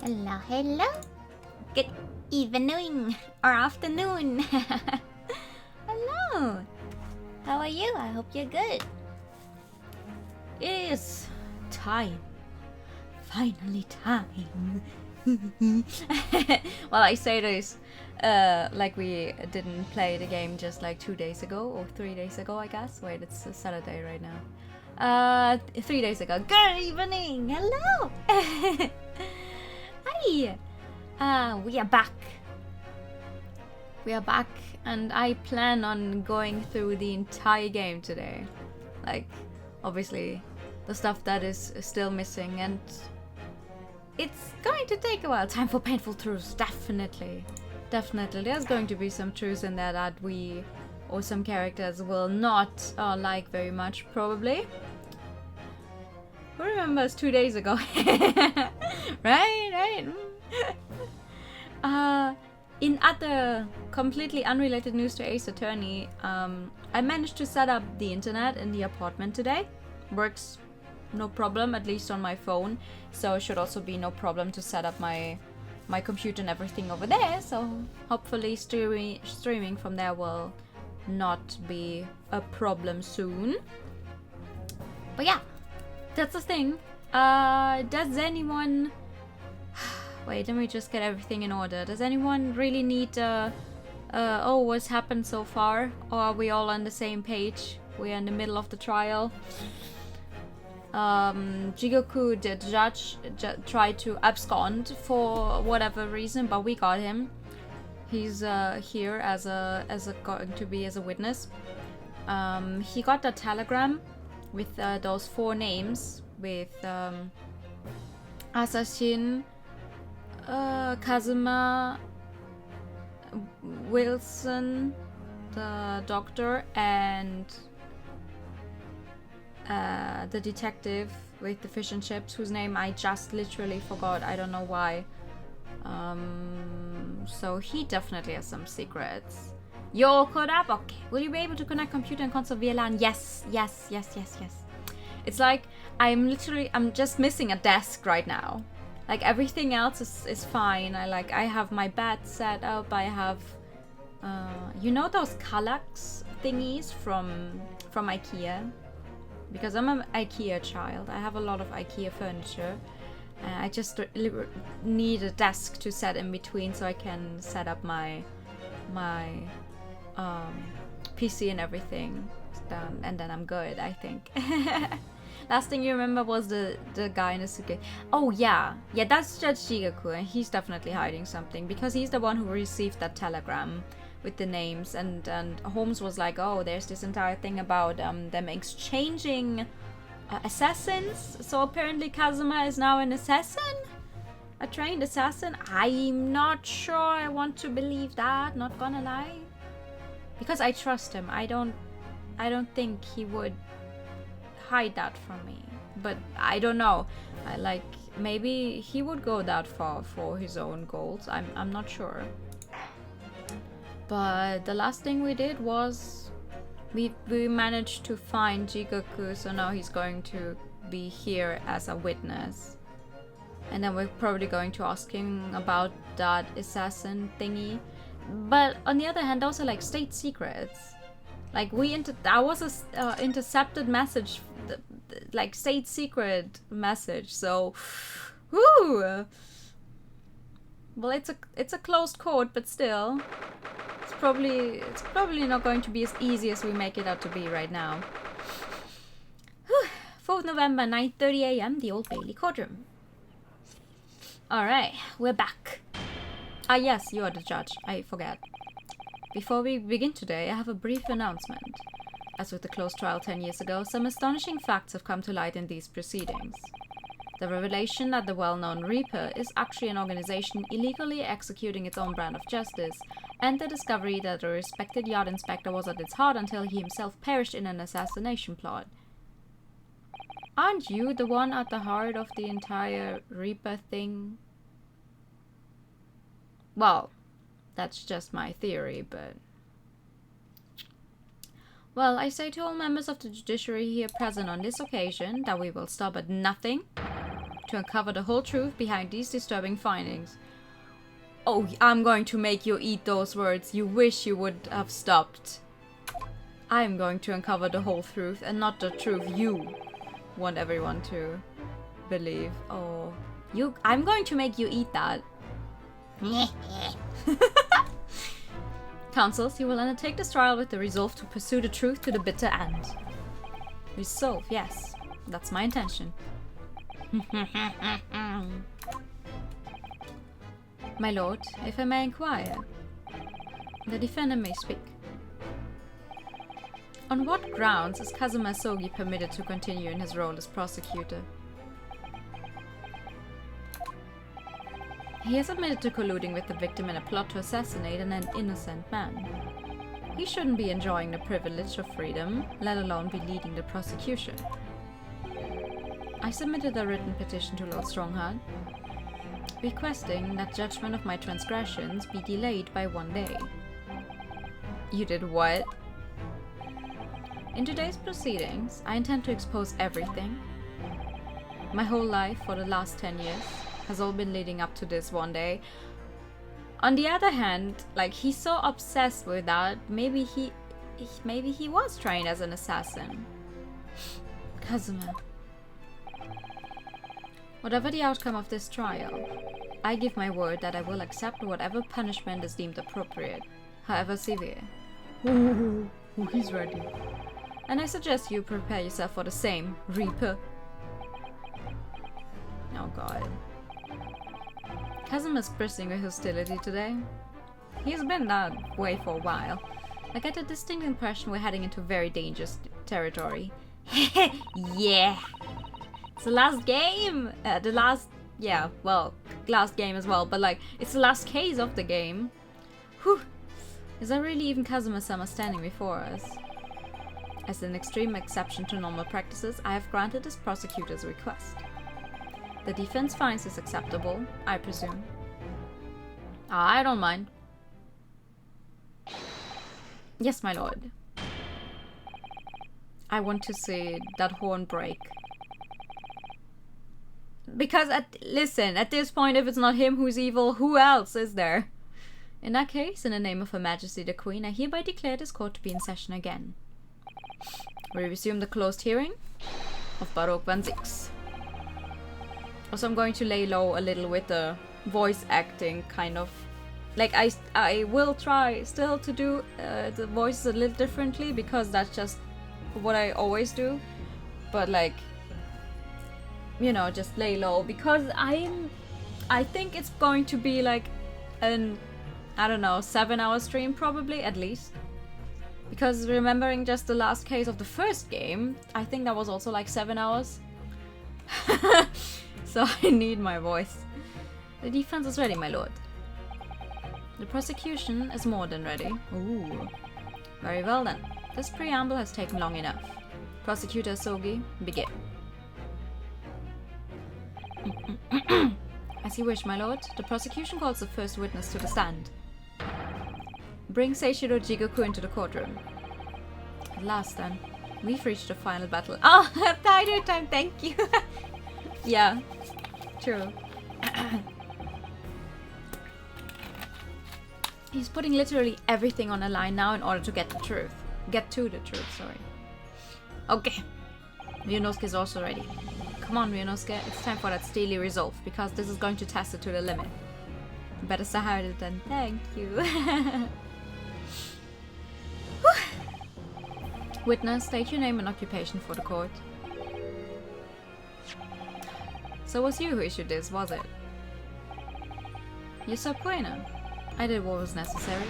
Hello, hello. Good evening or afternoon. Hello. How are you? I hope you're good. It is time. Finally time. Well, I say this like we didn't play the game just like 2 days ago or 3 days ago, I guess. Wait, it's Saturday right now. 3 days ago. Good evening. Hello. Hi! We are back. We are back, and I plan on going through the entire game today. Like, obviously, the stuff that is still missing, and it's going to take a while. Time for painful truths, definitely. Definitely. There's going to be some truths in there that we, or some characters, will not like very much, probably. Who remembers 2 days ago? Right. In other completely unrelated news to Ace Attorney, I managed to set up the internet in the apartment today. Works no problem, at least on my phone. So it should also be no problem to set up my computer and everything over there. So hopefully streaming from there will not be a problem soon. But yeah. That's the thing. Does anyone... Wait, let me just get everything in order. Does anyone really need oh, what's happened so far? Or are we all on the same page? We're in the middle of the trial. Jigoku, the judge, tried to abscond for whatever reason, but we got him. He's here as going to be as a witness. He got a telegram with those 4 names, with Assassin, Kazuma, Wilson, the doctor, and the detective with the fish and chips, whose name I just literally forgot. I don't know why. So he definitely has some secrets. You're all caught up? Okay. Will you be able to connect computer and console via LAN? Yes. It's like I'm just missing a desk right now. Like everything else is fine. I have my bed set up. I have you know those Kallax thingies from IKEA? Because I'm an IKEA child. I have a lot of IKEA furniture. I just need a desk to set in between so I can set up my PC and everything, and then I'm good, I think. Last thing you remember was the guy in the suitcase. Oh yeah, that's Judge Jigoku, and he's definitely hiding something because he's the one who received that telegram with the names, and Holmes was like, oh, there's this entire thing about them exchanging assassins. So apparently Kazuma is now an assassin, a trained assassin. I'm not sure I want to believe that, not gonna lie. Because I trust him. I don't think he would hide that from me. But I don't know. maybe he would go that far for his own goals. I'm not sure. But the last thing we did was we managed to find Jigoku, so now he's going to be here as a witness. And then we're probably going to ask him about that assassin thingy. But on the other hand, those are like state secrets. Like that was a intercepted message, like state secret message. So, whoo. Well, it's a closed court, but still, it's probably not going to be as easy as we make it out to be right now. 4th November, 9:30 a.m. The Old Bailey courtroom. Alright, we're back. Ah yes, you are the judge. I forget. Before we begin today, I have a brief announcement. As with the closed trial 10 years ago, some astonishing facts have come to light in these proceedings. The revelation that the well-known Reaper is actually an organization illegally executing its own brand of justice, and the discovery that a respected yard inspector was at its heart until he himself perished in an assassination plot. Aren't you the one at the heart of the entire Reaper thing? Well, that's just my theory, but... Well, I say to all members of the judiciary here present on this occasion that we will stop at nothing to uncover the whole truth behind these disturbing findings. Oh, I'm going to make you eat those words. You wish you would have stopped. I am going to uncover the whole truth and not the truth you want everyone to believe. Oh, I'm going to make you eat that. Counsels, you will undertake this trial with the resolve to pursue the truth to the bitter end. Resolve, yes. That's my intention. My lord, if I may inquire. The defendant may speak. On what grounds is Kazuma Sogi permitted to continue in his role as prosecutor? He has admitted to colluding with the victim in a plot to assassinate an innocent man. He shouldn't be enjoying the privilege of freedom, let alone be leading the prosecution. I submitted a written petition to Lord Strongheart, requesting that judgment of my transgressions be delayed by 1 day. You did what? In today's proceedings, I intend to expose everything. My whole life for the last 10 years has all been leading up to this 1 day. On the other hand, like, he's so obsessed with that, maybe he was trained as an assassin. Kazuma. Whatever the outcome of this trial, I give my word that I will accept whatever punishment is deemed appropriate, however severe. Ooh, he's ready. And I suggest you prepare yourself for the same, Reaper. Oh god. Kazuma's bristling with hostility today. He's been that way for a while. I get a distinct impression we're heading into very dangerous territory. Yeah! It's the last game! Last game as well, but like, it's the last case of the game. Whew! Is that really even Kazuma-sama standing before us? As an extreme exception to normal practices, I have granted this prosecutor's request. The defense finds this acceptable, I presume. I don't mind. Yes, my lord. I want to see that horn break. Because, listen, at this point, if it's not him who's evil, who else is there? In that case, in the name of Her Majesty the Queen, I hereby declare this court to be in session again. We resume the closed hearing of Clinvanzix. Also, I'm going to lay low a little with the voice acting, kind of. Like, I will try still to do the voices a little differently, because that's just what I always do. But, like, you know, just lay low, because I think it's going to be like an, I don't know, 7-hour stream probably, at least. Because remembering just the last case of the first game, I think that was also like 7 hours. So I need my voice. The defense is ready, my lord. The prosecution is more than ready. Ooh. Very well then. This preamble has taken long enough. Prosecutor Sogi, begin. As you wish, my lord. The prosecution calls the first witness to the stand. Bring Seishi Rajigoku into the courtroom. At last, then. We've reached the final battle. Oh, tighter time, thank you. Yeah, true. He's putting literally everything on the line now in order to get the truth. Get to the truth, sorry. Okay. Ryunosuke is also ready. Come on, Ryunosuke. It's time for that steely resolve, because this is going to test it to the limit. Better start it then. Thank you. Witness, state your name and occupation for the court. So it was you who issued this, was it? You're so bueno. I did what was necessary.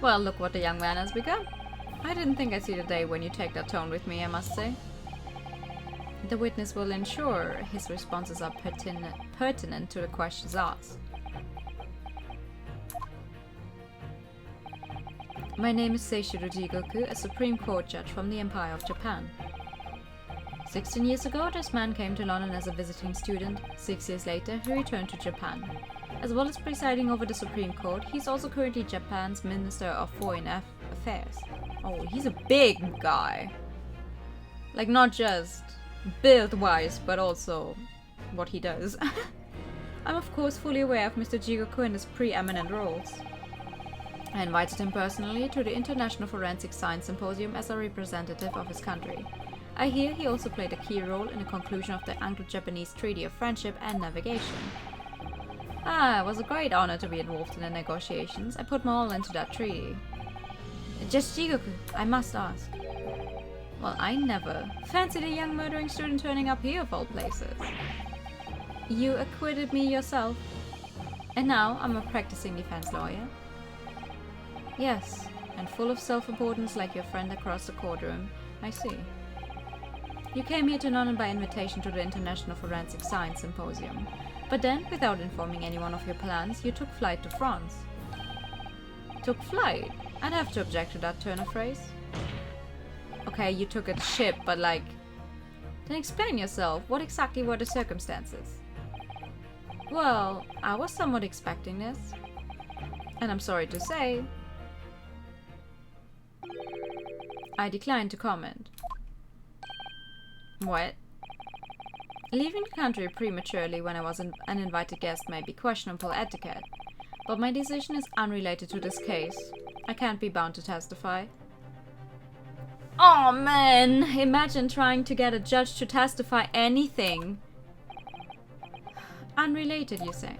Well, look what the young man has become. I didn't think I'd see the day when you take that tone with me, I must say. The witness will ensure his responses are pertinent to the questions asked. My name is Seishi Rajigoku, a Supreme Court judge from the Empire of Japan. 16 years ago, this man came to London as a visiting student. 6 years later, he returned to Japan. As well as presiding over the Supreme Court, he's also currently Japan's Minister of Foreign Affairs. Oh, he's a big guy. Like, not just build-wise, but also what he does. I'm of course fully aware of Mr. Jigoku and his preeminent roles. I invited him personally to the International Forensic Science Symposium as a representative of his country. I hear he also played a key role in the conclusion of the Anglo-Japanese Treaty of Friendship and Navigation. It was a great honor to be involved in the negotiations. I put my all into that treaty. Just Jigoku, I must ask. Well, I never fancied a young murdering student turning up here of all places. You acquitted me yourself. And now I'm a practicing defense lawyer. Yes, and full of self-importance like your friend across the courtroom. I see. You came here to London by invitation to the International Forensic Science Symposium. But then, without informing anyone of your plans, you took flight to France. Took flight? I'd have to object to that turn of phrase. Okay, you took a ship, but like... Then explain yourself. What exactly were the circumstances? Well, I was somewhat expecting this. And I'm sorry to say... I decline to comment. What? Leaving the country prematurely when I was an uninvited guest may be questionable etiquette, but my decision is unrelated to this case. I can't be bound to testify. Oh man! Imagine trying to get a judge to testify anything. Unrelated, you say?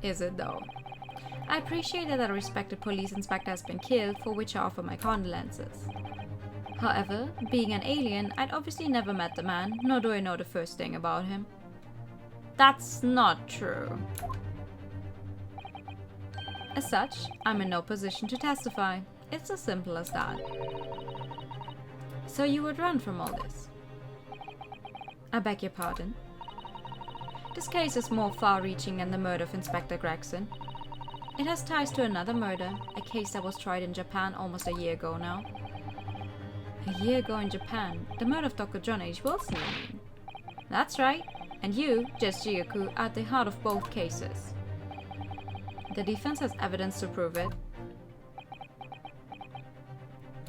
Is it though? I appreciate that a respected police inspector has been killed, for which I offer my condolences. However, being an alien, I'd obviously never met the man, nor do I know the first thing about him. That's not true. As such, I'm in no position to testify. It's as simple as that. So you would run from all this? I beg your pardon. This case is more far-reaching than the murder of Inspector Gregson. It has ties to another murder, a case that was tried in Japan almost a year ago now. A year ago in Japan, the murder of Dr. John H. Wilson, you mean? That's right, and you, Just Jigoku, are at the heart of both cases. The defense has evidence to prove it.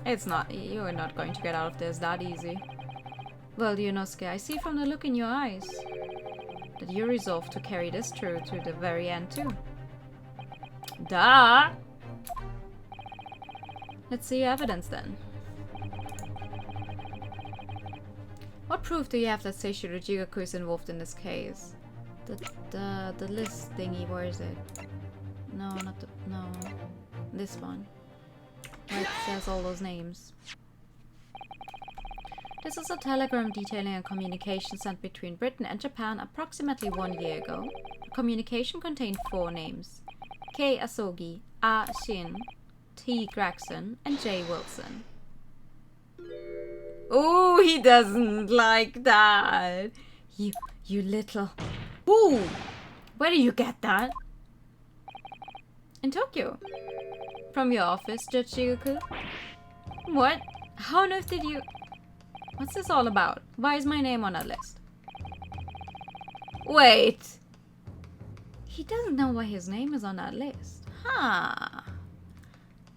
You are not going to get out of this that easy. Well, Ryunosuke, I see from the look in your eyes that you're resolved to carry this through to the very end too. Duh! Let's see your evidence then. What proof do you have that Seishi Rajigoku is involved in this case? The list thingy, where is it? No, not the... no. This one. Where it says all those names. This is a telegram detailing a communication sent between Britain and Japan approximately 1 year ago. The communication contained 4 names. K. Asogi, A. Shin, T. Gregson, and J. Wilson. Oh, he doesn't like that. You little... Ooh! Where do you get that? In Tokyo. From your office, Judge Jigoku? What? How on earth did you... What's this all about? Why is my name on that list? Wait! He doesn't know why his name is on that list. Huh.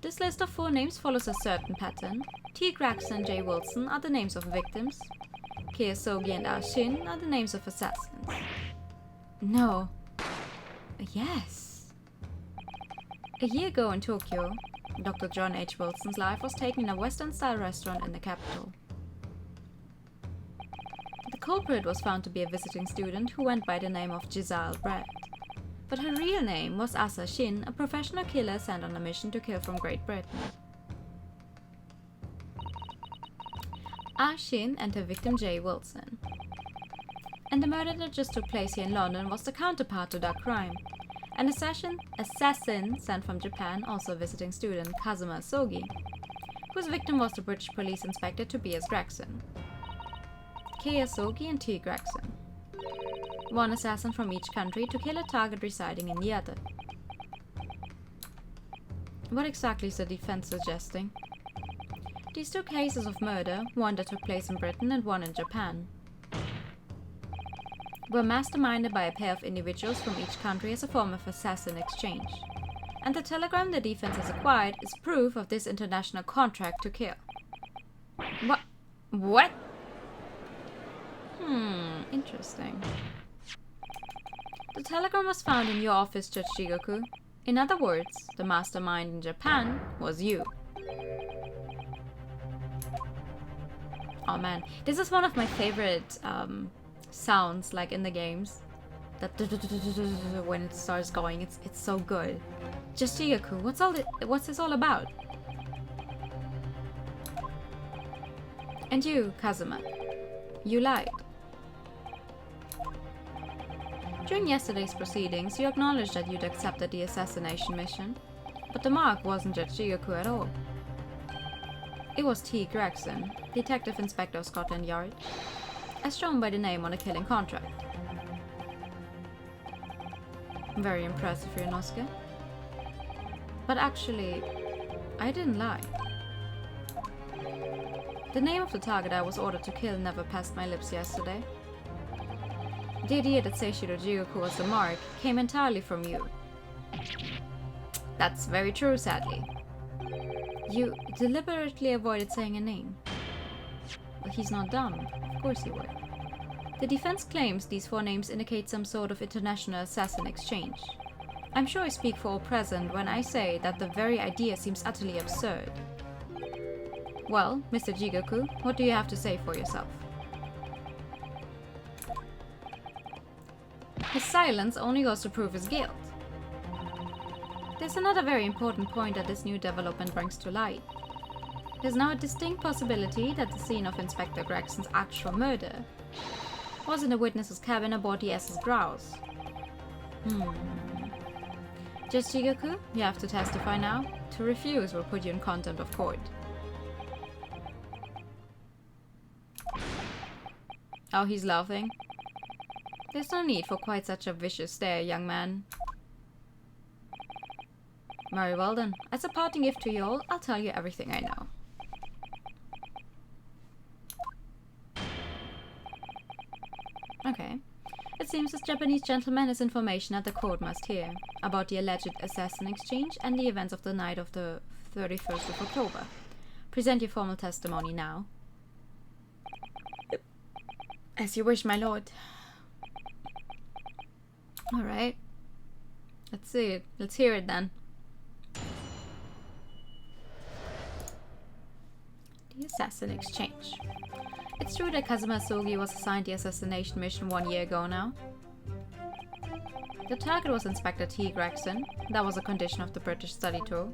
This list of 4 names follows a certain pattern. T. Gregson and J. Wilson are the names of victims. Kiyosogi and Ah Shin are the names of assassins. No. Yes. A year ago in Tokyo, Dr. John H. Wilson's life was taken in a Western-style restaurant in the capital. The culprit was found to be a visiting student who went by the name of Giselle Brett. But her real name was Asa Shin, a professional killer sent on a mission to kill from Great Britain. Ah Shin and her victim Jay Wilson. And the murder that just took place here in London was the counterpart to that crime. An assassin sent from Japan, also a visiting student, Kazuma Sogi, whose victim was the British police inspector Tobias Gregson. Keiya Sogi and T. Gregson. One assassin from each country to kill a target residing in the other. What exactly is the defense suggesting? These 2 cases of murder, one that took place in Britain and one in Japan, were masterminded by a pair of individuals from each country as a form of assassin exchange. And the telegram the defense has acquired is proof of this international contract to kill. What? Interesting. The telegram was found in your office, Judge Jigoku. In other words, the mastermind in Japan was you. Oh man, this is one of my favorite sounds, like in the games. That when it starts going, it's so good. Judge Jigoku, what's this all about? And you, Kazuma, you lied. During yesterday's proceedings, you acknowledged that you'd accepted the assassination mission, but the mark wasn't Judge Jigoku at all. It was T. Gregson, Detective Inspector of Scotland Yard, as shown by the name on the killing contract. Very impressive, Ryunosuke. But actually, I didn't lie. The name of the target I was ordered to kill never passed my lips yesterday. The idea that Seishi Rajigoku was the mark came entirely from you. That's very true, sadly. You deliberately avoided saying a name. But he's not dumb. Of course he would. The defense claims these 4 names indicate some sort of international assassin exchange. I'm sure I speak for all present when I say that the very idea seems utterly absurd. Well, Mr. Jigoku, what do you have to say for yourself? His silence only goes to prove his guilt. There's another very important point that this new development brings to light. There's now a distinct possibility that the scene of Inspector Gregson's actual murder was in the witness's cabin aboard the SS Grouse. Judge Jigoku, you have to testify now. To refuse will put you in contempt of court. Oh, he's laughing. There's no need for quite such a vicious stare, young man. Very well then. As a parting gift to you all, I'll tell you everything I know. Okay. It seems this Japanese gentleman has information that the court must hear about the alleged assassin exchange and the events of the night of the 31st of October. Present your formal testimony now. As you wish, my lord. Alright. Let's see it. Let's hear it then. The assassin exchange. It's true that Kazuma Sogi was assigned the assassination mission 1 year ago now. The target was Inspector T. Gregson. That was a condition of the British study tour.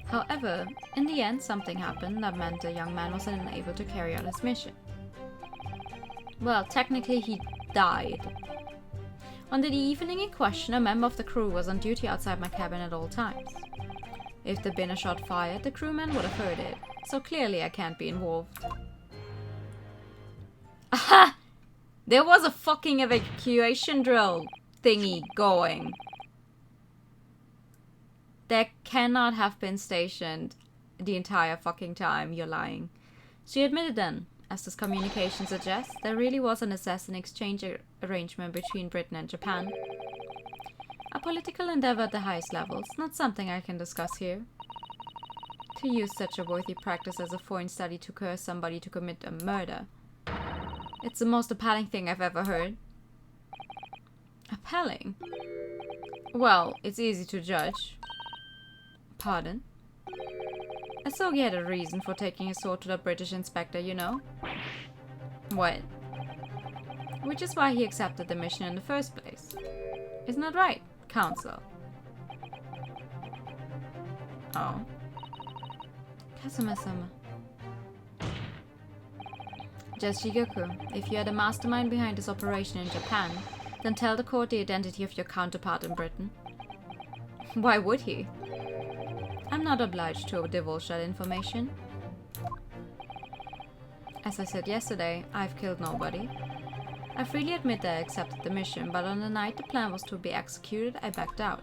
However, in the end something happened that meant the young man was unable to carry out his mission. Well, technically he died. On the evening in question, a member of the crew was on duty outside my cabin at all times. If there'd been a shot fired, the crewman would have heard it, so clearly I can't be involved. Aha! There was a fucking evacuation drill thingy going. There cannot have been stationed the entire fucking time. You're lying. So you admitted then, as this communication suggests, there really was an assassin exchange arrangement between Britain and Japan. A political endeavor at the highest levels, not something I can discuss here. To use such a worthy practice as a foreign study to coerce somebody to commit a murder. It's the most appalling thing I've ever heard. Appalling? Well, it's easy to judge. Pardon? I saw he had a reason for taking his sword to the British inspector, you know. What? Which is why he accepted the mission in the first place. Isn't that right, Counsel? Oh. Kazuma-sama. Rajigoku, if you are the mastermind behind this operation in Japan, then tell the court the identity of your counterpart in Britain. Why would he? I'm not obliged to divulge that information. As I said yesterday, I've killed nobody. I freely admit that I accepted the mission, but on the night the plan was to be executed, I backed out.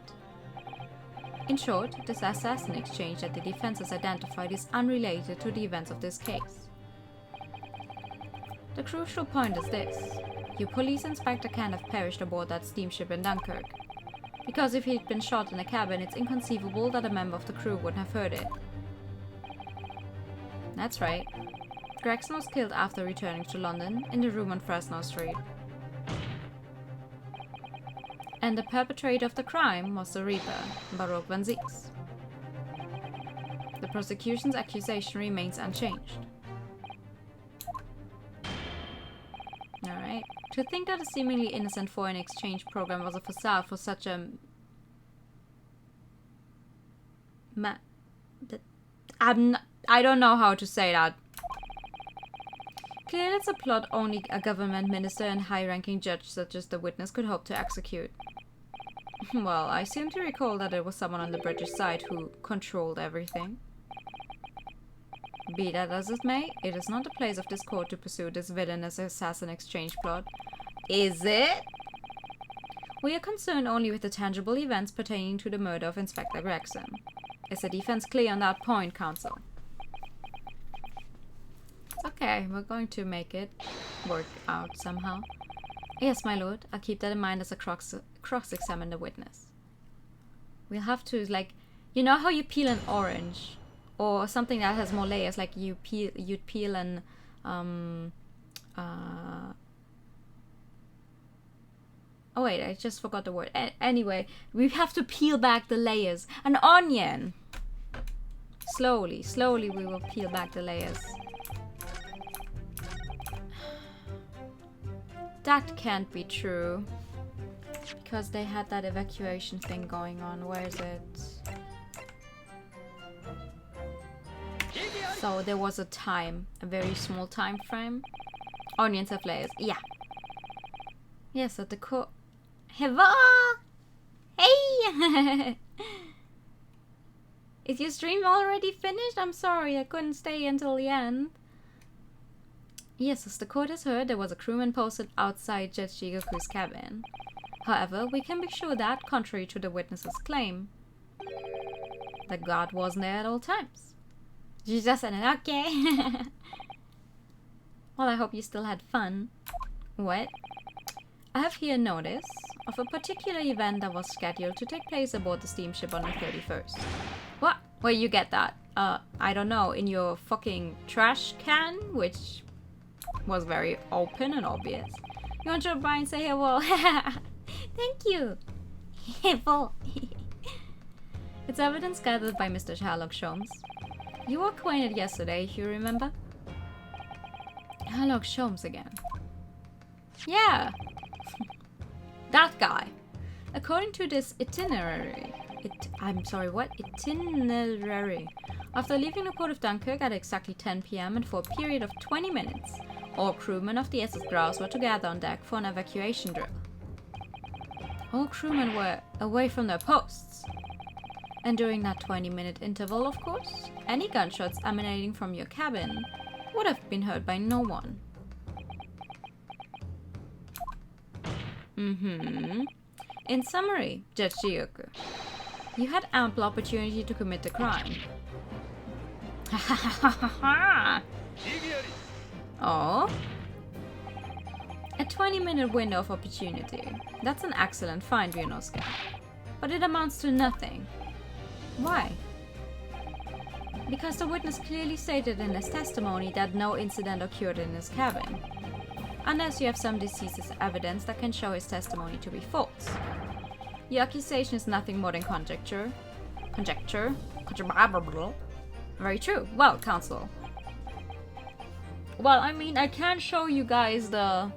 In short, this assassin exchange that the defense has identified is unrelated to the events of this case. The crucial point is this. Your police inspector can't have perished aboard that steamship in Dunkirk. Because if he'd been shot in a cabin, it's inconceivable that a member of the crew wouldn't have heard it. That's right. Gregson was killed after returning to London, in the room on Fresno Street. And the perpetrator of the crime was the Reaper, Clinvanzix. The prosecution's accusation remains unchanged. Alright. To think that a seemingly innocent foreign exchange program was a facade for such a... I don't know how to say that. Clearly it's a plot only a government minister and high-ranking judge such as the witness could hope to execute. Well, I seem to recall that it was someone on the British side who controlled everything. Be that as it may, it is not the place of this court to pursue this villainous assassin exchange plot. Is it? We are concerned only with the tangible events pertaining to the murder of Inspector Gregson. Is the defense clear on that point, Counsel? Okay, we're going to make it work out somehow. Yes, my lord. I'll keep that in mind as I cross-examine the witness. We'll have to, like, you know how you peel an orange? Or something that has more layers, like you'd peel an, oh wait, I just forgot the word. Anyway, we have to peel back the layers. An onion! Slowly we will peel back the layers. That can't be true. Because they had that evacuation thing going on. Where is it? So there was a time, a very small time frame. Onions have layers, yeah. Yes, at the core. Hey! Is your stream already finished? I'm sorry, I couldn't stay until the end. Yes, as the court has heard, there was a crewman posted outside Rajigoku's cabin. However, we can be sure that, contrary to the witness's claim, the guard wasn't there at all times. You just said it, okay. Well, I hope you still had fun. What? I have here notice of a particular event that was scheduled to take place aboard the steamship on the 31st. What? Where you get that? I don't know, in your fucking trash can, which was very open and obvious. You want to try and say hello? Thank you. Hello. It's evidence gathered by Mr. Sherlock Sholmes. You were acquainted yesterday, if you remember. Sherlock Sholmes again. Yeah. That guy. According to this itinerary. Itinerary. After leaving the port of Dunkirk at exactly 10 p.m. and for a period of 20 minutes, all crewmen of the SS Grouse were to gather on deck for an evacuation drill. All crewmen were away from their posts. And during that 20-minute interval, of course, any gunshots emanating from your cabin would have been heard by no one. In summary, Rajigoku, you had ample opportunity to commit the crime. Oh. A 20-minute window of opportunity. That's an excellent find, Ryunosuke. But it amounts to nothing. Why? Because the witness clearly stated in his testimony that no incident occurred in his cabin. Unless you have some deceased's evidence that can show his testimony to be false. The accusation is nothing more than conjecture. Conjecture? Very true. Well, counsel. Well, I mean, I can't show you guys the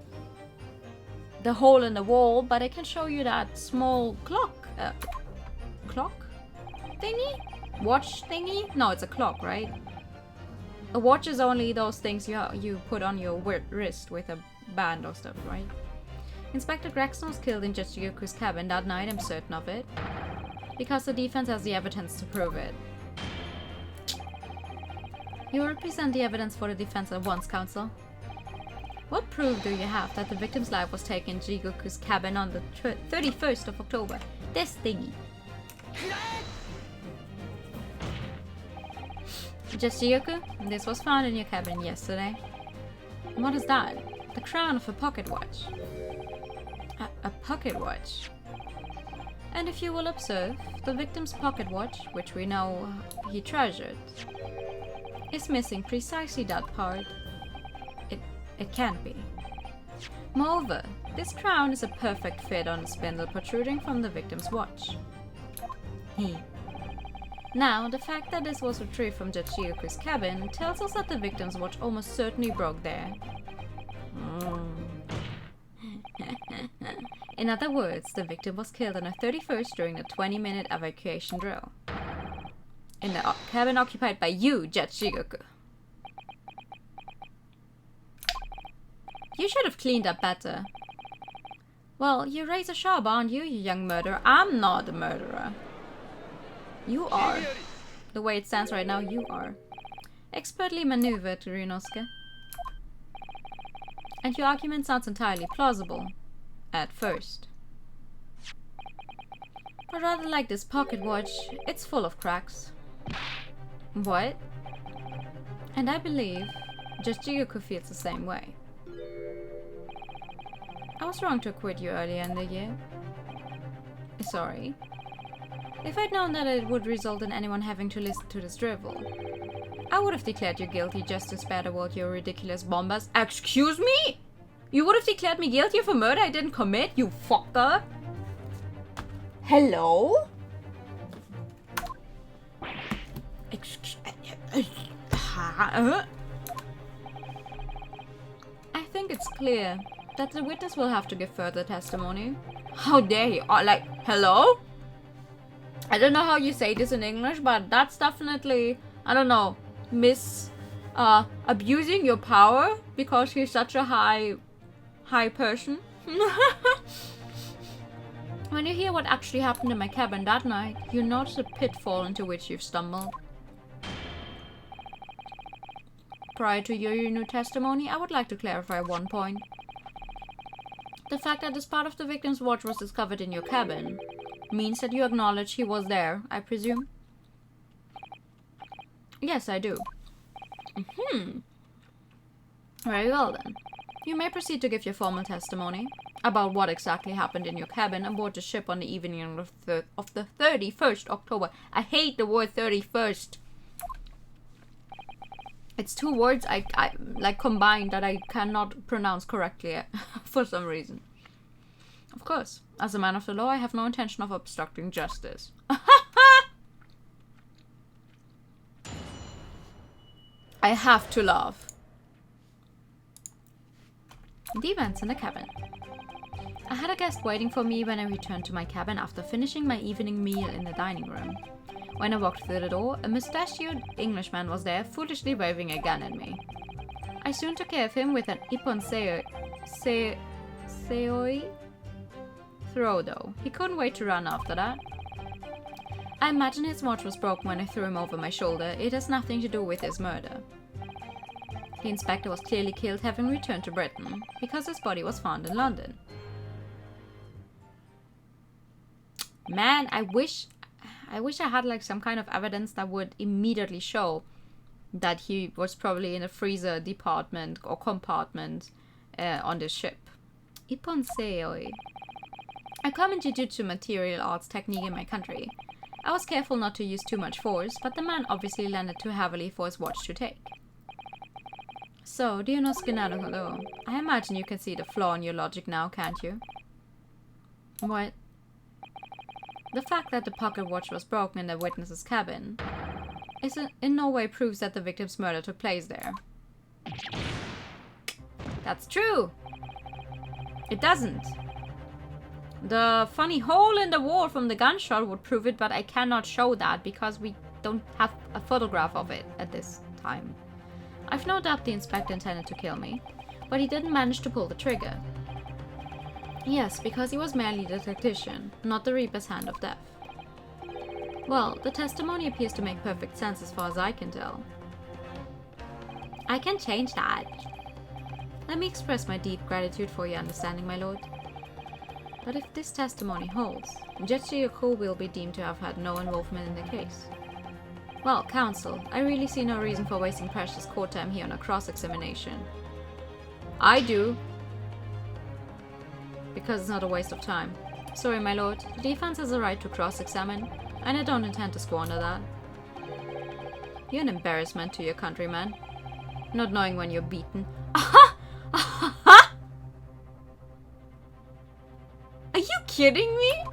hole in the wall, but I can show you that small clock thingy? Watch thingy? No, it's a clock, right? A watch is only those things you put on your wrist with a band or stuff, right? Inspector Gregson was killed in Rajigoku's cabin that night, I'm certain of it. Because the defense has the evidence to prove it. You will present the evidence for the defense at once, counsel. What proof do you have that the victim's life was taken in Rajigoku's cabin on the 31st of October? This thingy. Rajigoku, this was found in your cabin yesterday. What is that? The crown of a pocket watch. A pocket watch? And if you will observe, the victim's pocket watch, which we know he treasured, is missing precisely that part. It can't be. Moreover, this crown is a perfect fit on the spindle protruding from the victim's watch. Now, the fact that this was retrieved from Rajigoku's cabin tells us that the victim's watch almost certainly broke there. In other words, the victim was killed on the 31st during the 20-minute evacuation drill. In the cabin occupied by you, Rajigoku. You should have cleaned up better. Well, you're razor sharp, aren't you, you young murderer? I'm not a murderer. You are. The way it stands right now, you are. Expertly maneuvered, Ryunosuke. And your argument sounds entirely plausible. At first. But rather like this pocket watch, it's full of cracks. What? And I believe Rajigoku feels the same way. I was wrong to acquit you earlier in the year. Sorry. If I'd known that it would result in anyone having to listen to this drivel, I would have declared you guilty just to spare the world your ridiculous bombas. Excuse me? You would have declared me guilty of a murder I didn't commit, you fucker? Hello? I think it's clear that the witness will have to give further testimony. How dare you? Like, hello? I don't know how you say this in English, but that's definitely, I don't know, abusing your power because you're such a high person. When you hear what actually happened in my cabin that night, you notice the pitfall into which you've stumbled. Prior to your new testimony, I would like to clarify one point. The fact that this part of the victim's watch was discovered in your cabin means that you acknowledge he was there, I presume? Yes, I do. Very well then. You may proceed to give your formal testimony about what exactly happened in your cabin aboard the ship on the evening of the 31st October. I hate the word 31st. It's two words I like combined that I cannot pronounce correctly for some reason. Of course, as a man of the law, I have no intention of obstructing justice. I have to laugh. The events in the cabin. I had a guest waiting for me when I returned to my cabin after finishing my evening meal in the dining room. When I walked through the door, a mustachioed Englishman was there, foolishly waving a gun at me. I soon took care of him with an ippon seoi throw, though. He couldn't wait to run after that. I imagine his watch was broken when I threw him over my shoulder. It has nothing to do with his murder. The inspector was clearly killed having returned to Britain, because his body was found in London. Man, I wish I had like some kind of evidence that would immediately show that he was probably in a freezer department or compartment on the ship. Iponseoi. I come in Jujutsu material arts technique in my country. I was careful not to use too much force, but the man obviously landed too heavily for his watch to take. So, do you know Skenaruhodo? I imagine you can see the flaw in your logic now, can't you? What? The fact that the pocket watch was broken in the witness's cabin in no way proves that the victim's murder took place there. That's true! It doesn't. The funny hole in the wall from the gunshot would prove it, but I cannot show that because we don't have a photograph of it at this time. I've no doubt the inspector intended to kill me, but he didn't manage to pull the trigger. Yes, because he was merely the tactician, not the Reaper's hand of death. Well, the testimony appears to make perfect sense as far as I can tell. I can change that. Let me express my deep gratitude for your understanding, my lord. But if this testimony holds, Rajigoku will be deemed to have had no involvement in the case. Well, counsel, I really see no reason for wasting precious court time here on a cross-examination. I do. Because it's not a waste of time. Sorry, my lord, the defense has a right to cross-examine, and I don't intend to squander that. You're an embarrassment to your countrymen, not knowing when you're beaten. Aha! Aha! Are you kidding me?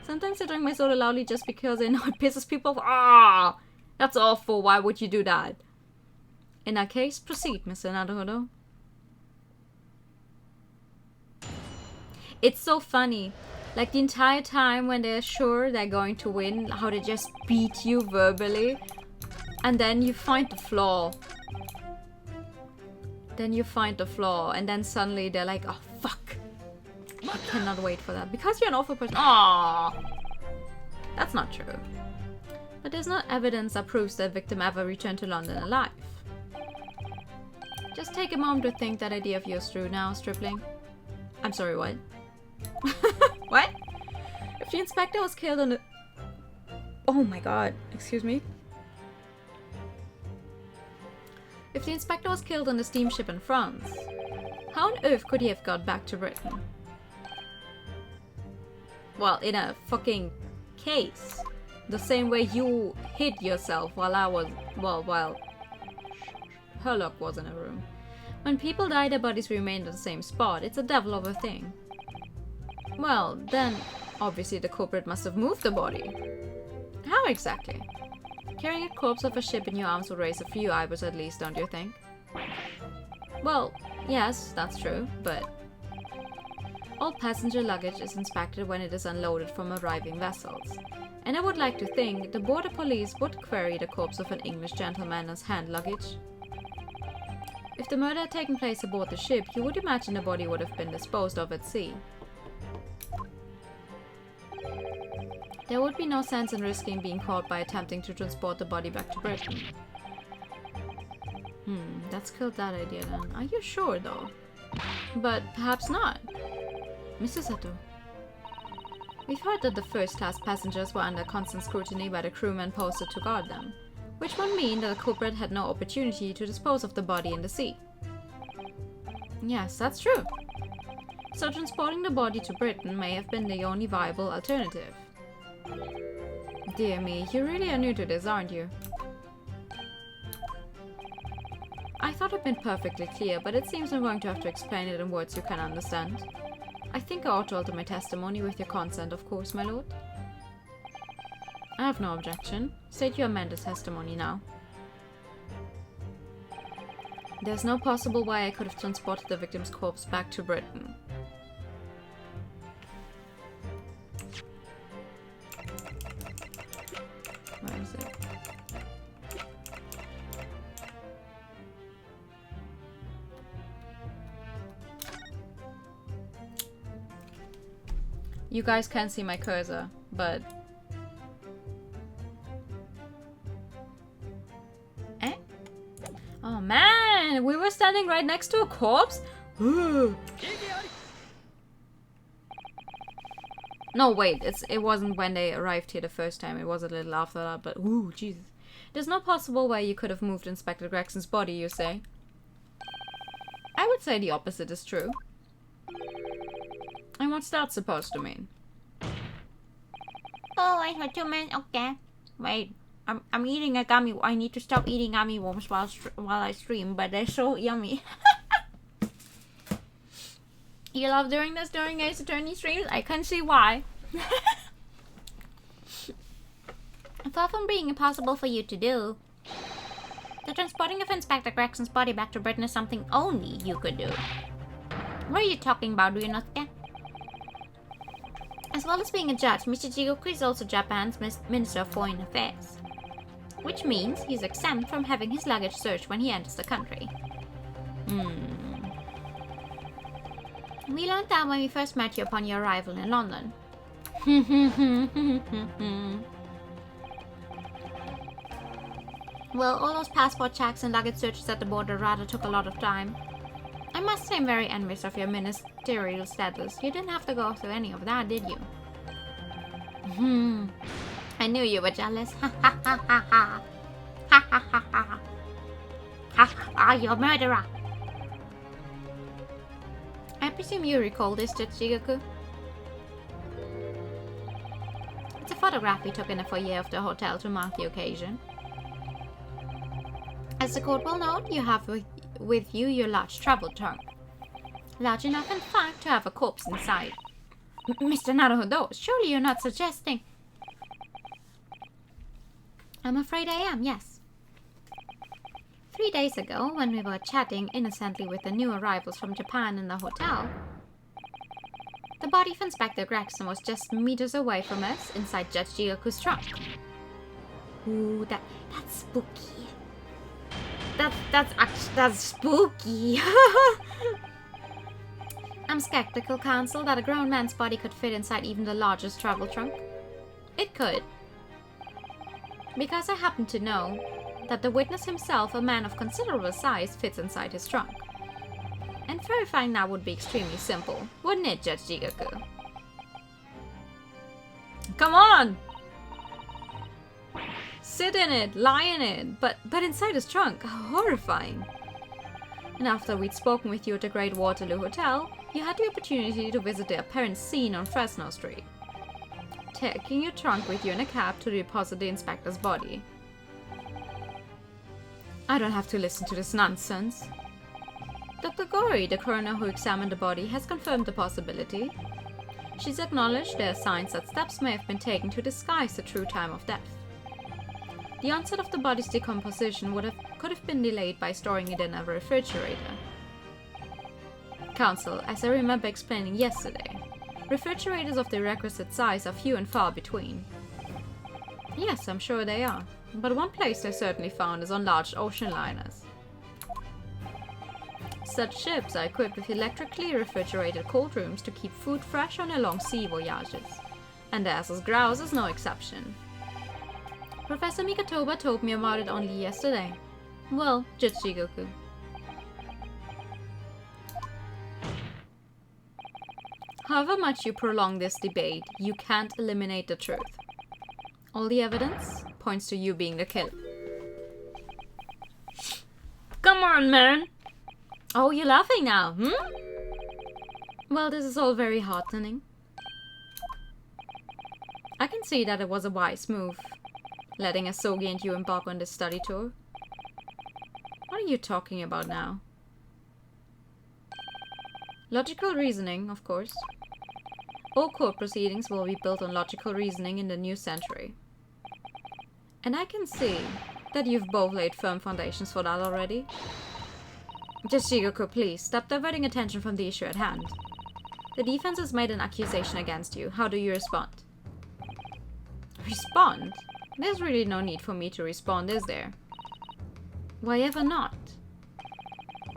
Sometimes I drink my soda loudly just because I know it pisses people off. Ah! That's awful. Why would you do that? In that case, proceed, Mr. Naruhodo. It's so funny. Like the entire time when they're sure they're going to win, how they just beat you verbally. And then you find the flaw. And then suddenly they're like, oh fuck. I cannot wait for that. Because you're an awful person. Aww. That's not true. But there's no evidence that proves the victim ever returned to London alive. Just take a moment to think that idea of yours through now, stripling. I'm sorry, what? What? If the inspector was killed on the... Oh my god, excuse me? If the inspector was killed on the steamship in France, how on earth could he have got back to Britain? Well, in a fucking case. The same way you hid yourself while Herlock was in a room. When people die, their bodies remain at the same spot. It's a devil of a thing. Well, then, obviously the culprit must have moved the body. How exactly? Carrying a corpse of a ship in your arms would raise a few eyebrows at least, don't you think? Well, yes, that's true, but... all passenger luggage is inspected when it is unloaded from arriving vessels. And I would like to think the border police would query the corpse of an English gentleman as hand luggage. If the murder had taken place aboard the ship, you would imagine the body would have been disposed of at sea. There would be no sense in risking being caught by attempting to transport the body back to Britain. Let's kill that idea then. Are you sure though? But perhaps not. Mr. Sato. We've heard that the first-class passengers were under constant scrutiny by the crewmen posted to guard them, which would mean that the culprit had no opportunity to dispose of the body in the sea. Yes, that's true. So transporting the body to Britain may have been the only viable alternative. Dear me, you really are new to this, aren't you? I thought it'd been perfectly clear, but it seems I'm going to have to explain it in words you can understand. I think I ought to alter my testimony with your consent, of course, my lord. I have no objection. State your amended testimony now. There's no possible way I could have transported the victim's corpse back to Britain. Where is it? You guys can't see my cursor, but... Eh? Oh man, we were standing right next to a corpse? No, wait, it wasn't when they arrived here the first time. It was a little after that, but ooh, Jesus. There's no possible way you could have moved Inspector Gregson's body, you say? I would say the opposite is true. And what's that supposed to mean? Oh, I heard 2 minutes. Okay. Wait. I'm eating a gummy. I need to stop eating gummy worms while I stream, but they're so yummy. You love doing this during Ace Attorney streams? I can't see why. Far from being impossible for you to do, the transporting of Inspector Gregson's body back to Britain is something only you could do. What are you talking about, Ryunosuke? As well as being a judge, Mr. Jigoku is also Japan's Minister of Foreign Affairs, which means he's exempt from having his luggage searched when he enters the country. We learned that when we first met you upon your arrival in London. Well, all those passport checks and luggage searches at the border rather took a lot of time. I must say I'm very envious of your ministerial status. You didn't have to go through any of that, did you? I knew you were jealous. Ha ha ha ha ha. Ha ha ha ha. Ha ha, you're a murderer. I presume you recall this, Judge Jigoku? It's a photograph we took in the foyer of the hotel to mark the occasion. As the court will note, you have with you your large travel trunk. Large enough, in fact, to have a corpse inside. Mr. Naruhodo, surely you're not suggesting... I'm afraid I am, yes. 3 days ago, when we were chatting innocently with the new arrivals from Japan in the hotel, the body of Inspector Gregson was just meters away from us inside Judge Jigoku's trunk. Ooh, that's spooky. That's spooky. I'm skeptical, Counsel, that a grown man's body could fit inside even the largest travel trunk. It could. Because I happen to know that the witness himself, a man of considerable size, fits inside his trunk. And verifying that would be extremely simple, wouldn't it, Judge Jigoku? Come on! Sit in it, lie in it, but inside his trunk. Horrifying. And after we'd spoken with you at the Great Waterloo Hotel, you had the opportunity to visit the apparent scene on Fresno Street, taking your trunk with you in a cab to deposit the inspector's body. I don't have to listen to this nonsense. Dr. Gori, the coroner who examined the body, has confirmed the possibility. She's acknowledged there are signs that steps may have been taken to disguise the true time of death. The onset of the body's decomposition could have been delayed by storing it in a refrigerator. Counsel, as I remember explaining yesterday, refrigerators of the requisite size are few and far between. Yes, I'm sure they are, but one place they're certainly found is on large ocean liners. Such ships are equipped with electrically refrigerated cold rooms to keep food fresh on their long sea voyages, and the Asses Grouse is no exception. Professor Mikatoba told me about it only yesterday. Well, Judge Jigoku. However much you prolong this debate, you can't eliminate the truth. All the evidence points to you being the killer. Come on, man! Oh, you're laughing now, Well, this is all very heartening. I can see that it was a wise move, letting Asogi and you embark on this study tour. What are you talking about now? Logical reasoning, of course. All court proceedings will be built on logical reasoning in the new century. And I can see that you've both laid firm foundations for that already. Just Jigoku, please, stop diverting attention from the issue at hand. The defense has made an accusation against you. How do you respond? Respond? There's really no need for me to respond, is there? Why ever not?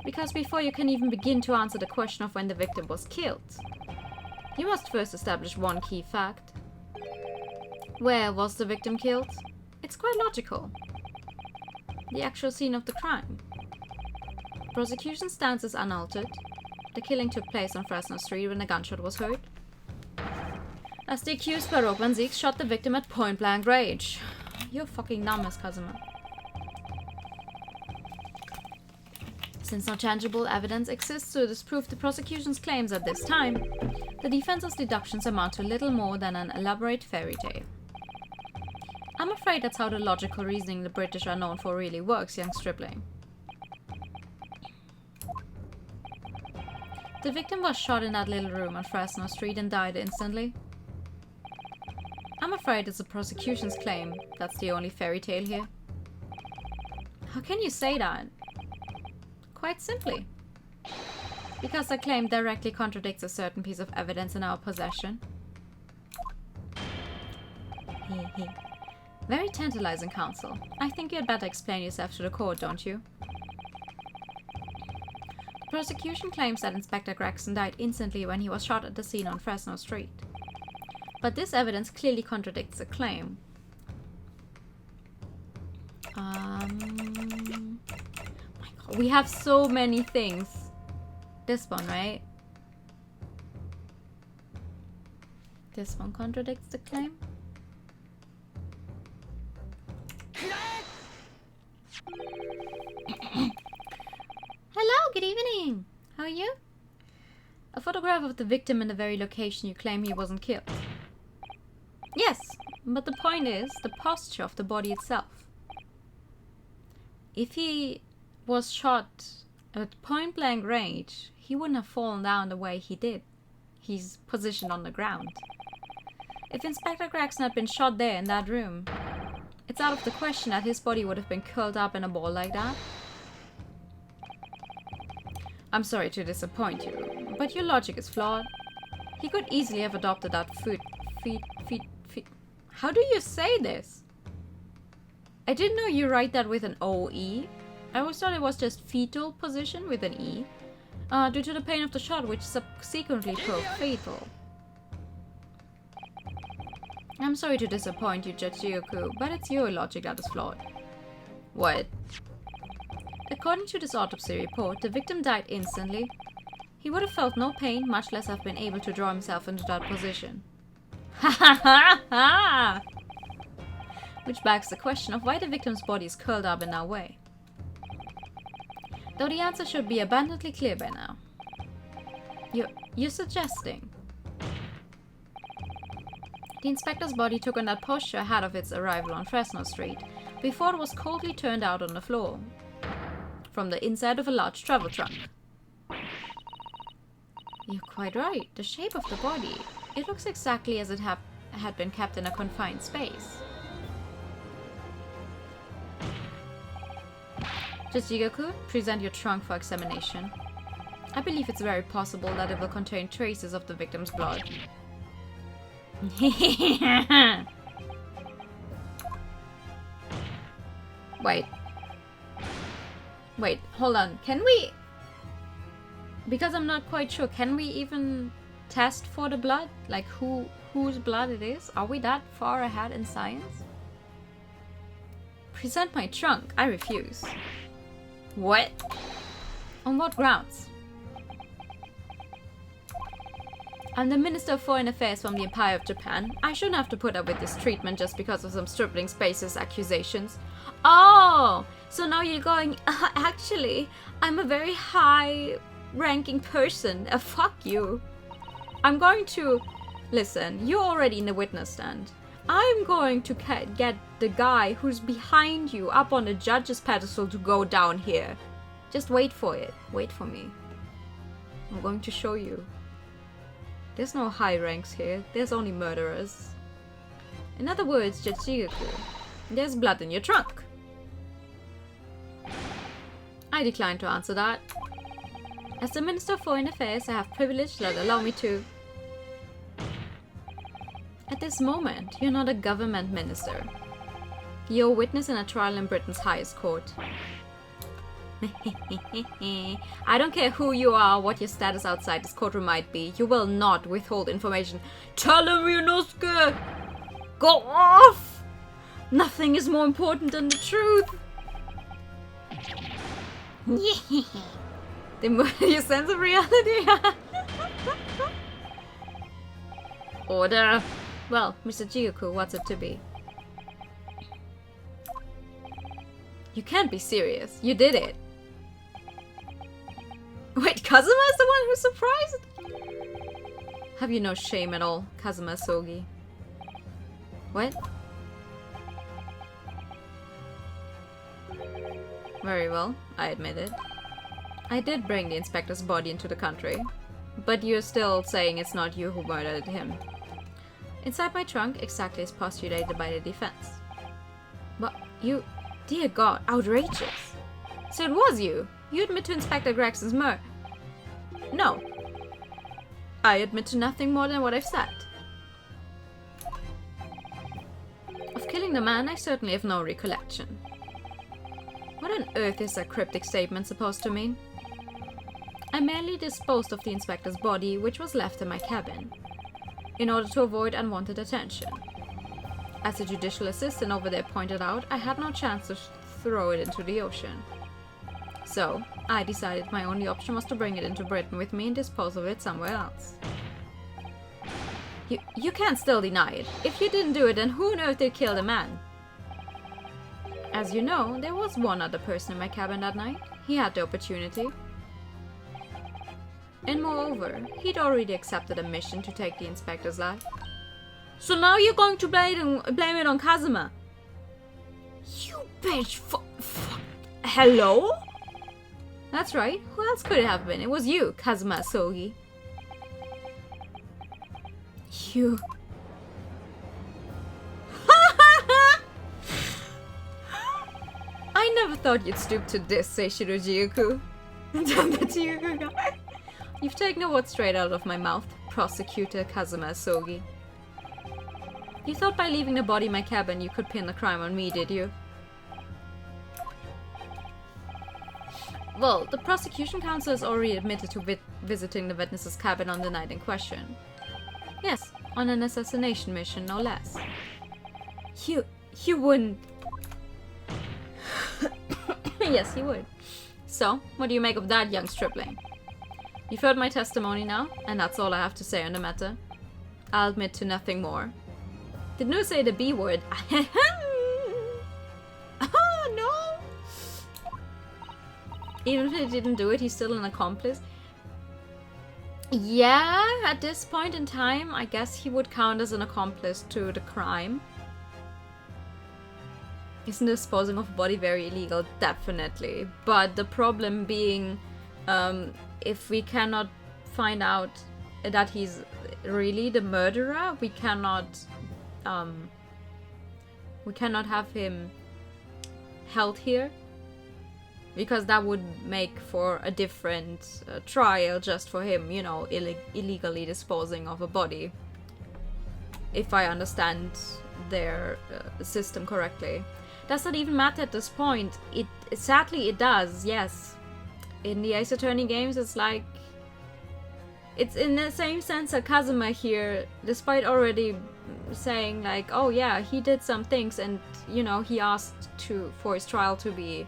Because before you can even begin to answer the question of when the victim was killed, you must first establish one key fact. Where was the victim killed? It's quite logical. The actual scene of the crime. Prosecution stance is unaltered. The killing took place on Fresno Street when a gunshot was heard. As the accused, Clinvanzix shot the victim at point-blank range. You're fucking dumb, Miss Kazuma. Since no tangible evidence exists to disprove the prosecution's claims at this time, the defense's deductions amount to little more than an elaborate fairy tale. I'm afraid that's how the logical reasoning the British are known for really works, young stripling. The victim was shot in that little room on Fresno Street and died instantly. I'm afraid it's the prosecution's claim that's the only fairy tale here. How can you say that? Quite simply. Because the claim directly contradicts a certain piece of evidence in our possession. Very tantalizing, counsel. I think you'd better explain yourself to the court, don't you? The prosecution claims that Inspector Gregson died instantly when he was shot at the scene on Fresno Street. But this evidence clearly contradicts the claim. My God, we have so many things. This one, right? This one contradicts the claim? Hello, good evening. How are you? A photograph of the victim in the very location you claim he wasn't killed. Yes, but the point is the posture of the body itself. If he was shot at point-blank range, he wouldn't have fallen down the way he did. He's positioned on the ground. If Inspector Gregson had been shot there in that room, it's out of the question that his body would have been curled up in a ball like that. I'm sorry to disappoint you, but your logic is flawed. He could easily have adopted that feet. How do you say this? I didn't know you write that with an O-E. I always thought it was just fetal position with an E, due to the pain of the shot, which subsequently proved fatal. I'm sorry to disappoint you, Judge Ryuku, but it's your logic that is flawed. What? According to this autopsy report, the victim died instantly. He would have felt no pain, much less have been able to draw himself into that position. Ha ha ha ha! Which begs the question of why the victim's body is curled up in that way. Though the answer should be abundantly clear by now. You're suggesting. The inspector's body took on that posture ahead of its arrival on Fresno Street, before it was coldly turned out on the floor, from the inside of a large travel trunk. You're quite right. The shape of the body, it looks exactly as it had been kept in a confined space. Judge Ryuku, present your trunk for examination. I believe it's very possible that it will contain traces of the victim's blood. Wait, hold on. Can we... Because I'm not quite sure, can we even test for the blood? Like whose blood it is? Are we that far ahead in science? Present my trunk. I refuse. What? On what grounds? I'm the Minister of Foreign Affairs from the Empire of Japan. I shouldn't have to put up with this treatment just because of some stripling space's accusations. Oh! So now you're going, actually, I'm a very high-ranking person. Fuck you. I'm going to... Listen, you're already in the witness stand. I'm going to get the guy who's behind you up on the judge's pedestal to go down here. Just wait for it. Wait for me. I'm going to show you. There's no high ranks here. There's only murderers. In other words, Judge Ryuku, there's blood in your trunk. I decline to answer that. As the Minister of Foreign Affairs, I have privilege that allow me to... At this moment, you're not a government minister. You're a witness in a trial in Britain's highest court. I don't care who you are, what your status outside this courtroom might be. You will not withhold information. Tell him, Ryunosuke! Go off! Nothing is more important than the truth. Your sense of reality. Order. Well, Mr. Ryuku, what's it to be? You can't be serious. You did it. Kazuma is the one who's surprised? Have you no shame at all, Kazuma Sogi? What? Very well, I admit it. I did bring the inspector's body into the country, but you're still saying it's not you who murdered him. Inside my trunk, exactly as postulated by the defense. But you... Dear God, outrageous. So it was you? You admit to Inspector Gregson's murder? No. I admit to nothing more than what I've said. Of killing the man, I certainly have no recollection. What on earth is that cryptic statement supposed to mean? I merely disposed of the inspector's body, which was left in my cabin, in order to avoid unwanted attention. As the judicial assistant over there pointed out, I had no chance to throw it into the ocean. So, I decided my only option was to bring it into Britain with me and dispose of it somewhere else. You can't still deny it. If you didn't do it, then who on earth did kill the man? As you know, there was one other person in my cabin that night. He had the opportunity. And moreover, he'd already accepted a mission to take the inspector's life. So now you're going to blame it on Kazuma? You bitch! Hello? That's right. Who else could it have been? It was you, Kazuma Sogi. You... I never thought you'd stoop to this, Seishi Rajigoku. Damn that you guy. You've taken a word straight out of my mouth, Prosecutor Kazuma Sogi. You thought by leaving the body in my cabin you could pin the crime on me, did you? Well, the prosecution counsel has already admitted to visiting the witness's cabin on the night in question. Yes, on an assassination mission, no less. You wouldn't... Yes, he would. So, what do you make of that, young stripling? You've heard my testimony now, and that's all I have to say on the matter. I'll admit to nothing more. Did no say the B word. Oh, no! Even if he didn't do it, he's still an accomplice. Yeah, at this point in time, I guess he would count as an accomplice to the crime. Isn't disposing of a body very illegal? Definitely. But the problem being, if we cannot find out that he's really the murderer, we cannot have him held here. Because that would make for a different trial just for him, you know, illegally disposing of a body. If I understand their system correctly. Does not even matter at this point. Sadly it does, yes. In the Ace Attorney games, it's like... It's in the same sense that Kazuma here, despite already saying like, oh yeah, he did some things and, you know, he asked for his trial to be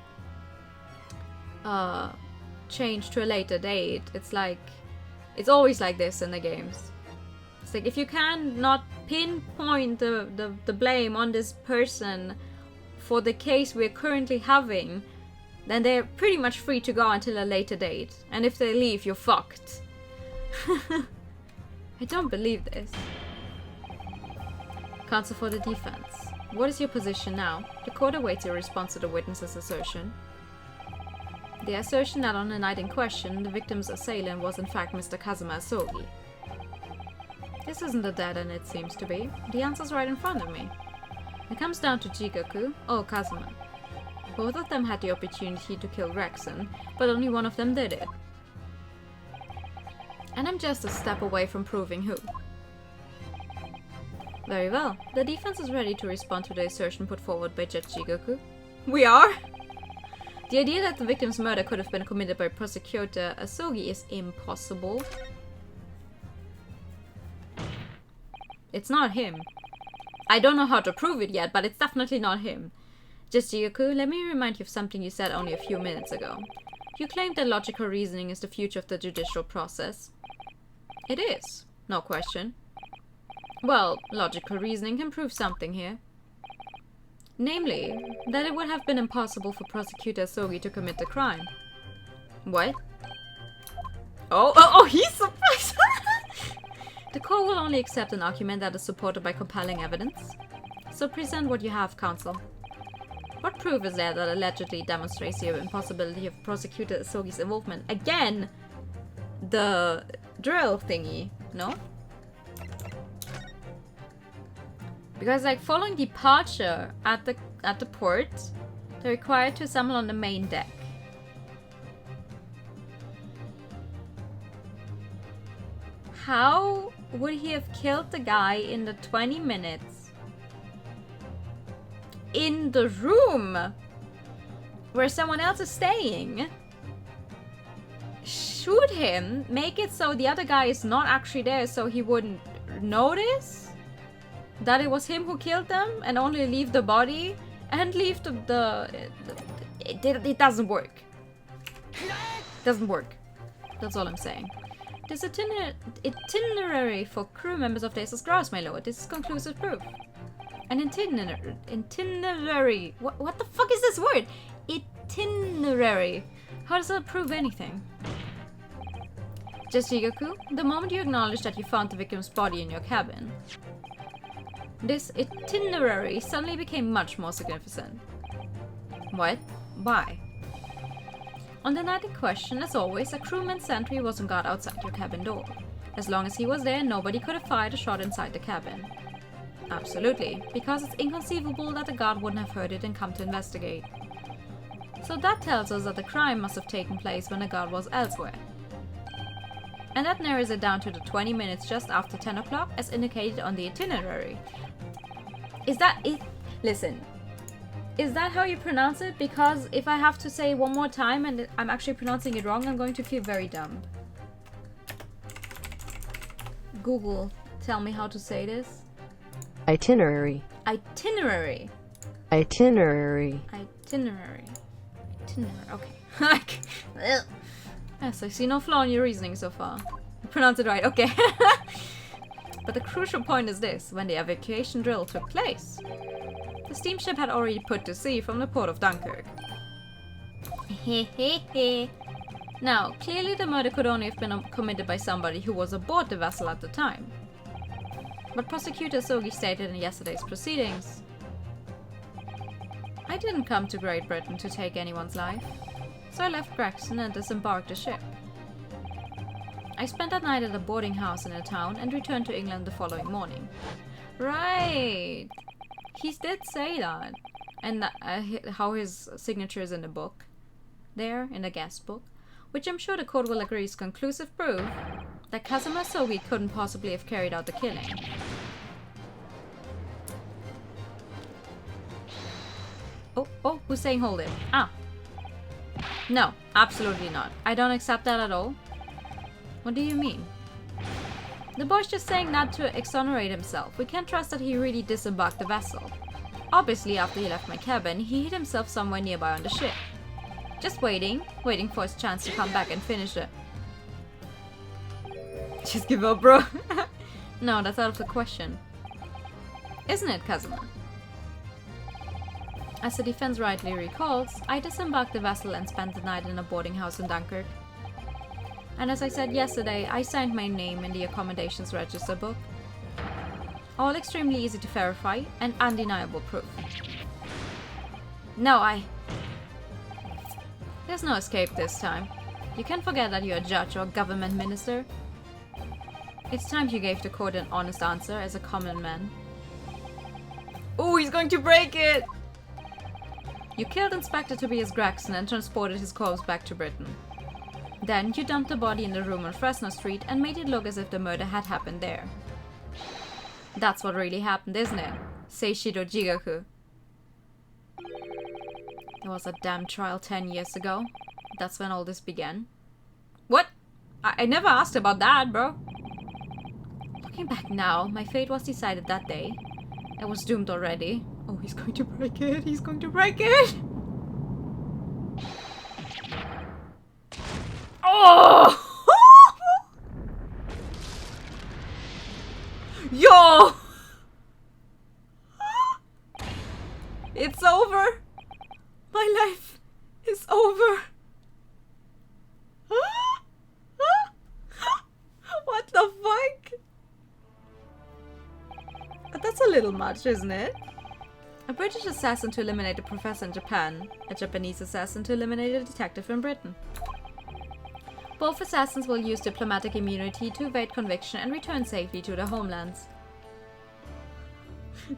changed to a later date. It's like, it's always like this in the games. It's like, if you can not pinpoint the blame on this person for the case we're currently having, then they're pretty much free to go until a later date. And if they leave, you're fucked. I don't believe this. Counsel for the defense. What is your position now? The court awaits your response to the witness's assertion. The assertion that on the night in question, the victim's assailant was in fact Mr. Kazuma Sogi. This isn't a dead end, it seems to be. The answer's right in front of me. It comes down to Jigoku or Kazuma. Both of them had the opportunity to kill Gregson, but only one of them did it. And I'm just a step away from proving who. Very well. The defense is ready to respond to the assertion put forward by Judge Jigoku. We are? The idea that the victim's murder could have been committed by Prosecutor Asogi is impossible. It's not him. I don't know how to prove it yet, but it's definitely not him. Just Jigoku, let me remind you of something you said only a few minutes ago. You claimed that logical reasoning is the future of the judicial process. It is, no question. Well, logical reasoning can prove something here. Namely, that it would have been impossible for Prosecutor Asogi to commit the crime. What? He's surprised! The court will only accept an argument that is supported by compelling evidence. So present what you have, counsel. What proof is there that allegedly demonstrates the impossibility of Prosecutor Asogi's involvement? Again, the drill thingy, no? Because like following departure at the port, they're required to assemble on the main deck. How would he have killed the guy in the 20 minutes in the room where someone else is staying? Shoot him, make it so the other guy is not actually there so he wouldn't notice that it was him who killed them, and only leave the body and leave it doesn't work. Doesn't work. That's all I'm saying. This itinerary for crew members of the SS Grouse, my lord. This is conclusive proof. An itinerary. What the fuck is this word? Itinerary. How does that prove anything? Just Jigoku, the moment you acknowledge that you found the victim's body in your cabin, this itinerary suddenly became much more significant. What? Why? On the night in question, as always, a crewman's sentry was on guard outside your cabin door. As long as he was there, nobody could have fired a shot inside the cabin. Absolutely, because it's inconceivable that the guard wouldn't have heard it and come to investigate. So that tells us that the crime must have taken place when the guard was elsewhere. And that narrows it down to the 20 minutes just after 10 o'clock as indicated on the itinerary. Is that it? Listen. Is that how you pronounce it? Because if I have to say it one more time and I'm actually pronouncing it wrong, I'm going to feel very dumb. Google, tell me how to say this. Itinerary. Itinerary. Itinerary. Itinerary. Itinerary. Okay. Yes, I see no flaw in your reasoning so far. You pronounce it right. Okay. But the crucial point is this. When the evacuation drill took place, the steamship had already put to sea from the port of Dunkirk. Now, clearly the murder could only have been committed by somebody who was aboard the vessel at the time. But Prosecutor Sogi stated in yesterday's proceedings, I didn't come to Great Britain to take anyone's life, so I left Gregson and disembarked the ship. I spent that night at a boarding house in a town and returned to England the following morning. Right! He did say that. And how his signature is in the book. There, in the guest book. Which I'm sure the court will agree is conclusive proof that Kazuma Sogi couldn't possibly have carried out the killing. Oh, who's saying hold it? Ah. No, absolutely not. I don't accept that at all. What do you mean? The boy's just saying that to exonerate himself. We can't trust that he really disembarked the vessel. Obviously, after he left my cabin, he hid himself somewhere nearby on the ship. Just waiting for his chance to come back and finish it. Just give up, bro. No, that's out of the question. Isn't it, Kazuma? As the defense rightly recalls, I disembarked the vessel and spent the night in a boarding house in Dunkirk. And as I said yesterday, I signed my name in the accommodations register book. All extremely easy to verify and undeniable proof. No, There's no escape this time. You can't forget that you're a judge or government minister. It's time you gave the court an honest answer as a common man. Oh, he's going to break it! You killed Inspector Tobias Gregson and transported his corpse back to Britain. Then you dumped the body in the room on Fresno Street and made it look as if the murder had happened there. That's what really happened, isn't it? Seishi Rajigoku. There was a damn trial 10 years ago. That's when all this began. What? I never asked about that, bro. Looking back now, my fate was decided that day. I was doomed already. Oh, he's going to break it. He's going to break it. Oh! Yo! It's over. My life is over. little much, isn't it? A British assassin to eliminate a professor in Japan, a Japanese assassin to eliminate a detective in Britain. Both assassins will use diplomatic immunity to evade conviction and return safely to their homelands.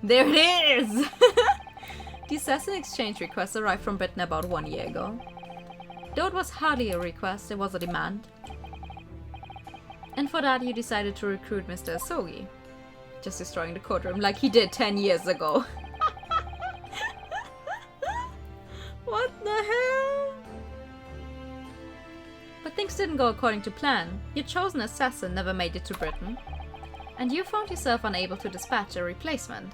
There it is! The assassin exchange request arrived from Britain about 1 year ago. Though it was hardly a request, it was a demand. And for that you decided to recruit Mr. Asogi. Just destroying the courtroom like he did 10 years ago. What the hell? But things didn't go according to plan. Your chosen assassin never made it to Britain. And you found yourself unable to dispatch a replacement.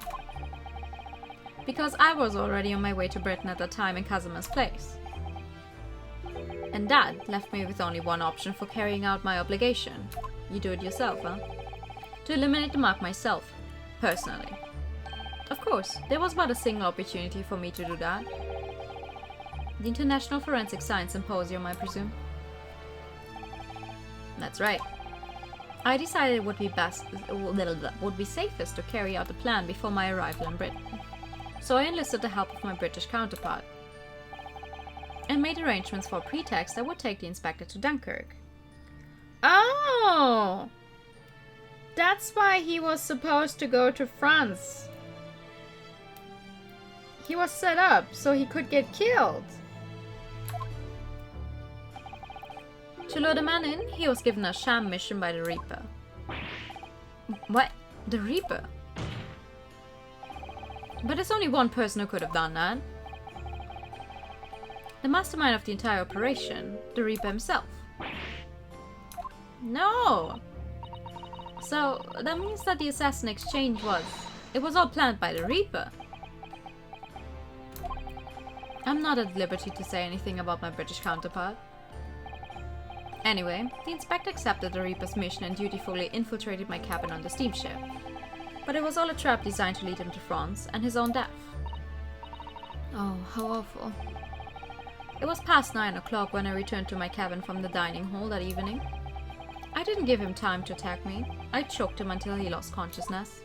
Because I was already on my way to Britain at the time in Kazuma's place. And that left me with only one option for carrying out my obligation. You do it yourself, huh? To eliminate the mark myself, personally. Of course, there was but a single opportunity for me to do that. The International Forensic Science Symposium, I presume. That's right. I decided it would be safest to carry out the plan before my arrival in Britain. So I enlisted the help of my British counterpart. And made arrangements for a pretext that would take the inspector to Dunkirk. Oh! That's why he was supposed to go to France. He was set up so he could get killed. To lure the man in, he was given a sham mission by the Reaper. What? The Reaper? But there's only one person who could have done that. The mastermind of the entire operation, the Reaper himself. No! So, that means that the assassin exchange was all planned by the Reaper. I'm not at liberty to say anything about my British counterpart. Anyway, the inspector accepted the Reaper's mission and dutifully infiltrated my cabin on the steamship. But it was all a trap designed to lead him to France and his own death. Oh, how awful. It was past 9 o'clock when I returned to my cabin from the dining hall that evening. I didn't give him time to attack me. I choked him until he lost consciousness.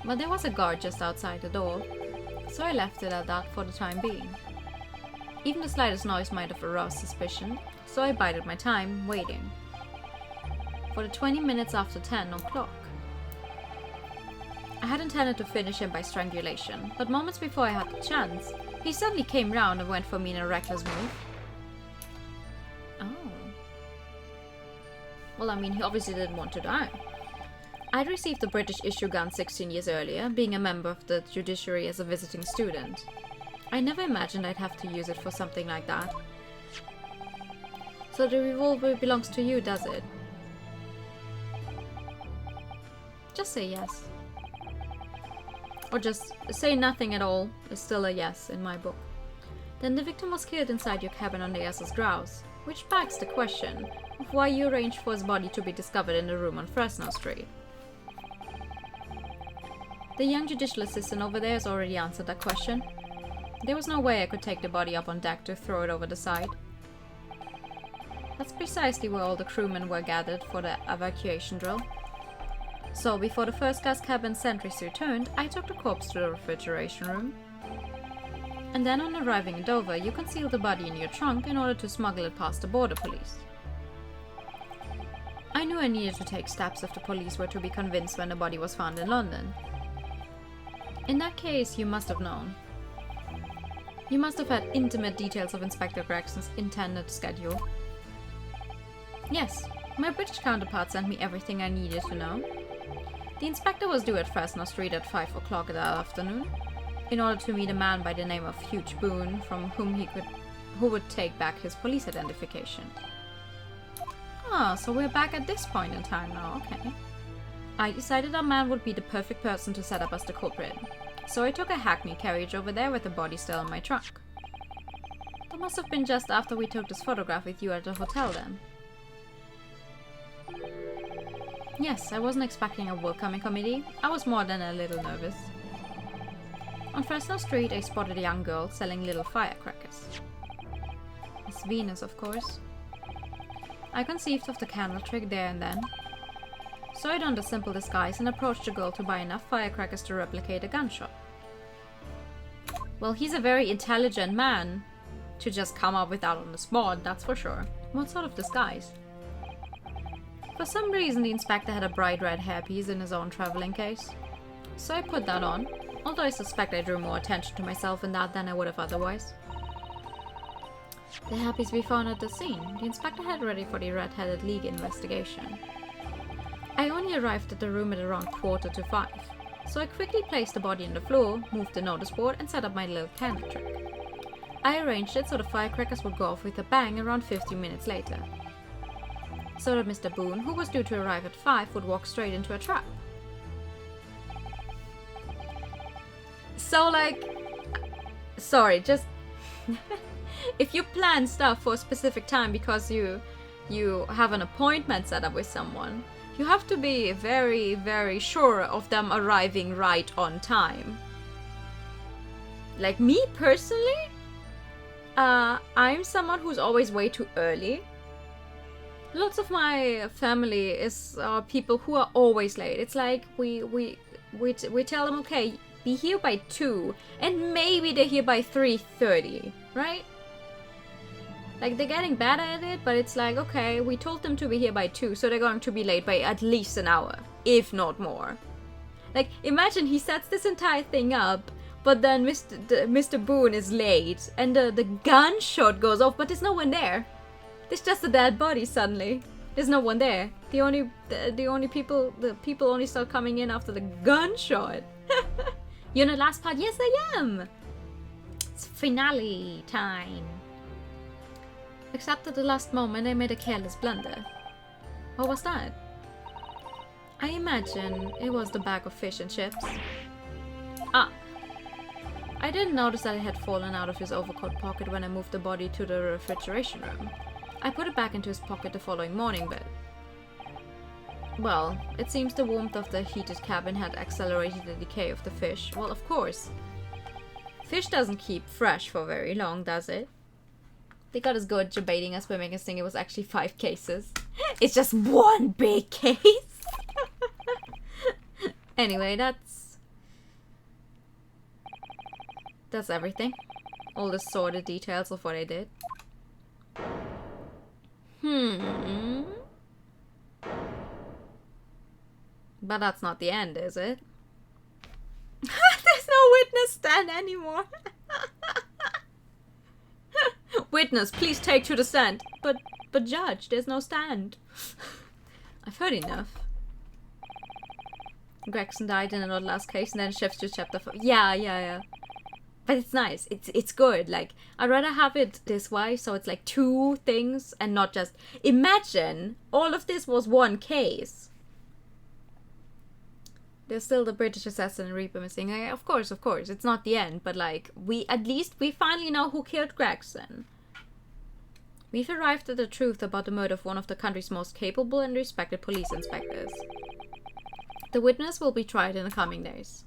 But there was a guard just outside the door, so I left it at that for the time being. Even the slightest noise might have aroused suspicion, so I bided my time, waiting. For the 20 minutes after 10 o'clock. I had intended to finish him by strangulation, but moments before I had the chance, he suddenly came round and went for me in a reckless move. Oh. Well, I mean, he obviously didn't want to die. I'd received the British issue gun 16 years earlier, being a member of the judiciary as a visiting student. I never imagined I'd have to use it for something like that. So the revolver belongs to you, does it? Just say yes. Or just say nothing at all is still a yes in my book. Then the victim was killed inside your cabin on the SS Grouse, which begs the question of why you arranged for his body to be discovered in the room on Fresno Street. The young judicial assistant over there has already answered that question. There was no way I could take the body up on deck to throw it over the side. That's precisely where all the crewmen were gathered for the evacuation drill. So, before the first-class cabin sentries returned, I took the corpse to the refrigeration room. And then on arriving in Dover, you concealed the body in your trunk in order to smuggle it past the border police. I knew I needed to take steps if the police were to be convinced when the body was found in London. In that case, you must have known. You must have had intimate details of Inspector Gregson's intended schedule. Yes, my British counterpart sent me everything I needed to know. The inspector was due at Fresno Street at 5 o'clock that afternoon, in order to meet a man by the name of Hugh Boone, from whom who would take back his police identification. Ah, so we're back at this point in time now, okay. I decided our man would be the perfect person to set up as the culprit, so I took a hackney carriage over there with the body still in my trunk. That must have been just after we took this photograph with you at the hotel then. Yes, I wasn't expecting a welcoming committee. I was more than a little nervous. On Fresno Street, I spotted a young girl selling little firecrackers. Miss Venus, of course. I conceived of the candle trick there and then. So I donned a simple disguise and approached the girl to buy enough firecrackers to replicate a gunshot. Well, he's a very intelligent man to just come up with that on the spot, that's for sure. What sort of disguise? For some reason, the inspector had a bright red hairpiece in his own traveling case. So I put that on, although I suspect I drew more attention to myself in that than I would have otherwise. The hairpiece we found at the scene, the inspector had ready for the Red-Headed League investigation. I only arrived at the room at around 4:45, so I quickly placed the body on the floor, moved the notice board, and set up my little candle trick. I arranged it so the firecrackers would go off with a bang around 15 minutes later, so that Mr. Boone, who was due to arrive at 5, would walk straight into a trap. So, like, sorry, just if you plan stuff for a specific time because you have an appointment set up with someone, you have to be very, very sure of them arriving right on time. Like me personally, I'm someone who's always way too early. Lots of my family is people who are always late. It's like we tell them, okay, be here by 2, and maybe they're here by 3:30, right? Like, they're getting better at it, but it's like, okay, we told them to be here by 2, so they're going to be late by at least an hour, if not more. Like, imagine he sets this entire thing up, but then Mr. Boone is late, and the gunshot goes off, but there's no one there. There's just a dead body suddenly. There's no one there. The people only start coming in after the gunshot. You know the last part? Yes, I am! It's finale time. Except at the last moment I made a careless blunder. What was that? I imagine it was the bag of fish and chips. Ah! I didn't notice that it had fallen out of his overcoat pocket when I moved the body to the refrigeration room. I put it back into his pocket the following morning, but... well, it seems the warmth of the heated cabin had accelerated the decay of the fish. Well, of course. Fish doesn't keep fresh for very long, does it? They got as good debating us by making us think it was actually 5 cases. It's just one big case! Anyway, that's everything. All the sordid details of what I did. But that's not the end, is it? There's no witness stand anymore. Witness, please take to the stand. But judge, there's no stand. I've heard enough. Gregson died in another last case and then shifts to chapter 4. Yeah. But it's nice. It's good. Like, I'd rather have it this way, so it's like 2 things and not just... imagine all of this was 1 case. There's still the British assassin and Reaper missing. Of course. It's not the end, but like, we finally know who killed Gregson. We've arrived at the truth about the murder of one of the country's most capable and respected police inspectors. The witness will be tried in the coming days.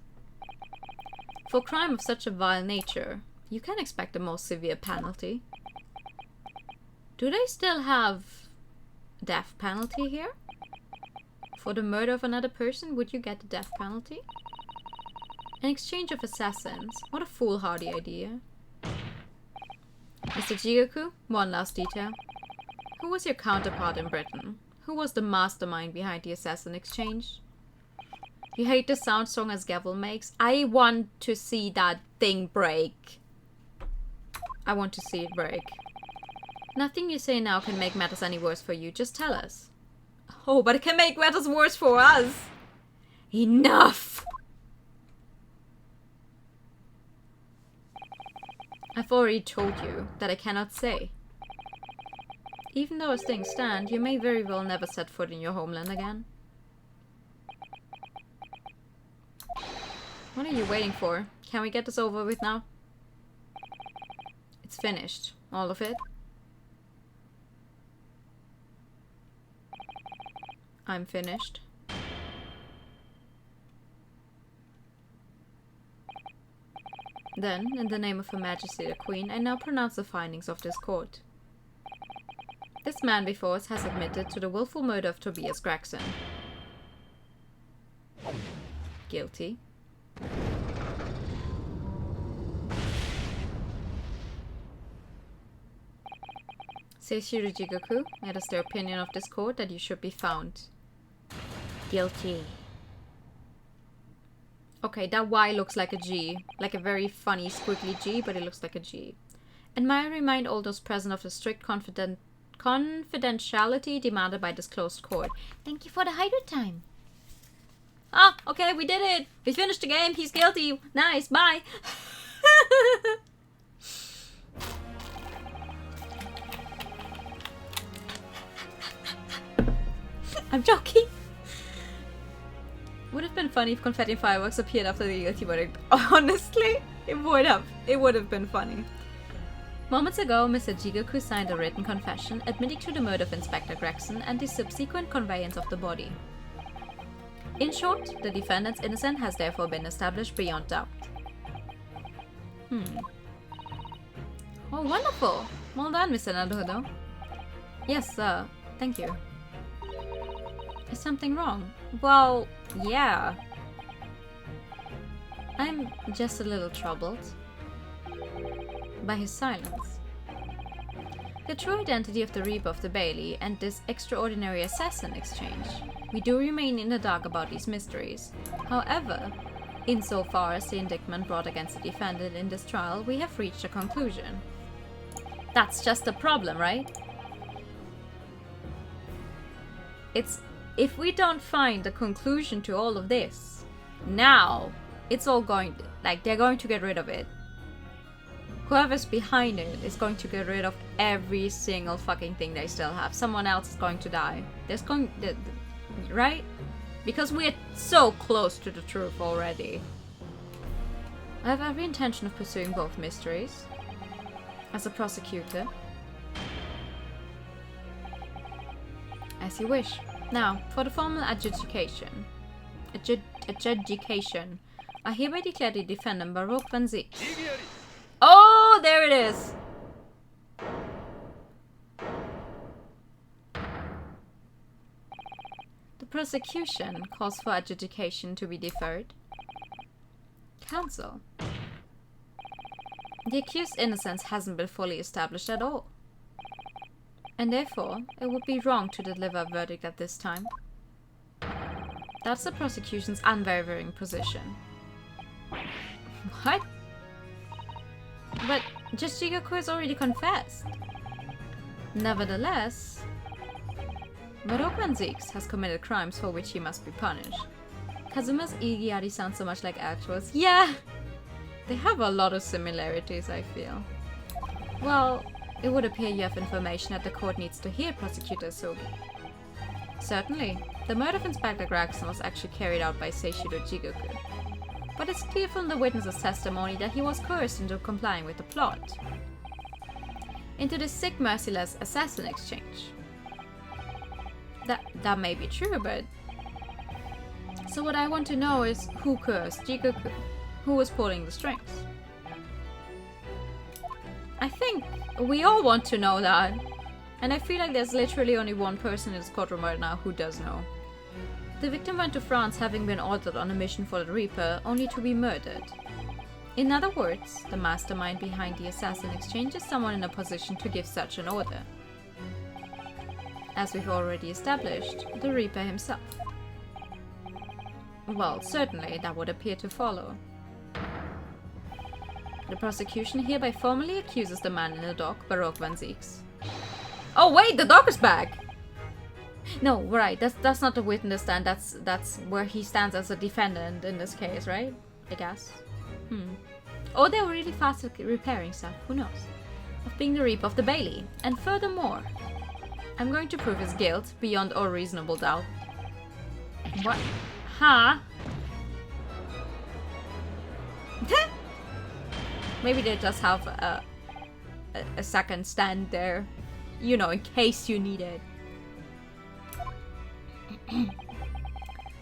For crime of such a vile nature, you can expect the most severe penalty. Do they still have death penalty here? For the murder of another person, would you get the death penalty? An exchange of assassins. What a foolhardy idea. Mr. Jigoku, one last detail. Who was your counterpart in Britain? Who was the mastermind behind the assassin exchange? You hate the sound song as Gavel makes? I want to see that thing break. I want to see it break. Nothing you say now can make matters any worse for you. Just tell us. Oh, but it can make matters worse for us. Enough! I've already told you that I cannot say. Even though as things stand, you may very well never set foot in your homeland again. What are you waiting for? Can we get this over with now? It's finished. All of it. I'm finished. Then, in the name of Her Majesty the Queen, I now pronounce the findings of this court. This man before us has admitted to the willful murder of Tobias Gregson. guilty. Seishi Rajigoku, it is the opinion of this court that you should be found guilty. Okay, that Y looks like a G. Like a very funny, squiggly G, but it looks like a G. And may I remind all those present of the strict confidentiality demanded by this closed court. Thank you for the hydrate time. Ah, okay, we did it! We finished the game, he's guilty! Nice, bye! I'm joking! Would have been funny if confetti and fireworks appeared after the guilty verdict. Honestly, it would have. It would have been funny. Moments ago, Mr. Jigoku signed a written confession admitting to the murder of Inspector Gregson and the subsequent conveyance of the body. In short, the defendant's innocence has therefore been established beyond doubt. Oh, wonderful! Well done, Mr. Naruhodo. Yes, sir. Thank you. Is something wrong? Well, yeah. I'm just a little troubled by his silence. The true identity of the Reaper of the Bailey and this extraordinary assassin exchange. We do remain in the dark about these mysteries. However, insofar as the indictment brought against the defendant in this trial, we have reached a conclusion. That's just the problem, right? If we don't find a conclusion to all of this, now it's all going to, they're going to get rid of it. Whoever's behind it is going to get rid of every single fucking thing they still have. Someone else is going to die. Right? Because we're so close to the truth already. I have every intention of pursuing both mysteries. As a prosecutor. As you wish. Now, for the formal adjudication. I hereby declare the defendant Baruch Vanzik. Oh, there it is! The prosecution calls for adjudication to be deferred. Counsel. The accused's innocence hasn't been fully established at all. And therefore, it would be wrong to deliver a verdict at this time. That's the prosecution's unwavering position. What? But just Jigoku has already confessed. Nevertheless, Baruch Vanzik has committed crimes for which he must be punished. Kazuma's Igiyari sounds so much like actuals. Yeah! They have a lot of similarities, I feel. Well, it would appear you have information that the court needs to hear, Prosecutor Sogi. Certainly, the murder of Inspector Gregson was actually carried out by Seishi Rajigoku. But it's clear from the witness's testimony that he was coerced into complying with the plot. Into this sick, merciless assassin exchange. That may be true, but... So what I want to know is who coerced Jigoku? Who was pulling the strings? I think we all want to know that. And I feel like there's literally only one person in this courtroom right now who does know. The victim went to France having been ordered on a mission for the Reaper, only to be murdered. In other words, the mastermind behind the assassin exchange is someone in a position to give such an order. As we've already established, the Reaper himself. Well, certainly that would appear to follow. The prosecution hereby formally accuses the man in the dock, Baruch Vanzik. Oh wait, the dock is back! No, right, that's not the witness stand, that's where he stands as a defendant in this case, right? I guess. Or they were really fast at repairing stuff, who knows? Of being the Reaper of the Bailey. And furthermore, I'm going to prove his guilt beyond all reasonable doubt. What? Huh? Maybe they just have a second stand there. You know, in case you need it.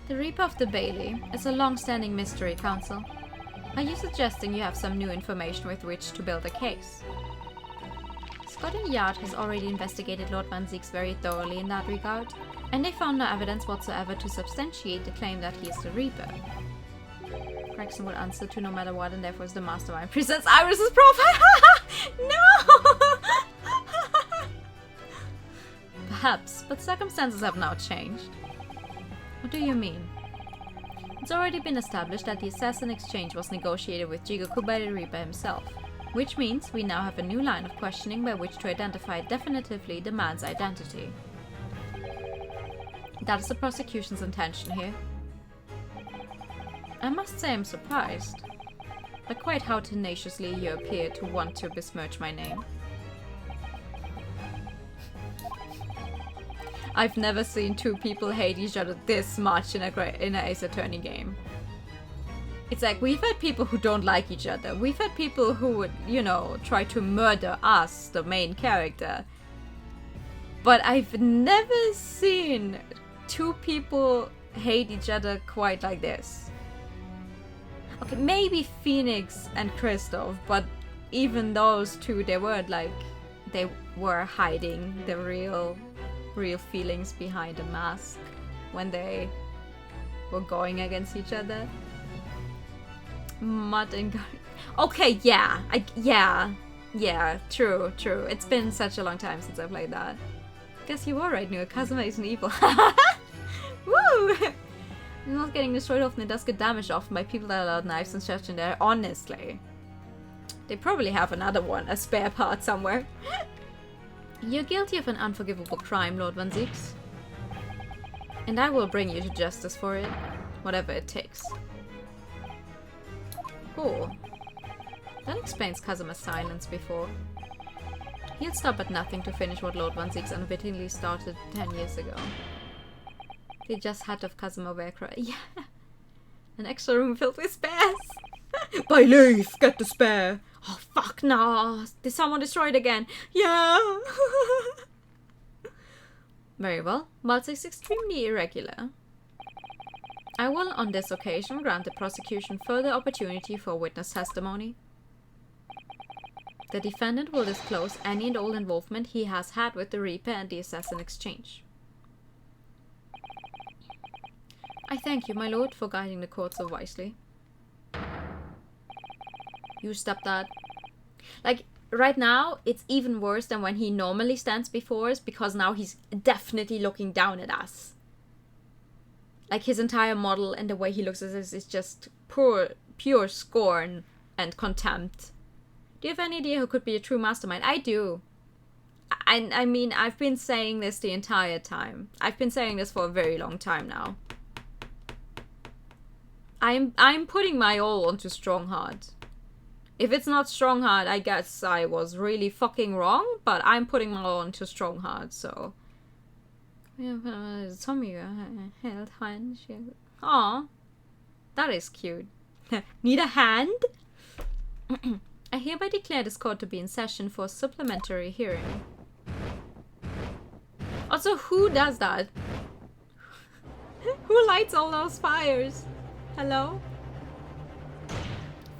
The Reaper of the Bailey is a long-standing mystery, Counsel. Are you suggesting you have some new information with which to build a case? Scotland Yard has already investigated Lord Vanzik very thoroughly in that regard, and they found no evidence whatsoever to substantiate the claim that he is the Reaper. Gregson will answer to no matter what, and therefore is the mastermind. Presents Iris's profile. No. Perhaps, but circumstances have now changed. What do you mean? It's already been established that the assassin exchange was negotiated with Jigoku by the Reaper himself, which means we now have a new line of questioning by which to identify definitively the man's identity. That is the prosecution's intention here. I must say I'm surprised, but quite how tenaciously you appear to want to besmirch my name. I've never seen two people hate each other this much in an Ace Attorney game. It's like, we've had people who don't like each other. We've had people who would, you know, try to murder us, the main character. But I've never seen two people hate each other quite like this. Okay, maybe Phoenix and Kristoff, but even those two, they weren't like, they were hiding the real feelings behind a mask when they were going against each other. Mud and okay, yeah, true. It's been such a long time since I played that. Guess you were right, New. Kazuma isn't evil. Woo! I'm not getting destroyed often. It does get damaged often by people that allow knives and such in there. Honestly, they probably have another one, a spare part somewhere. You're guilty of an unforgivable crime, Lord Vanzix. And I will bring you to justice for it, whatever it takes. Cool. That explains Kazuma's silence before. He'll stop at nothing to finish what Lord Vanzix unwittingly started 10 years ago. They just had to have Kazuma wear yeah. An extra room filled with spares. By leave, get the spare. Oh fuck no! Did someone destroy it again? Yeah! Very well. Whilst it's extremely irregular, I will on this occasion grant the prosecution further opportunity for witness testimony. The defendant will disclose any and all involvement he has had with the Reaper and the Assassin exchange. I thank you, my lord, for guiding the court so wisely. You stop that. Like, right now, it's even worse than when he normally stands before us, because now he's definitely looking down at us. Like, his entire model and the way he looks at us is just pure scorn and contempt. Do you have any idea who could be a true mastermind? I do. I mean, I've been saying this the entire time. I've been saying this for a very long time now. I'm putting my all onto Strongheart. If it's not Strongheart, I guess I was really fucking wrong, but I'm putting my all into Strongheart, so. Aw, that is cute. Need a hand? I hereby declare this court to be in session for a supplementary hearing. Also, who does that? Who lights all those fires? Hello?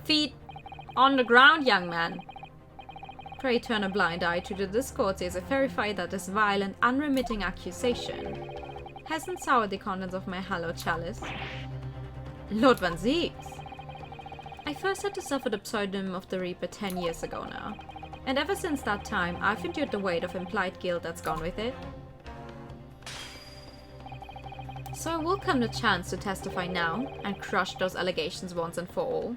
Feet on the ground, young man. Pray turn a blind eye to the discourses and verify that this vile and unremitting accusation hasn't soured the contents of my hallowed chalice. Lord Vanzix. I first had to suffer the pseudonym of the Reaper 10 years ago now, and ever since that time I've endured the weight of implied guilt that's gone with it. So I welcome the chance to testify now and crush those allegations once and for all.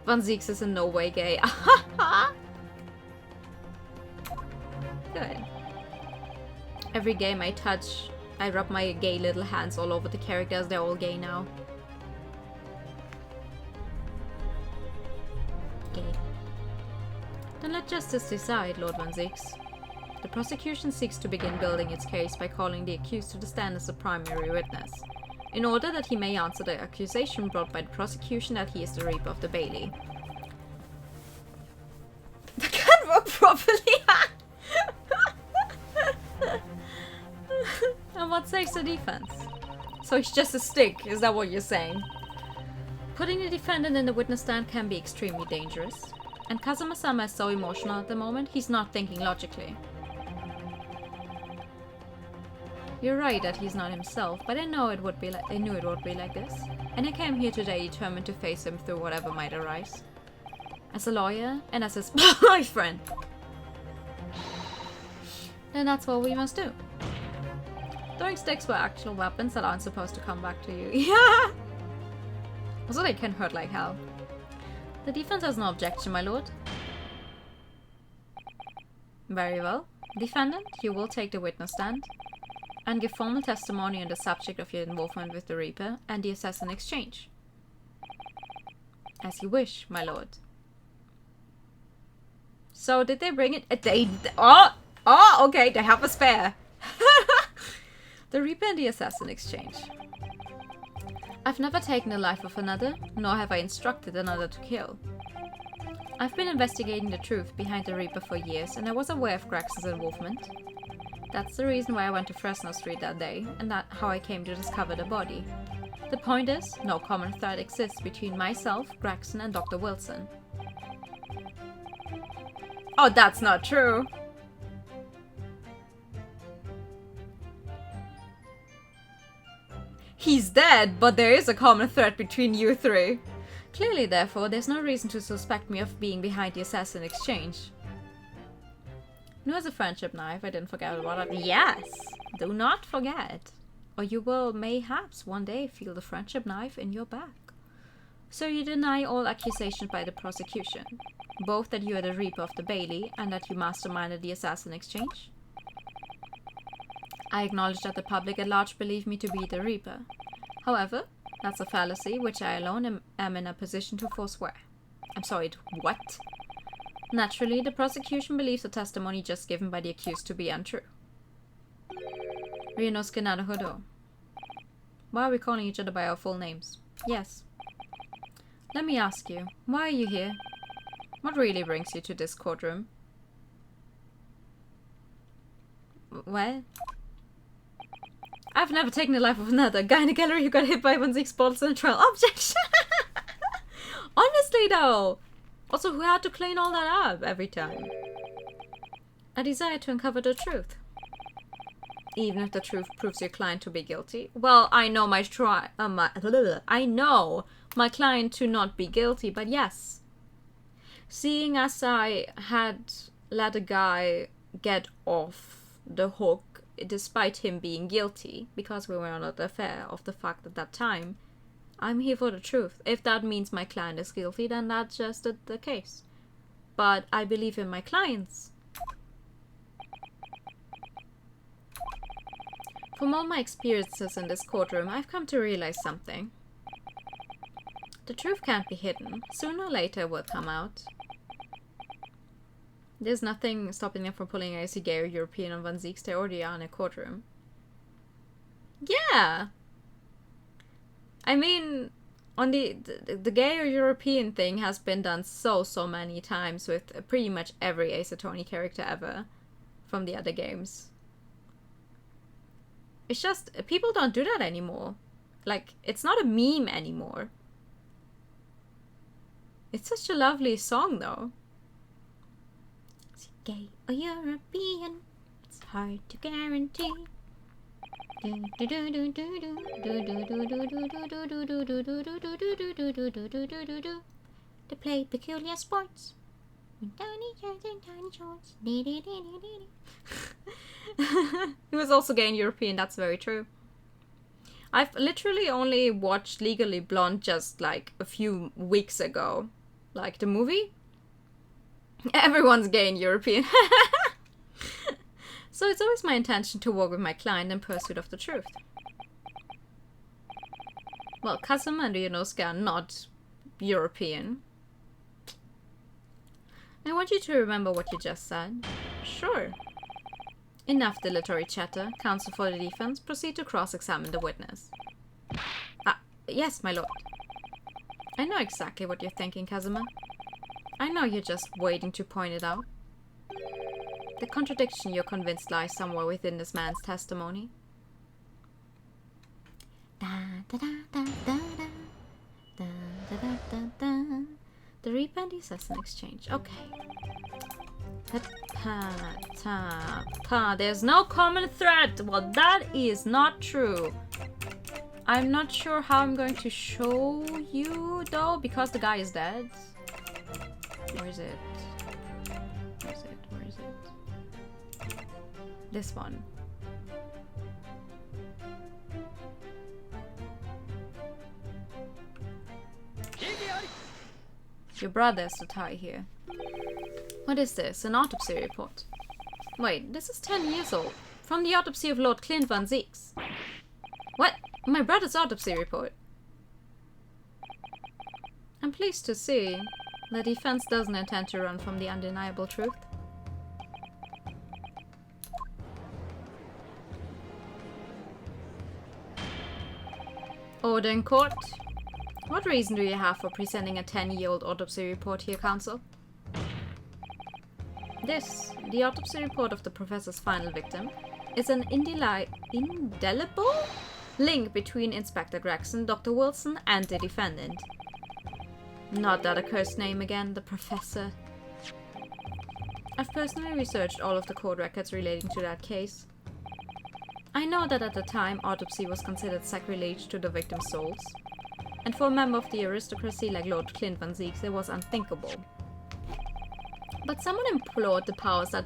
Vanzix is in no way gay. Good. Every game I touch, I rub my gay little hands all over the characters. They're all gay now. Gay. Then let justice decide, Lord Vanzix. The prosecution seeks to begin building its case by calling the accused to the stand as a primary witness, in order that he may answer the accusation brought by the prosecution that he is the Reaper of the Bailey. That can't work properly! And what says the defense? So he's just a stick, is that what you're saying? Putting the defendant in the witness stand can be extremely dangerous, and Kazuma-sama is so emotional at the moment, he's not thinking logically. You're right that he's not himself, but I knew it would be like this. And I came here today determined to face him through whatever might arise. As a lawyer, and as his boyfriend. Then that's what we must do. Throwing sticks were actual weapons that aren't supposed to come back to you. Yeah! Also, they can hurt like hell. The defense has no objection, my lord. Very well. Defendant, you will take the witness stand and give formal testimony on the subject of your involvement with the Reaper and the assassin exchange. As you wish, my lord. So, did they bring it? Okay, they have a spare. The Reaper and the assassin exchange. I've never taken the life of another, nor have I instructed another to kill. I've been investigating the truth behind the Reaper for years, and I was aware of Grax's involvement. That's the reason why I went to Fresno Street that day, and that's how I came to discover the body. The point is, no common thread exists between myself, Graxon, and Dr. Wilson. Oh, that's not true! He's dead, but there is a common thread between you three. Clearly, therefore, there's no reason to suspect me of being behind the assassin exchange. New as a friendship knife, I didn't forget about it. Yes! Do not forget. Or you will mayhaps one day feel the friendship knife in your back. So you deny all accusations by the prosecution. Both that you are the Reaper of the Bailey and that you masterminded the assassin exchange. I acknowledge that the public at large believe me to be the Reaper. However, that's a fallacy which I alone am in a position to forswear. I'm sorry, what? Naturally, the prosecution believes the testimony just given by the accused to be untrue. Ryunosuke Naruhodo. Why are we calling each other by our full names? Yes. Let me ask you, why are you here? What really brings you to this courtroom? Well? I've never taken the life of another guy in a gallery who got hit by 1/6 balls in a trial. Objection! Honestly though! Also, who had to clean all that up every time? A desire to uncover the truth. Even if the truth proves your client to be guilty. Well, I know I know my client to not be guilty, but yes. Seeing as I had let a guy get off the hook despite him being guilty, because we were not aware of the fact at that time, I'm here for the truth. If that means my client is guilty, then that's just the case. But I believe in my clients. From all my experiences in this courtroom, I've come to realize something. The truth can't be hidden. Sooner or later it will come out. There's nothing stopping them from pulling a gay or European on Vanzix. They already are in a courtroom. Yeah! I mean, on the gay or European thing has been done so many times with pretty much every Ace Attorney character ever from the other games. It's just, people don't do that anymore. Like, it's not a meme anymore. It's such a lovely song though. Gay or European, it's hard to guarantee. They play peculiar sports. Tiny shirts and tiny shorts. He was also gay and European, that's very true. I've literally only watched Legally Blonde just like a few weeks ago. Like the movie. Everyone's gay and European. So it's always my intention to work with my client in pursuit of the truth. Well, Kazuma and Ryunosuke are not European. I want you to remember what you just said. Sure. Enough dilatory chatter. Counsel for the defense, proceed to cross-examine the witness. Yes, my lord. I know exactly what you're thinking, Kazuma. I know you're just waiting to point it out. The contradiction you're convinced lies somewhere within this man's testimony. The Reaper and the Assassin exchange. Okay. There's no common thread. Well, that is not true. I'm not sure how I'm going to show you though, because the guy is dead. Where is it? Where is it? This one. Your brother has to tie here. What is this? An autopsy report. Wait, this is 10 years old. From the autopsy of Lord Clinvanzix. What? My brother's autopsy report. I'm pleased to see the defense doesn't intend to run from the undeniable truth. Order in court. What reason do you have for presenting a 10-year-old autopsy report here, counsel? This, the autopsy report of the professor's final victim, is an indelible link between Inspector Gregson, Dr. Wilson, and the defendant. Not that accursed name again, the professor. I've personally researched all of the court records relating to that case. I know that at the time, autopsy was considered sacrilege to the victim's souls. And for a member of the aristocracy like Lord Clinvanzix, it was unthinkable. But someone implored the powers that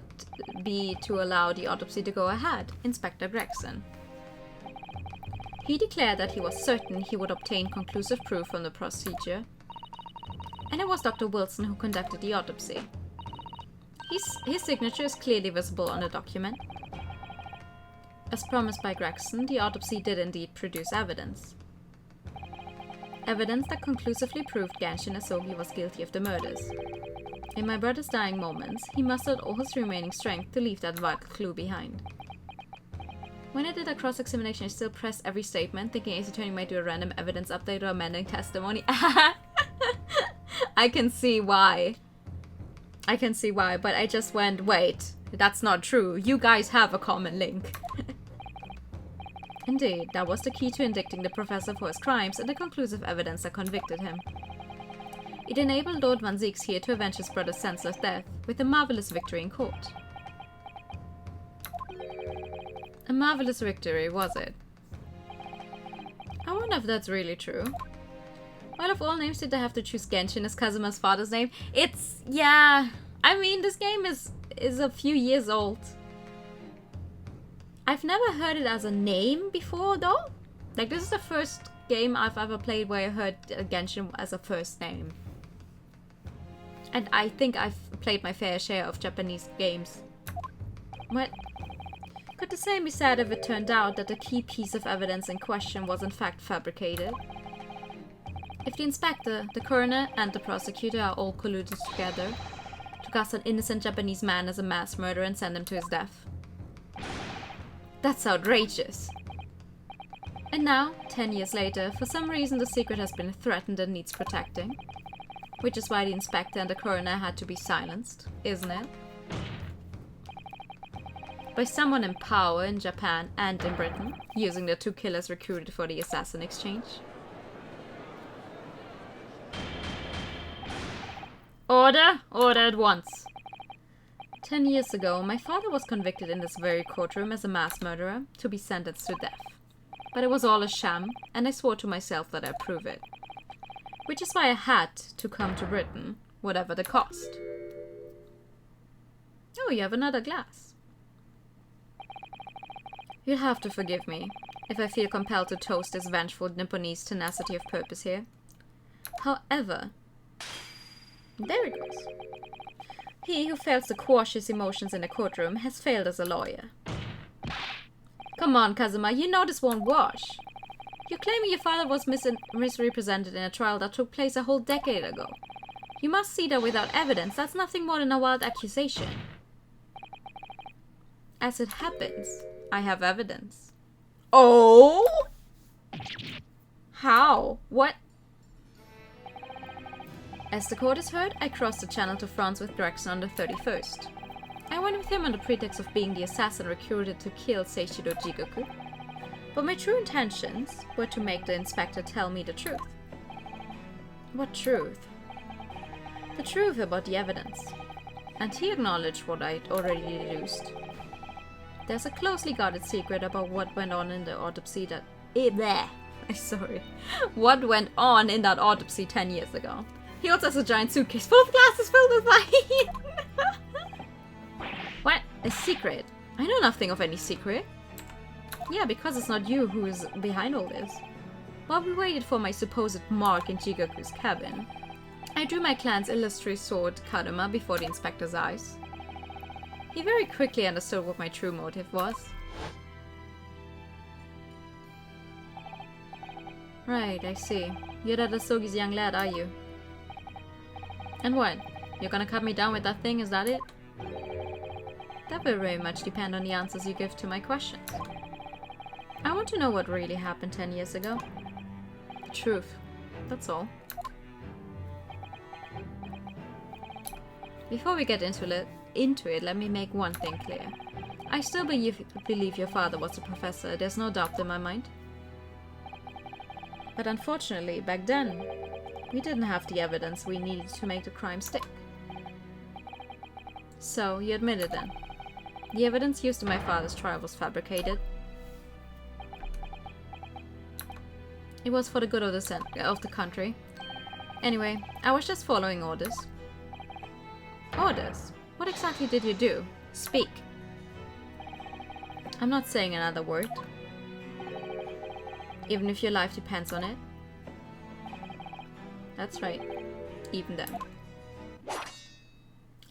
be to allow the autopsy to go ahead, Inspector Gregson. He declared that he was certain he would obtain conclusive proof from the procedure, and it was Dr. Wilson who conducted the autopsy. His signature is clearly visible on the document. As promised by Gregson, the autopsy did indeed produce evidence. Evidence that conclusively proved Genshin Asogi was guilty of the murders. In my brother's dying moments, he mustered all his remaining strength to leave that vital clue behind. When I did a cross-examination, I still pressed every statement, thinking Ace Attorney might do a random evidence update or amending testimony. I can see why. But I just went, wait, that's not true. You guys have a common link. Indeed, that was the key to indicting the professor for his crimes and the conclusive evidence that convicted him. It enabled Lord Vanzix here to avenge his brother's senseless death, with a marvelous victory in court. A marvelous victory, was it? I wonder if that's really true. Why of all names did they have to choose Genshin as Kazuma's father's name? Yeah. I mean, this game is a few years old. I've never heard it as a name before, though. Like, this is the first game I've ever played where I heard Genshin as a first name. And I think I've played my fair share of Japanese games. What? Could the same be said if it turned out that the key piece of evidence in question was in fact fabricated? If the inspector, the coroner, and the prosecutor are all colluded together to cast an innocent Japanese man as a mass murderer and send him to his death. That's outrageous. And now, 10 years later, for some reason the secret has been threatened and needs protecting. Which is why the inspector and the coroner had to be silenced, isn't it? By someone in power in Japan and in Britain, using the two killers recruited for the assassin exchange. Order! Order at once! 10 years ago, my father was convicted in this very courtroom as a mass murderer, to be sentenced to death. But it was all a sham, and I swore to myself that I'd prove it. Which is why I had to come to Britain, whatever the cost. Oh, you have another glass. You'll have to forgive me, if I feel compelled to toast this vengeful Nipponese tenacity of purpose here. However, there it goes. He who fails to quash his emotions in a courtroom has failed as a lawyer. Come on, Kazuma, you know this won't wash. You're claiming your father was misrepresented in a trial that took place a whole decade ago. You must see that without evidence, that's nothing more than a wild accusation. As it happens, I have evidence. Oh? How? What? As the court is heard, I crossed the channel to France with Gregson on the 31st. I went with him on the pretext of being the assassin recruited to kill Seishi Rajigoku. But my true intentions were to make the inspector tell me the truth. What truth? The truth about the evidence. And he acknowledged what I'd already deduced. There's a closely guarded secret about what went on in the autopsy that... Sorry. What went on in that autopsy 10 years ago. He also has a giant suitcase full of glasses filled with wine. What? A secret? I know nothing of any secret. Yeah, because it's not you who is behind all this. While we waited for my supposed mark in Jigoku's cabin, I drew my clan's illustrious sword, Kadama, before the inspector's eyes. He very quickly understood what my true motive was. Right, I see. You're that Asogi's young lad, are you? And what? You're gonna cut me down with that thing, is that it? That will very much depend on the answers you give to my questions. I want to know what really happened 10 years ago. The truth. That's all. Before we get into it, let me make one thing clear. I still believe your father was a professor, there's no doubt in my mind. But unfortunately, back then, we didn't have the evidence we needed to make the crime stick. So, you admit it then. The evidence used in my father's trial was fabricated. It was for the good of the country. Anyway, I was just following orders. Orders? What exactly did you do? Speak. I'm not saying another word. Even if your life depends on it. That's right. Even then.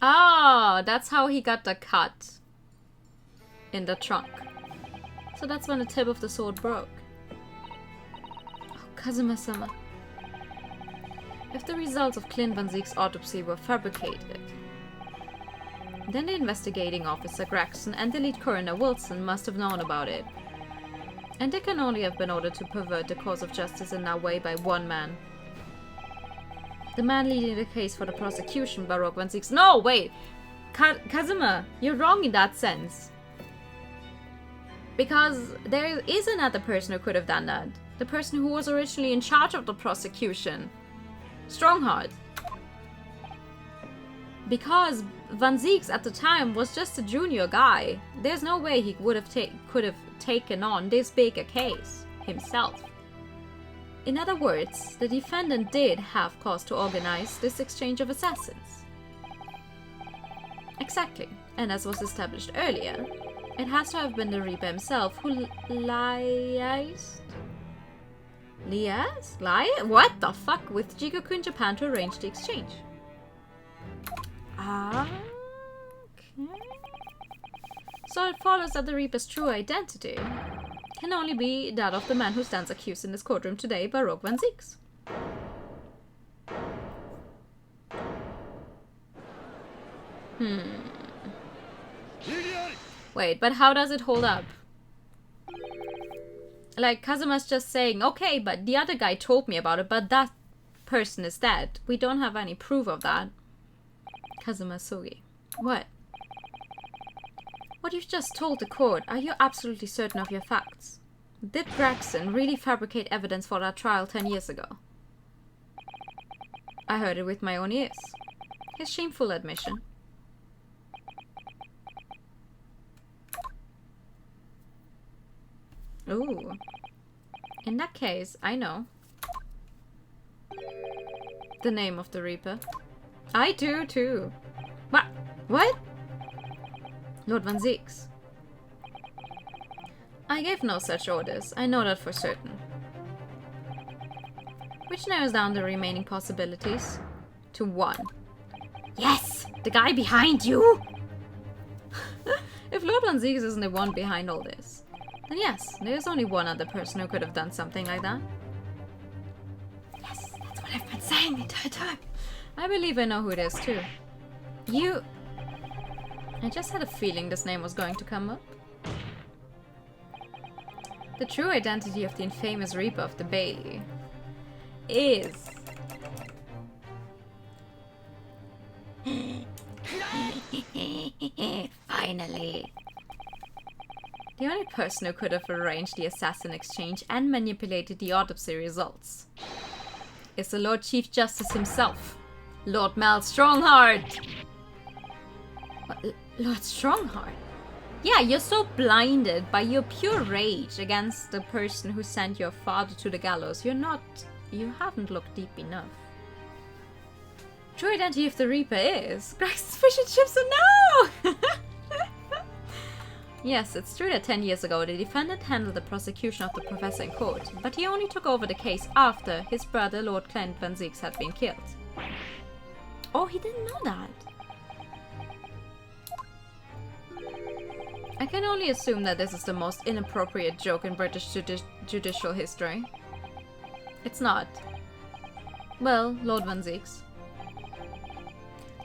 Oh, that's how he got the cut. In the trunk. So that's when the tip of the sword broke. Oh, Kazuma-sama. If the results of Clinvanzix's autopsy were fabricated, then the investigating officer Gregson and the lead coroner Wilson must have known about it. And they can only have been ordered to pervert the course of justice in that way by one man. The man leading the case for the prosecution, Baroque 16. No, wait! Kazuma, you're wrong in that sense. Because there is another person who could have done that. The person who was originally in charge of the prosecution. Strongheart. Because Vanzix at the time was just a junior guy. There's no way he could have taken on this big a case himself. In other words, the defendant did have cause to organize this exchange of assassins. Exactly, and as was established earlier, it has to have been the Reaper himself who liaised? What the fuck with Jigoku in Japan to arrange the exchange? Okay. So it follows that the Reaper's true identity can only be that of the man who stands accused in this courtroom today, Baroque 16. Wait, but how does it hold up? Like, Kazuma's just saying, okay, but the other guy told me about it, but that person is dead. We don't have any proof of that. Kazuma Sugi. What? What you've just told the court, are you absolutely certain of your facts? Did Gregson really fabricate evidence for that trial 10 years ago? I heard it with my own ears. His shameful admission. Ooh. In that case, I know. The name of the Reaper. I do too. What? Lord Vanzix. I gave no such orders. I know that for certain. Which narrows down the remaining possibilities to one. Yes! The guy behind you! If Lord Vanzix isn't the one behind all this, then yes, there's only one other person who could have done something like that. Yes, that's what I've been saying the entire time. I believe I know who it is too. You... I just had a feeling this name was going to come up. The true identity of the infamous Reaper of the Bailey is... Finally. The only person who could have arranged the assassin exchange and manipulated the autopsy results is the Lord Chief Justice himself, Lord Mal Strongheart. Lord Strongheart? Yeah, you're so blinded by your pure rage against the person who sent your father to the gallows. You haven't looked deep enough. True identity of the Reaper is Greg's fish and chips, so no! Yes, it's true that 10 years ago the defendant handled the prosecution of the professor in court, but he only took over the case after his brother Lord Clinvanzix had been killed. Oh, he didn't know that. I can only assume that this is the most inappropriate joke in British judicial history. It's not. Well, Lord Vanzix.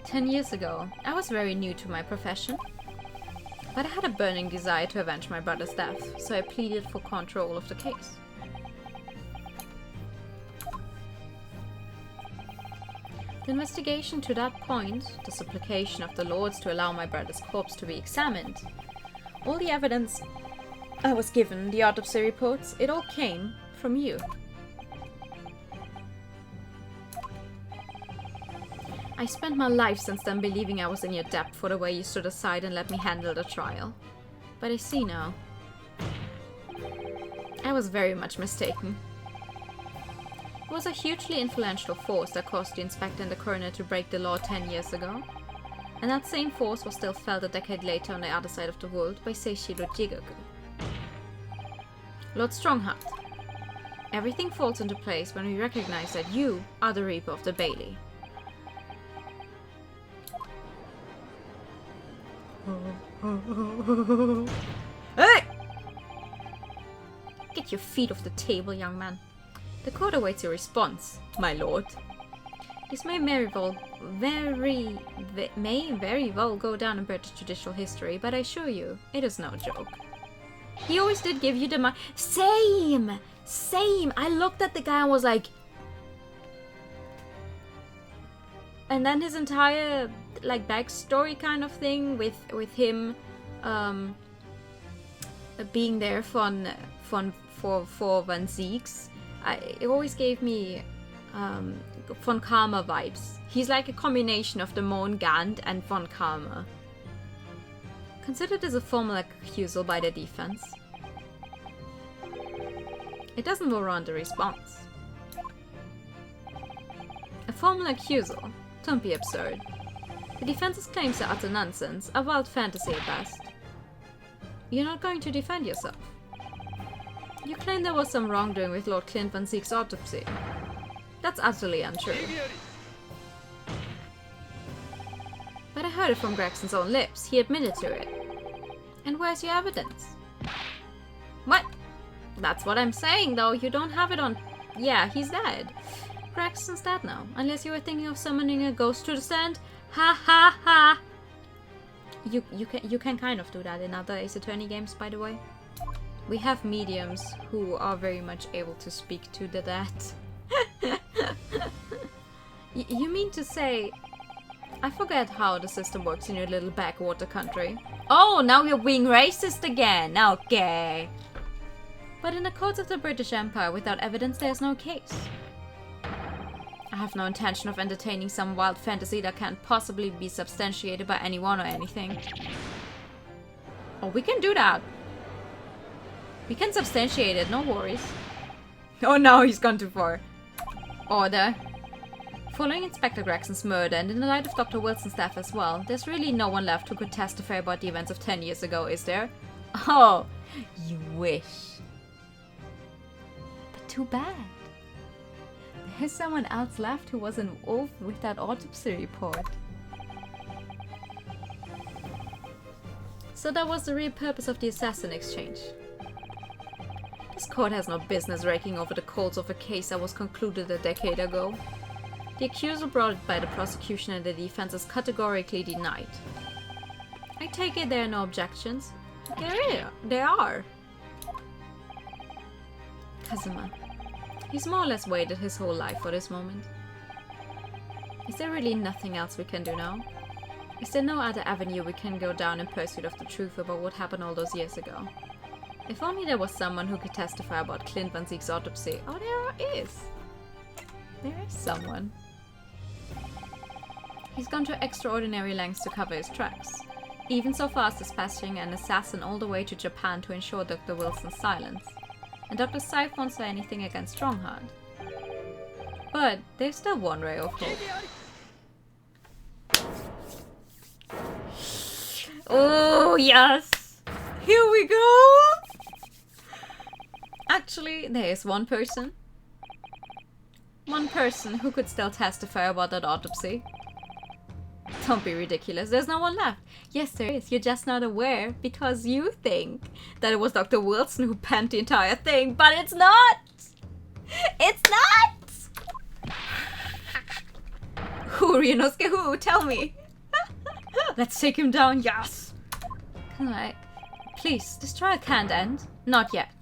10 years ago, I was very new to my profession. But I had a burning desire to avenge my brother's death, so I pleaded for control of the case. The investigation to that point, the supplication of the lords to allow my brother's corpse to be examined, all the evidence I was given, the autopsy reports, it all came from you. I spent my life since then believing I was in your debt for the way you stood aside and let me handle the trial. But I see now. I was very much mistaken. It was a hugely influential force that caused the inspector and the coroner to break the law 10 years ago. And that same force was still felt a decade later on the other side of the world by Seishi Rajigoku. Lord Strongheart. Everything falls into place when we recognize that you are the Reaper of the Bailey. Hey! Get your feet off the table, young man. The court awaits your response, my lord. This may very well go down in British judicial history, but I assure you, it is no joke. He always did give you the money. Same! I looked at the guy and was like... And then his entire, like, backstory kind of thing with him being there for Vanzix, it always gave me Von Karma vibes. He's like a combination of the Moon Gant and Von Karma. Considered as a formal accusal by the defense. It doesn't warrant a response. A formal accusal? Don't be absurd. The defense's claims are utter nonsense, a wild fantasy at best. You're not going to defend yourself. You claim there was some wrongdoing with Lord Clinvanzix's autopsy. That's utterly untrue. But I heard it from Gregson's own lips. He admitted to it. And where's your evidence? What? That's what I'm saying, though. You don't have it on... Yeah, he's dead. Gregson's dead now. Unless you were thinking of summoning a ghost to the stand. Ha ha ha! You can kind of do that in other Ace Attorney games, by the way. We have mediums who are very much able to speak to the dead. You mean to say... I forget how the system works in your little backwater country. Oh, now you're being racist again. Okay. But in the courts of the British Empire, without evidence, there's no case. I have no intention of entertaining some wild fantasy that can't possibly be substantiated by anyone or anything. Oh, we can do that. We can substantiate it, no worries. Oh no, he's gone too far. Order. Following Inspector Gregson's murder, and in the light of Dr. Wilson's death as well, there's really no one left who could testify about the events of 10 years ago, is there? Oh, you wish. But too bad. There's someone else left who was involved with that autopsy report. So that was the real purpose of the assassin exchange. This court has no business raking over the coals of a case that was concluded a decade ago. The accusal brought by the prosecution and the defense is categorically denied. I take it there are no objections. There are. Kazuma. He's more or less waited his whole life for this moment. Is there really nothing else we can do now? Is there no other avenue we can go down in pursuit of the truth about what happened all those years ago? If only there was someone who could testify about Clinvanzix's autopsy. Oh, there is. There is someone. He's gone to extraordinary lengths to cover his tracks. even so far as dispatching an assassin all the way to Japan to ensure Dr. Wilson's silence. And Dr. Seif won't say anything against Strongheart. But there's still one ray of hope. Oh, yes! Here we go! Actually, there is one person. One person who could still testify about that autopsy. Don't be ridiculous, there's no one left. Yes, there is, you're just not aware because you think that it was Dr. Wilson who penned the entire thing, but it's not! It's not! Who, Ryunosuke, who? Tell me! Let's take him down, yes! Alright. Please, this trial can't end. Not yet.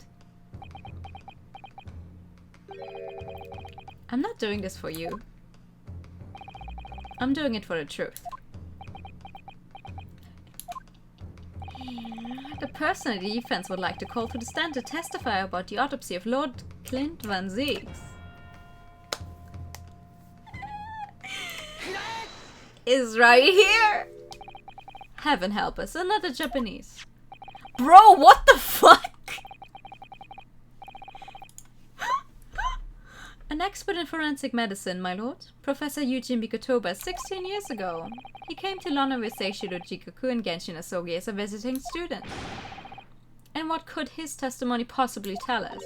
I'm not doing this for you. I'm doing it for the truth. The person in the defense would like to call to the stand to testify about the autopsy of Lord Clinvanzix. Is right here! Heaven help us, another Japanese. Bro, what the fuck? An expert in forensic medicine, my lord. Professor Eugene Mikotoba, 16 years ago. He came to London with Seishi Rajigoku and Genshin Asogi as a visiting student. And what could his testimony possibly tell us?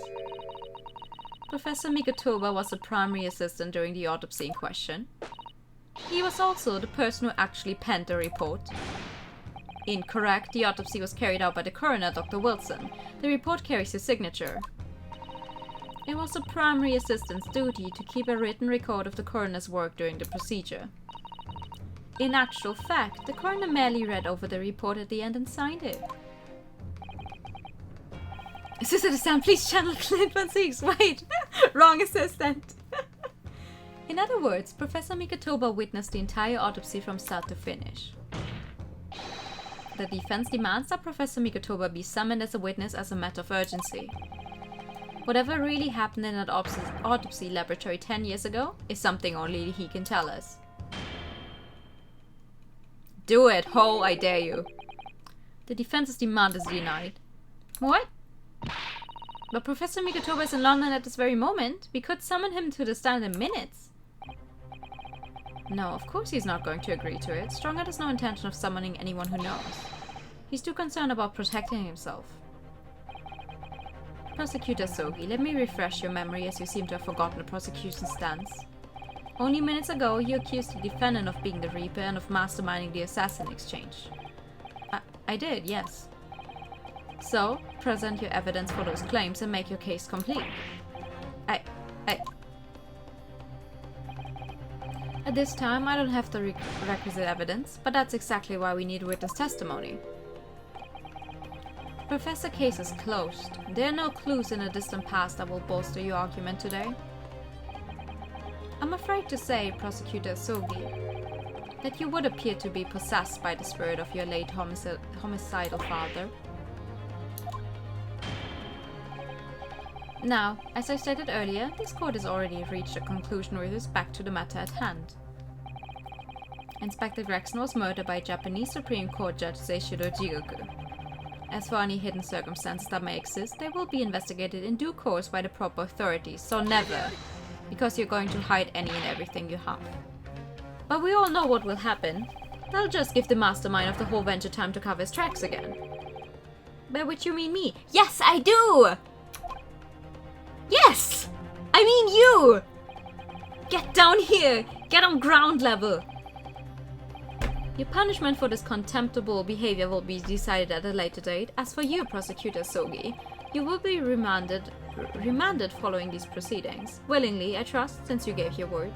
Professor Mikotoba was the primary assistant during the autopsy in question. He was also the person who actually penned the report. Incorrect, the autopsy was carried out by the coroner, Dr. Wilson. The report carries his signature. It was the primary assistant's duty to keep a written record of the coroner's work during the procedure. In actual fact, the coroner merely read over the report at the end and signed it. Assistant Sam, please channel Clinvanzix. Wait, wrong assistant. In other words, Professor Mikotoba witnessed the entire autopsy from start to finish. The defense demands that Professor Mikotoba be summoned as a witness as a matter of urgency. Whatever really happened in that autopsy laboratory 10 years ago is something only he can tell us. Do it, Ho, I dare you. The defense's demand is denied. What? But Professor Mikotoba is in London at this very moment. We could summon him to the stand in minutes. No, of course he's not going to agree to it. Strongheart has no intention of summoning anyone who knows. He's too concerned about protecting himself. Prosecutor Sogi, let me refresh your memory as you seem to have forgotten the prosecution's stance. Only minutes ago, you accused the defendant of being the Reaper and of masterminding the assassin exchange. I did, yes. So, present your evidence for those claims and make your case complete. At this time, I don't have the requisite evidence, but that's exactly why we need witness testimony. Professor, case is closed. There are no clues in the distant past that will bolster your argument today. I'm afraid to say, Prosecutor Sogi, that you would appear to be possessed by the spirit of your late homicidal father. Now, as I stated earlier, this court has already reached a conclusion with respect to the matter at hand. Inspector Gregson was murdered by Japanese Supreme Court Judge Seishi Rajigoku. As for any hidden circumstances that may exist, they will be investigated in due course by the proper authorities, so never, because you're going to hide any and everything you have. But we all know what will happen. They'll just give the mastermind of the whole venture time to cover his tracks again. By which you mean me? Yes, I do! Yes! I mean you! Get down here! Get on ground level! Your punishment for this contemptible behavior will be decided at a later date. As for you, Prosecutor Sogi, you will be remanded following these proceedings. Willingly, I trust, since you gave your word.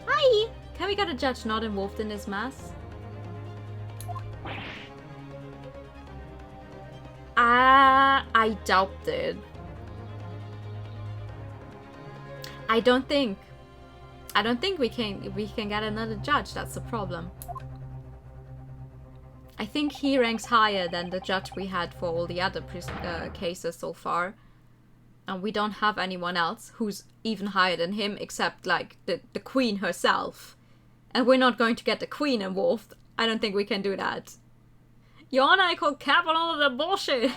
Hi! Can we get a judge not involved in this mess? I doubt it. I don't think we can get another judge, that's the problem. I think he ranks higher than the judge we had for all the other cases so far. And we don't have anyone else who's even higher than him except like the queen herself. And we're not going to get the queen involved. I don't think we can do that. Your Honor, I call cap on all of that bullshit.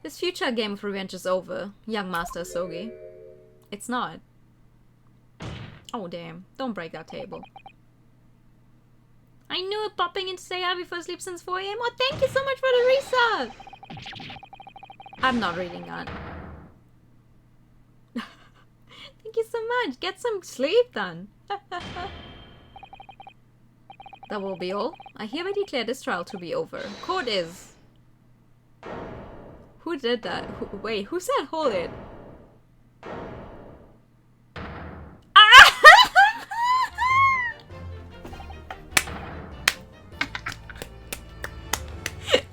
This future game of revenge is over, young Master Asogi. It's not. Oh damn, don't break that table. I knew it, popping in to say hi before sleep since 4 AM. Oh, thank you so much for the resub! I'm not reading that. Thank you so much. Get some sleep then. That will be all. I hereby declare this trial to be over. Court is... Who did that? Wait, who said hold it?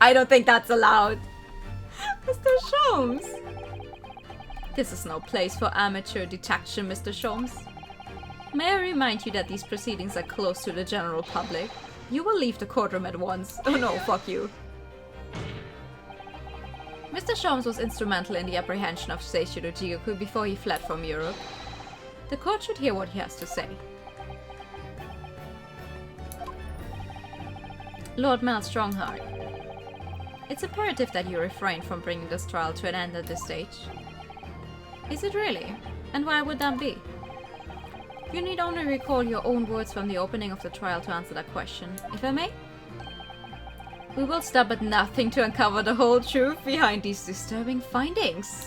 I don't think that's allowed. Mr. Sholmes. This is no place for amateur detection, Mr. Sholmes. May I remind you that these proceedings are closed to the general public? You will leave the courtroom at once. Oh no, fuck you. Mr. Sholmes was instrumental in the apprehension of Seishi Rajigoku before he fled from Europe. The court should hear what he has to say. Lord Mal Strongheart. It's imperative that you refrain from bringing this trial to an end at this stage. Is it really? And why would that be? You need only recall your own words from the opening of the trial to answer that question, if I may. We will stop at nothing to uncover the whole truth behind these disturbing findings.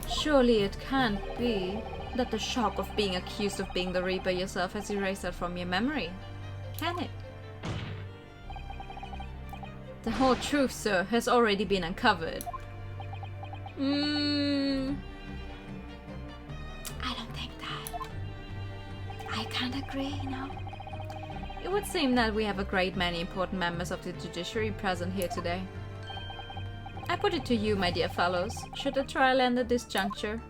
Surely it can't be that the shock of being accused of being the Reaper yourself has erased that from your memory, can it? The whole truth, sir, has already been uncovered. I don't think that. I can't agree, no. It would seem that we have a great many important members of the judiciary present here today. I put it to you, my dear fellows, should the trial end at this juncture?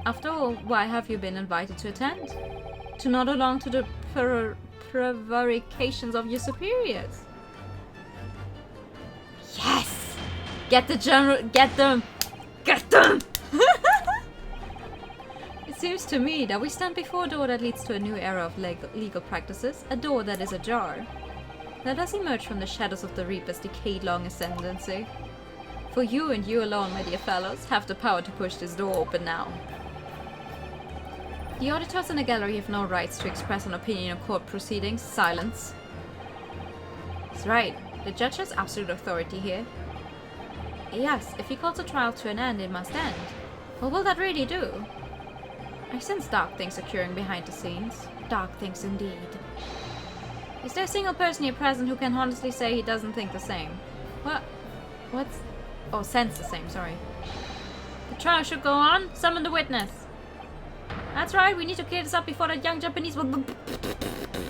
After all, why have you been invited to attend? To nod along to the prevarications of your superiors? Yes! Get the general- get them! Get them! It seems to me that we stand before a door that leads to a new era of legal practices, a door that is ajar. Let us emerge from the shadows of the Reaper's decade-long ascendancy. For you and you alone, my dear fellows, have the power to push this door open now. The auditors in the gallery have no rights to express an opinion on court proceedings. Silence. That's right. The judge has absolute authority here. Yes, if he calls the trial to an end, it must end. What will that really do? I sense dark things occurring behind the scenes. Dark things indeed. Is there a single person here present who can honestly say he doesn't think the same? What's... Oh, sense the same, sorry. The trial should go on. Summon the witness. That's right, we need to clear this up before that young Japanese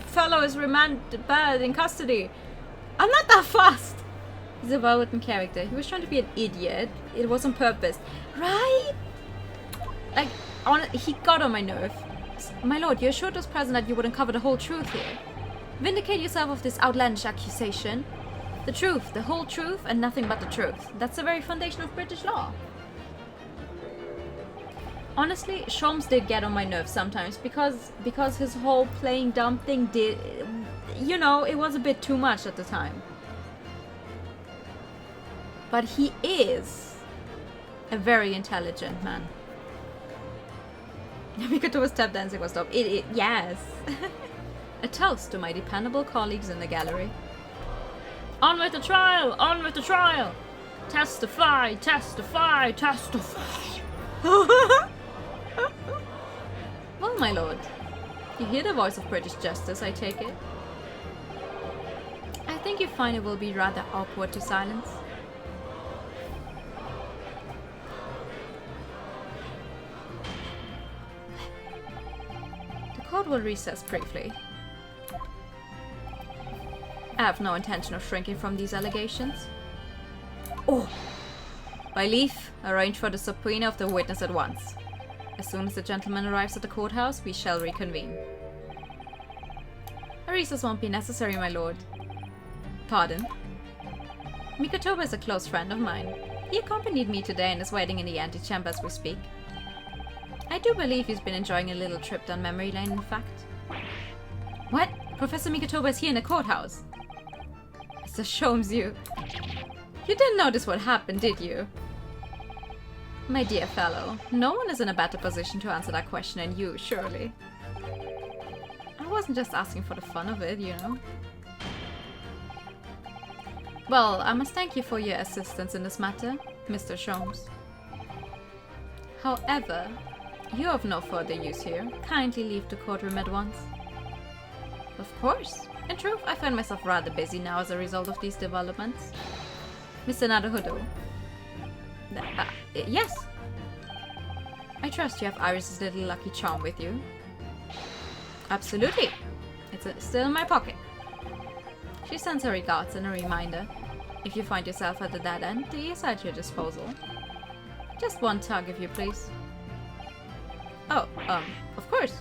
fellow is remanded in custody. I'm not that fast! He's a well-written character. He was trying to be an idiot. It was on purpose. Right? Like, he got on my nerve. My lord, you assured us present that you would uncover the whole truth here. Vindicate yourself of this outlandish accusation. The truth, the whole truth, and nothing but the truth. That's the very foundation of British law. Honestly, Sholmes did get on my nerves sometimes because his whole playing dumb thing did... You know, it was a bit too much at the time. But he is a very intelligent man. Mikato's tap dancing was top. Yes. A toast to my dependable colleagues in the gallery. On with the trial! On with the trial! Testify! Testify! Testify! Well, my lord, you hear the voice of British justice, I take it? I think you find it will be rather awkward to silence. The court will recess briefly. I have no intention of shrinking from these allegations. Oh! By leave, arrange for the subpoena of the witness at once. As soon as the gentleman arrives at the courthouse, we shall reconvene. A recess won't be necessary, my lord. Pardon? Mikotoba is a close friend of mine. He accompanied me today and is waiting in the antechamber as we speak. I do believe he's been enjoying a little trip down memory lane, in fact. What? Professor Mikotoba is here in the courthouse? Mr. Sholmes, you didn't notice what happened, did you? My dear fellow, no one is in a better position to answer that question than you, surely. I wasn't just asking for the fun of it, you know. Well, I must thank you for your assistance in this matter, Mr. Sholmes. However, you have no further use here. Kindly leave the courtroom at once. Of course. In truth, I find myself rather busy now as a result of these developments. Mr. Naruhodo. Yes. I trust you have Iris's little lucky charm with you. Absolutely. It's still in my pocket. She sends her regards and a reminder. If you find yourself at the dead end, he is at your disposal. Just one tug, if you please. Oh, of course.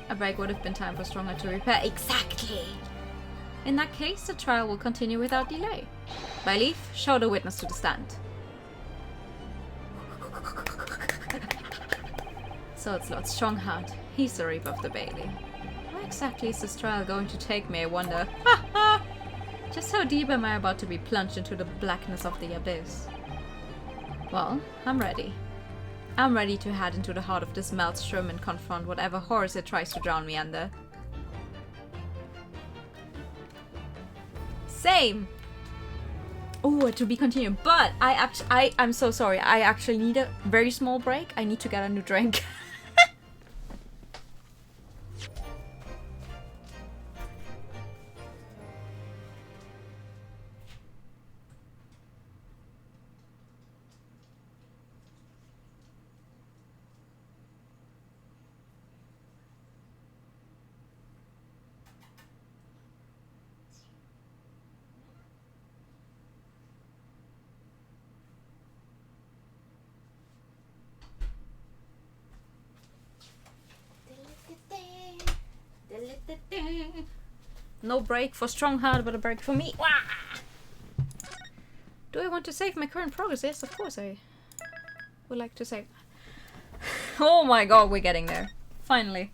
A break would have been time for Stronger to repair. Exactly! In that case, the trial will continue without delay. By leave, show the witness to the stand. So it's Lord Strongheart. He's the Reaper of the Bailey. Where exactly is this trial going to take me, I wonder? Ha ha! Just how deep am I about to be plunged into the blackness of the abyss? Well, I'm ready. I'm ready to head into the heart of this maelstrom and confront whatever horrors it tries to drown me under. Same! Oh, to be continued. But I'm so sorry. I actually need a very small break. I need to get a new drink. No break for Strongheart, but a break for me. Wah! Do I want to save my current progress? Yes, of course I would like to save. Oh my god, we're getting there. Finally.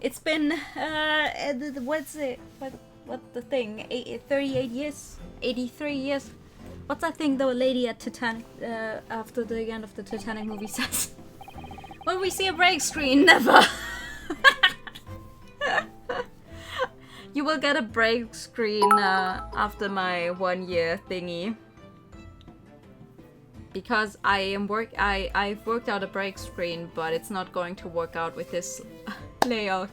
It's been, what's it? What the thing? 38 years? 83 years? What's that thing the lady at Titanic, after the end of the Titanic movie says? When we see a break screen, never! You will get a break screen after my 1 year thingy. Because I've worked out a break screen, but it's not going to work out with this layout.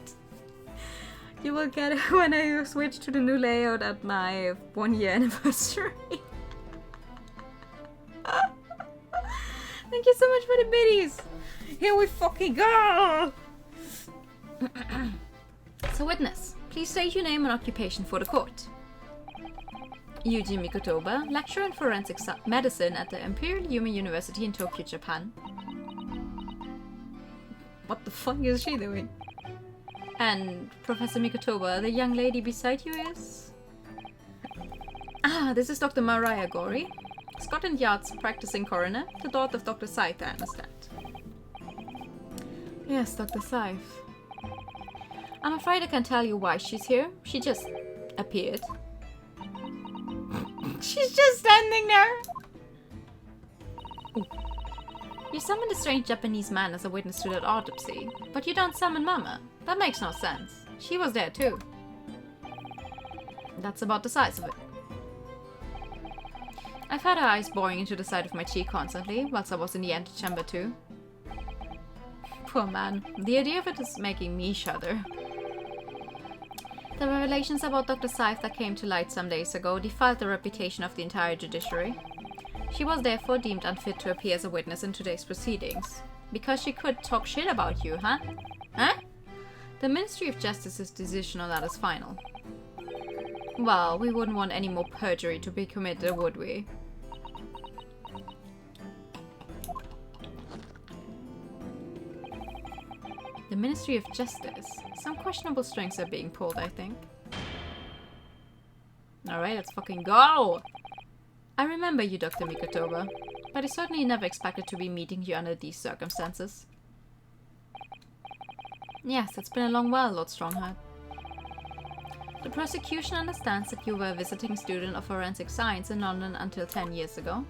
You will get it when I switch to the new layout at my 1 year anniversary. Thank you so much for the biddies! Here we fucking go! So witness, please state your name and occupation for the court. Yuji Mikotoba, lecturer in forensic medicine at the Imperial Human University in Tokyo, Japan. What the fuck is she doing? And Professor Mikotoba, the young lady beside you is? Ah, this is Dr. Mariah Gori, Scotland Yard's practicing coroner, the daughter of Dr. Scythe, I understand. Yes, Dr. Scythe. I'm afraid I can't tell you why she's here. She just appeared. She's just standing there! Ooh. You summoned a strange Japanese man as a witness to that autopsy, but you don't summon Mama. That makes no sense. She was there too. That's about the size of it. I've had her eyes boring into the side of my cheek constantly, whilst I was in the antechamber too. Poor man. The idea of it is making me shudder. The revelations about Dr. Scythe that came to light some days ago defiled the reputation of the entire judiciary. She was therefore deemed unfit to appear as a witness in today's proceedings. Because she could talk shit about you, huh? Huh? The Ministry of Justice's decision on that is final. Well, we wouldn't want any more perjury to be committed, would we? The Ministry of Justice. Some questionable strings are being pulled, I think. Alright, let's fucking go! I remember you, Dr. Mikotoba, but I certainly never expected to be meeting you under these circumstances. Yes, it's been a long while, Lord Strongheart. The prosecution understands that you were a visiting student of forensic science in London until 10 years ago.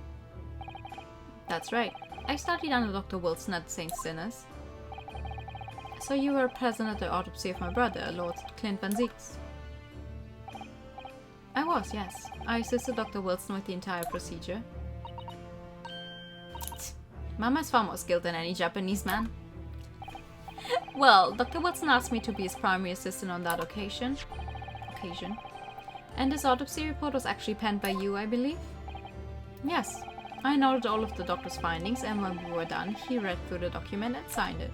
That's right. I studied under Dr. Wilson at St. Sinners. So you were present at the autopsy of my brother, Lord Clinvanzix. I was, yes. I assisted Dr. Wilson with the entire procedure. Mama is far more skilled than any Japanese man. Well, Dr. Wilson asked me to be his primary assistant on that occasion. And this autopsy report was actually penned by you, I believe? Yes. I noted all of the doctor's findings, and when we were done, he read through the document and signed it.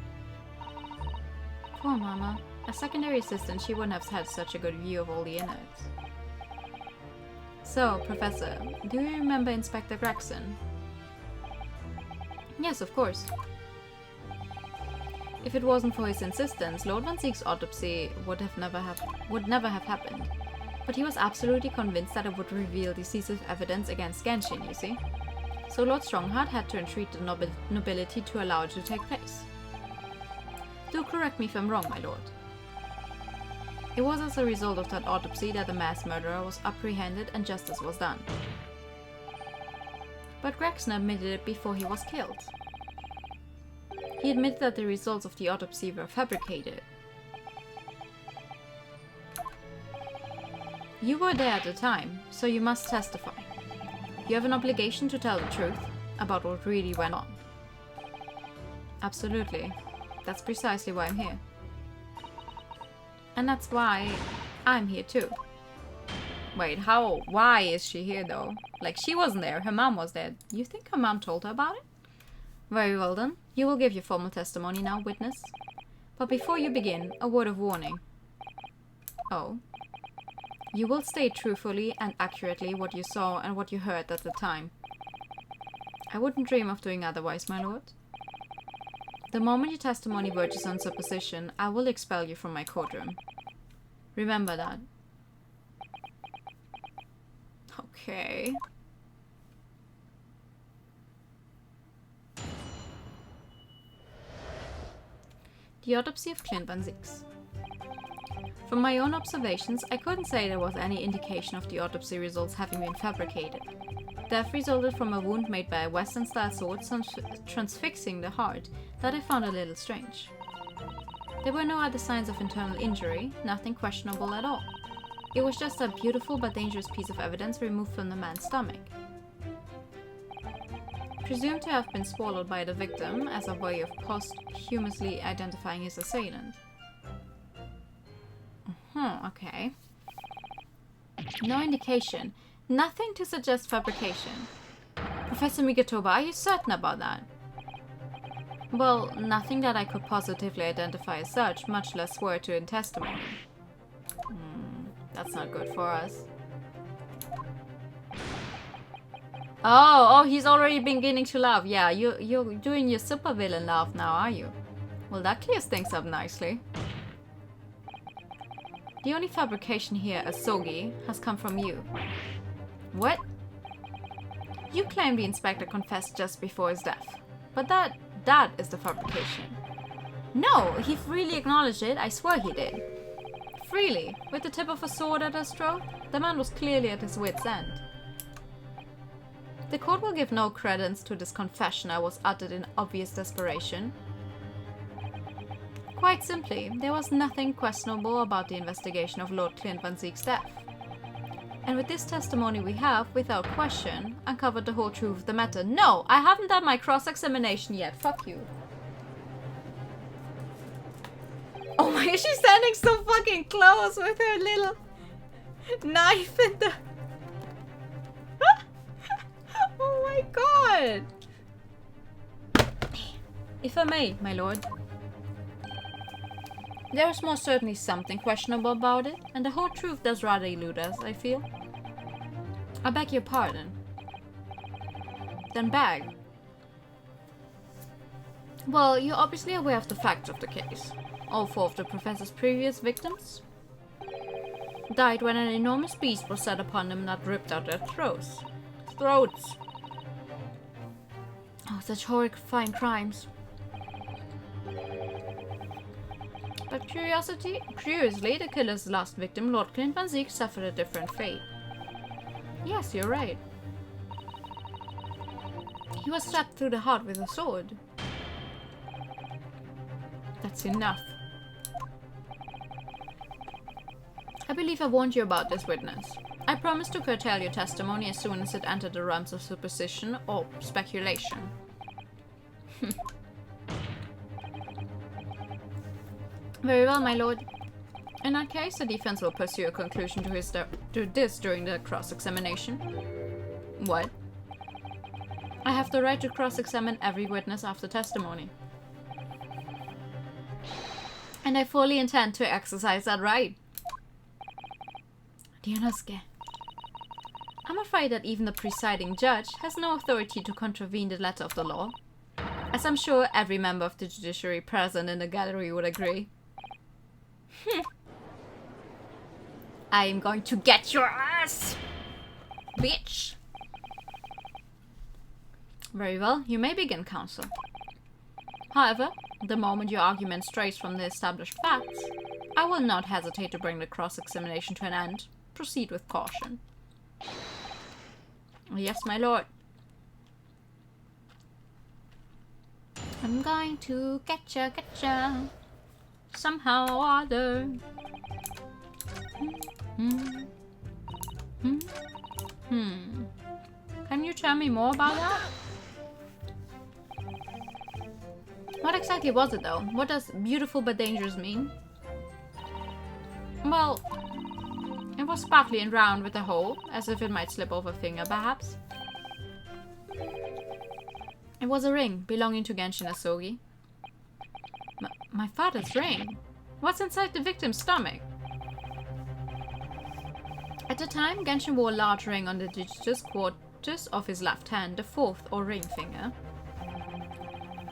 Poor Mama. As secondary assistant, she wouldn't have had such a good view of all the innards. So, Professor, do you remember Inspector Gregson? Yes, of course. If it wasn't for his insistence, Lord Van Ziek's autopsy would never have happened. But he was absolutely convinced that it would reveal decisive evidence against Genshin, you see. So Lord Strongheart had to entreat the nobility to allow it to take place. Do correct me if I'm wrong, my lord. It was as a result of that autopsy that the mass murderer was apprehended and justice was done. But Gregson admitted it before he was killed. He admitted that the results of the autopsy were fabricated. You were there at the time, so you must testify. You have an obligation to tell the truth about what really went on. Absolutely. That's precisely why I'm here. And that's why I'm here too. Wait, why is she here though? Like, she wasn't there, her mom was there. You think her mom told her about it? Very well then. You will give your formal testimony now, witness. But before you begin, a word of warning. Oh. You will state truthfully and accurately what you saw and what you heard at the time. I wouldn't dream of doing otherwise, my lord. The moment your testimony verges on supposition, I will expel you from my courtroom. Remember that. Okay. The Autopsy of Clinvanzix. From my own observations, I couldn't say there was any indication of the autopsy results having been fabricated. Death resulted from a wound made by a Western-style sword transfixing the heart that I found a little strange. There were no other signs of internal injury, nothing questionable at all. It was just a beautiful but dangerous piece of evidence removed from the man's stomach. Presumed to have been swallowed by the victim as a way of posthumously identifying his assailant. Okay. No indication. Nothing to suggest fabrication. Professor Migatoba, are you certain about that? Well, nothing that I could positively identify as such, much less swear to in testimony. That's not good for us. Oh, he's already beginning to laugh. Yeah, you're doing your supervillain laugh now, are you? Well, that clears things up nicely. The only fabrication here, Asogi, has come from you. What? You claim the inspector confessed just before his death. But that is the fabrication. No, he freely acknowledged it. I swear he did. Freely, with the tip of a sword at his throat. The man was clearly at his wit's end. The court will give no credence to this confession I was uttered in obvious desperation. Quite simply, there was nothing questionable about the investigation of Lord Clinvanzix's death. And with this testimony we have, without question, uncovered the whole truth of the matter. No, I haven't done my cross-examination yet. Fuck you. Oh my god, she's standing so fucking close with her little knife in the... Oh my god! If I may, my lord. There is most certainly something questionable about it, and the whole truth does rather elude us, I feel. I beg your pardon. Then beg. Well, you're obviously aware of the facts of the case. All 4 of the professor's previous victims died when an enormous beast was set upon them that ripped out their throats. Oh, such horrifying crimes. But curiously, the killer's last victim, Lord Clinvanzix, suffered a different fate. Yes, you're right. He was stabbed through the heart with a sword. That's enough. I believe I warned you about this, witness. I promise to curtail your testimony as soon as it entered the realms of supposition or speculation. Very well, my lord. In that case, the defense will pursue a conclusion to this during the cross-examination. What? I have the right to cross-examine every witness after testimony. And I fully intend to exercise that right. Dianosuke. I'm afraid that even the presiding judge has no authority to contravene the letter of the law, as I'm sure every member of the judiciary present in the gallery would agree. I'm going to get your ass, bitch! Very well, you may begin, counsel. However, the moment your argument strays from the established facts, I will not hesitate to bring the cross-examination to an end. Proceed with caution. Yes, my lord. I'm going to getcha, somehow or other. Can you tell me more about that? What exactly was it, though? What does beautiful but dangerous mean? Well, it was sparkly and round with a hole, as if it might slip off a finger, perhaps. It was a ring belonging to Genshin Asogi. My father's ring? What's inside the victim's stomach? At the time, Genshin wore a large ring on the digitus quartus of his left hand, the fourth or ring finger.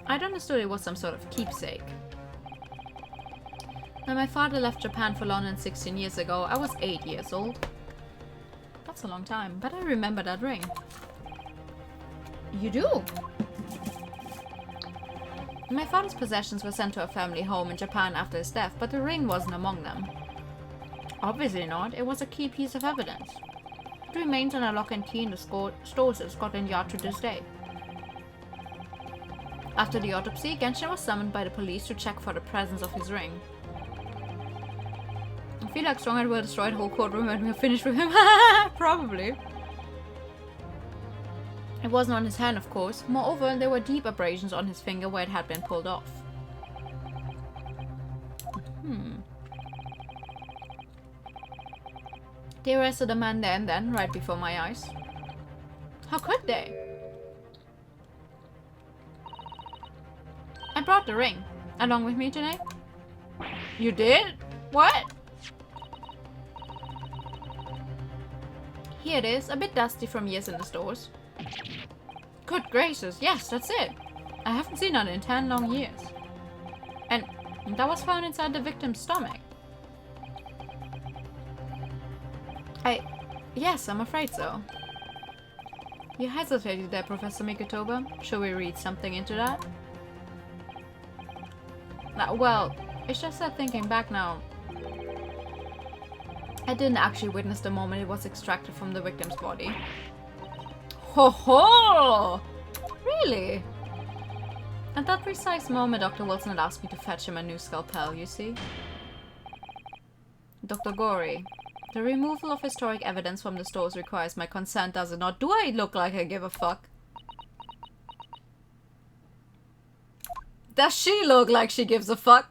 I'd understood it was some sort of keepsake. When my father left Japan for London 16 years ago, I was 8 years old. That's a long time, but I remember that ring. You do? My father's possessions were sent to a family home in Japan after his death, but the ring wasn't among them. Obviously not, it was a key piece of evidence. It remains on a lock and key in the stores at Scotland Yard to this day. After the autopsy, Genshin was summoned by the police to check for the presence of his ring. I feel like Stronghead will destroy the whole courtroom when we're finished with him. Probably. It wasn't on his hand, of course. Moreover, there were deep abrasions on his finger where it had been pulled off. They arrested a man there and then, right before my eyes. How could they? I brought the ring along with me today. You did? What? Here it is, a bit dusty from years in the stores. Good gracious, yes, that's it. I haven't seen it in 10 long years. And that was found inside the victim's stomach. Yes, I'm afraid so. You hesitated there, Professor Mikotoba. Shall we read something into that? Well, it's just that thinking back now, I didn't actually witness the moment it was extracted from the victim's body. Ho ho! Really? At that precise moment, Dr. Wilson had asked me to fetch him a new scalpel, you see? Dr. Gori, the removal of historic evidence from the stores requires my consent, does it not? Do I look like I give a fuck? Does she look like she gives a fuck?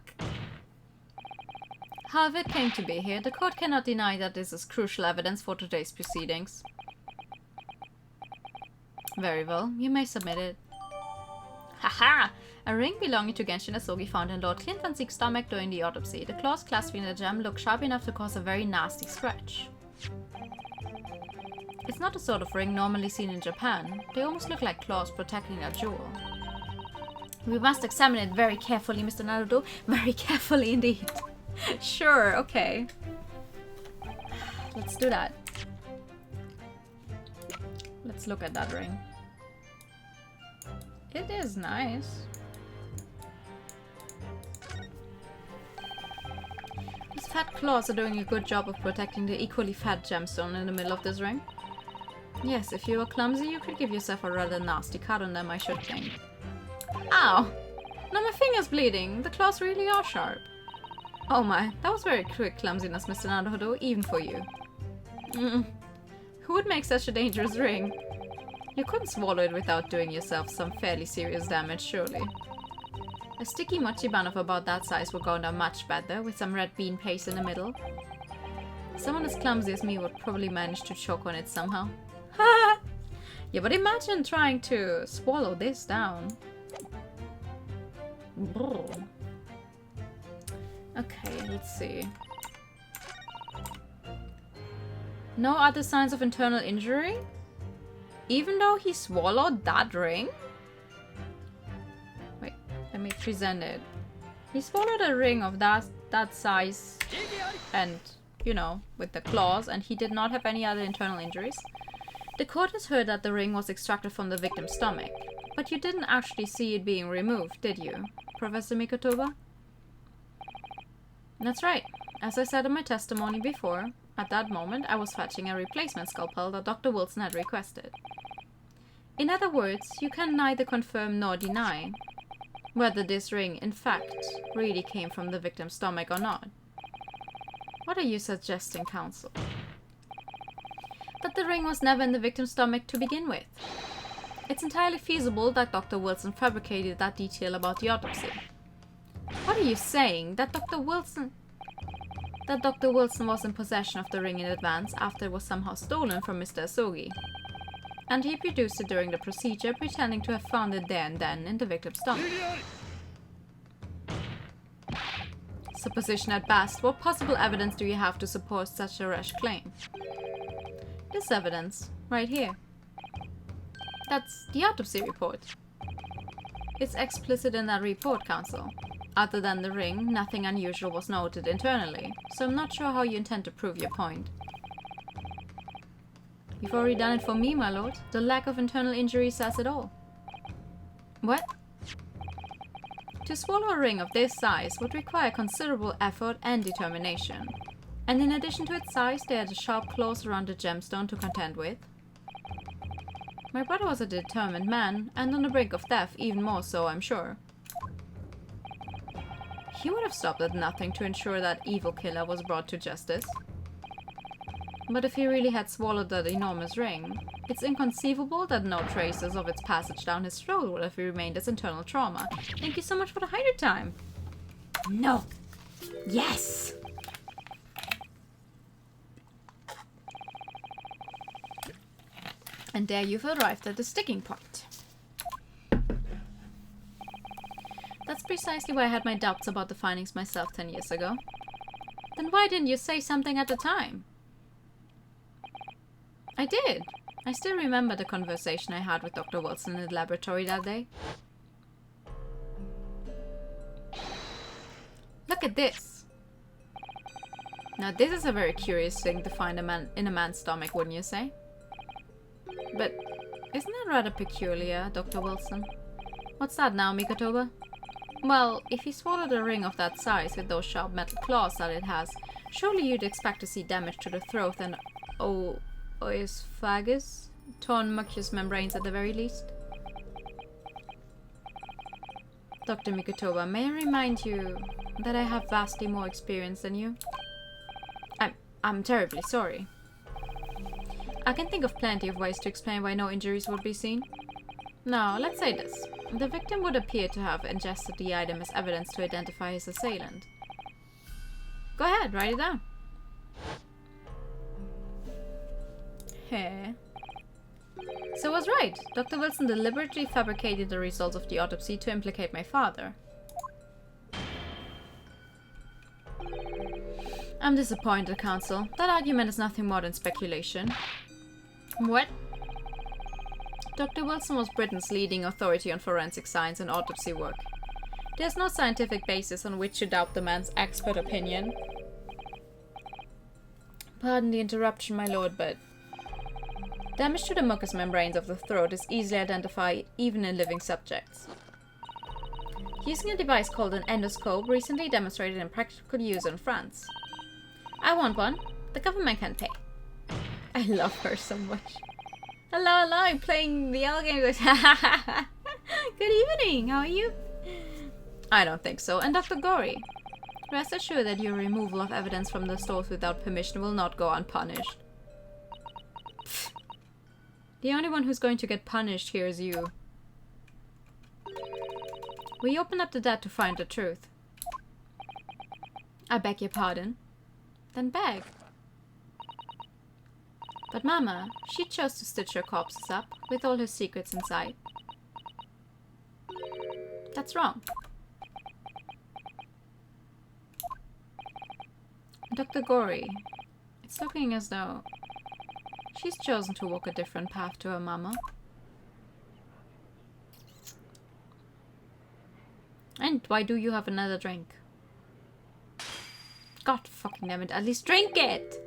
However it came to be here, the court cannot deny that this is crucial evidence for today's proceedings. Very well, you may submit it. Haha! A ring belonging to Genshin Asogi found in Lord Clinvanzix's stomach during the autopsy. The claws clasping the gem look sharp enough to cause a very nasty scratch. It's not the sort of ring normally seen in Japan. They almost look like claws protecting a jewel. We must examine it very carefully, Mr. Naruto. Very carefully indeed. Sure, okay. Let's do that. Let's look at that ring. It is nice. fat claws are doing a good job of protecting the equally fat gemstone in the middle of this ring. Yes, if you were clumsy, you could give yourself a rather nasty cut on them, I should think. Ow! Now my finger's bleeding. The claws really are sharp. Oh my, that was very quick clumsiness, Mr. Naruhodo, even for you. Who would make such a dangerous ring? You couldn't swallow it without doing yourself some fairly serious damage, surely. A sticky mochiban of about that size would go down much better, with some red bean paste in the middle. Someone as clumsy as me would probably manage to choke on it somehow. Ha! Yeah, but imagine trying to swallow this down. Brr. Okay, let's see. No other signs of internal injury? Even though he swallowed that ring? Wait, let me present it. He swallowed a ring of that size and, you know, with the claws, and he did not have any other internal injuries. The court has heard that the ring was extracted from the victim's stomach, but you didn't actually see it being removed, did you, Professor Mikotoba? That's right. As I said in my testimony before, at that moment I was fetching a replacement scalpel that Dr. Wilson had requested. In other words, you can neither confirm nor deny whether this ring, in fact, really came from the victim's stomach or not. What are you suggesting, counsel? That the ring was never in the victim's stomach to begin with. It's entirely feasible that Dr. Wilson fabricated that detail about the autopsy. What are you saying? That Dr. Wilson was in possession of the ring in advance after it was somehow stolen from Mr. Asogi. And he produced it during the procedure, pretending to have found it there and then in the victim's stomach. Supposition at best. What possible evidence do you have to support such a rash claim? This evidence, right here. That's the autopsy report. It's explicit in that report, counsel. Other than the ring, nothing unusual was noted internally, so I'm not sure how you intend to prove your point. You've already done it for me, my lord. The lack of internal injury says it all. What? To swallow a ring of this size would require considerable effort and determination. And in addition to its size, there are the sharp claws around the gemstone to contend with. My brother was a determined man, and on the brink of death, even more so, I'm sure. He would have stopped at nothing to ensure that evil killer was brought to justice. But if he really had swallowed that enormous ring, it's inconceivable that no traces of its passage down his throat would have remained as internal trauma. Thank you so much for the 100 time. No. Yes! And there you've arrived at the sticking point. That's precisely why I had my doubts about the findings myself 10 years ago. Then why didn't you say something at the time? I did. I still remember the conversation I had with Dr. Wilson in the laboratory that day. Look at this. Now this is a very curious thing to find in a man's stomach, wouldn't you say? But isn't that rather peculiar, Dr. Wilson? What's that now, Mikotoba? Well, if he swallowed a ring of that size with those sharp metal claws that it has, surely you'd expect to see damage to the throat and oesophagus, torn mucous membranes at the very least. Dr. Mikotoba, may I remind you that I have vastly more experience than you? I'm terribly sorry. I can think of plenty of ways to explain why no injuries would be seen. Now, let's say this. The victim would appear to have ingested the item as evidence to identify his assailant. Go ahead, write it down. Hey. So I was right. Dr. Wilson deliberately fabricated the results of the autopsy to implicate my father. I'm disappointed, counsel. That argument is nothing more than speculation. What? Dr. Wilson was Britain's leading authority on forensic science and autopsy work. There's no scientific basis on which to doubt the man's expert opinion. Pardon the interruption, my lord, but damage to the mucous membranes of the throat is easily identified even in living subjects. Using a device called an endoscope recently demonstrated in practical use in France. I want one. The government can pay. I love her so much. Hello, hello, playing the L game. Goes, good evening, how are you? I don't think so. And Dr. Gory, rest assured that your removal of evidence from the stores without permission will not go unpunished. Pfft. The only one who's going to get punished here is you. We opened up the dead to find the truth. I beg your pardon. Then beg. But Mama, she chose to stitch her corpses up, with all her secrets inside. That's wrong. Dr. Gory, it's looking as though she's chosen to walk a different path to her Mama. And why do you have another drink? God fucking damn it, at least drink it!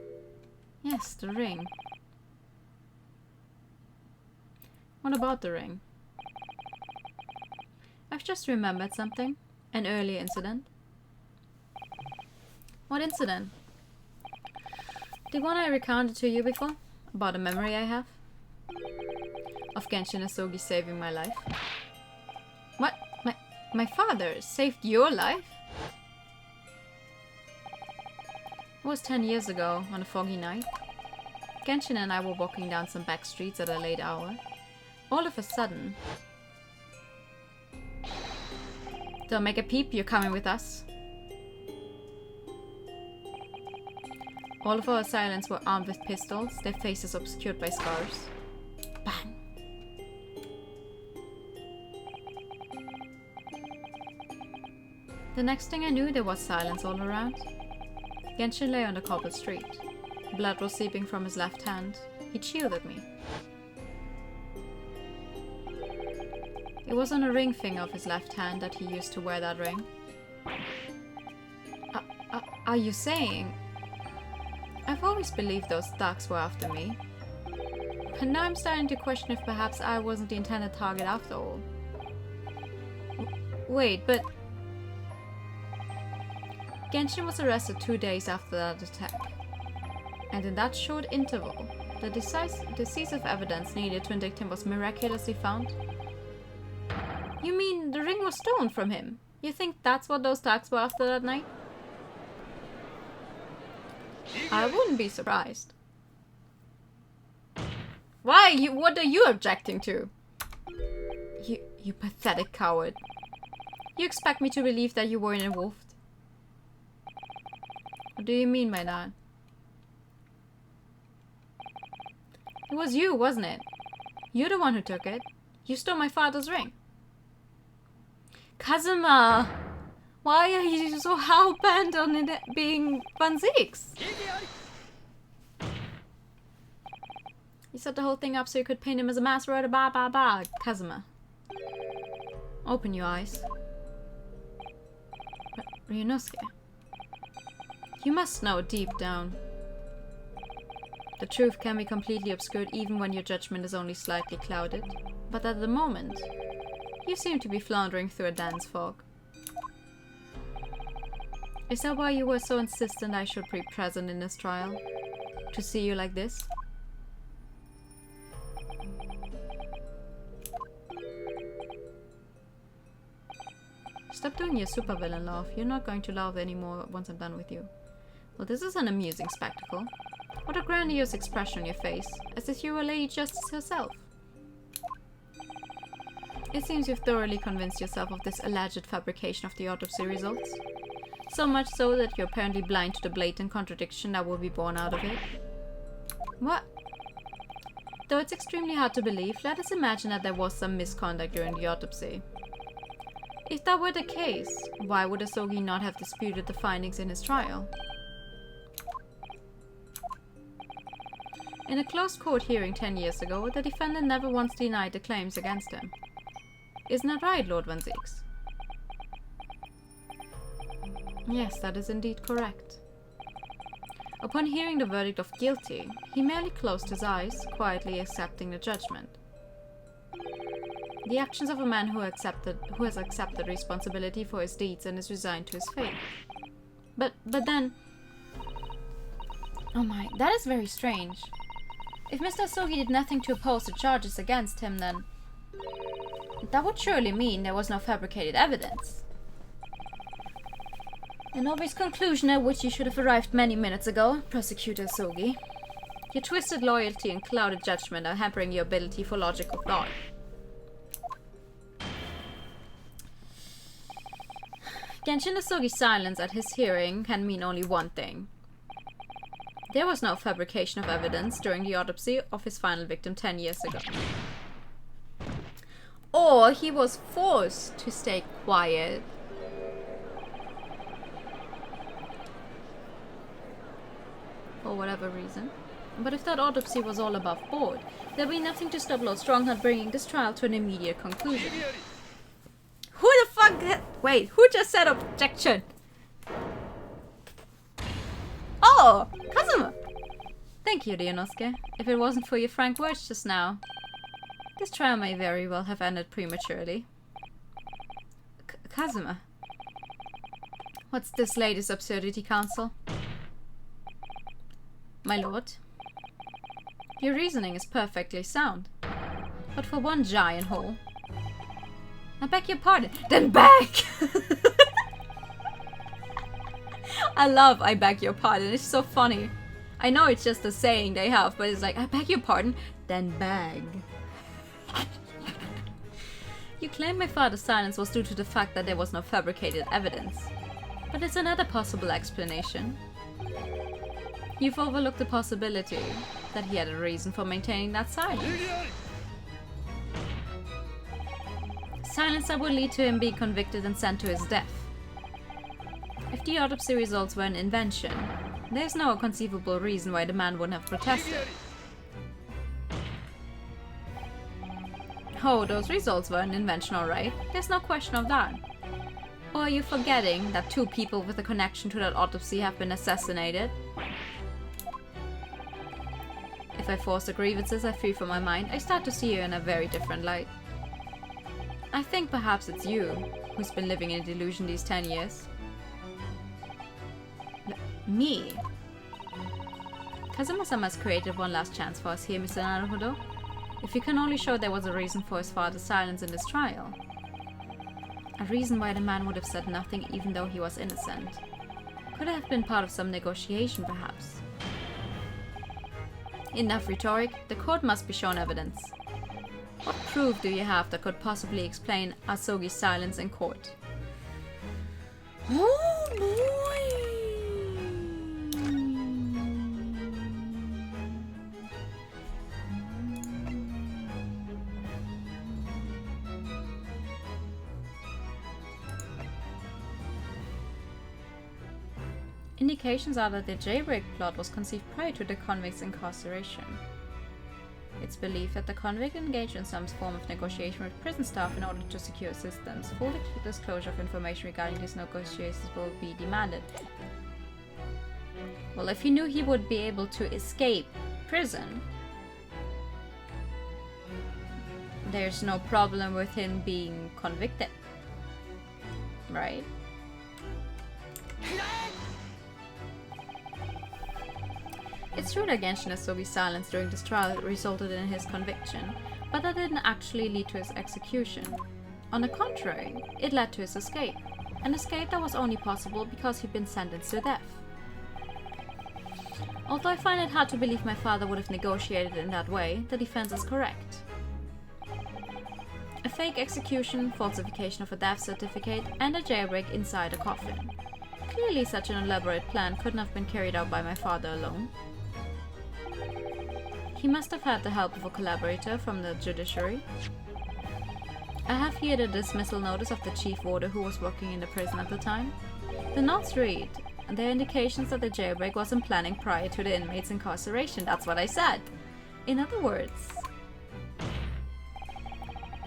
Yes, the ring. What about the ring? I've just remembered something. An earlier incident. What incident? The one I recounted to you before? About a memory I have? Of Genshin Asogi saving my life. What? My father saved your life? It was 10 years ago, on a foggy night. Genshin and I were walking down some back streets at a late hour. All of a sudden... Don't make a peep, you're coming with us. All of our assailants were armed with pistols, their faces obscured by scars. Bang! The next thing I knew, there was silence all around. Genshin lay on the cobbled street. Blood was seeping from his left hand. He shielded me. It was on a ring finger of his left hand that he used to wear that ring. Are you saying... I've always believed those thugs were after me. But now I'm starting to question if perhaps I wasn't the intended target after all. Wait, but... Genshin was arrested 2 days after that attack. And in that short interval, the decisive evidence needed to indict him was miraculously found? You mean the ring was stolen from him? You think that's what those thugs were after that night? I wouldn't be surprised. Why? What are you objecting to? You pathetic coward. You expect me to believe that you were involved? What do you mean by that? It was you, wasn't it? You're the one who took it. You stole my father's ring. Kazuma! Why are you so hell-bent on it being Vanzix? You set the whole thing up so you could paint him as a masquerade. Ba ba ba. Kazuma. Open your eyes. Ryunosuke. You must know deep down. The truth can be completely obscured even when your judgment is only slightly clouded. But at the moment, you seem to be floundering through a dense fog. Is that why you were so insistent I should be present in this trial? To see you like this? Stop doing your supervillain laugh. You're not going to laugh anymore once I'm done with you. Well, this is an amusing spectacle. What a grandiose expression on your face, as if you were Lady Justice herself. It seems you've thoroughly convinced yourself of this alleged fabrication of the autopsy results. So much so that you're apparently blind to the blatant contradiction that will be born out of it. What? Though it's extremely hard to believe, let us imagine that there was some misconduct during the autopsy. If that were the case, why would Asogi not have disputed the findings in his trial? In a closed court hearing 10 years ago, the defendant never once denied the claims against him. Isn't that right, Lord Vanzix? Yes, that is indeed correct. Upon hearing the verdict of guilty, he merely closed his eyes, quietly accepting the judgment. The actions of a man who has accepted responsibility for his deeds and is resigned to his fate. But then... Oh my, that is very strange. If Mr. Asogi did nothing to oppose the charges against him, then that would surely mean there was no fabricated evidence. An obvious conclusion at which you should have arrived many minutes ago, Prosecutor Asogi. Your twisted loyalty and clouded judgment are hampering your ability for logical thought. Genshin Asogi's silence at his hearing can mean only one thing. There was no fabrication of evidence during the autopsy of his final victim 10 years ago. Or he was forced to stay quiet. For whatever reason. But if that autopsy was all above board, there'll be nothing to stop Lord Strongheart bringing this trial to an immediate conclusion. Who the fuck... Wait, who just said objection? Oh! Kazuma! Thank you, Ryunosuke. If it wasn't for your frank words just now, this trial may very well have ended prematurely. Kazuma. What's this latest absurdity, Counsel? My lord, your reasoning is perfectly sound. But for one giant hole. I beg your pardon. Then beg! I love I beg your pardon. It's so funny. I know it's just a saying they have, but it's like, I beg your pardon, then beg. You claim my father's silence was due to the fact that there was no fabricated evidence. But there's another possible explanation. You've overlooked the possibility that he had a reason for maintaining that silence. Silence that would lead to him being convicted and sent to his death. If the autopsy results were an invention, there's no conceivable reason why the man wouldn't have protested. Oh, those results were an invention, alright. There's no question of that. Or are you forgetting that 2 people with a connection to that autopsy have been assassinated? If I force the grievances I free from my mind, I start to see you in a very different light. I think perhaps it's you who's been living in a delusion these 10 years. Me? Kazuma-sama has created one last chance for us here, Mr. Naruhodo. If you can only show there was a reason for his father's silence in this trial. A reason why the man would have said nothing even though he was innocent. Could it have been part of some negotiation, perhaps? Enough rhetoric, the court must be shown evidence. What proof do you have that could possibly explain Asogi's silence in court? Oh boy! Indications are that the jailbreak plot was conceived prior to the convict's incarceration. It's believed that the convict engaged in some form of negotiation with prison staff in order to secure assistance. Full disclosure of information regarding these negotiations will be demanded. Well, if he knew he would be able to escape prison, there's no problem with him being convicted, right? It's true that Genshin Asogi's silence during this trial resulted in his conviction, but that didn't actually lead to his execution. On the contrary, it led to his escape. An escape that was only possible because he'd been sentenced to death. Although I find it hard to believe my father would have negotiated in that way, the defense is correct. A fake execution, falsification of a death certificate, and a jailbreak inside a coffin. Clearly such an elaborate plan couldn't have been carried out by my father alone. He must have had the help of a collaborator from the judiciary. I have here the dismissal notice of the chief warder who was working in the prison at the time. The notes read, there are indications that the jailbreak was in planning prior to the inmate's incarceration. That's what I said. In other words,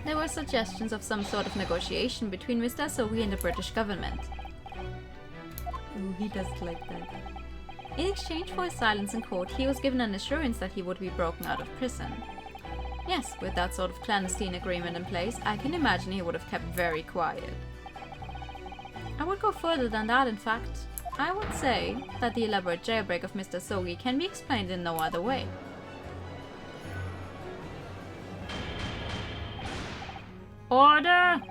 there were suggestions of some sort of negotiation between Mr. Asogi and the British government. Ooh, he does like that. In exchange for his silence in court, he was given an assurance that he would be broken out of prison. Yes, with that sort of clandestine agreement in place, I can imagine he would have kept very quiet. I would go further than that, in fact. I would say that the elaborate jailbreak of Mr. Sogi can be explained in no other way. Order!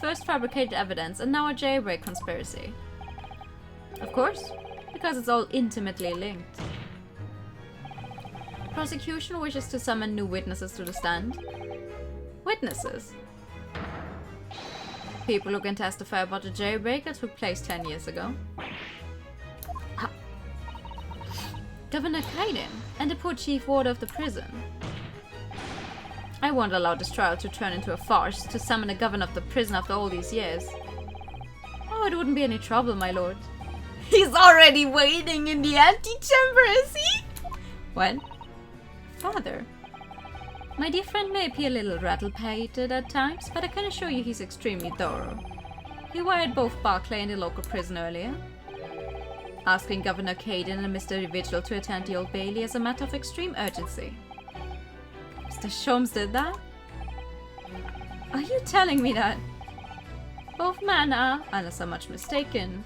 First fabricated evidence and now a jailbreak conspiracy. Of course, because it's all intimately linked. The prosecution wishes to summon new witnesses to the stand. Witnesses? People who can testify about the jailbreak that took place 10 years ago. Governor Kaden and the poor chief warder of the prison. I won't allow this trial to turn into a farce to summon the governor of the prison after all these years. Oh, it wouldn't be any trouble, my lord. He's already waiting in the antechamber, is he? When? Father. My dear friend may appear a little rattle-pated at times, but I can assure you he's extremely thorough. He wired both Barclay and the local prison earlier, asking Governor Kaden and Mr. Vigil to attend the Old Bailey as a matter of extreme urgency. Mr. Sholmes did that? Are you telling me that? Both men are, unless I'm much mistaken,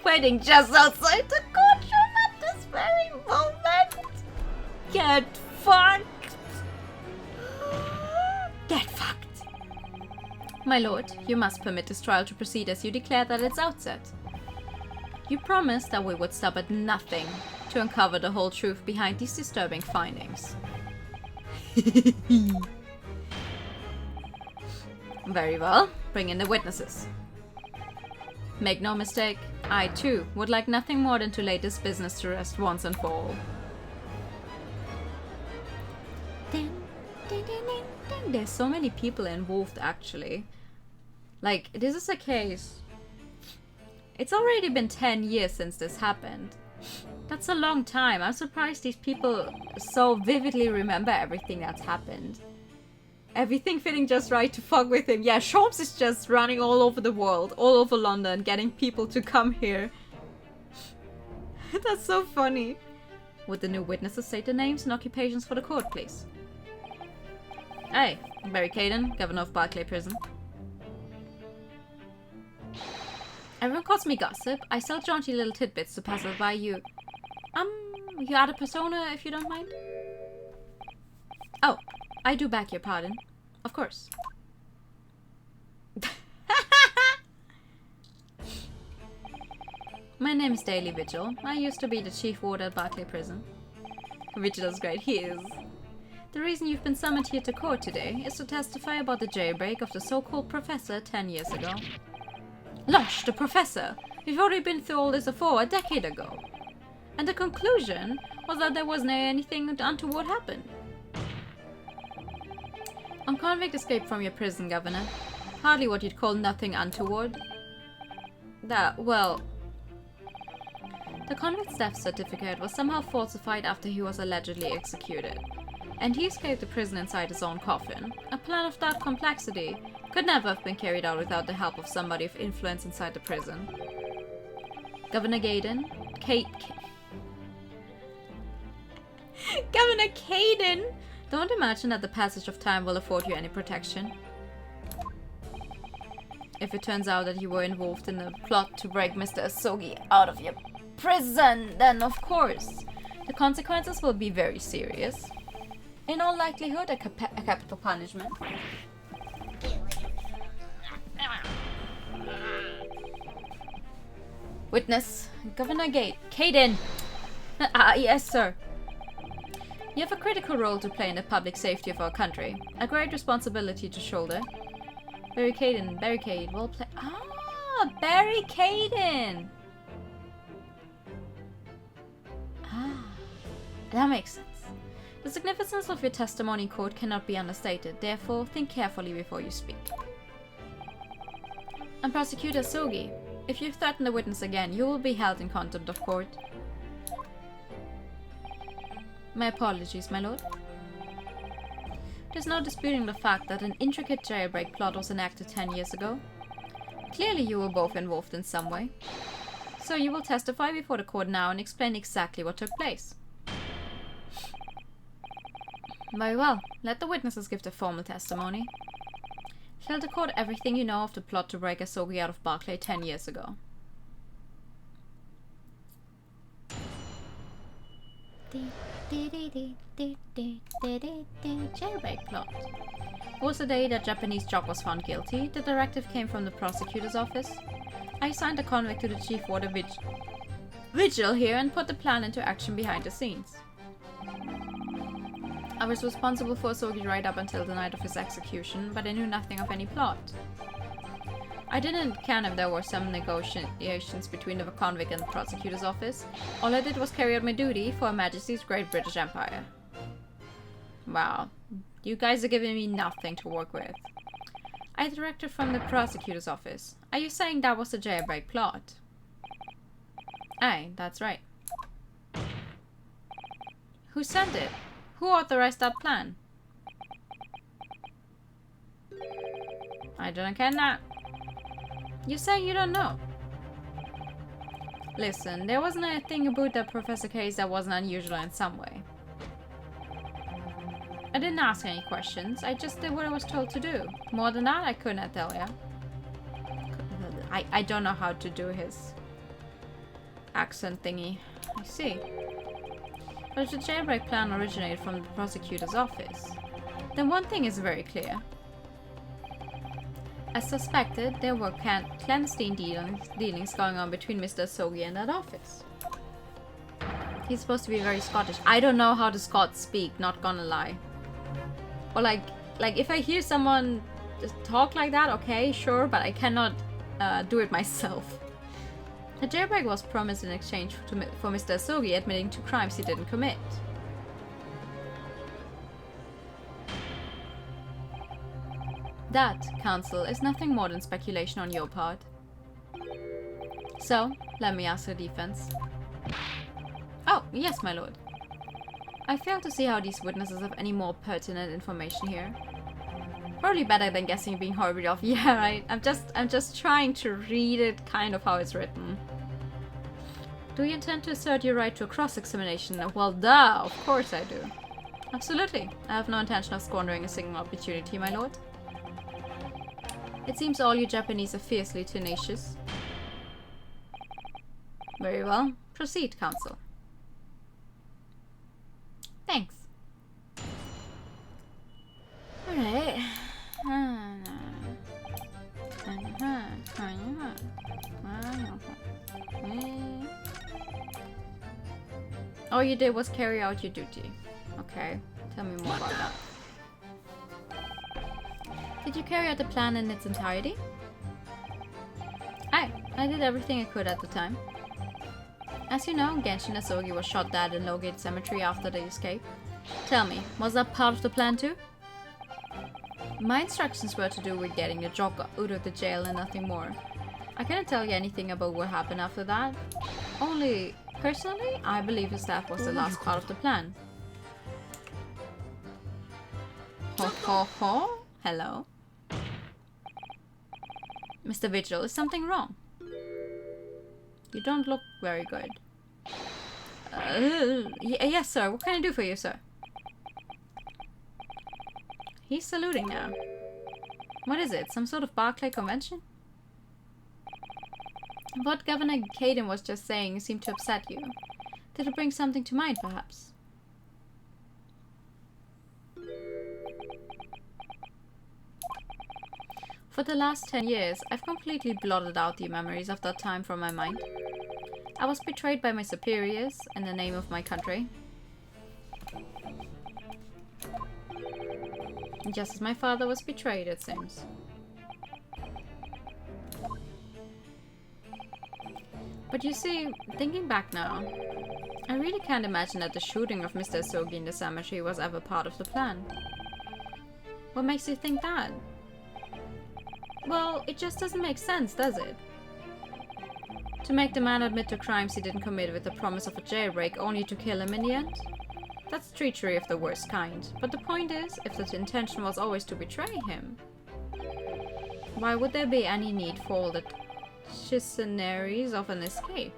waiting just outside the courtroom at this very moment. Get fucked! Get fucked! My lord, you must permit this trial to proceed as you declared at its outset. You promised that we would stop at nothing to uncover the whole truth behind these disturbing findings. Very well, bring in the witnesses. Make no mistake, I too would like nothing more than to lay this business to rest once and for all. There's so many people involved actually. Like, this is a case. It's already been 10 years since this happened. That's a long time. I'm surprised these people so vividly remember everything that's happened. Everything fitting just right to fuck with him. Yeah, Sholmes is just running all over the world, all over London, getting people to come here. That's so funny. Would the new witnesses state their names and occupations for the court, please? Hey, Barry Kaden, Governor of Barclay Prison. Everyone calls me gossip. I sell jaunty little tidbits to pass by you. You add a persona if you don't mind? Oh, I do beg your pardon. Of course. My name is Daily Vigil. I used to be the chief warder at Barclay Prison. Vigil is great, he is. The reason you've been summoned here to court today is to testify about the jailbreak of the so-called professor 10 years ago. Lush, the professor! We've already been through all this before, a decade ago. And the conclusion was that there wasn't anything untoward happened. A convict escaped from your prison, Governor. Hardly what you'd call nothing untoward. The convict's death certificate was somehow falsified after he was allegedly executed. And he escaped the prison inside his own coffin. A plan of that complexity could never have been carried out without the help of somebody of influence inside the prison. Governor Kaden? Governor Kaden! Don't imagine that the passage of time will afford you any protection. If it turns out that you were involved in a plot to break Mr. Asogi out of your prison, then of course, the consequences will be very serious. In all likelihood, a capital punishment. Witness, Governor Kaden! Yes, sir. You have a critical role to play in the public safety of our country. A great responsibility to shoulder. Barry Kaden, well played. Ah, Barry Kaden! Ah, that makes sense. The significance of your testimony in court cannot be understated, therefore think carefully before you speak. And Prosecutor Sogi, if you threaten the witness again, you will be held in contempt of court. My apologies, my lord. There's no disputing the fact that an intricate jailbreak plot was enacted 10 years ago. Clearly you were both involved in some way. So you will testify before the court now and explain exactly what took place. Very well, let the witnesses give their formal testimony. Tell the court everything you know of the plot to break Asogi out of Barclay 10 years ago. Jailbreak plot. It was the day that Japanese jock was found guilty. The directive came from the prosecutor's office. I assigned a convict to the chief warder vigil here and put the plan into action behind the scenes. I was responsible for Sogi right up until the night of his execution, but I knew nothing of any plot. I didn't care if there were some negotiations between the convict and the prosecutor's office. All I did was carry out my duty for Her Majesty's Great British Empire. Wow, you guys are giving me nothing to work with. I directed from the prosecutor's office. Are you saying that was the jailbreak plot? Aye, that's right. Who sent it? Who authorized that plan? I don't care now. You say you don't know. Listen, there wasn't anything about that Professor case that wasn't unusual in some way. I didn't ask any questions, I just did what I was told to do. More than that, I couldn't tell ya. I don't know how to do his accent thingy. I see. But if the jailbreak plan originated from the prosecutor's office, then one thing is very clear. As suspected, there were clandestine dealings going on between Mr. Sogi and that office. He's supposed to be very Scottish. I don't know how the Scots speak, not gonna lie. Or like if I hear someone talk like that, okay, sure, but I cannot do it myself. The jailbreak was promised in exchange for Mr. Sogi admitting to crimes he didn't commit. That, Counsel, is nothing more than speculation on your part. So, let me ask the defense. Oh, yes, my lord. I fail to see how these witnesses have any more pertinent information here. Probably better than guessing being horribly off. Yeah, right. I'm just trying to read it kind of how it's written. Do you intend to assert your right to a cross-examination? Well, duh, of course I do. Absolutely. I have no intention of squandering a single opportunity, my lord. It seems all you Japanese are fiercely tenacious. Very well. Proceed, Counsel. Thanks. Alright. All you did was carry out your duty. Okay, tell me more about that. Did you carry out the plan in its entirety? Aye, I did everything I could at the time. As you know, Genshin Asogi was shot dead in Lowgate Cemetery after the escape. Tell me, was that part of the plan too? My instructions were to do with getting the jock out of the jail and nothing more. I cannot tell you anything about what happened after that. Only, personally, I believe his death was the last part of the plan. Ho ho ho? Hello? Mr. Vigil, is something wrong? You don't look very good. Yes, sir. What can I do for you, sir? He's saluting now. What is it? Some sort of Barclay convention? What Governor Kaden was just saying seemed to upset you. Did it bring something to mind, perhaps? For the last 10 years, I've completely blotted out the memories of that time from my mind. I was betrayed by my superiors in the name of my country. Just as my father was betrayed, it seems. But you see, thinking back now, I really can't imagine that the shooting of Mr. Asogi in the cemetery was ever part of the plan. What makes you think that? Well, it just doesn't make sense, does it? To make the man admit to crimes he didn't commit with the promise of a jailbreak only to kill him in the end? That's treachery of the worst kind. But the point is, if the intention was always to betray him, why would there be any need for all the chicaneries of an escape?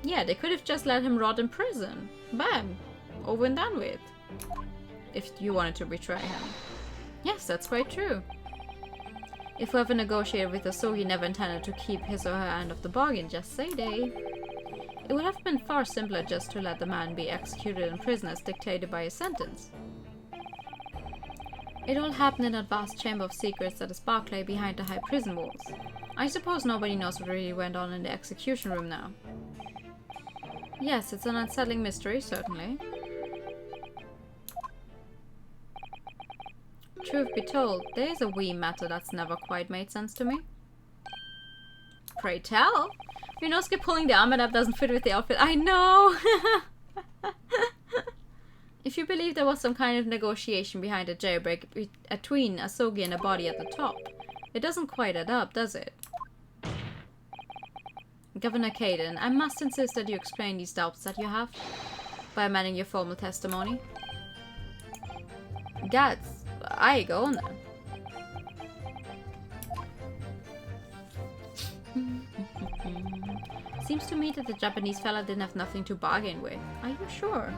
Yeah, they could have just let him rot in prison. Bam! Over and done with. If you wanted to betray him. Yes, that's quite true. If whoever negotiated with Asogi never intended to keep his or her end of the bargain, just say they. It would have been far simpler just to let the man be executed in prison as dictated by his sentence. It all happened in that vast chamber of secrets that is Barclay behind the high prison walls. I suppose nobody knows what really went on in the execution room now. Yes, it's an unsettling mystery, certainly. Truth be told, there is a wee matter that's never quite made sense to me. Pray tell! Ryunosuke pulling the armor up doesn't fit with the outfit. I know! If you believe there was some kind of negotiation behind the jailbreak between Asogi and a body at the top, it doesn't quite add up, does it? Governor Kaden, I must insist that you explain these doubts that you have by amending your formal testimony. Gads, I go on then. Seems to me that the Japanese fella didn't have nothing to bargain with. Are you sure?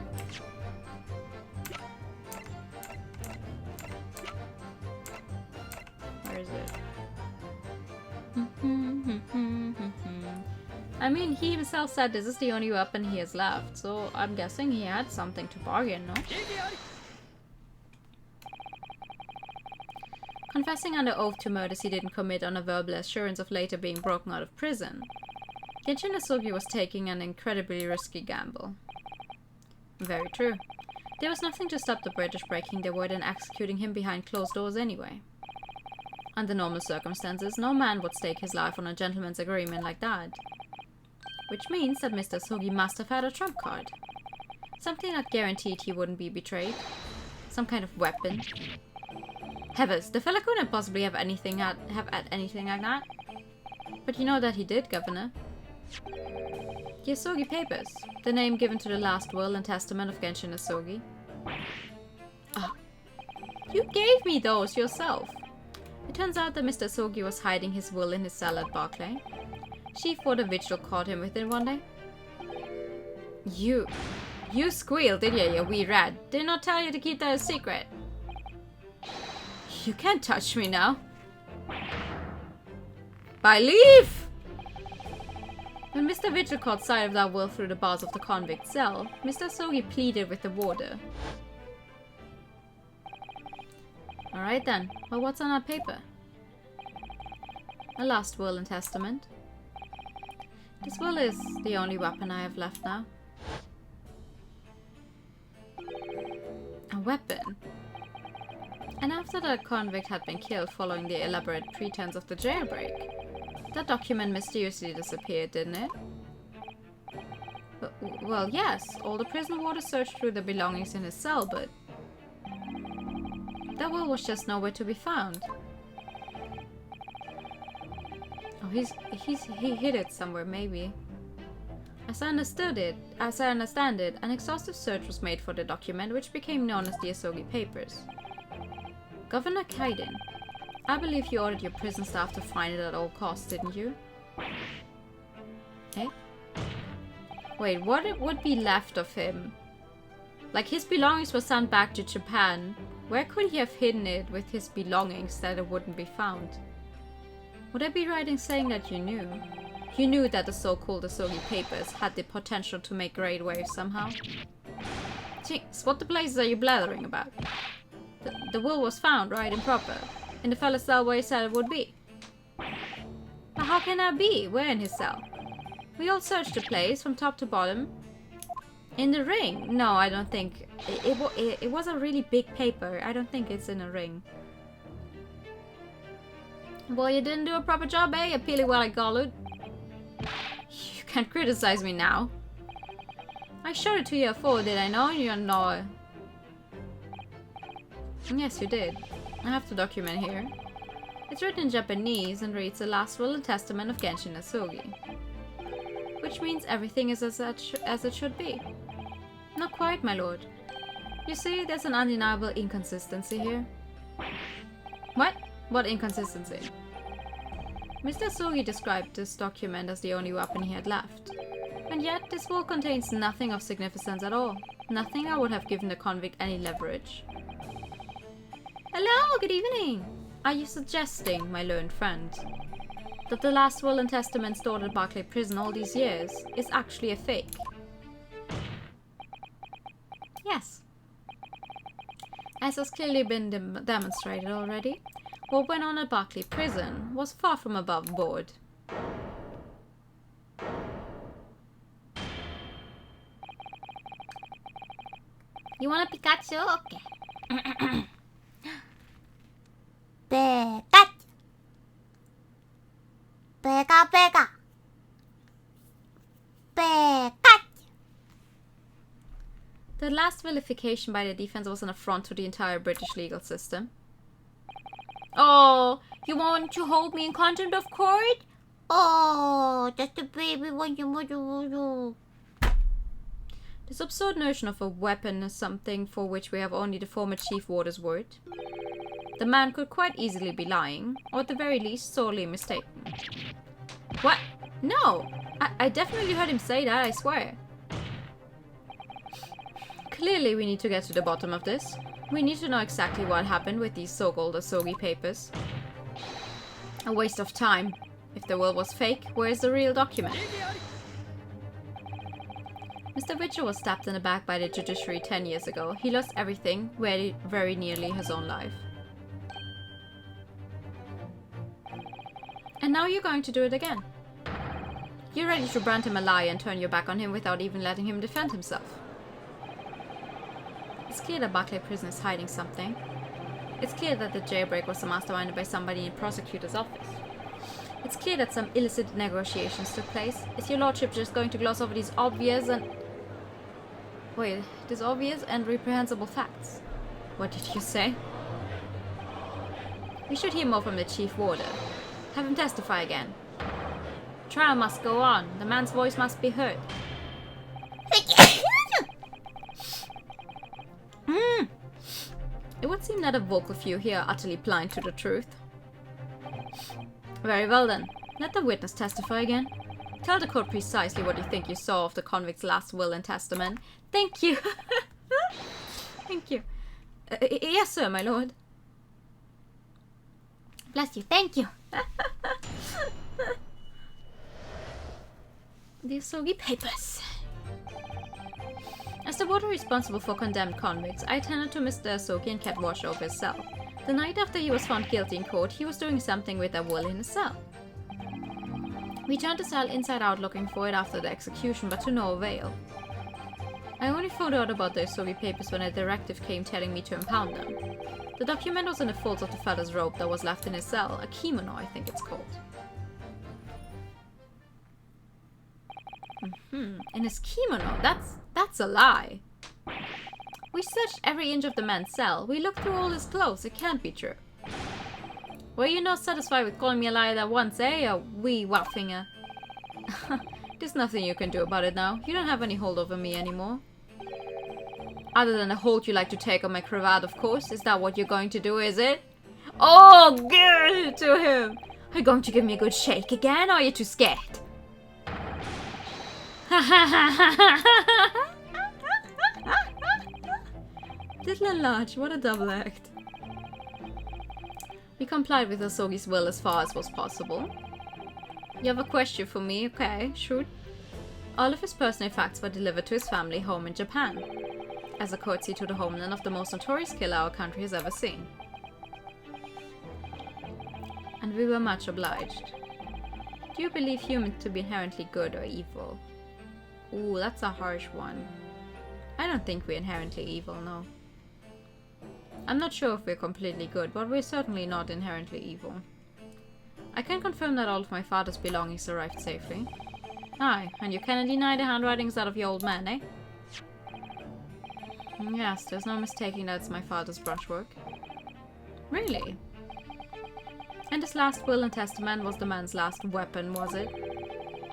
Where is it? I mean, he himself said this is the only weapon he has left, so I'm guessing he had something to bargain, no? Confessing under oath to murders he didn't commit on a verbal assurance of later being broken out of prison, Genshin Asogi was taking an incredibly risky gamble. Very true. There was nothing to stop the British breaking their word and executing him behind closed doors anyway. Under normal circumstances, no man would stake his life on a gentleman's agreement like that. Which means that Mr. Asogi must have had a trump card. Something that guaranteed he wouldn't be betrayed. Some kind of weapon. Heavens, the fella couldn't possibly have anything like that. But you know that he did, Governor. The Asogi Papers, the name given to the last will and testament of Genshin Asogi. Oh, you gave me those yourself. It turns out that Mr. Asogi was hiding his will in his cell at Barclay. Chief Warder Vigil caught him with it one day. You squealed, did you wee rat? Did not tell you to keep that a secret. You can't touch me now. By leave! When Mr. Vigil caught sight of that will through the bars of the convict cell, Mr. Asogi pleaded with the warder. Alright then, well, what's on that paper? A last will and testament. This will is the only weapon I have left now. A weapon? And after the convict had been killed following the elaborate pretense of the jailbreak, that document mysteriously disappeared, didn't it? Well, yes, all the prison warders searched through the belongings in his cell, but that will was just nowhere to be found. Oh, he hid it somewhere, maybe. As I understand it, an exhaustive search was made for the document, which became known as the Asogi Papers. Governor Kaden, I believe you ordered your prison staff to find it at all costs, didn't you? Eh? Wait, what would be left of him? Like, his belongings were sent back to Japan. Where could he have hidden it with his belongings that it wouldn't be found? Would I be right in saying that you knew? You knew that the so-called Asogi Papers had the potential to make great waves somehow? Jinx, what the blazes are you blathering about? The will was found, right and proper, in the fella's cell where he said it would be. But how can that be? We're in his cell. We all searched the place from top to bottom. In the ring? No, I don't think. It was a really big paper. I don't think it's in a ring. Well, you didn't do a proper job, eh? You peely well, I gallowed. You can't criticize me now. I showed it to you before, did I know? You know. Yes, you did. I have the document here. It's written in Japanese and reads the last will and testament of Genshin Asogi. Which means everything is as it should be. Not quite, my lord. You see, there's an undeniable inconsistency here. What? What inconsistency? Mr. Asogi described this document as the only weapon he had left. And yet, this will contains nothing of significance at all. Nothing that would have given the convict any leverage. Hello, good evening! Are you suggesting, my learned friend, that the last will and testament stored at Barclay Prison all these years is actually a fake. Yes. As has clearly been demonstrated already, what went on at Barclay Prison was far from above board. You want a Pikachu? Okay. Pikachu. Pika Pika. Pikachu. The last vilification by the defense was an affront to the entire British legal system. Oh, you want to hold me in contempt of court? Oh, just a baby when you. This absurd notion of a weapon is something for which we have only the former Chief Warder's word. The man could quite easily be lying, or at the very least sorely mistaken. What? No! I definitely heard him say that, I swear. Clearly we need to get to the bottom of this. We need to know exactly what happened with these so-called Asogi papers. A waste of time. If the will was fake, where is the real document? Mr. Witcher was stabbed in the back by the judiciary 10 years ago. He lost everything, very nearly his own life. And now you're going to do it again. You're ready to brand him a liar and turn your back on him without even letting him defend himself. It's clear that Barclay Prison is hiding something. It's clear that the jailbreak was masterminded by somebody in the prosecutor's office. It's clear that some illicit negotiations took place. Is your lordship just going to gloss over these obvious and reprehensible facts? What did you say? We should hear more from the Chief Warder. Have him testify again. Trial must go on. The man's voice must be heard. It would seem that a vocal few here are utterly blind to the truth. Very well then. Let the witness testify again. Tell the court precisely what you think you saw of the convict's last will and testament. Thank you. Thank you. Yes, sir, my lord. Bless you, thank you. The Asogi papers. As the warder responsible for condemned convicts, I attended to Mr. Asogi and kept watch over his cell. The night after he was found guilty in court, he was doing something with a will in his cell. We turned the cell inside out looking for it after the execution, but to no avail. I only found out about the Asogi papers when a directive came telling me to impound them. The document was in the folds of the fellow's robe that was left in his cell, a kimono I think it's called. In his kimono? That's a lie. We searched every inch of the man's cell. We looked through all his clothes. It can't be true. Were you not satisfied with calling me a liar that once, eh? A wee whatfinger. There's nothing you can do about it now. You don't have any hold over me anymore. Other than the hold you like to take on my cravat, of course. Is that what you're going to do, is it? Oh, give it to him! Are you going to give me a good shake again, or are you too scared? Little and large, what a double act. We complied with Asogi's will as far as was possible. You have a question for me? Okay, shoot. All of his personal facts were delivered to his family home in Japan, as a courtesy to the homeland of the most notorious killer our country has ever seen. And we were much obliged. Do you believe humans to be inherently good or evil? Ooh, that's a harsh one. I don't think we're inherently evil, no. I'm not sure if we're completely good, but we're certainly not inherently evil. I can confirm that all of my father's belongings arrived safely. Aye, and you cannot deny the handwritings out of your old man, eh? Yes, there's no mistaking that it's my father's brushwork. Really? And his last will and testament was the man's last weapon, was it?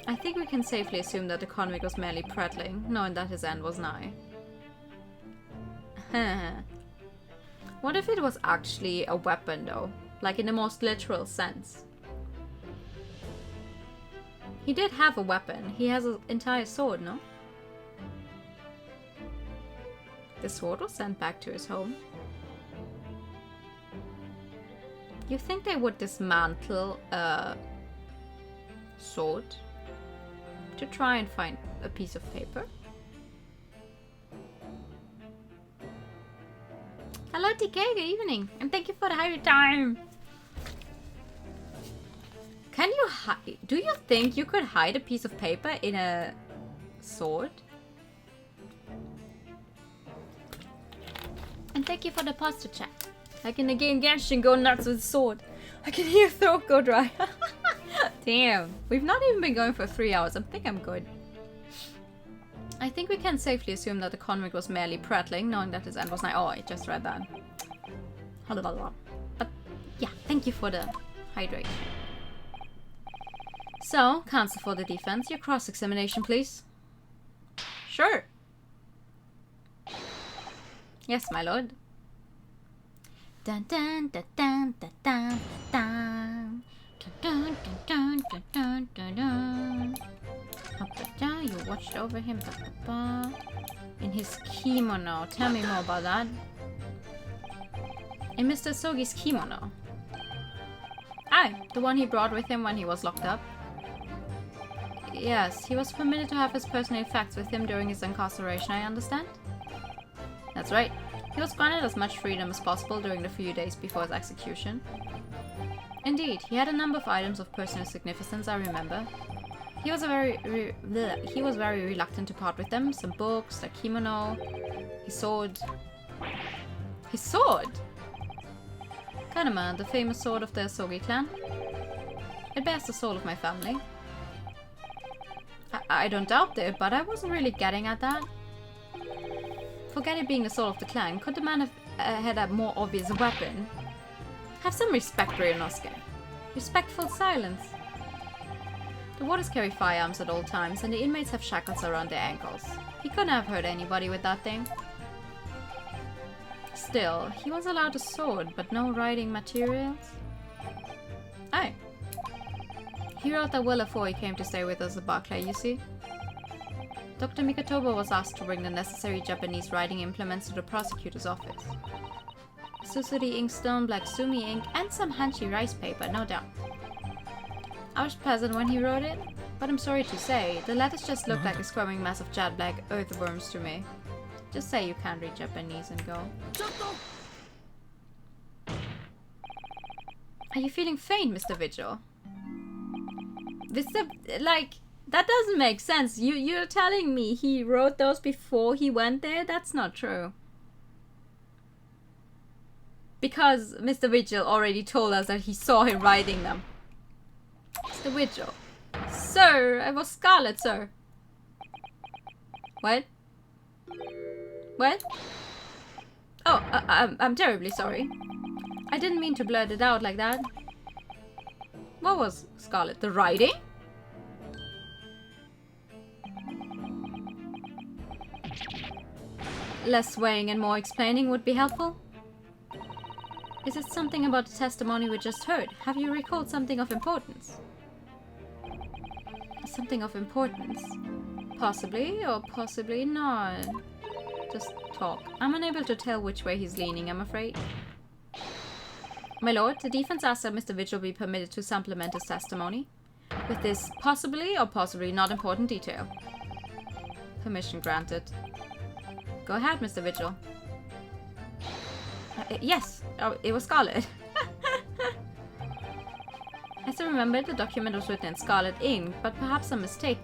I think we can safely assume that the convict was merely prattling, knowing that his end was nigh. What if it was actually a weapon, though? Like in the most literal sense? He did have a weapon. He has an entire sword, no? The sword was sent back to his home. You think they would dismantle a sword to try and find a piece of paper. Hello, TK. Good evening, and thank you for the higher time. Can you hide? Do you think you could hide a piece of paper in a sword? And thank you for the posture check. Like in the game Genshin, go nuts with sword. I can hear throat go dry. Damn, we've not even been going for 3 hours. I think I'm good. I think we can safely assume that the convict was merely prattling, knowing that his end was night. Oh, I just read that. But yeah, thank you for the hydration. So, counsel for the defense, your cross-examination, please. Sure. Yes, my lord. Dun dun dun dun dun dun dun dun dun dun dun dun dun. You watched over him in his kimono. Tell me more about that. In Mr. Sogi's kimono. Aye, the one he brought with him when he was locked up. Yes, he was permitted to have his personal effects with him during his incarceration, I understand? That's right. He was granted as much freedom as possible during the few days before his execution. Indeed, he had a number of items of personal significance, I remember. He was very reluctant to part with them. Some books, a kimono, his sword. His sword? Kanama, the famous sword of the Sogi clan. It bears the soul of my family. I don't doubt it, but I wasn't really getting at that. Forget it being the soul of the clan. Could the man have had a more obvious weapon? Have some respect, Ryunosuke. Respectful silence. The warders carry firearms at all times, and the inmates have shackles around their ankles. He couldn't have hurt anybody with that thing. Still, he was allowed a sword, but no writing materials. Aye. He wrote that well before he came to stay with us at Barclay, you see. Dr. Mikotoba was asked to bring the necessary Japanese writing implements to the prosecutor's office. Susuri inkstone, black sumi ink, and some Hanshi rice paper, no doubt. I was present when he wrote it, but I'm sorry to say, the letters just look like a squirming mass of jet black earthworms to me. Just say you can't read Japanese and go. Are you feeling faint, Mr. Vigil? That doesn't make sense. You're telling me he wrote those before he went there? That's not true. Because Mr. Vigil already told us that he saw him writing them. Mr. Vigil. Sir, I was Scarlet, sir. What? What? Oh, I'm terribly sorry. I didn't mean to blurt it out like that. What was Scarlet? The writing? Less swaying and more explaining would be helpful. Is it something about the testimony we just heard? Have you recalled something of importance? Something of importance? Possibly, or possibly not. Just talk. I'm unable to tell which way he's leaning, I'm afraid. My lord, the defense asks that Mr. Vigil be permitted to supplement his testimony with this possibly or possibly not important detail. Permission granted. Go ahead, Mr. Vigil. Yes, it was Scarlet. As I remember, the document was written in scarlet ink, but perhaps I'm mistaken.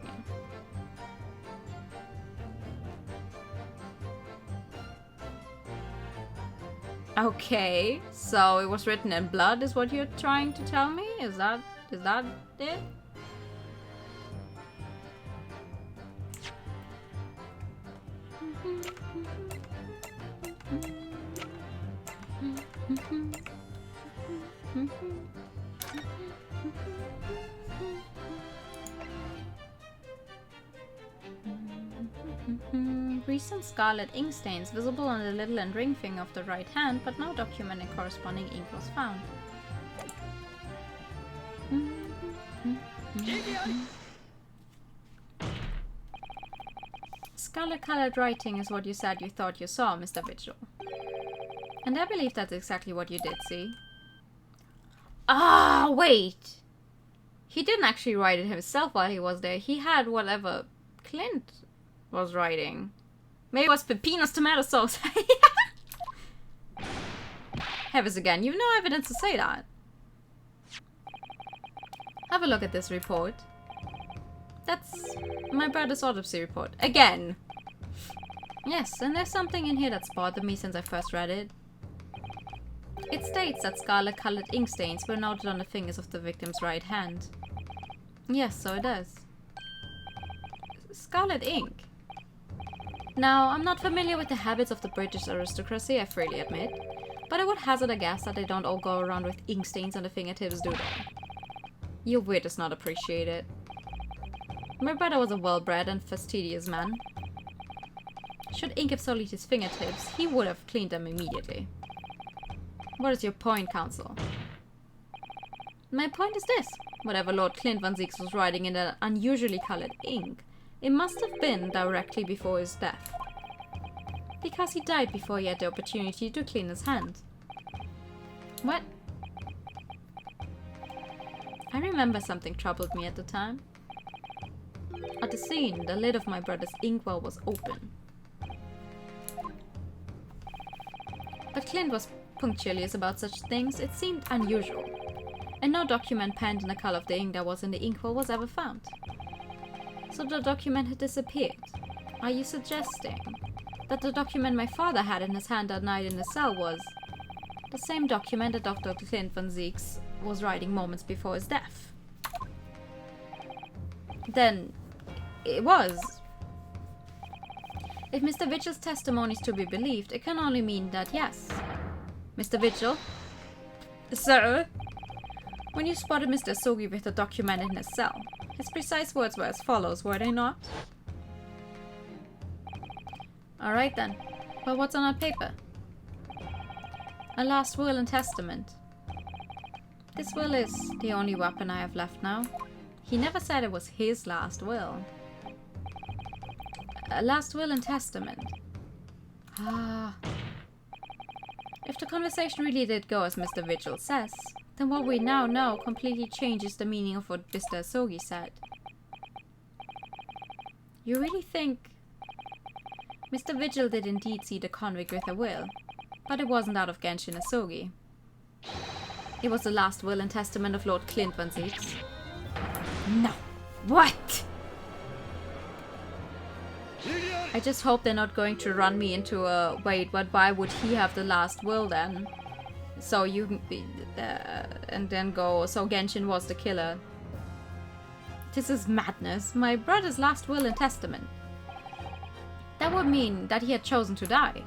Okay, so it was written in blood is what you're trying to tell me? Is that it? Recent scarlet ink stains visible on the little and ring finger of the right hand, but no document and corresponding ink was found. Scarlet-colored writing is what you said you thought you saw, Mr. Vigil. And I believe that's exactly what you did see. Ah, wait! He didn't actually write it himself while he was there. He had whatever Clint was writing. Maybe it was Pepino's tomato sauce. Heavens again, you've no evidence to say that. Have a look at this report. That's my brother's autopsy report. Again! Yes, and there's something in here that's bothered me since I first read it. It states that scarlet-colored ink stains were noted on the fingers of the victim's right hand. Yes, so it does. Scarlet ink? Now, I'm not familiar with the habits of the British aristocracy, I freely admit, but I would hazard a guess that they don't all go around with ink stains on the fingertips, do they? Your wit does not appreciate it. My brother was a well-bred and fastidious man. Should ink have sullied his fingertips, he would have cleaned them immediately. What is your point, Counsel? My point is this. Whatever Lord Clinvanzix was writing in that unusually colored ink, it must have been directly before his death. Because he died before he had the opportunity to clean his hand. What? I remember something troubled me at the time. At the scene, the lid of my brother's inkwell was open. But Clint was punctilious about such things. It seemed unusual. And no document penned in the color of the ink that was in the inkwell was ever found. So the document had disappeared. Are you suggesting that the document my father had in his hand that night in the cell was the same document that Dr. Clinvanzix was writing moments before his death? Then it was. If Mr. Vigil's testimony is to be believed, it can only mean that yes. Mr. Vigil? Sir? When you spotted Mr. Asogi with the document in his cell, his precise words were as follows, were they not? Alright then. Well, what's on that paper? A last will and testament. This will is the only weapon I have left now. He never said it was his last will. A last will and testament. Ah. If the conversation really did go as Mr. Vigil says, then what we now know completely changes the meaning of what Mr. Asogi said. You really think Mr. Vigil did indeed see the convict with a will, but it wasn't out of Genshin Asogi. It was the last will and testament of Lord Clinvanzix. No. What? I just hope they're not going to run me into a... Wait, but why would he have the last will then? So you can be... and then go... So Genshin was the killer. This is madness. My brother's last will and testament. That would mean that he had chosen to die.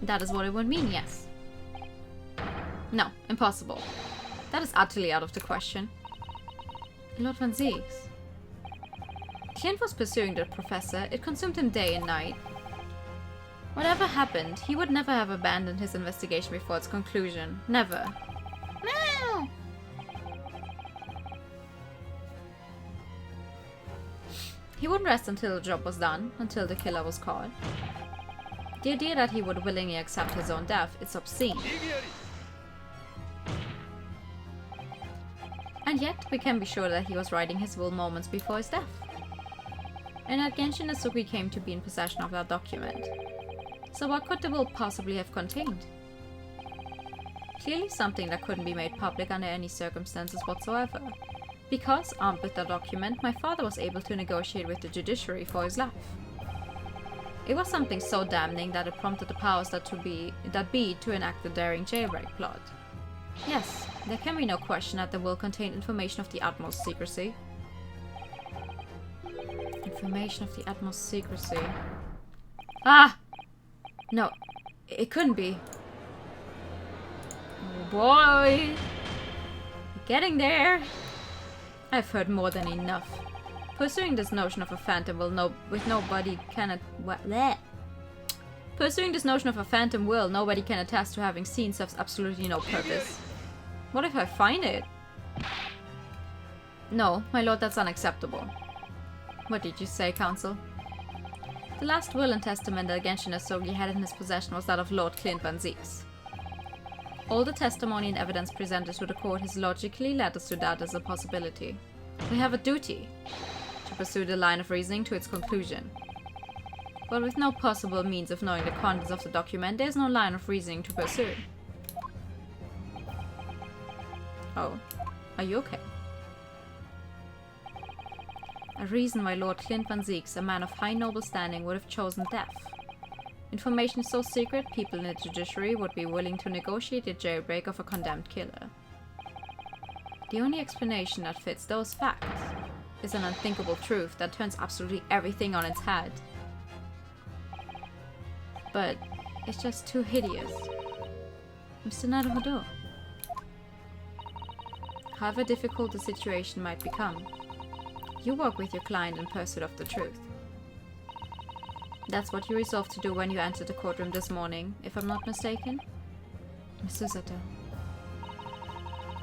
That is what it would mean, yes. No, impossible. That is utterly out of the question. Lord Van Zix. Clint was pursuing the professor. It consumed him day and night. Whatever happened, he would never have abandoned his investigation before its conclusion. Never. No! He wouldn't rest until the job was done, until the killer was caught. The idea that he would willingly accept his own death is obscene. And yet, we can be sure that he was writing his will moments before his death. And that Genshin Asogi came to be in possession of that document. So what could the will possibly have contained? Clearly something that couldn't be made public under any circumstances whatsoever. Because, armed with the document, my father was able to negotiate with the judiciary for his life. It was something so damning that it prompted the powers that be to enact the daring jailbreak plot. Yes, there can be no question that the will contained information of the utmost secrecy. Information of the utmost secrecy. Ah! No, it couldn't be. Oh boy! Getting there! I've heard more than enough. Pursuing this notion of a phantom will Pursuing this notion of a phantom will nobody can attest to having seen serves absolutely no purpose. What if I find it? No, my lord, that's unacceptable. What did you say, counsel? The last will and testament that Genshin Asogi had in his possession was that of Lord Clinvanzix. All the testimony and evidence presented to the court has logically led us to that as a possibility. We have a duty to pursue the line of reasoning to its conclusion. But with no possible means of knowing the contents of the document, there is no line of reasoning to pursue. Oh, are you okay? A reason why Lord Clinvanzix, a man of high noble standing, would have chosen death. Information so secret, people in the judiciary would be willing to negotiate a jailbreak of a condemned killer. The only explanation that fits those facts is an unthinkable truth that turns absolutely everything on its head. But it's just too hideous. Mr. Naruhodo. However difficult the situation might become, you work with your client in pursuit of the truth. That's what you resolved to do when you entered the courtroom this morning, if I'm not mistaken? Mr. Zato.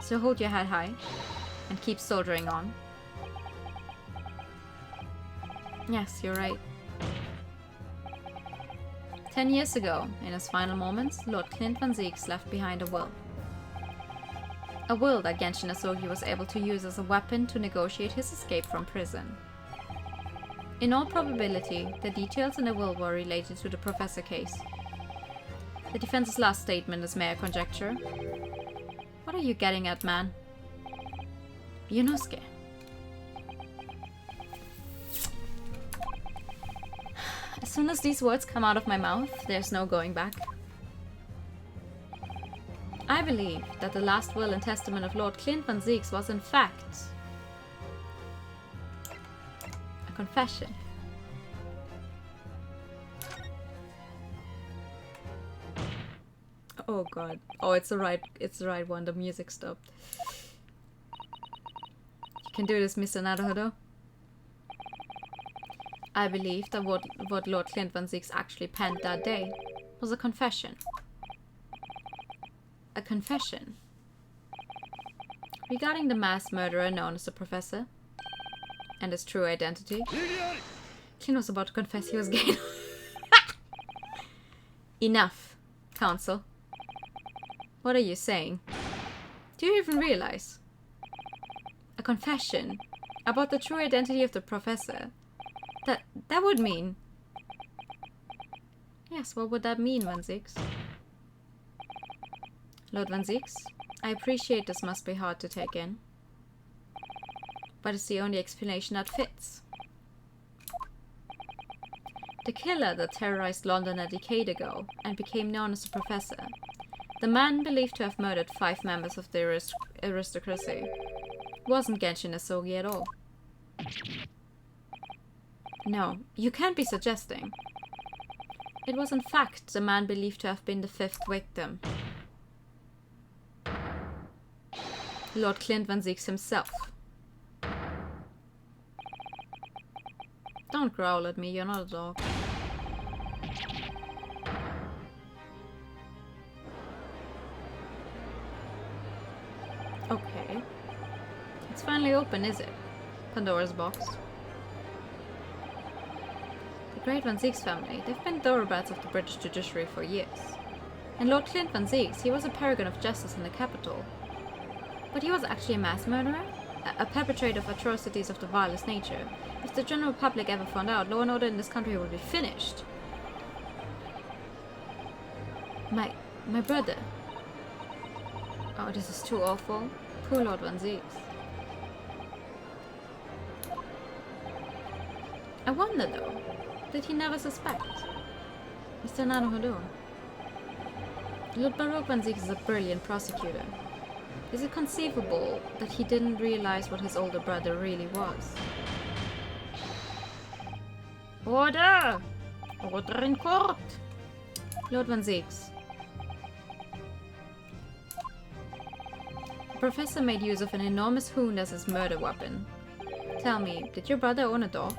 So hold your head high, and keep soldiering on. Yes, you're right. 10 years ago, in his final moments, Lord Clinvanzix left behind a will. A will that Genshin Asogi was able to use as a weapon to negotiate his escape from prison. In all probability, the details in the will were related to the Professor case. The defense's last statement is mere conjecture. What are you getting at, man? Yunosuke. As soon as these words come out of my mouth, there's no going back. I believe that the last will and testament of Lord Clinvanzix was in fact a confession. Oh god. Oh, it's the right one. The music stopped. You can do this, Mr. Naruhodo. I believe that what Lord Clinvanzix actually penned that day was a confession. A confession regarding the mass murderer known as the Professor and his true identity. Clint was about to confess he was gay. Enough, Counsel. What are you saying? Do you even realize? A confession about the true identity of the Professor. That would mean... Yes, what would that mean, Vanzix? Lord Vanzix, I appreciate this must be hard to take in. But it's the only explanation that fits. The killer that terrorized London a decade ago and became known as the Professor, the man believed to have murdered 5 members of the aristocracy, wasn't Genshin Asogi at all. No, you can't be suggesting. It was in fact the man believed to have been the 5th victim. Lord Clinvanzix himself. Don't growl at me, you're not a dog. Okay. It's finally open, is it? Pandora's box. The Great Vanzix family, they've been thoroughbreds of the British judiciary for years. And Lord Clinvanzix, he was a paragon of justice in the capital. But he was actually a mass murderer? A perpetrator of atrocities of the vilest nature. If the general public ever found out, law and order in this country would be finished. My brother. Oh, this is too awful. Poor Lord Vanzix. I wonder though, did he never suspect? Mr. Naruhodo. Lord Baroque Vanzix is a brilliant prosecutor. Is it conceivable that he didn't realize what his older brother really was? Order! Order in court! Lord Vanzix. The Professor made use of an enormous hound as his murder weapon. Tell me, did your brother own a dog?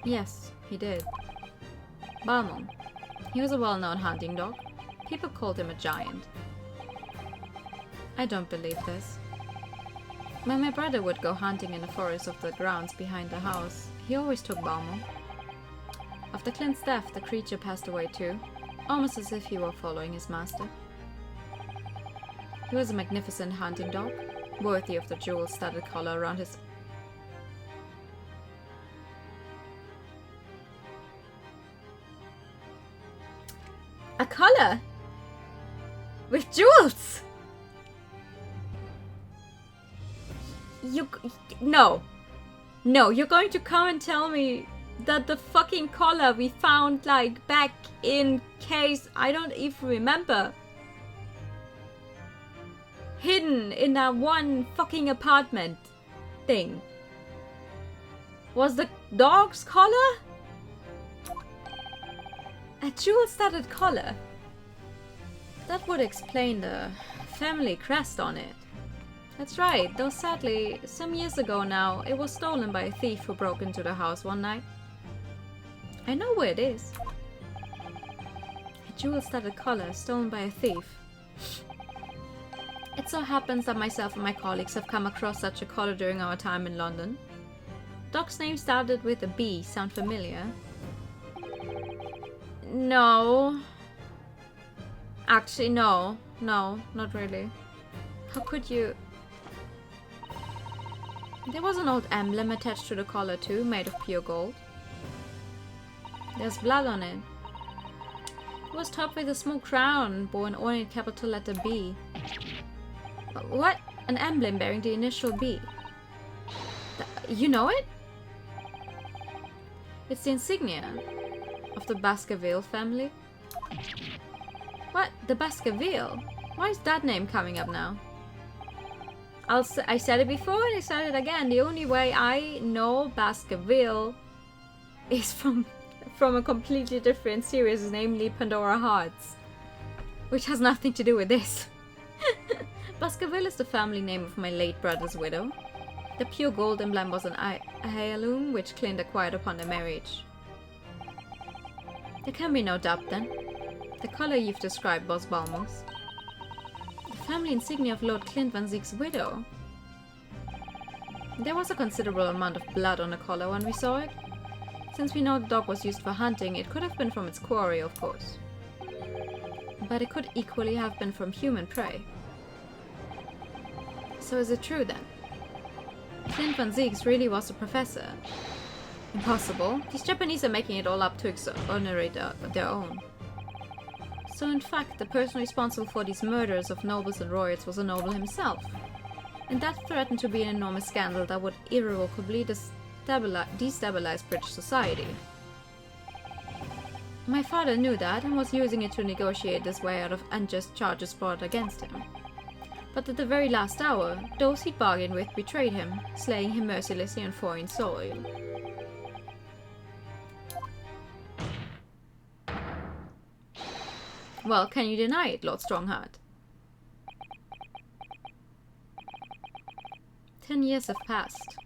Yes, he did. Balmon. He was a well-known hunting dog. People called him a giant. I don't believe this. When my brother would go hunting in the forest of the grounds behind the house, he always took Balmo. After Clint's death, the creature passed away too, almost as if he were following his master. He was a magnificent hunting dog, worthy of the jewel-studded collar around his... A collar? With jewels? No, you're going to come and tell me that the fucking collar we found, like, back in case I don't even remember, hidden in that one fucking apartment thing, was the dog's collar? A jewel-studded collar? That would explain the family crest on it. That's right, though sadly, some years ago now, it was stolen by a thief who broke into the house one night. I know where it is. A jewel-studded collar stolen by a thief. It so happens that myself and my colleagues have come across such a collar during our time in London. Dog's name started with a B. Sound familiar? No. Actually, no. No, not really. How could you... There was an old emblem attached to the collar too, made of pure gold. There's blood on it. It was topped with a small crown and bore an ornate capital letter B. What? An emblem bearing the initial B? You know it? It's the insignia of the Baskerville family. What? The Baskerville? Why is that name coming up now? I said it before and I said it again. The only way I know Baskerville is from a completely different series, namely Pandora Hearts, which has nothing to do with this. Baskerville is the family name of my late brother's widow. The pure gold emblem was an heirloom which Clint acquired upon their marriage. There can be no doubt then. The collar you've described was Balmo's. The family insignia of Lord Clinvanzix's widow. There was a considerable amount of blood on the collar when we saw it. Since we know the dog was used for hunting, it could have been from its quarry, of course. But it could equally have been from human prey. So is it true then? Clinvanzix really was a professor? Impossible. These Japanese are making it all up to exonerate their own. So in fact, the person responsible for these murders of nobles and royals was a noble himself. And that threatened to be an enormous scandal that would irrevocably destabilize British society. My father knew that and was using it to negotiate his way out of unjust charges brought against him. But at the very last hour, those he'd bargained with betrayed him, slaying him mercilessly on foreign soil. Well, can you deny it, Lord Strongheart? 10 years have passed,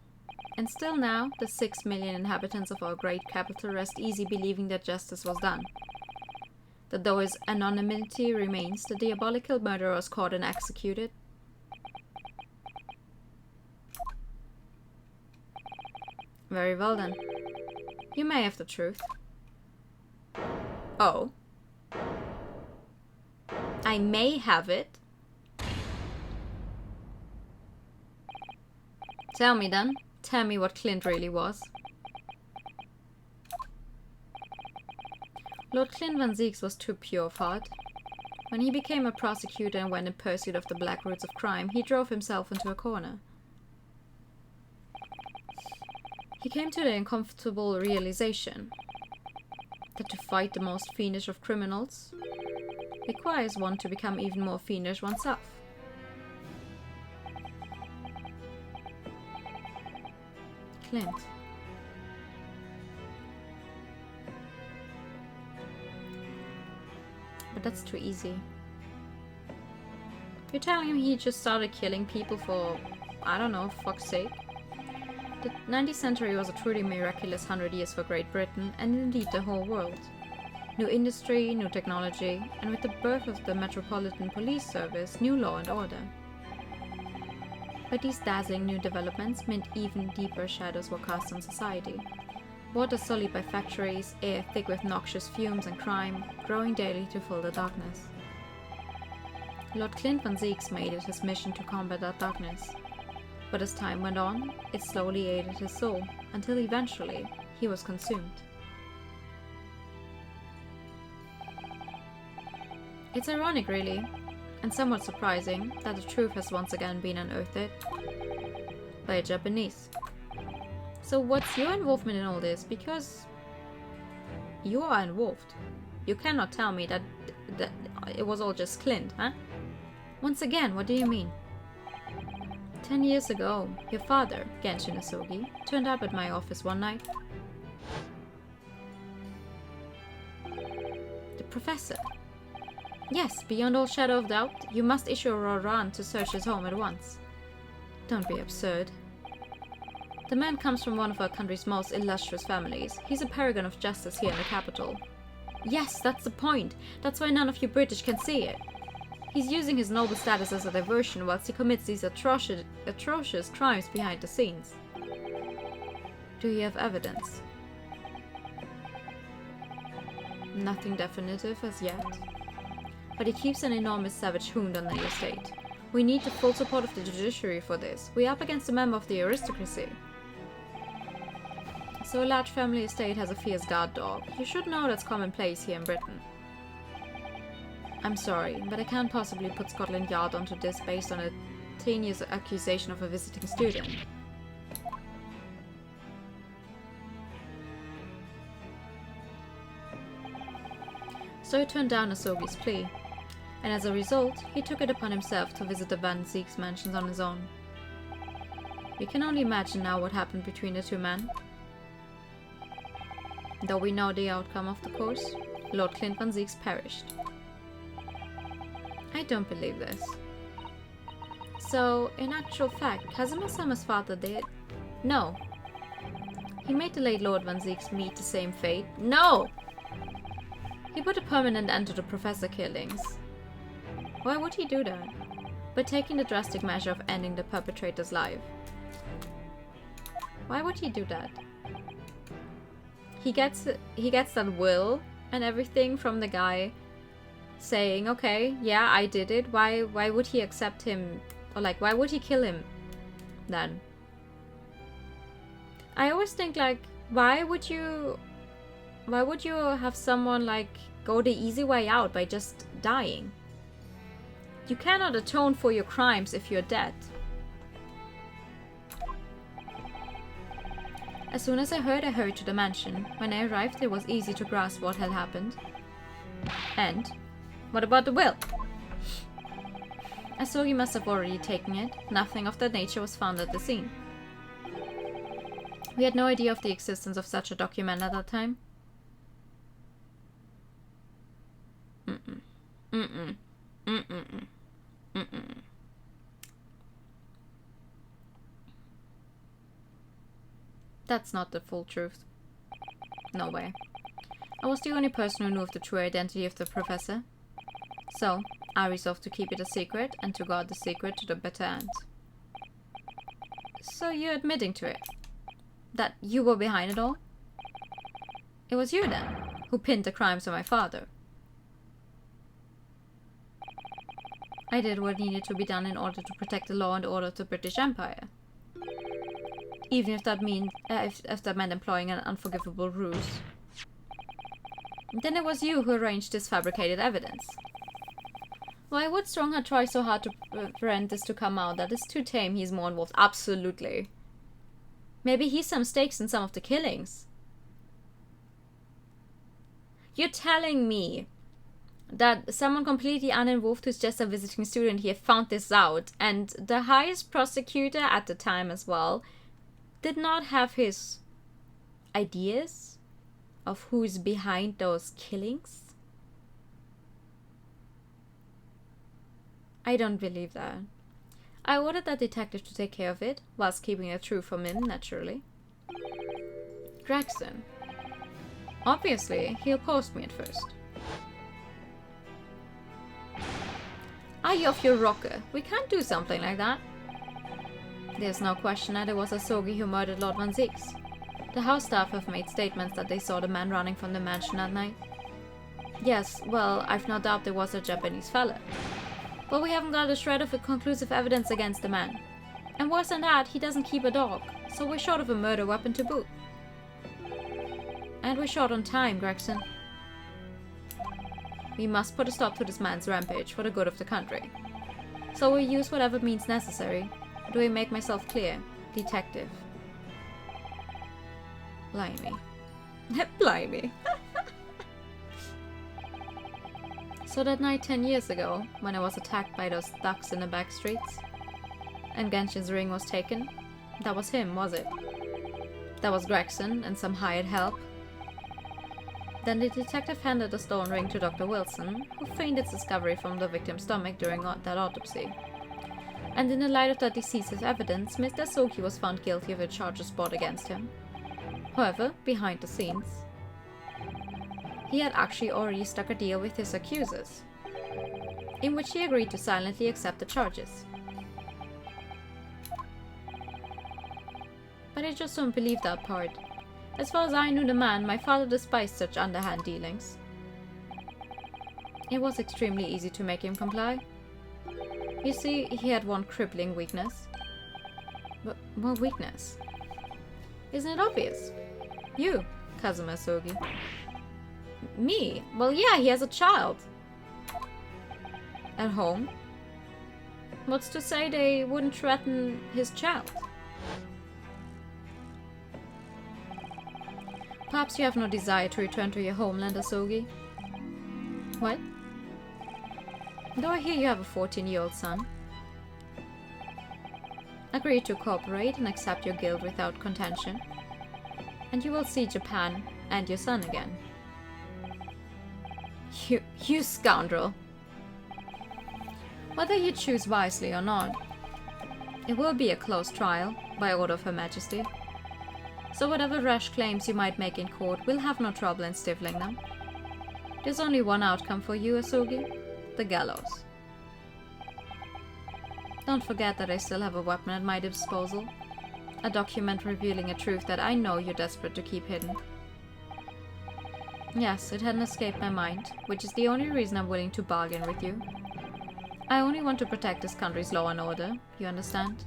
and still now the 6 million inhabitants of our great capital rest easy believing that justice was done. That though his anonymity remains, the diabolical murderer was caught and executed. Very well then. You may have the truth. Oh. I may have it. Tell me then. Tell me what Clint really was. Lord Clinvanzix was too pure of heart. When he became a prosecutor and went in pursuit of the black roots of crime, he drove himself into a corner. He came to the uncomfortable realization that to fight the most fiendish of criminals requires one to become even more fiendish oneself. Clint. But that's too easy. You're telling him he just started killing people for, I don't know, fuck's sake? The 19th century was a truly miraculous 100 years for Great Britain, and indeed the whole world. New industry, new technology, and with the birth of the Metropolitan Police Service, new law and order. But these dazzling new developments meant even deeper shadows were cast on society. Water sullied by factories, air thick with noxious fumes and crime, growing daily to fill the darkness. Lord Clinvanzix made it his mission to combat that darkness. But as time went on, it slowly ate at his soul, until eventually he was consumed. It's ironic, really, and somewhat surprising, that the truth has once again been unearthed by a Japanese. So what's your involvement in all this? Because you are involved. You cannot tell me that it was all just Clint, huh? Once again, what do you mean? 10 years ago, your father, Genshin Asogi, turned up at my office one night. The professor. Yes, beyond all shadow of doubt, you must issue a warrant to search his home at once. Don't be absurd. The man comes from one of our country's most illustrious families. He's a paragon of justice here in the capital. Yes, that's the point. That's why none of you British can see it. He's using his noble status as a diversion whilst he commits these atrocious crimes behind the scenes. Do you have evidence? Nothing definitive as yet. But he keeps an enormous savage hound on the estate. We need the full support of the judiciary for this. We're up against a member of the aristocracy. So a large family estate has a fierce guard dog. You should know that's commonplace here in Britain. I'm sorry, but I can't possibly put Scotland Yard onto this based on a tenuous accusation of a visiting student. So he turned down Asogi's plea, and as a result, he took it upon himself to visit the Van Zeek's mansions on his own. We can only imagine now what happened between the two men. Though we know the outcome of the course, Lord Clinvanzix perished. I don't believe this. So, in actual fact, Kazuma-sama's father did? No. He made the late Lord Van Zeeks meet the same fate? No! He put a permanent end to the professor killings. Why would he do that? By taking the drastic measure of ending the perpetrator's life. Why would he do that? He gets that will and everything from the guy saying, okay, yeah, I did it. Why would he accept him? Or like, why would he kill him then? I always think, like, why would you have someone, like, go the easy way out by just dying? You cannot atone for your crimes if you're dead. As soon as I hurried to the mansion. When I arrived, it was easy to grasp what had happened. And what about the will? Asogi must have already taken it. Nothing of that nature was found at the scene. We had no idea of the existence of such a document at that time. That's not the full truth. No way. I was the only person who knew of the true identity of the professor. So, I resolved to keep it a secret and to guard the secret to the bitter end. So you're admitting to it? That you were behind it all? It was you then, who pinned the crimes on my father. I did what needed to be done in order to protect the law and order of the British Empire. Even if that meant employing an unforgivable ruse. Then it was you who arranged this fabricated evidence. Why would Strongheart try so hard to prevent this to come out? That is too tame, he's more involved. Absolutely. Maybe he's some stakes in some of the killings. You're telling me that someone completely uninvolved who's just a visiting student here found this out, and the highest prosecutor at the time as well did not have his ideas of who's behind those killings? I don't believe that. I ordered that detective to take care of it, whilst keeping the truth from him, naturally. Gregson. Obviously, he opposed me at first. Are you off your rocker? We can't do something like that. There's no question that it was Asogi who murdered Lord Vanzix. The house staff have made statements that they saw the man running from the mansion that night. Yes, well, I've no doubt there was a Japanese fella. But we haven't got a shred of conclusive evidence against the man. And worse than that, he doesn't keep a dog, so we're short of a murder weapon to boot. And we're short on time, Gregson. We must put a stop to this man's rampage for the good of the country. So we'll use whatever means necessary. Do I make myself clear, detective? Blimey. Blimey. So that night 10 years ago, when I was attacked by those ducks in the back streets, and Genshin's ring was taken, that was him, was it? That was Gregson and some hired help. Then the detective handed the stone ring to Dr. Wilson, who feigned its discovery from the victim's stomach during that autopsy. And in the light of that decisive evidence, Mr. Soki was found guilty of the charges brought against him. However, behind the scenes, he had actually already struck a deal with his accusers, in which he agreed to silently accept the charges. But I just don't believe that part. As far as I knew the man, my father despised such underhand dealings. It was extremely easy to make him comply. You see, he had one crippling weakness. But what weakness? Isn't it obvious? You, Kazuma Sogi. Me? Well, yeah, he has a child. At home? What's to say they wouldn't threaten his child? Perhaps you have no desire to return to your homeland, Asogi. What? Though I hear you have a 14-year-old son. Agree to cooperate and accept your guilt without contention, and you will see Japan and your son again. You scoundrel! Whether you choose wisely or not, it will be a close trial, by order of Her Majesty. So whatever rash claims you might make in court, we'll have no trouble in stifling them. There's only one outcome for you, Asogi. The gallows. Don't forget that I still have a weapon at my disposal. A document revealing a truth that I know you're desperate to keep hidden. Yes, it hadn't escaped my mind, which is the only reason I'm willing to bargain with you. I only want to protect this country's law and order, you understand?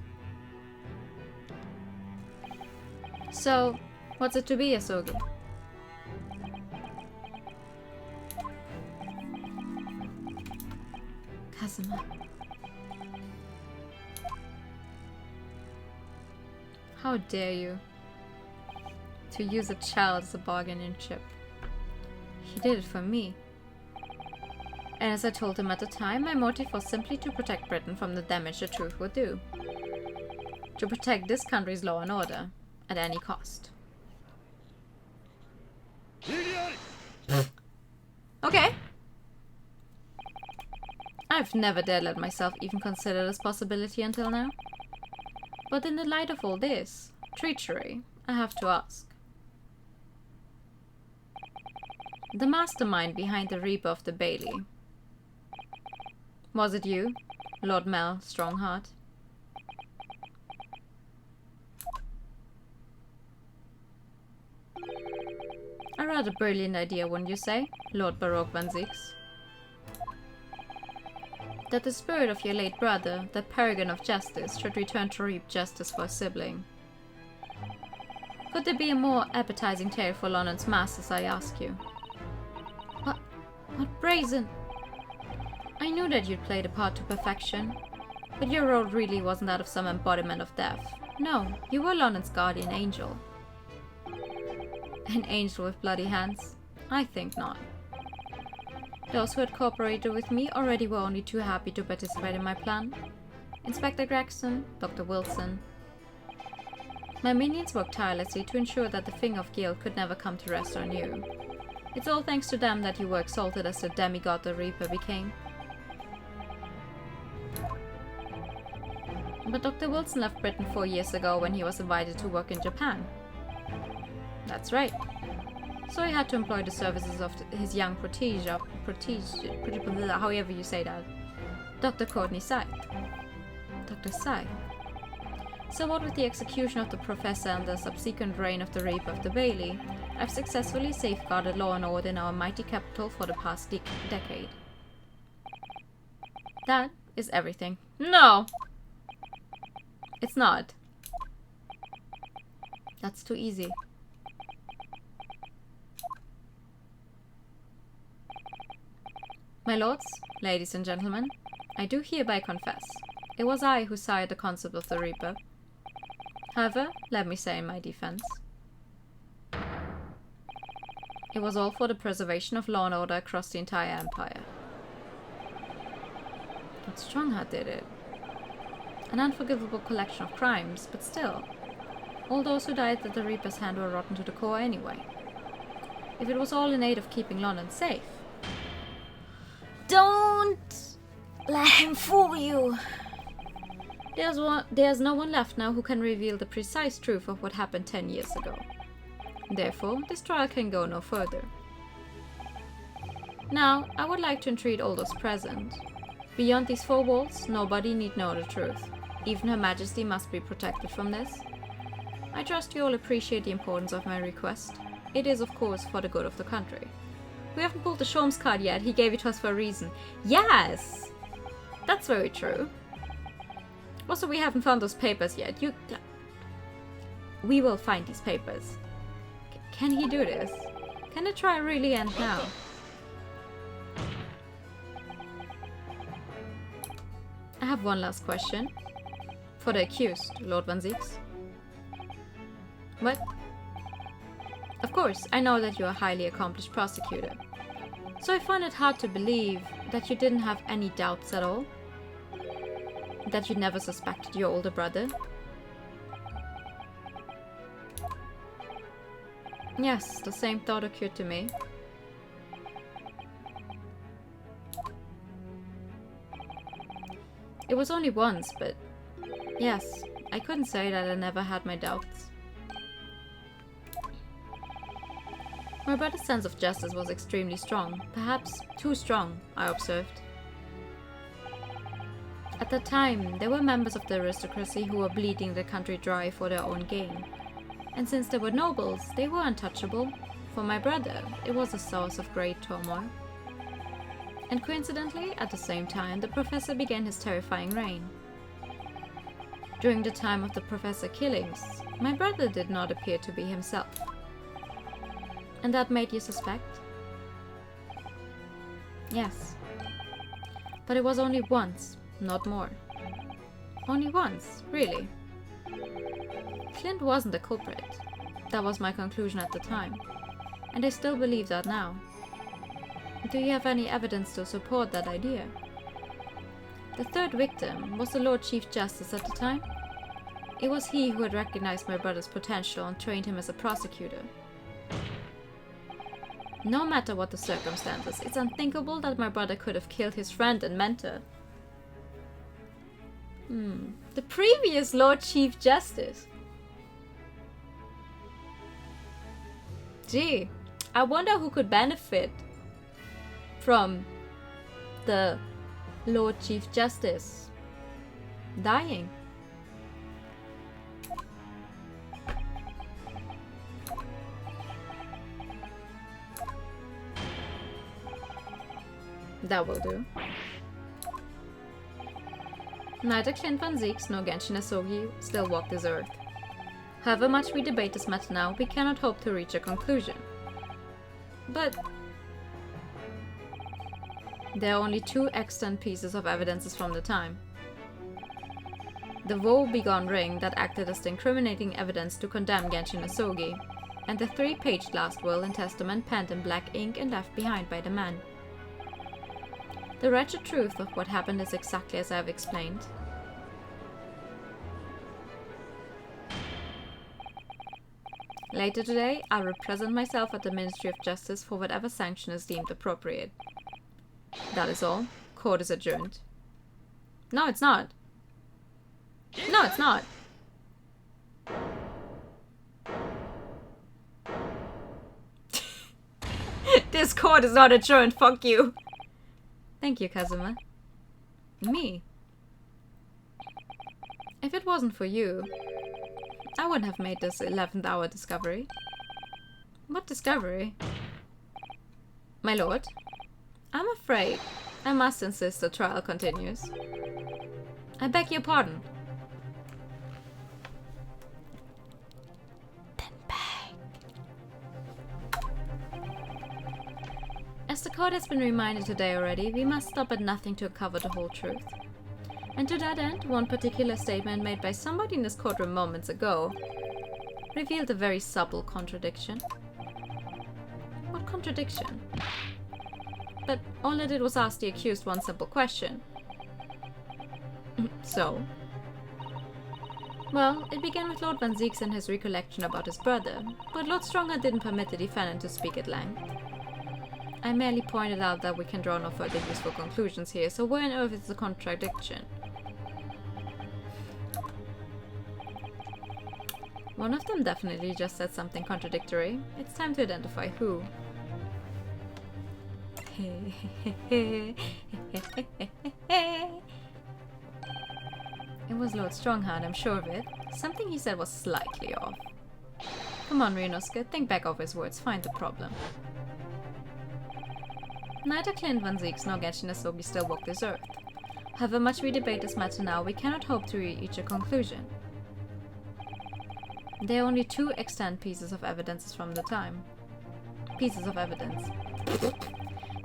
So, what's it to be, Asogi? Kazuma. How dare you? To use a child as a bargaining chip. He did it for me. And as I told him at the time, my motive was simply to protect Britain from the damage the truth would do. To protect this country's law and order, at any cost. Okay. I've never dared let myself even consider this possibility until now. But in the light of all this, treachery, I have to ask. The mastermind behind the Reaper of the Bailey. Was it you, Lord Mel Strongheart? A rather brilliant idea, wouldn't you say, Lord Baroque Vanzix? That the spirit of your late brother, that paragon of justice, should return to reap justice for a sibling. Could there be a more appetizing tale for London's masses, I ask you? What brazen... I knew that you'd played a part to perfection, but your role really wasn't that of some embodiment of death. No, you were London's guardian angel. An angel with bloody hands? I think not. Those who had cooperated with me already were only too happy to participate in my plan. Inspector Gregson, Dr. Wilson. My minions worked tirelessly to ensure that the finger of guilt could never come to rest on you. It's all thanks to them that you were exalted as the demigod the Reaper became. But Dr. Wilson left Britain 4 years ago when he was invited to work in Japan. That's right. So he had to employ the services of his young protege, however you say that, Dr. Courtney Scythe. Dr. Scythe? So what with the execution of the Professor and the subsequent reign of the Reaper of the Bailey, I've successfully safeguarded law and order in our mighty capital for the past decade. That is everything. No! It's not. That's too easy. My lords, ladies and gentlemen, I do hereby confess, it was I who sired the concept of the Reaper. However, let me say in my defense, it was all for the preservation of law and order across the entire empire. But Strongheart did it. An unforgivable collection of crimes, but still, all those who died at the Reaper's hand were rotten to the core anyway. If it was all in aid of keeping London safe. Don't let him fool you! There's no one left now who can reveal the precise truth of what happened 10 years ago. Therefore, this trial can go no further. Now, I would like to entreat all those present. Beyond these four walls, nobody need know the truth. Even Her Majesty must be protected from this. I trust you all appreciate the importance of my request. It is, of course, for the good of the country. We haven't pulled the Sholmes card yet, he gave it to us for a reason. Yes! That's very true. Also, we haven't found those papers yet. We will find these papers. Can he do this? Can the trial really end now? I have one last question. For the accused, Lord Vanzix. What? Of course, I know that you are a highly accomplished prosecutor. So I find it hard to believe that you didn't have any doubts at all. That you never suspected your older brother. Yes, the same thought occurred to me. It was only once, but yes, I couldn't say that I never had my doubts. My brother's sense of justice was extremely strong, perhaps too strong, I observed. At that time, there were members of the aristocracy who were bleeding the country dry for their own gain. And since they were nobles, they were untouchable. For my brother, it was a source of great turmoil. And coincidentally, at the same time, the Professor began his terrifying reign. During the time of the Professor killings, my brother did not appear to be himself. And that made you suspect? Yes. But it was only once. Not more. Only once, really. Clint wasn't the culprit. That was my conclusion at the time. And I still believe that now. Do you have any evidence to support that idea? The third victim was the Lord Chief Justice at the time. It was he who had recognized my brother's potential and trained him as a prosecutor. No matter what the circumstances, it's unthinkable that my brother could have killed his friend and mentor. The previous Lord Chief Justice. Gee, I wonder who could benefit from the Lord Chief Justice dying. That will do. Neither Clinvanzix nor Genshin Asogi still walk this earth. However much we debate this matter now, we cannot hope to reach a conclusion. But there are only two extant pieces of evidence from the time. The woe-begone ring that acted as the incriminating evidence to condemn Genshin Asogi, and the 3-page last will and testament penned in black ink and left behind by the man. The wretched truth of what happened is exactly as I have explained. Later today, I'll represent myself at the Ministry of Justice for whatever sanction is deemed appropriate. That is all. Court is adjourned. No, it's not. No, it's not. This court is not adjourned, fuck you. Thank you, Kazuma. Me? If it wasn't for you, I wouldn't have made this 11th hour discovery. What discovery? My lord, I'm afraid I must insist the trial continues. I beg your pardon. Then beg. As the court has been reminded today already, we must stop at nothing to uncover the whole truth. And to that end, one particular statement made by somebody in this courtroom moments ago revealed a very subtle contradiction. What contradiction? But all it did was ask the accused one simple question. So? Well, it began with Lord Vanzix and his recollection about his brother, but Lord Stronghart didn't permit the defendant to speak at length. I merely pointed out that we can draw no further useful conclusions here, so where on earth is the contradiction? One of them definitely just said something contradictory. It's time to identify who. It was Lord Stronghart, I'm sure of it. Something he said was slightly off. Come on, Ryunosuke, think back over his words, find the problem. Neither Clinvanzix nor Genshin Asogi still walk this earth. However much we debate this matter now, we cannot hope to reach a conclusion. There are only two extant pieces of evidence from the time.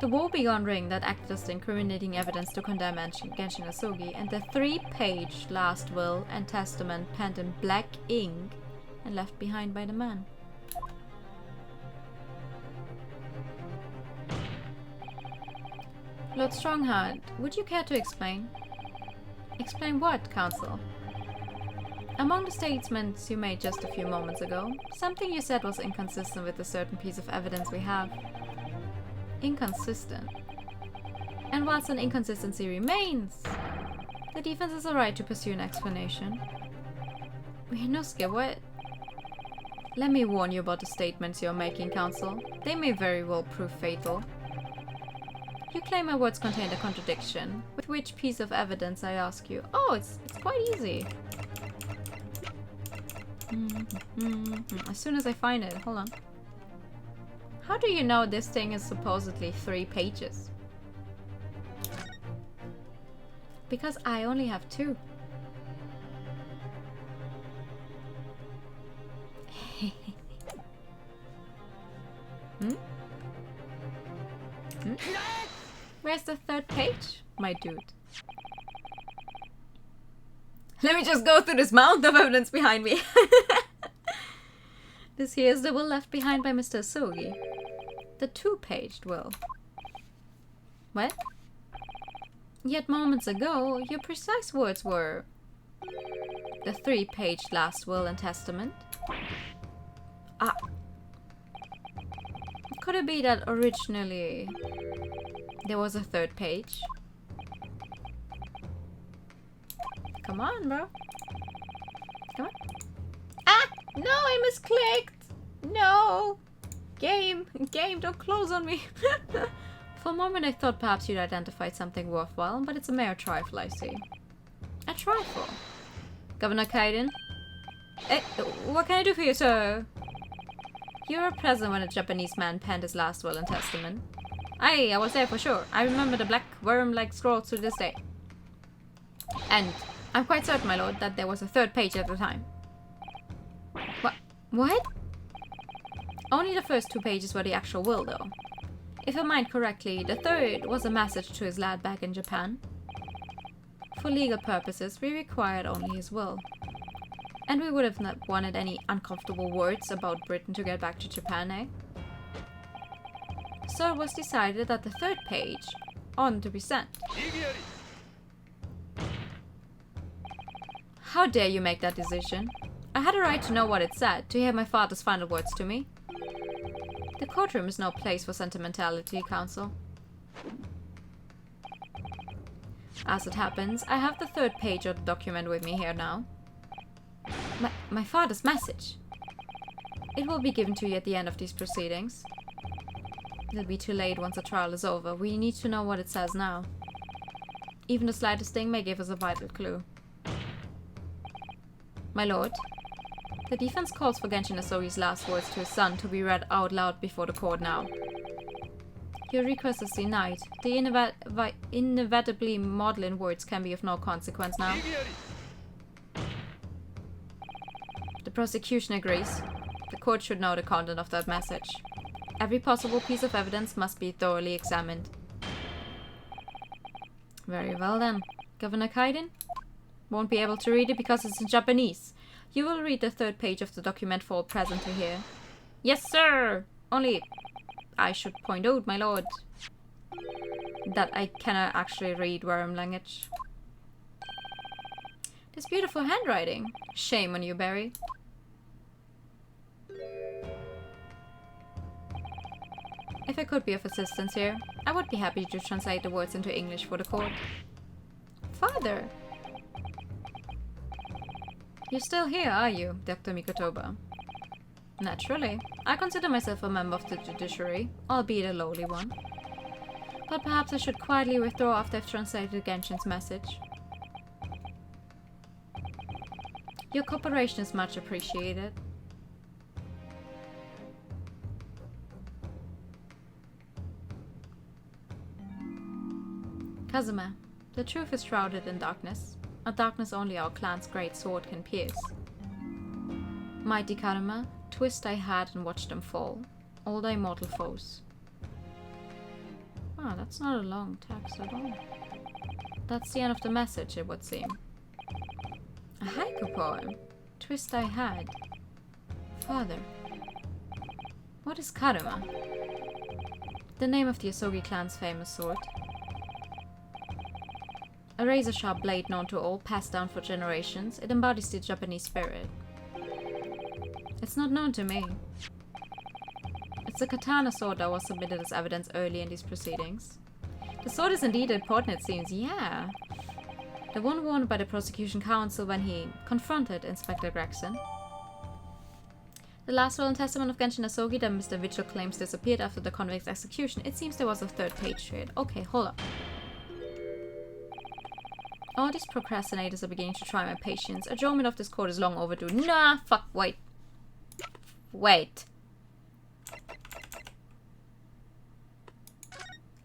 The woebegone ring that acted as the incriminating evidence to condemn Genshin Asogi, and the 3-page last will and testament penned in black ink and left behind by the man. Lord Stronghart, would you care to explain? Explain what, Counsel? Among the statements you made just a few moments ago, something you said was inconsistent with a certain piece of evidence we have. Inconsistent. And whilst an inconsistency remains, the defense has a right to pursue an explanation. Ryunosuke, what? Let me warn you about the statements you're making, Counsel. They may very well prove fatal. You claim my words contained a contradiction. With which piece of evidence, I ask you? Oh, it's quite easy. As soon as I find it, hold on. How do you know this thing is supposedly 3 pages? Because I only have 2. Where's the 3rd page, my dude? Let me just go through this mound of evidence behind me. This here is the will left behind by Mr. Asogi. The 2-paged will. What? Yet moments ago, your precise words were... the 3-paged last will and testament? Ah. Could it be that originally there was a 3rd page? Come on, bro. Come on. Ah! No, I misclicked! No! Game, don't close on me. For a moment I thought perhaps you'd identified something worthwhile, but it's a mere trifle, I see. A trifle? Governor Kaden? What can I do for you, sir? You were present when a Japanese man penned his last will and testament. Aye, I was there for sure. I remember the black worm-like scrolls to this day. And I'm quite certain, my lord, that there was a 3rd page at the time. What? Only the first 2 pages were the actual will, though. If I mind correctly, the 3rd was a message to his lad back in Japan. For legal purposes, we required only his will. And we would have not wanted any uncomfortable words about Britain to get back to Japan, eh? So it was decided that the 3rd page oughtn't to be sent. How dare you make that decision? I had a right to know what it said, to hear my father's final words to me. The courtroom is no place for sentimentality, Counsel. As it happens, I have the 3rd page of the document with me here now. My father's message. It will be given to you at the end of these proceedings. It'll be too late once the trial is over. We need to know what it says now. Even the slightest thing may give us a vital clue. My lord, the defense calls for Genshin Asogi's last words to his son to be read out loud before the court now. Your request is denied. The inevitably maudlin words can be of no consequence now. The prosecution agrees. The court should know the content of that message. Every possible piece of evidence must be thoroughly examined. Very well then. Governor Kaden? Won't be able to read it because it's in Japanese. You will read the third page of the document for all present to hear. Yes, sir! Only, I should point out, my lord, that I cannot actually read worm language. This beautiful handwriting. Shame on you, Barry. If I could be of assistance here, I would be happy to translate the words into English for the court. Father! You're still here, are you, Dr. Mikotoba? Naturally. I consider myself a member of the judiciary, albeit a lowly one. But perhaps I should quietly withdraw after I've translated Genshin's message. Your cooperation is much appreciated. Kazuma, the truth is shrouded in darkness. A darkness only our clan's great sword can pierce. Mighty Karuma, twist thy hat and watch them fall, all thy mortal foes. Ah, that's not a long text at all. That's the end of the message, it would seem. A haiku poem. Twist thy hat. Father. What is Karuma? The name of the Asogi clan's famous sword. A razor-sharp blade known to all, passed down for generations, it embodies the Japanese spirit. It's not known to me. It's a katana sword that was submitted as evidence early in these proceedings. The sword is indeed important, it seems, yeah. The one worn by the prosecution counsel when he confronted Inspector Gregson. The last will and testament of Genshin Asogi that Mr. Vigil claims disappeared after the convict's execution. It seems there was a third page to it. Okay, hold up. All these procrastinators are beginning to try my patience. Adjournment of this court is long overdue. Nah, fuck, wait. Wait.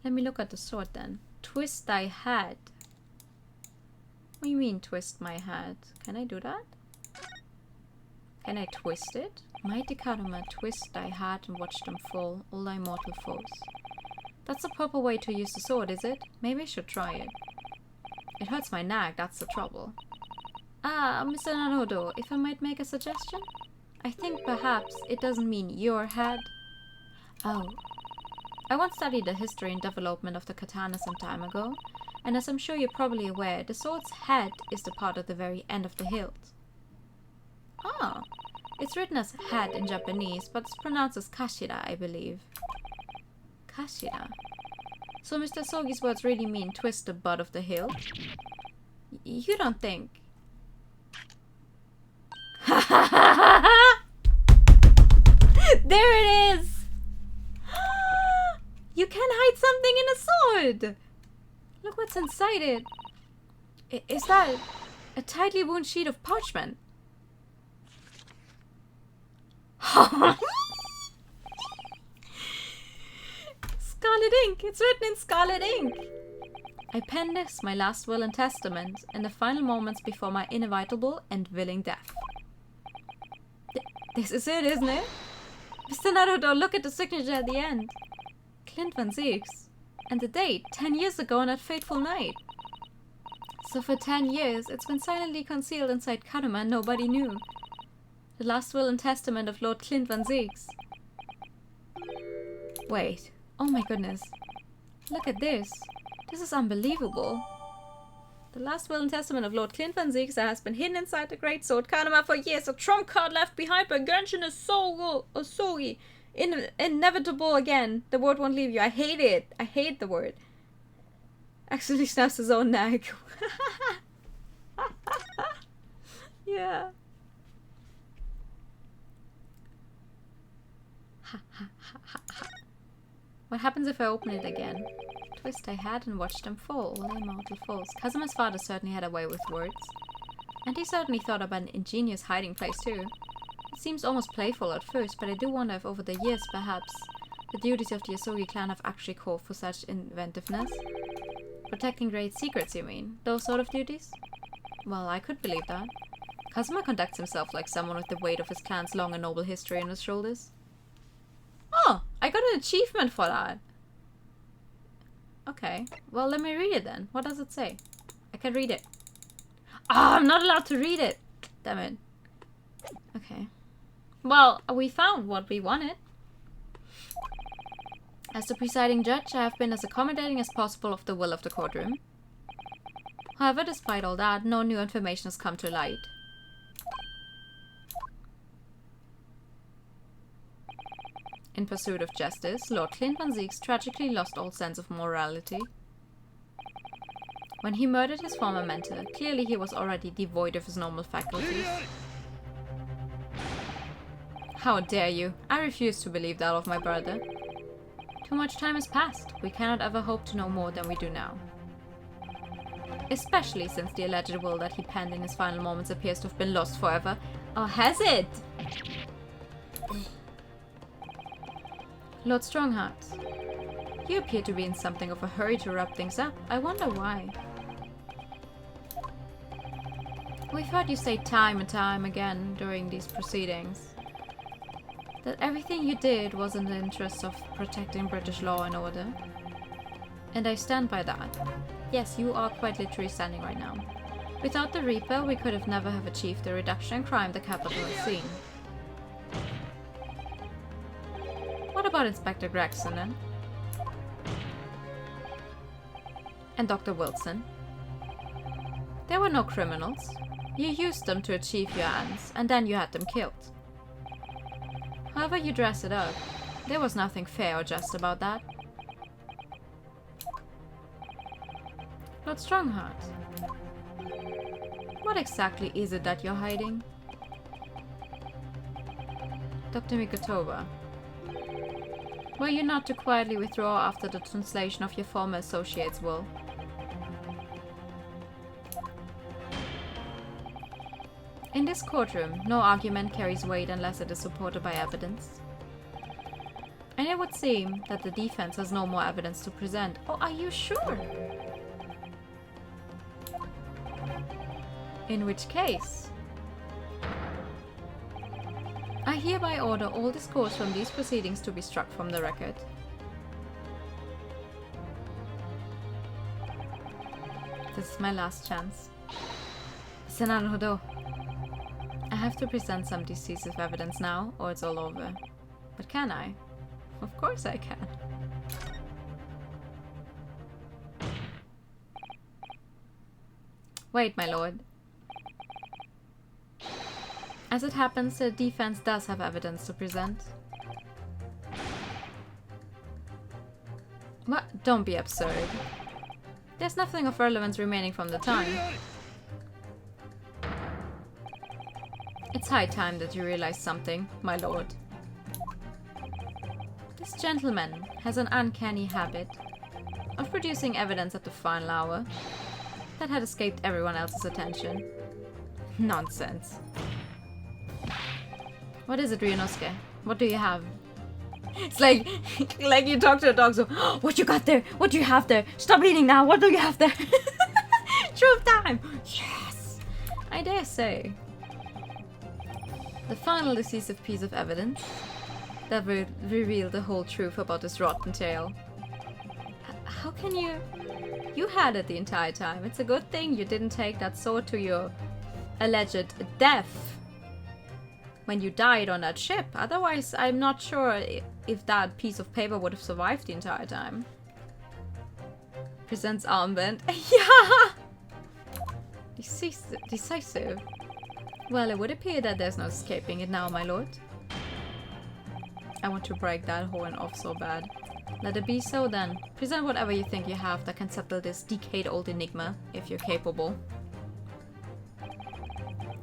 Let me look at the sword then. Twist thy hat. What do you mean, twist my hat? Can I do that? Can I twist it? Mighty Karuma, twist thy hat and watch them fall, all thy mortal foes. That's the proper way to use the sword, is it? Maybe I should try it. It hurts my neck, that's the trouble. Ah, Mr. Naruto, if I might make a suggestion? I think perhaps it doesn't mean your head. Oh. I once studied the history and development of the katana some time ago, and as I'm sure you're probably aware, the sword's head is the part at the very end of the hilt. Ah. It's written as head in Japanese, but it's pronounced as kashira, I believe. Kashira. So Mr. Asogi's words really mean twist the butt of the hilt? You don't think... There it is! You can hide something in a sword! Look what's inside it. Is that a tightly wound sheet of parchment? Scarlet ink! It's written in scarlet ink! I pen this, my last will and testament, in the final moments before my inevitable and willing death. This is it, isn't it? Mr. Naruto, look at the signature at the end. Clinvanzix. And the date, 10 years ago on that fateful night. So for 10 years, it's been silently concealed inside Karuma and nobody knew. The last will and testament of Lord Clinvanzix. Wait. Oh my goodness. Look at this. This is unbelievable. The last will and testament of Lord Clinvanzix that has been hidden inside the great sword Karuma for years. A trump card left behind by Genshin Asogi. Inevitable again. The word won't leave you. I hate it. I hate the word. Actually snaps his own neck. Yeah. What happens if I open it again? Twist I had and watch them fall, all thy mortal foes. Kazuma's father certainly had a way with words. And he certainly thought up an ingenious hiding place too. It seems almost playful at first, but I do wonder if over the years, perhaps, the duties of the Asogi clan have actually called for such inventiveness. Protecting great secrets, you mean? Those sort of duties? Well, I could believe that. Kazuma conducts himself like someone with the weight of his clan's long and noble history on his shoulders. Oh, I got an achievement for that. Okay, well let me read it then. What does it say? I can read it. Ah, I'm not allowed to read it. Damn it. Okay. Well, we found what we wanted. As the presiding judge, I have been as accommodating as possible of the will of the courtroom. However, despite all that, no new information has come to light. In pursuit of justice, Lord Clinvanzix tragically lost all sense of morality. When he murdered his former mentor, clearly he was already devoid of his normal faculties. How dare you? I refuse to believe that of my brother. Too much time has passed. We cannot ever hope to know more than we do now. Especially since the alleged will that he penned in his final moments appears to have been lost forever. Or has it? Lord Strongheart, you appear to be in something of a hurry to wrap things up. I wonder why. We've heard you say time and time again during these proceedings that everything you did was in the interest of protecting British law and order. And I stand by that. Yes, you are quite literally standing right now. Without the Reaper, we could have never have achieved the reduction in crime the capital has seen. What about Inspector Gregson then? And Dr. Wilson? They were no criminals. You used them to achieve your ends, and then you had them killed. However you dress it up, there was nothing fair or just about that. Lord Strongheart, what exactly is it that you're hiding? Dr. Mikotoba, were you not to quietly withdraw after the translation of your former associate's will? In this courtroom, no argument carries weight unless it is supported by evidence. And it would seem that the defense has no more evidence to present. Oh, are you sure? In which case, I hereby order all discourse from these proceedings to be struck from the record. This is my last chance. Senarudo. I have to present some decisive evidence now, or it's all over. But can I? Of course I can. Wait, my lord. As it happens, the defense does have evidence to present. What? Don't be absurd. There's nothing of relevance remaining from the time. It's high time that you realize something, my lord. This gentleman has an uncanny habit of producing evidence at the final hour that had escaped everyone else's attention. Nonsense. What is it, Ryunosuke? What do you have? It's like you talk to a dog, so, oh, what you got there? What do you have there? Stop eating now, what do you have there? Truth time! Yes! I dare say. The final decisive piece of evidence that will reveal the whole truth about this rotten tale. How can you... You had it the entire time. It's a good thing you didn't take that sword to your alleged death when you died on that ship. Otherwise, I'm not sure if that piece of paper would have survived the entire time. Presents armband. Yeah! Decisive. Well, it would appear that there's no escaping it now, my lord. I want to break that horn off so bad. Let it be so then. Present whatever you think you have that can settle this decade-old enigma, if you're capable.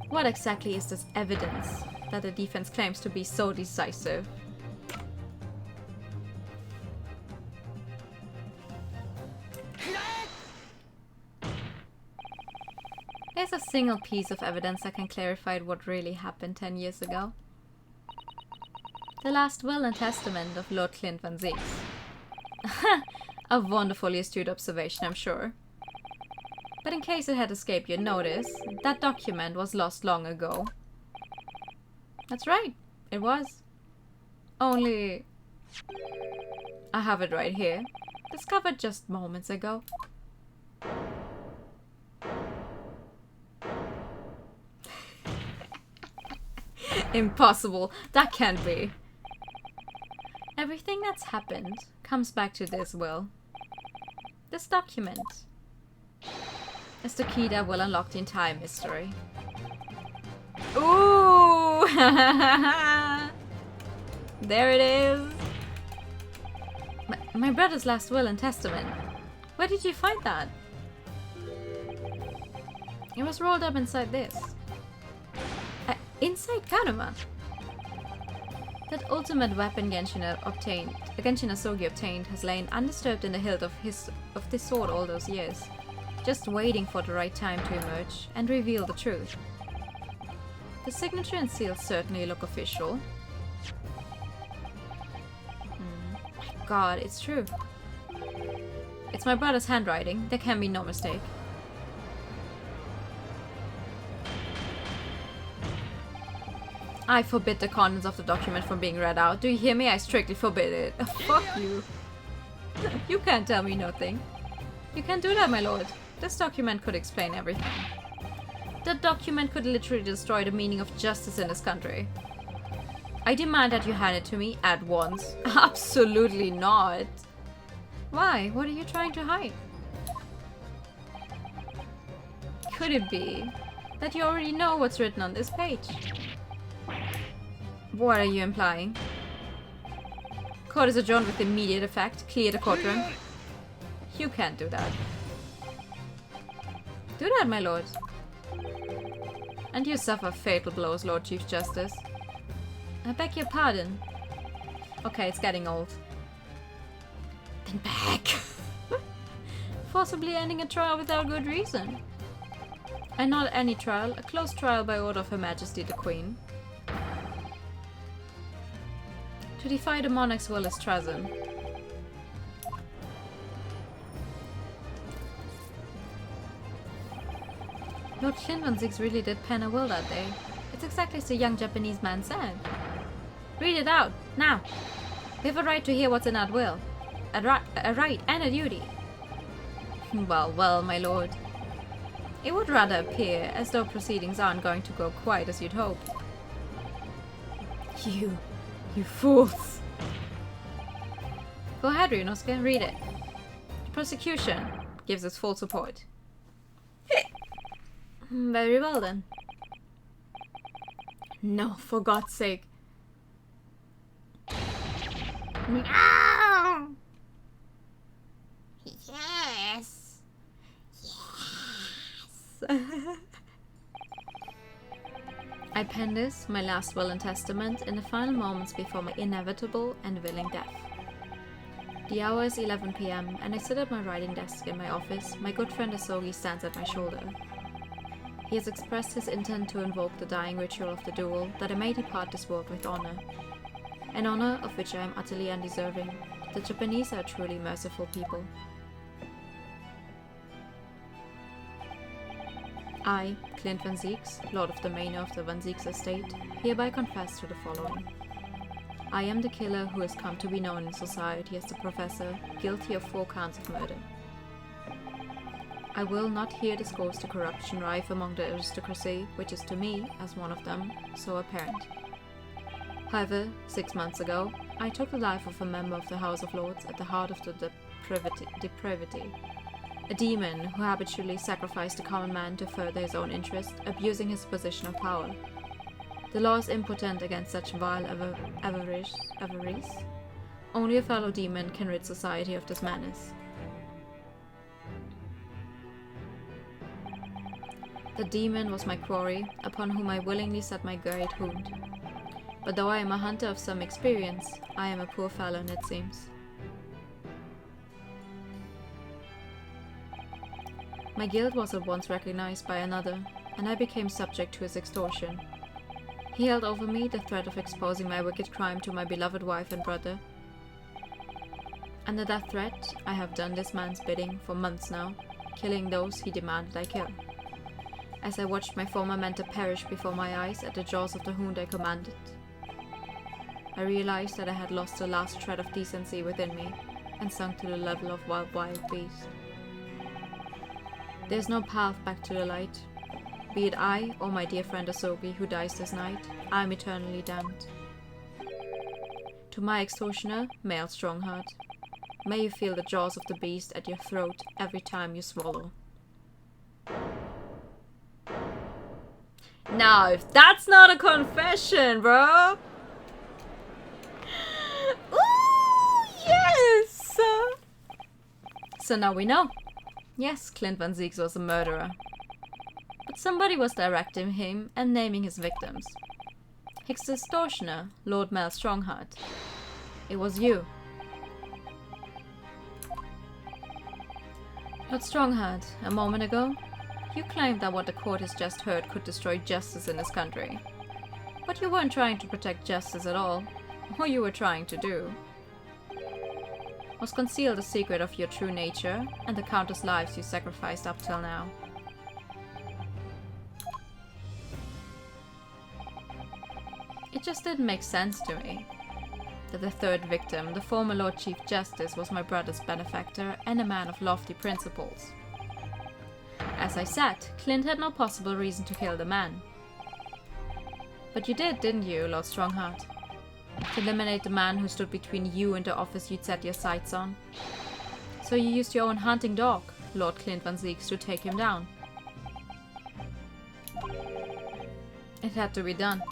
What exactly is this evidence that the defense claims to be so decisive? There's a single piece of evidence that can clarify what really happened 10 years ago. The last will and testament of Lord Clinvanzix. A wonderfully astute observation, I'm sure. But in case it had escaped your notice, that document was lost long ago. That's right, it was. Only... I have it right here. Discovered just moments ago. Impossible. That can't be. Everything that's happened comes back to this will. This document is the key that will unlock the entire mystery. Ooh! There it is. My brother's last will and testament. Where did you find that? It was rolled up inside this. Inside Kanuma? That ultimate weapon Genshin Asogi obtained has lain undisturbed in the hilt of this sword all those years, just waiting for the right time to emerge and reveal the truth. The signature and seal certainly look official. My god, it's true. It's my brother's handwriting, there can be no mistake. I forbid the contents of the document from being read out. Do you hear me? I strictly forbid it. Fuck you. You can't tell me nothing. You can't do that, my lord. This document could explain everything. That document could literally destroy the meaning of justice in this country. I demand that you hand it to me at once. Absolutely not. Why? What are you trying to hide? Could it be that you already know what's written on this page? What are you implying? Court is adjourned with immediate effect. Clear the courtroom. You can't do that. Do that, my lord. And you suffer fatal blows, Lord Chief Justice. I beg your pardon. Okay, it's getting old. Then back. Forcibly ending a trial without good reason. And not any trial, a closed trial by order of Her Majesty the Queen. To defy the monarch's will is treason. Lord Clinvanzix really did pen a will that day. It's exactly as the young Japanese man said. Read it out, now! We have a right to hear what's in that will. A right and a duty. Well, my lord. It would rather appear as though proceedings aren't going to go quite as you'd hope. You fools! Go ahead, Ryunosuke, read it. The prosecution gives us full support. Very well then. No, for God's sake. No! Yes! Yes! I pen this, my last will and testament, in the final moments before my inevitable and willing death. The hour is 11 PM, and I sit at my writing desk in my office. My good friend Asogi stands at my shoulder. He has expressed his intent to invoke the dying ritual of the duel, that I may depart this world with honor. An honor of which I am utterly undeserving. The Japanese are a truly merciful people. I, Clinvanzix, Lord of the Manor of the Vanzix estate, hereby confess to the following. I am the killer who has come to be known in society as the Professor, guilty of 4 counts of murder. I will not here disclose the corruption rife among the aristocracy, which is to me, as one of them, so apparent. However, 6 months ago, I took the life of a member of the House of Lords at the heart of the depravity. A demon who habitually sacrificed the common man to further his own interest, abusing his position of power. The law is impotent against such vile avarice. Only a fellow demon can rid society of this menace. The demon was my quarry, upon whom I willingly set my great hound. But though I am a hunter of some experience, I am a poor felon, it seems. My guilt was at once recognized by another, and I became subject to his extortion. He held over me the threat of exposing my wicked crime to my beloved wife and brother. Under that threat, I have done this man's bidding for months now, killing those he demanded I kill. As I watched my former mentor perish before my eyes at the jaws of the hound I commanded, I realized that I had lost the last shred of decency within me and sunk to the level of wild beast. There's no path back to the light. Be it I or my dear friend Asogi who dies this night, I am eternally damned. To my extortioner, male Strongheart, may you feel the jaws of the beast at your throat every time you swallow. Now, if that's not a confession, bro! Ooh, yes! So now we know. Yes, Clinvanzix was a murderer. But somebody was directing him and naming his victims. His extortioner, Lord Mel Strongheart. It was you. Lord Strongheart, a moment ago, you claimed that what the court has just heard could destroy justice in this country. But you weren't trying to protect justice at all. All you were trying to do was conceal the secret of your true nature and the countless lives you sacrificed up till now. It just didn't make sense to me that the third victim, the former Lord Chief Justice, was my brother's benefactor and a man of lofty principles. As I said, Clint had no possible reason to kill the man. But you did, didn't you, Lord Strongheart? To eliminate the man who stood between you and the office you'd set your sights on. So you used your own hunting dog, Lord Clinvanzix, to take him down. It had to be done.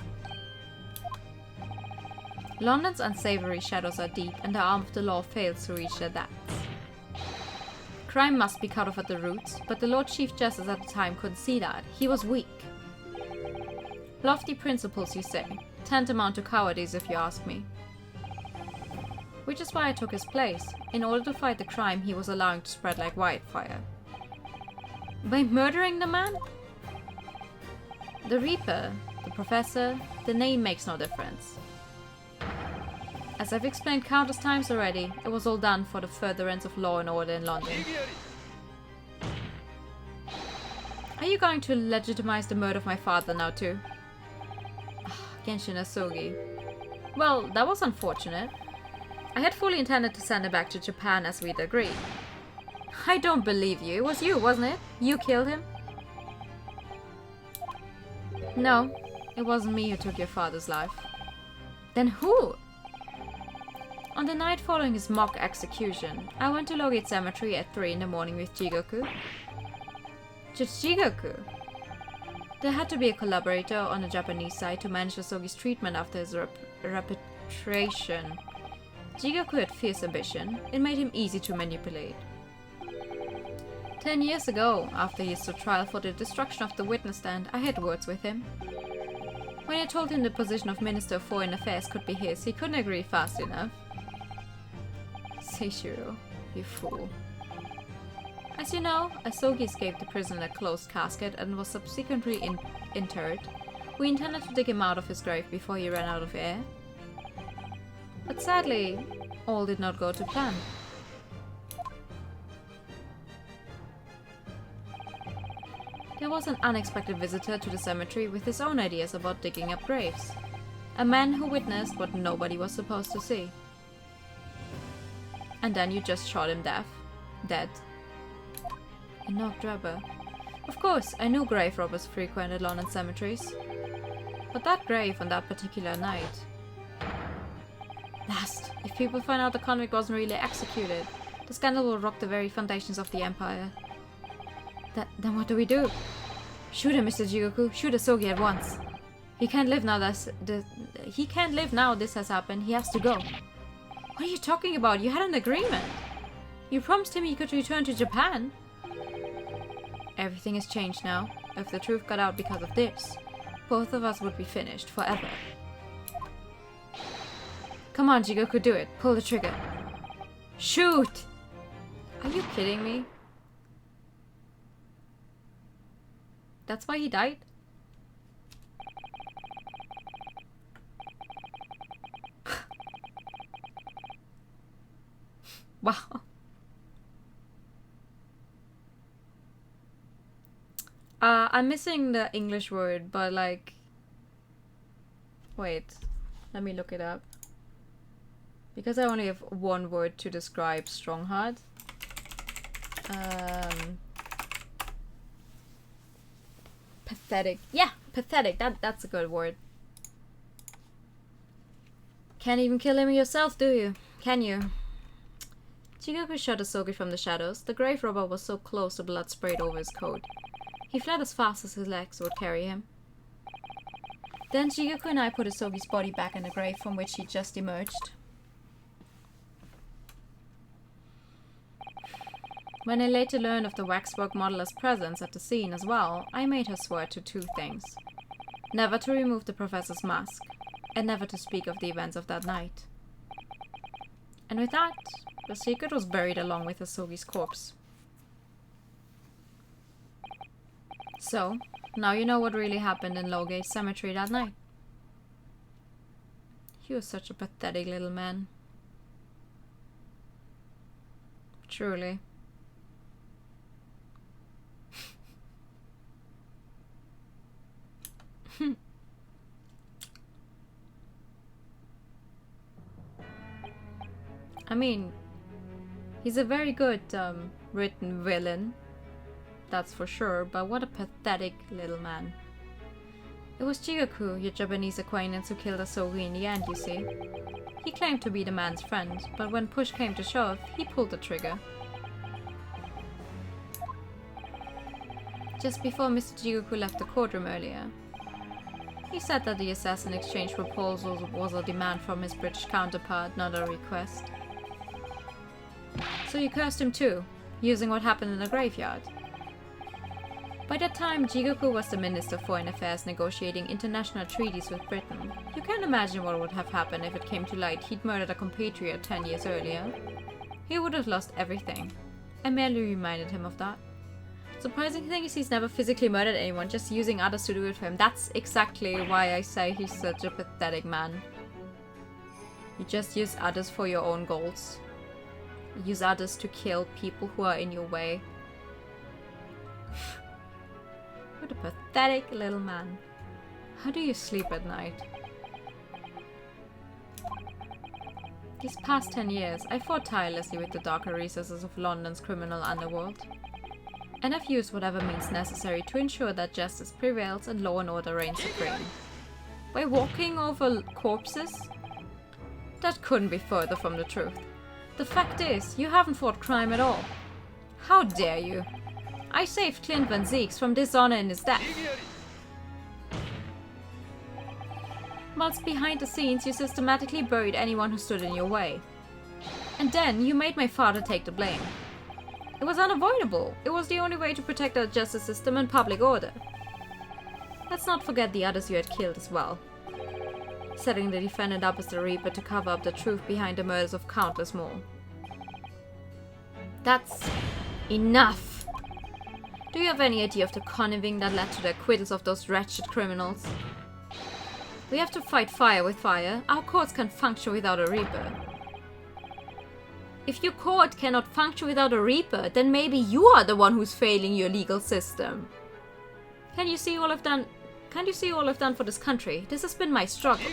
London's unsavory shadows are deep, and the arm of the law fails to reach their depths. Crime must be cut off at the roots, but the Lord Chief Justice at the time couldn't see that. He was weak. Lofty principles, you say. Tantamount to cowardice, if you ask me. Which is why I took his place, in order to fight the crime he was allowing to spread like wildfire. By murdering the man? The Reaper, the Professor, the name makes no difference. As I've explained countless times already, it was all done for the furtherance of law and order in London. Are you going to legitimize the murder of my father now too? Genshin Asogi. Well, that was unfortunate. I had fully intended to send him back to Japan as we'd agreed. I don't believe you. It was you, wasn't it? You killed him? No, it wasn't me who took your father's life. Then who? On the night following his mock execution, I went to Logate Cemetery at 3 in the morning with Jigoku. Just Jigoku? There had to be a collaborator on the Japanese side to manage Asogi's treatment after his repatriation. Jigoku had fierce ambition. It made him easy to manipulate. 10 years ago, after he stood trial for the destruction of the witness stand, I had words with him. When I told him the position of Minister of Foreign Affairs could be his, he couldn't agree fast enough. Seishiro, you fool. As you know, Asogi escaped the prison in a closed casket and was subsequently interred. We intended to dig him out of his grave before he ran out of air. But sadly, all did not go to plan. There was an unexpected visitor to the cemetery with his own ideas about digging up graves. A man who witnessed what nobody was supposed to see. And then you just shot him dead. A knocked rubber. Of course, I knew grave robbers frequented London cemeteries. But that grave on that particular night... Last, if people find out the convict wasn't really executed, the scandal will rock the very foundations of the Empire. Then what do we do? Shoot him, Mr. Jigoku. Shoot Asogi at once. He can't live now this has happened. He has to go. What are you talking about? You had an agreement. You promised him he could return to Japan. Everything has changed now. If the truth got out because of this, both of us would be finished forever. Come on, Jigoku, do it. Pull the trigger. Shoot! Are you kidding me? That's why he died? Wow. I'm missing the English word, but like... Wait, let me look it up. Because I only have one word to describe Strongheart. Pathetic. Yeah, pathetic. That's a good word. Can't even kill him yourself, do you? Can you? Jigoku shot Asogi from the shadows. The grave robber was so close the blood sprayed over his coat. He fled as fast as his legs would carry him. Then Jigoku and I put Asogi's body back in the grave from which he just emerged. When I later learned of the waxwork modeler's presence at the scene as well, I made her swear to 2 things. Never to remove the professor's mask, and never to speak of the events of that night. And with that, the secret was buried along with Asogi's corpse. So, now you know what really happened in Lowgate Cemetery that night. He was such a pathetic little man. Truly. I mean, he's a very good written villain, that's for sure, but what a pathetic little man. It was Jigoku, your Japanese acquaintance, who killed Asogi in the end, you see. He claimed to be the man's friend, but when push came to shove, he pulled the trigger. Just before Mr. Jigoku left the courtroom earlier, he said that the assassin exchange proposals was a demand from his British counterpart, not a request. So you cursed him too, using what happened in the graveyard. By that time, Jigoku was the Minister of Foreign Affairs negotiating international treaties with Britain. You can imagine what would have happened if it came to light he'd murdered a compatriot 10 years earlier. He would have lost everything. I merely reminded him of that. Surprising thing is he's never physically murdered anyone, just using others to do it for him. That's exactly why I say he's such a pathetic man. You just use others for your own goals. You use others to kill people who are in your way. What a pathetic little man. How do you sleep at night? These past 10 years, I fought tirelessly with the darker recesses of London's criminal underworld. And I've used whatever means necessary to ensure that justice prevails and law and order reigns supreme. By walking over corpses? That couldn't be further from the truth. The fact is, you haven't fought crime at all. How dare you? I saved Clinvanzix from dishonor in his death. Whilst behind the scenes, you systematically buried anyone who stood in your way. And then, you made my father take the blame. It was unavoidable. It was the only way to protect our justice system and public order. Let's not forget the others you had killed as well. Setting the defendant up as the Reaper to cover up the truth behind the murders of countless more. That's enough! Do you have any idea of the conniving that led to the acquittals of those wretched criminals? We have to fight fire with fire. Our courts can't function without a Reaper. If your court cannot function without a Reaper, then maybe you are the one who's failing your legal system. Can't you see all I've done for this country? This has been my struggle.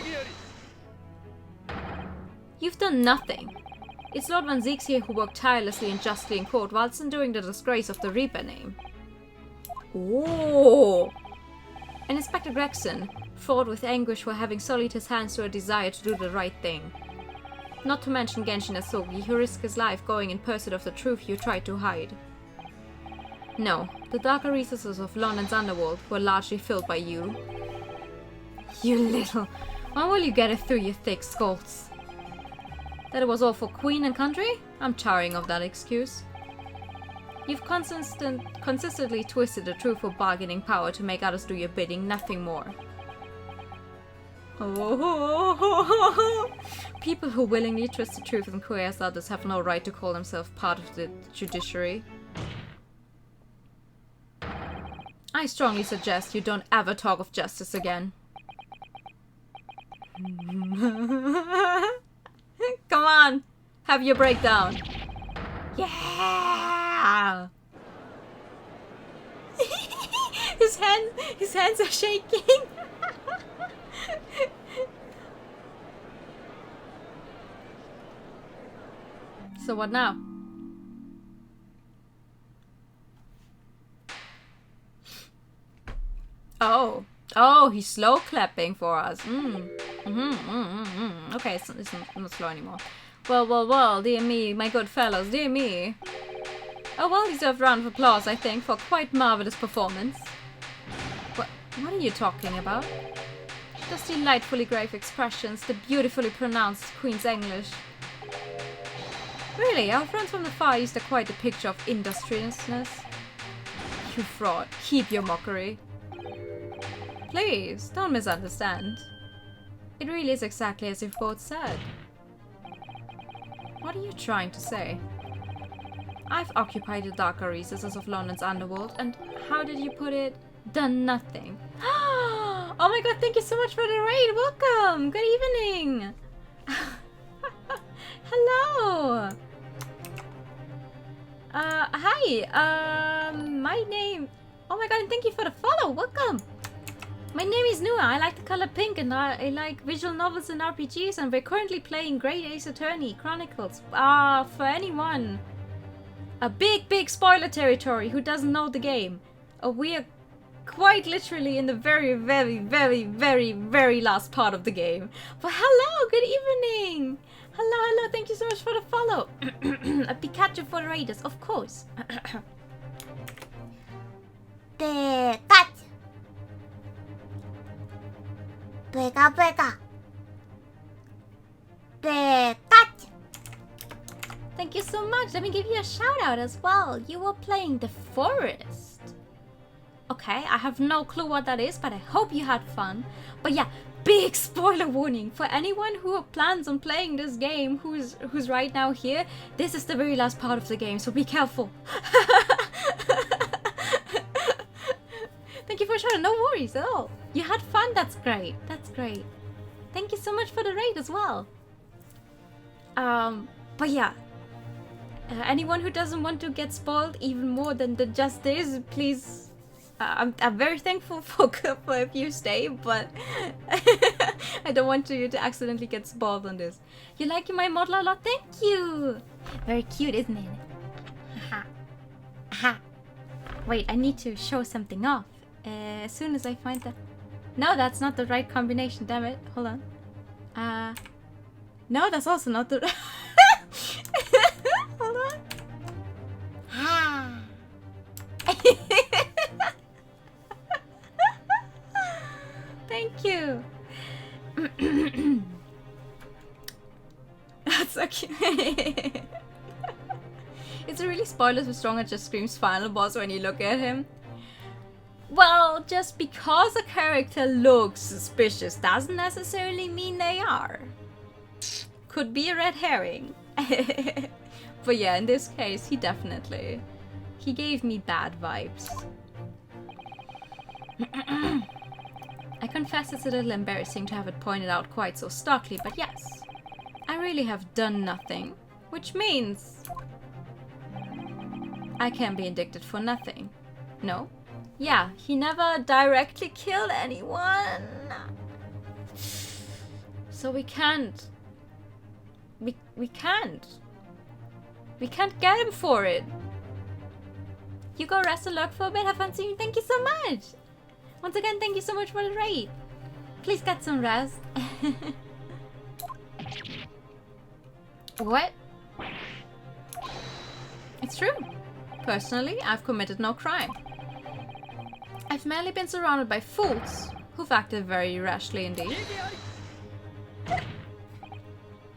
You've done nothing. It's Lord Vanzix here who worked tirelessly and justly in court whilst enduring the disgrace of the Reaper name. Oh! And Inspector Gregson fought with anguish for having sullied his hands to a desire to do the right thing. Not to mention Genshin Asogi, who risked his life going in pursuit of the truth you tried to hide. No, the darker recesses of London's underworld were largely filled by you. You little... When will you get it through your thick skulls? That it was all for Queen and country? I'm tiring of that excuse. You've consistently twisted the truth for bargaining power to make others do your bidding, nothing more. People who willingly twist the truth and coerce others have no right to call themselves part of the judiciary. I strongly suggest you don't ever talk of justice again. Come on, have your breakdown. Yeah! His hands are shaking. So what now? Oh, he's slow clapping for us. Okay, it's not slow anymore. Well, dear me, my good fellows, dear me. A well-deserved round of applause, I think, for quite marvelous performance. What are you talking about? Those delightfully grave expressions, the beautifully pronounced Queen's English. Really, our friends from the Far East are quite a picture of industriousness. You fraud, keep your mockery. Please, don't misunderstand. It really is exactly as you've both said. What are you trying to say? I've occupied the darker recesses of London's underworld, and how did you put it? Done nothing. Oh my god, thank you so much for the raid. Welcome. Good evening. Hello. Hi. My name... Oh my god, and thank you for the follow. Welcome. My name is Nua. I like the color pink, and I like visual novels and RPGs, and we're currently playing Great Ace Attorney Chronicles. For anyone... A big spoiler territory who doesn't know the game. We are quite literally in the very last part of the game. But hello, good evening. Hello, thank you so much for the follow. A Pikachu for the Raiders, of course. Pikachu. Pika. Pikachu. Thank you so much. Let me give you a shout out as well. You were playing The Forest. Okay, I have no clue what that is, but I hope you had fun. But yeah, big spoiler warning for anyone who plans on playing this game, who's right now here. This is the very last part of the game, so be careful. Thank you for sharing. No worries at all. You had fun. That's great. That's great. Thank you so much for the raid as well. But yeah. Anyone who doesn't want to get spoiled even more than the just is, please. I'm very thankful for if you stay, but I don't want you to accidentally get spoiled on this. You liking my model a lot? Thank you. Very cute, isn't it? Aha. Aha. Wait, I need to show something off. As soon as I find the... No, that's not the right combination. Damn it. Hold on. No, that's also not the... Hold on. Thank you. That's so cute. It's really spoilers for Stronger just screams final boss when you look at him. Well, just because a character looks suspicious doesn't necessarily mean they are. Could be a red herring. But yeah, in this case, he gave me bad vibes. I confess it's a little embarrassing to have it pointed out quite so starkly, but yes, I really have done nothing, which means I can be indicted for nothing. No? Yeah, he never directly killed anyone. So we can't. We can't get him for it. You go rest and lurk for a bit. Have fun seeing you. Thank you so much. Once again, thank you so much for the raid. Please get some rest. What? It's true. Personally, I've committed no crime. I've merely been surrounded by fools who've acted very rashly indeed.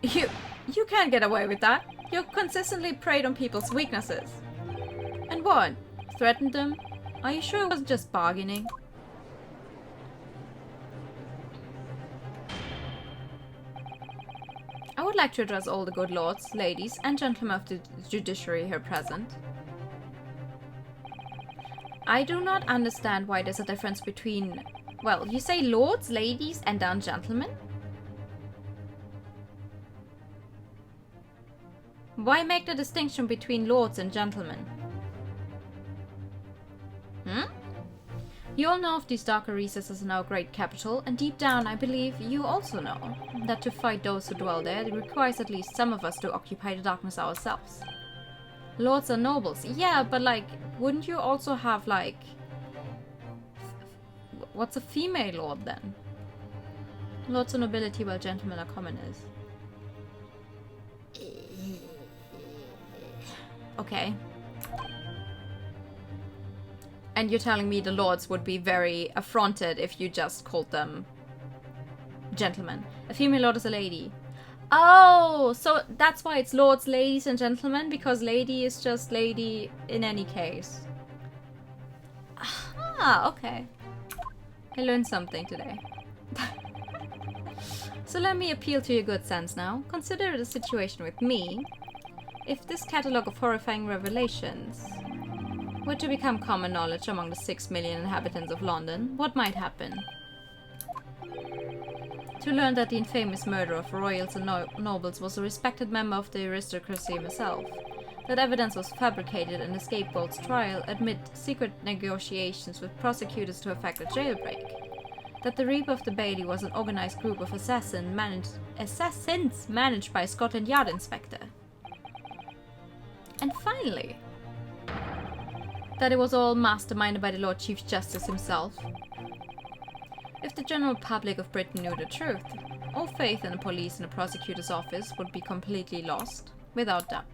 You can't get away with that. You've consistently preyed on people's weaknesses. And what? Threatened them? Are you sure it wasn't just bargaining? I would like to address all the good lords, ladies, and gentlemen of the judiciary here present. I do not understand why there's a difference between... Well, you say lords, ladies, and then gentlemen? Why make the distinction between lords and gentlemen? You all know of these darker recesses in our great capital, and deep down I believe you also know that to fight those who dwell there, it requires at least some of us to occupy the darkness ourselves. Lords are nobles, yeah, but like, wouldn't you also have like... What's a female lord then? Lords are nobility while gentlemen are commoners. Okay. And you're telling me the lords would be very affronted if you just called them gentlemen. A female lord is a lady. Oh, so that's why it's lords, ladies, and gentlemen, because lady is just lady in any case. Ah, okay. I learned something today. So let me appeal to your good sense now. Consider the situation with me. If this catalogue of horrifying revelations were to become common knowledge among the 6 million inhabitants of London, what might happen? To learn that the infamous murderer of royals and nobles was a respected member of the aristocracy himself, that evidence was fabricated in the scapegoat's trial amid secret negotiations with prosecutors to effect a jailbreak, that the Reaper of the Bailey was an organized group of assassins managed by a Scotland Yard inspector. And finally, that it was all masterminded by the Lord Chief Justice himself. If the general public of Britain knew the truth, all faith in the police and the prosecutor's office would be completely lost, without doubt.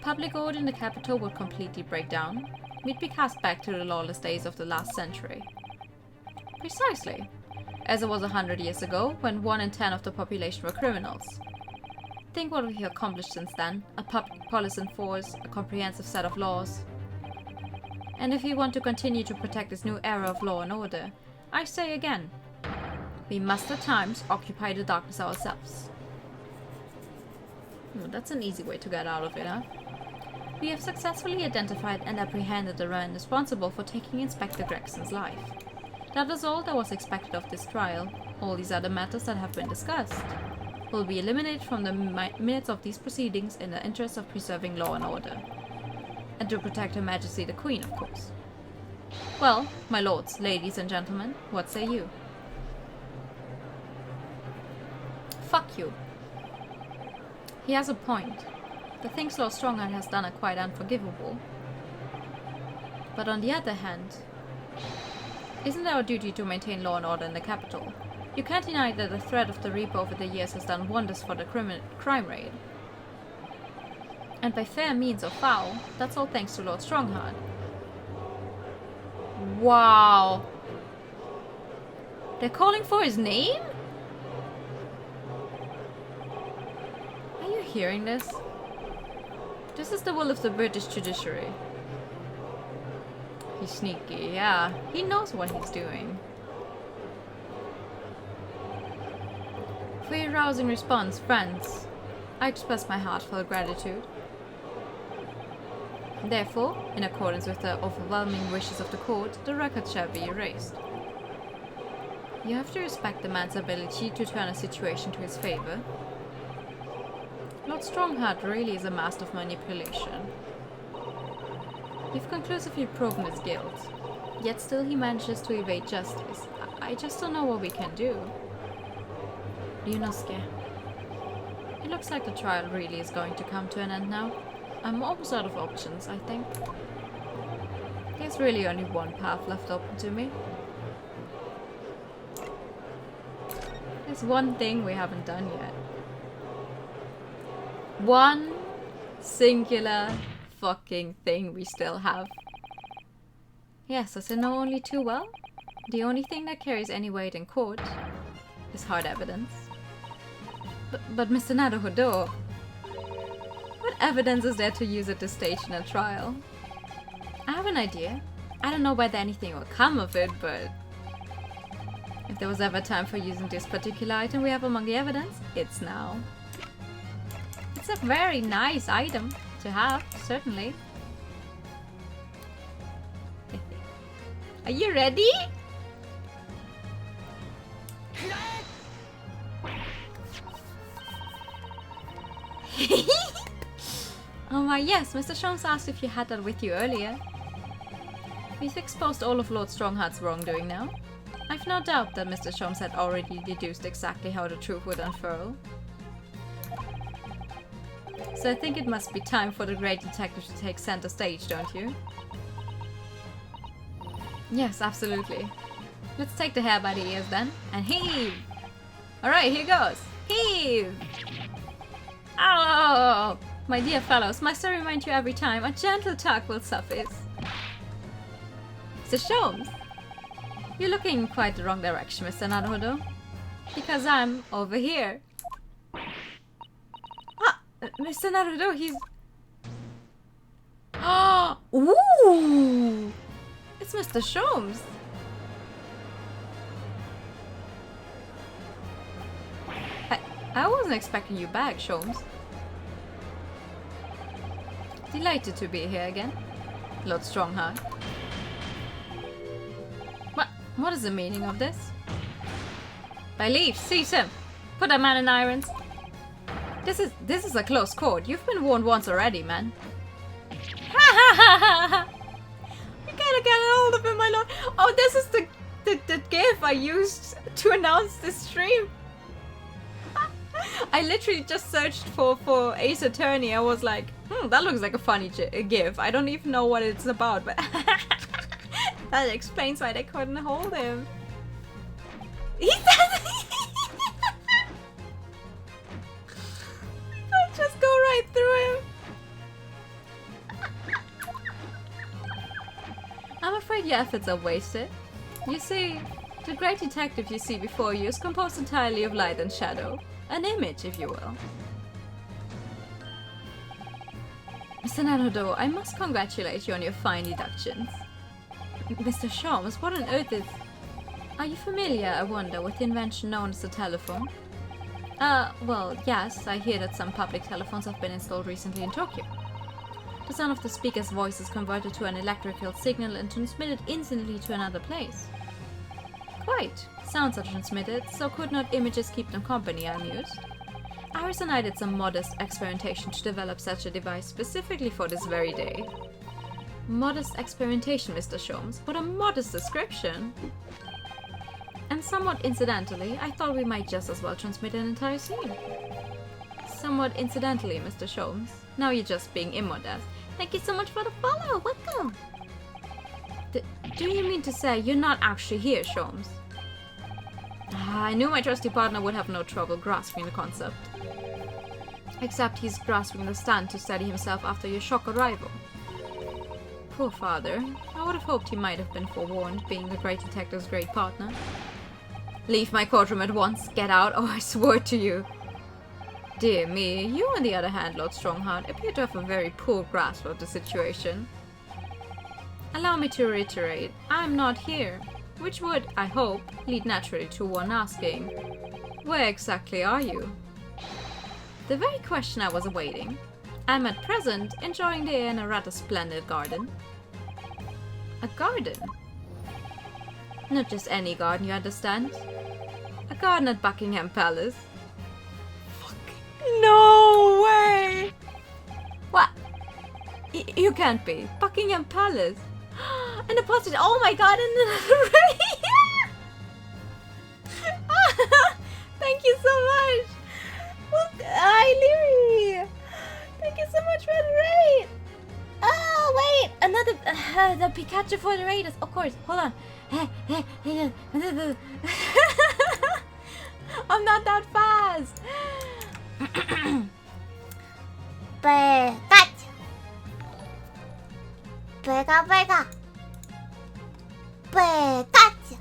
Public order in the capital would completely break down. We'd be cast back to the lawless days of the last century. Precisely, as it was 100 years ago, when 1 in 10 of the population were criminals. Think what we've accomplished since then: a public police and force, a comprehensive set of laws. And if we want to continue to protect this new era of law and order, I say again, we must at times occupy the darkness ourselves. That's an easy way to get out of it, huh? We have successfully identified and apprehended the man responsible for taking Inspector Gregson's life. That is all that was expected of this trial. All these other matters that have been discussed will be eliminated from the minutes of these proceedings in the interest of preserving law and order. And to protect Her Majesty the Queen, of course. Well, my lords, ladies and gentlemen, what say you? Fuck you. He has a point. The things Lord Stronghart has done are quite unforgivable. But on the other hand, isn't it our duty to maintain law and order in the capital? You can't deny that the threat of the Reaper over the years has done wonders for the crime rate. And by fair means or foul, that's all thanks to Lord Stronghart. Wow. They're calling for his name? Are you hearing this? This is the will of the British judiciary. He's sneaky, yeah. He knows what he's doing. For your rousing response, friends, I express my heartfelt gratitude. Therefore, in accordance with the overwhelming wishes of the court, the record shall be erased. You have to respect the man's ability to turn a situation to his favor. Lord Stronghart really is a master of manipulation. You've conclusively proven his guilt, yet still he manages to evade justice. I just don't know what we can do. Ryunosuke, it looks like the trial really is going to come to an end now. I'm almost out of options, I think. There's really only one path left open to me. There's one thing we haven't done yet. One singular fucking thing we still have. Yes, as I know only too well, the only thing that carries any weight in court is hard evidence. But Mr. Naruhodo, what evidence is there to use at this stage in a trial? I have an idea. I don't know whether anything will come of it, but if there was ever time for using this particular item we have among the evidence, it's now. It's a very nice item to have, certainly. Are you ready? Oh my, yes, Mr. Sholmes asked if you had that with you earlier. We've exposed all of Lord Strongheart's wrongdoing now. I've no doubt that Mr. Sholmes had already deduced exactly how the truth would unfurl. So I think it must be time for the great detective to take center stage, don't you? Yes, absolutely. Let's take the hair by the ears then, and heave! Alright, here goes! Heave! Oh! My dear fellows, must I remind you every time, a gentle tug will suffice. Mr. Sholmes! You're looking in quite the wrong direction, Mr. Naruhodo. Because I'm over here. Ah! Mr. Naruhodo, he's... Oh! Ooh! It's Mr. Sholmes! I wasn't expecting you back, Sholmes. Delighted to be here again, Lord Strongheart. What is the meaning of this? By leave, seize him! Put that man in irons! This is a close court. You've been warned once already, man. Ha ha ha ha ha! You gotta get a hold of him, my lord! Oh, this is the gif I used to announce this stream! I literally just searched for Ace Attorney. I was like, that looks like a funny gif. I don't even know what it's about, but that explains why they couldn't hold him. He doesn't. I'll just go right through him. I'm afraid your efforts are wasted. You see, the great detective you see before you is composed entirely of light and shadow. An image, if you will. Mr. Naruhodo, I must congratulate you on your fine deductions. Mr. Sholmes, what on earth is... Are you familiar, I wonder, with the invention known as the telephone? Well, yes, I hear that some public telephones have been installed recently in Tokyo. The sound of the speaker's voice is converted to an electrical signal and transmitted instantly to another place. Quite. Sounds are transmitted, so could not images keep them company, I mused. Iris and I did some modest experimentation to develop such a device specifically for this very day. Modest experimentation, Mr. Sholmes. What a modest description! And somewhat incidentally, I thought we might just as well transmit an entire scene. Somewhat incidentally, Mr. Sholmes. Now you're just being immodest. Thank you so much for the follow! Welcome! Do you mean to say you're not actually here, Sholmes? I knew my trusty partner would have no trouble grasping the concept. Except he's grasping the stand to steady himself after your shock arrival. Poor father. I would have hoped he might have been forewarned, being the great detective's great partner. Leave my courtroom at once. Get out, or I swear to you. Dear me, you on the other hand, Lord Strongheart, appear to have a very poor grasp of the situation. Allow me to reiterate, I'm not here. Which would, I hope, lead naturally to one asking, where exactly are you? The very question I was awaiting. I'm at present enjoying the air in a rather splendid garden. A garden? Not just any garden, you understand? A garden at Buckingham Palace. No way! What? You can't be. Buckingham Palace. And the postage. Oh my god, and the raid! Thank you so much! Well, hi, Leary! Thank you so much for the raid! Oh, wait! Another. The Pikachu for the raid. Of course, hold on. I'm not that fast! Pikachu. Pika. Pikachu.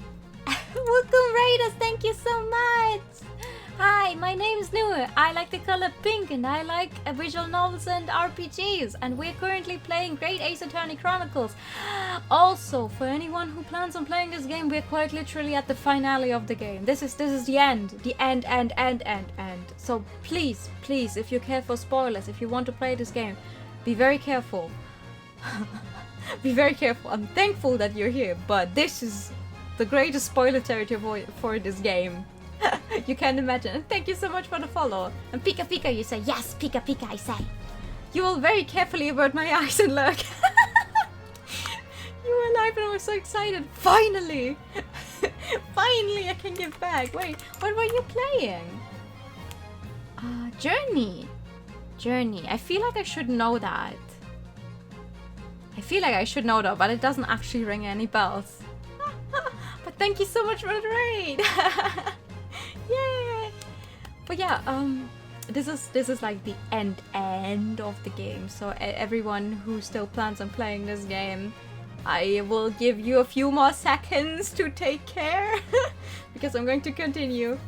Welcome, Raiders! Thank you so much! Hi, my name is Noor. I like the color pink and I like visual novels and RPGs. And we're currently playing Great Ace Attorney Chronicles. Also, for anyone who plans on playing this game, we're quite literally at the finale of the game. This is the end. The end. So please, if you care for spoilers, if you want to play this game, be very careful. Be very careful. I'm thankful that you're here, but this is the greatest spoiler territory for this game. You can't imagine. And thank you so much for the follow. And Pika Pika, you say, yes, Pika Pika, I say. You will very carefully avert my eyes and look. You were alive and I was so excited. Finally! Finally I can give back. Wait, what were you playing? Journey. Journey. I feel like I should know that. I feel like I should know that, but it doesn't actually ring any bells. But thank you so much for the raid! Yay! But yeah, this is like the end of the game. So everyone who still plans on playing this game, I will give you a few more seconds to take care because I'm going to continue.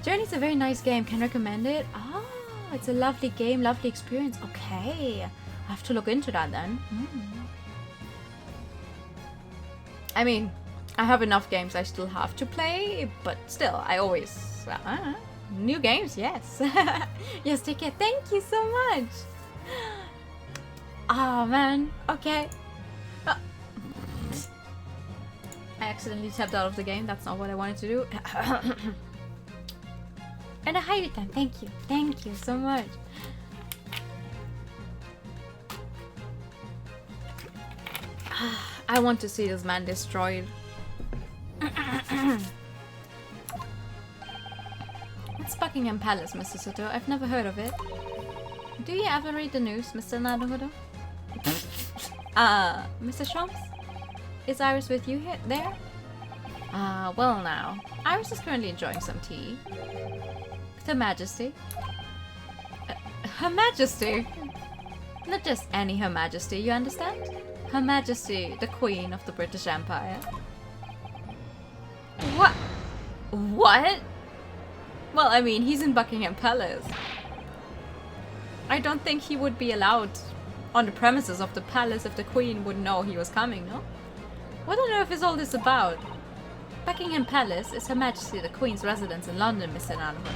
Journey's a very nice game. Can recommend it. Oh, it's a lovely game, lovely experience. Okay, I have to look into that then. I mean, I have enough games I still have to play, but still, I always... new games, yes. Yes, take care. Thank you so much. Oh, man. Okay. I accidentally tapped out of the game. That's not what I wanted to do. And a hi time. Thank you. Thank you so much. I want to see this man destroyed. What's Buckingham Palace, Mr. Soto? I've never heard of it. Do you ever read the news, Mr. Naruhodo? Mr. Shomps? Is Iris with you here, there? Well now. Iris is currently enjoying some tea. With Her Majesty. Her Majesty? Not just any Her Majesty, you understand? Her Majesty, the Queen of the British Empire. What? What? Well, I mean, he's in Buckingham Palace. I don't think he would be allowed on the premises of the palace if the Queen would know he was coming, no? What on earth is all this about? Buckingham Palace is Her Majesty the Queen's residence in London, Mr. Naruhodo.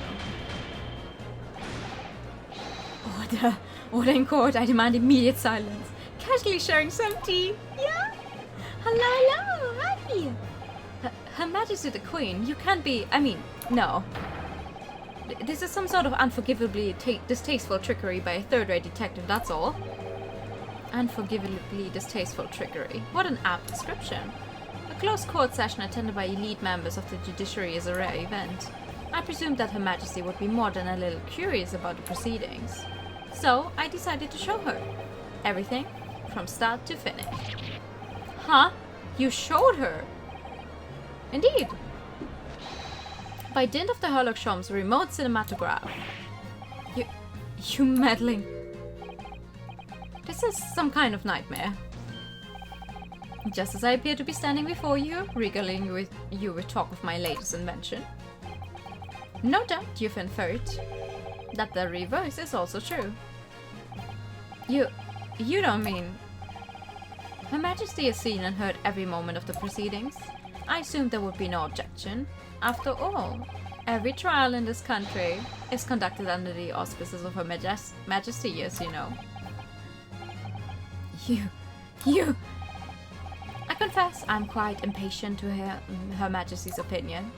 Order in court, I demand immediate silence. Casually sharing some tea, yeah? Hello, hi! Her Majesty the Queen, you can't be... I mean, no. This is some sort of unforgivably distasteful trickery by a third-rate detective, that's all. Unforgivably distasteful trickery. What an apt description. A close court session attended by elite members of the judiciary is a rare event. I presumed that Her Majesty would be more than a little curious about the proceedings. So, I decided to show her. Everything, from start to finish. Huh? You showed her? Indeed. By dint of the Herlock Sholmes remote cinematograph. You meddling... This is some kind of nightmare. Just as I appear to be standing before you, regaling you with talk of my latest invention. No doubt you've inferred that the reverse is also true. You don't mean... Her Majesty has seen and heard every moment of the proceedings. I assumed there would be no objection. After all, every trial in this country is conducted under the auspices of Her Majesty, yes, you know. You... I confess, I'm quite impatient to hear Her Majesty's opinion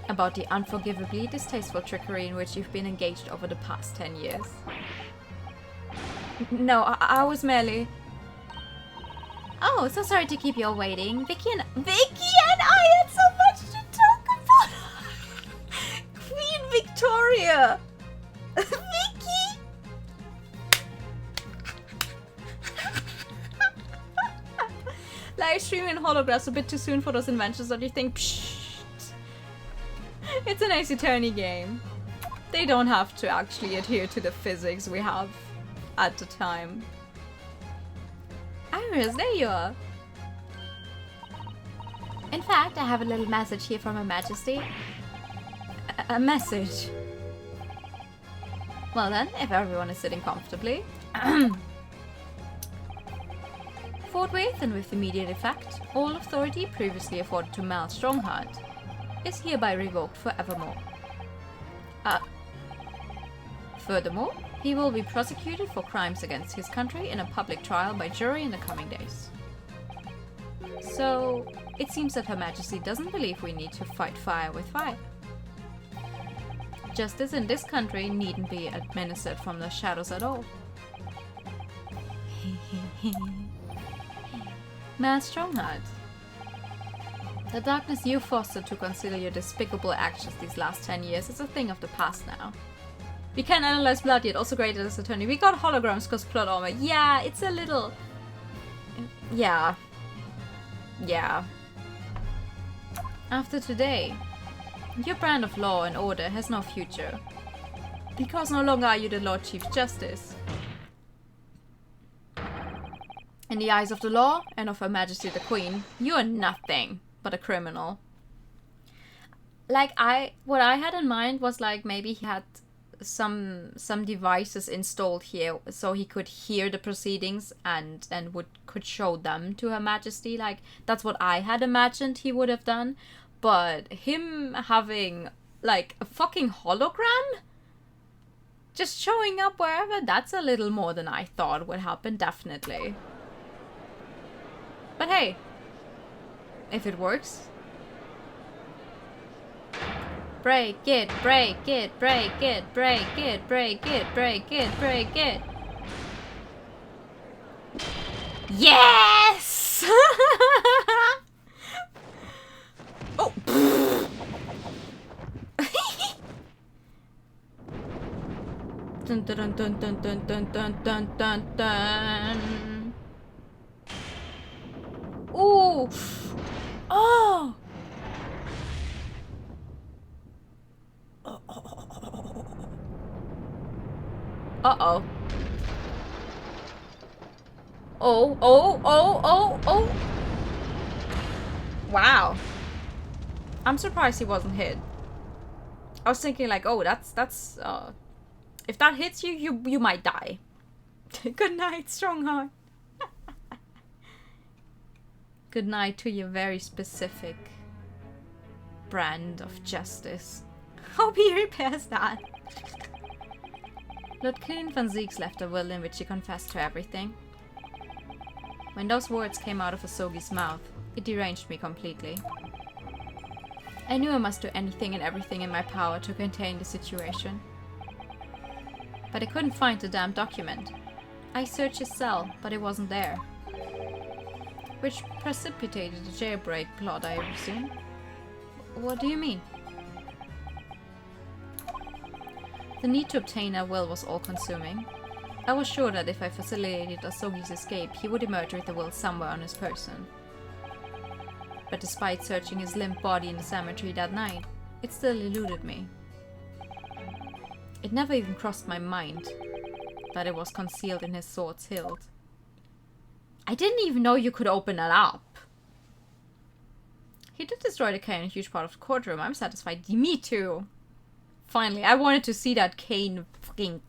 about the unforgivably distasteful trickery in which you've been engaged over the past 10 years. No, I was merely... Oh, so sorry to keep you all waiting. Vicky and I had so much to talk about! Queen Victoria! Vicky! Live streaming holographs a bit too soon for those inventions, don't you think? Psst. It's an Ace Attorney game. They don't have to actually adhere to the physics we have at the time. Iris, there you are. In fact, I have a little message here from Her Majesty. A message. Well then, if everyone is sitting comfortably. Forthwith and with immediate effect, all authority previously afforded to Mal Strongheart is hereby revoked forevermore. Furthermore, he will be prosecuted for crimes against his country in a public trial by jury in the coming days. So, it seems that Her Majesty doesn't believe we need to fight fire with fire. Justice in this country needn't be administered from the shadows at all. Man Strongheart. The darkness you fostered to conceal your despicable actions these last 10 years is a thing of the past now. We can analyze blood, yet also great as attorney. We got holograms cause plot armor. Yeah, it's a little... Yeah. After today, your brand of law and order has no future. Because no longer are you the Lord Chief Justice. In the eyes of the law and of Her Majesty the Queen, you are nothing but a criminal. Like, what I had in mind was like maybe he had some devices installed here so he could hear the proceedings and could show them to Her Majesty. Like, that's what I had imagined he would have done. But him having like a fucking hologram just showing up wherever, that's a little more than I thought would happen, definitely. But hey, if it works. Break it, break it, break it, break it, break it, break it, break it. Yes! Oh! Dun dun dun dun dun dun dun dun dun dun. Ooh! Oh! Uh-oh. Oh. Wow. I'm surprised he wasn't hit. I was thinking like, oh, that's if that hits you, you might die. Good night, Strongheart. Good night to your very specific brand of justice. Hope he repairs that. Lord Clinvanzix left a will in which he confessed to everything. When those words came out of Asogi's mouth, it deranged me completely. I knew I must do anything and everything in my power to contain the situation. But I couldn't find the damn document. I searched his cell, but it wasn't there. Which precipitated the jailbreak plot, I assume. What do you mean? The need to obtain a will was all-consuming. I was sure that if I facilitated Asogi's escape, he would emerge with the will somewhere on his person. But despite searching his limp body in the cemetery that night, it still eluded me. It never even crossed my mind that it was concealed in his sword's hilt. I didn't even know you could open it up. He did destroy the cane in a huge part of the courtroom. I'm satisfied. Me too. Finally, I wanted to see that cane fucking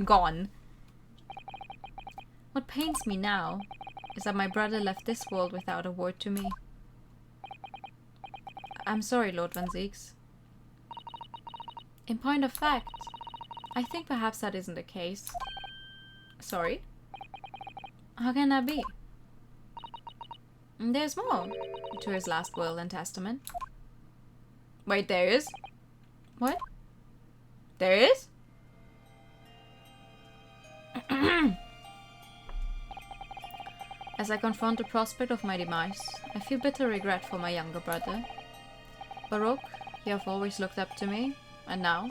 gone. What pains me now is that my brother left this world without a word to me. I'm sorry, Lord Vanzix. In point of fact, I think perhaps that isn't the case. Sorry? How can that be? There's more to his last will and testament. Wait, there is? What? There is? As I confront the prospect of my demise, I feel bitter regret for my younger brother. Baroque, you have always looked up to me, and now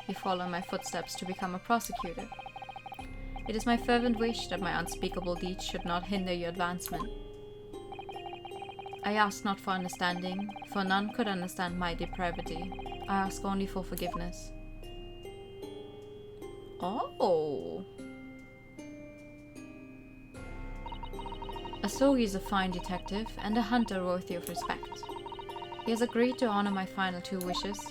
you follow in my footsteps to become a prosecutor. It is my fervent wish that my unspeakable deeds should not hinder your advancement. I ask not for understanding, for none could understand my depravity. I ask only for forgiveness. Oh! Asogi is a fine detective and a hunter worthy of respect. He has agreed to honor my final two wishes.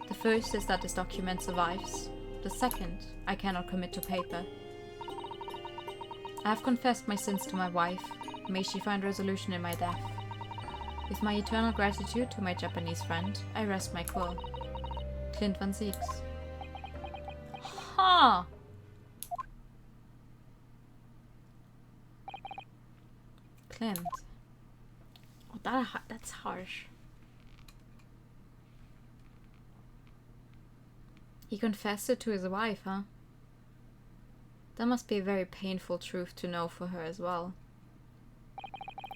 The first is that this document survives. The second, I cannot commit to paper. I have confessed my sins to my wife. May she find resolution in my death. With my eternal gratitude to my Japanese friend, I rest my quill. Clinvanzix. Huh. Clint. Oh, that's harsh. He confessed it to his wife, huh? That must be a very painful truth to know for her as well.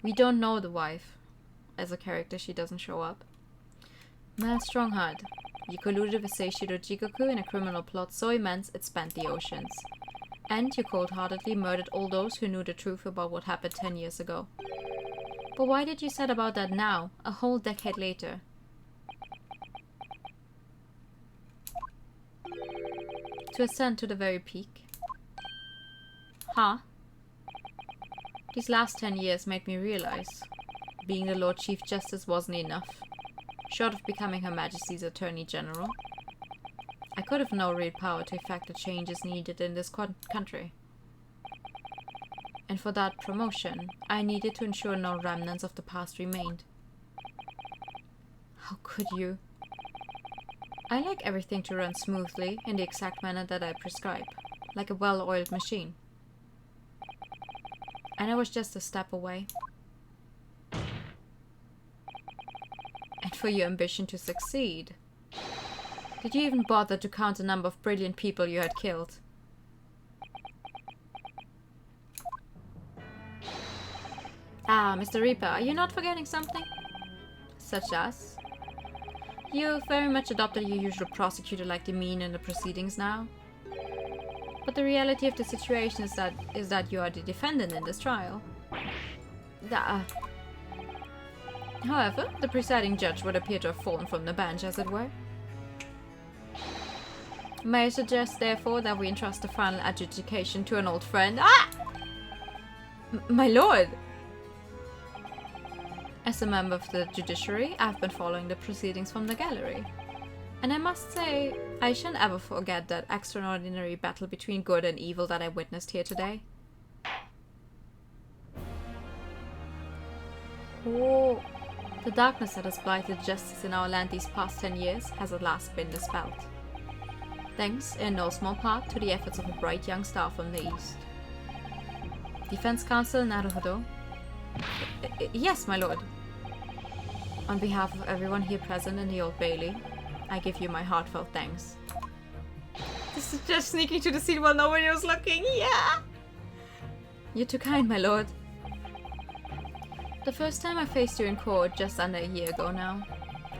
We don't know the wife. As a character, she doesn't show up. Man, Strongheart. You colluded with Seishi Rajigoku in a criminal plot so immense it spanned the oceans. And you cold-heartedly murdered all those who knew the truth about what happened 10 years ago. But why did you set about that now, a whole decade later? To ascend to the very peak. Huh? These last 10 years made me realize being the Lord Chief Justice wasn't enough. Short of becoming Her Majesty's Attorney General, I could have no real power to effect the changes needed in this country. And for that promotion, I needed to ensure no remnants of the past remained. How could you? I like everything to run smoothly in the exact manner that I prescribe, like a well-oiled machine. And I was just a step away. And for your ambition to succeed, did you even bother to count the number of brilliant people you had killed? Ah, Mr. Reaper, are you not forgetting something? Such as? You very much adopted your usual prosecutor-like demeanor in the proceedings now. But the reality of the situation is that you are the defendant in this trial. However, the presiding judge would appear to have fallen from the bench, as it were. May I suggest, therefore, that we entrust the final adjudication to an old friend? Ah! My lord! As a member of the judiciary, I've been following the proceedings from the gallery. And I must say, I shan't ever forget that extraordinary battle between good and evil that I witnessed here today. Oh, the darkness that has blighted justice in our land these past 10 years has at last been dispelled. Thanks, in no small part, to the efforts of a bright young star from the east. Defense Counsel Naruhodo. Yes, my lord. On behalf of everyone here present in the Old Bailey, I give you my heartfelt thanks. This is just sneaking to the seat while nobody was looking. Yeah! You're too kind, my lord. The first time I faced you in court, just under a year ago now,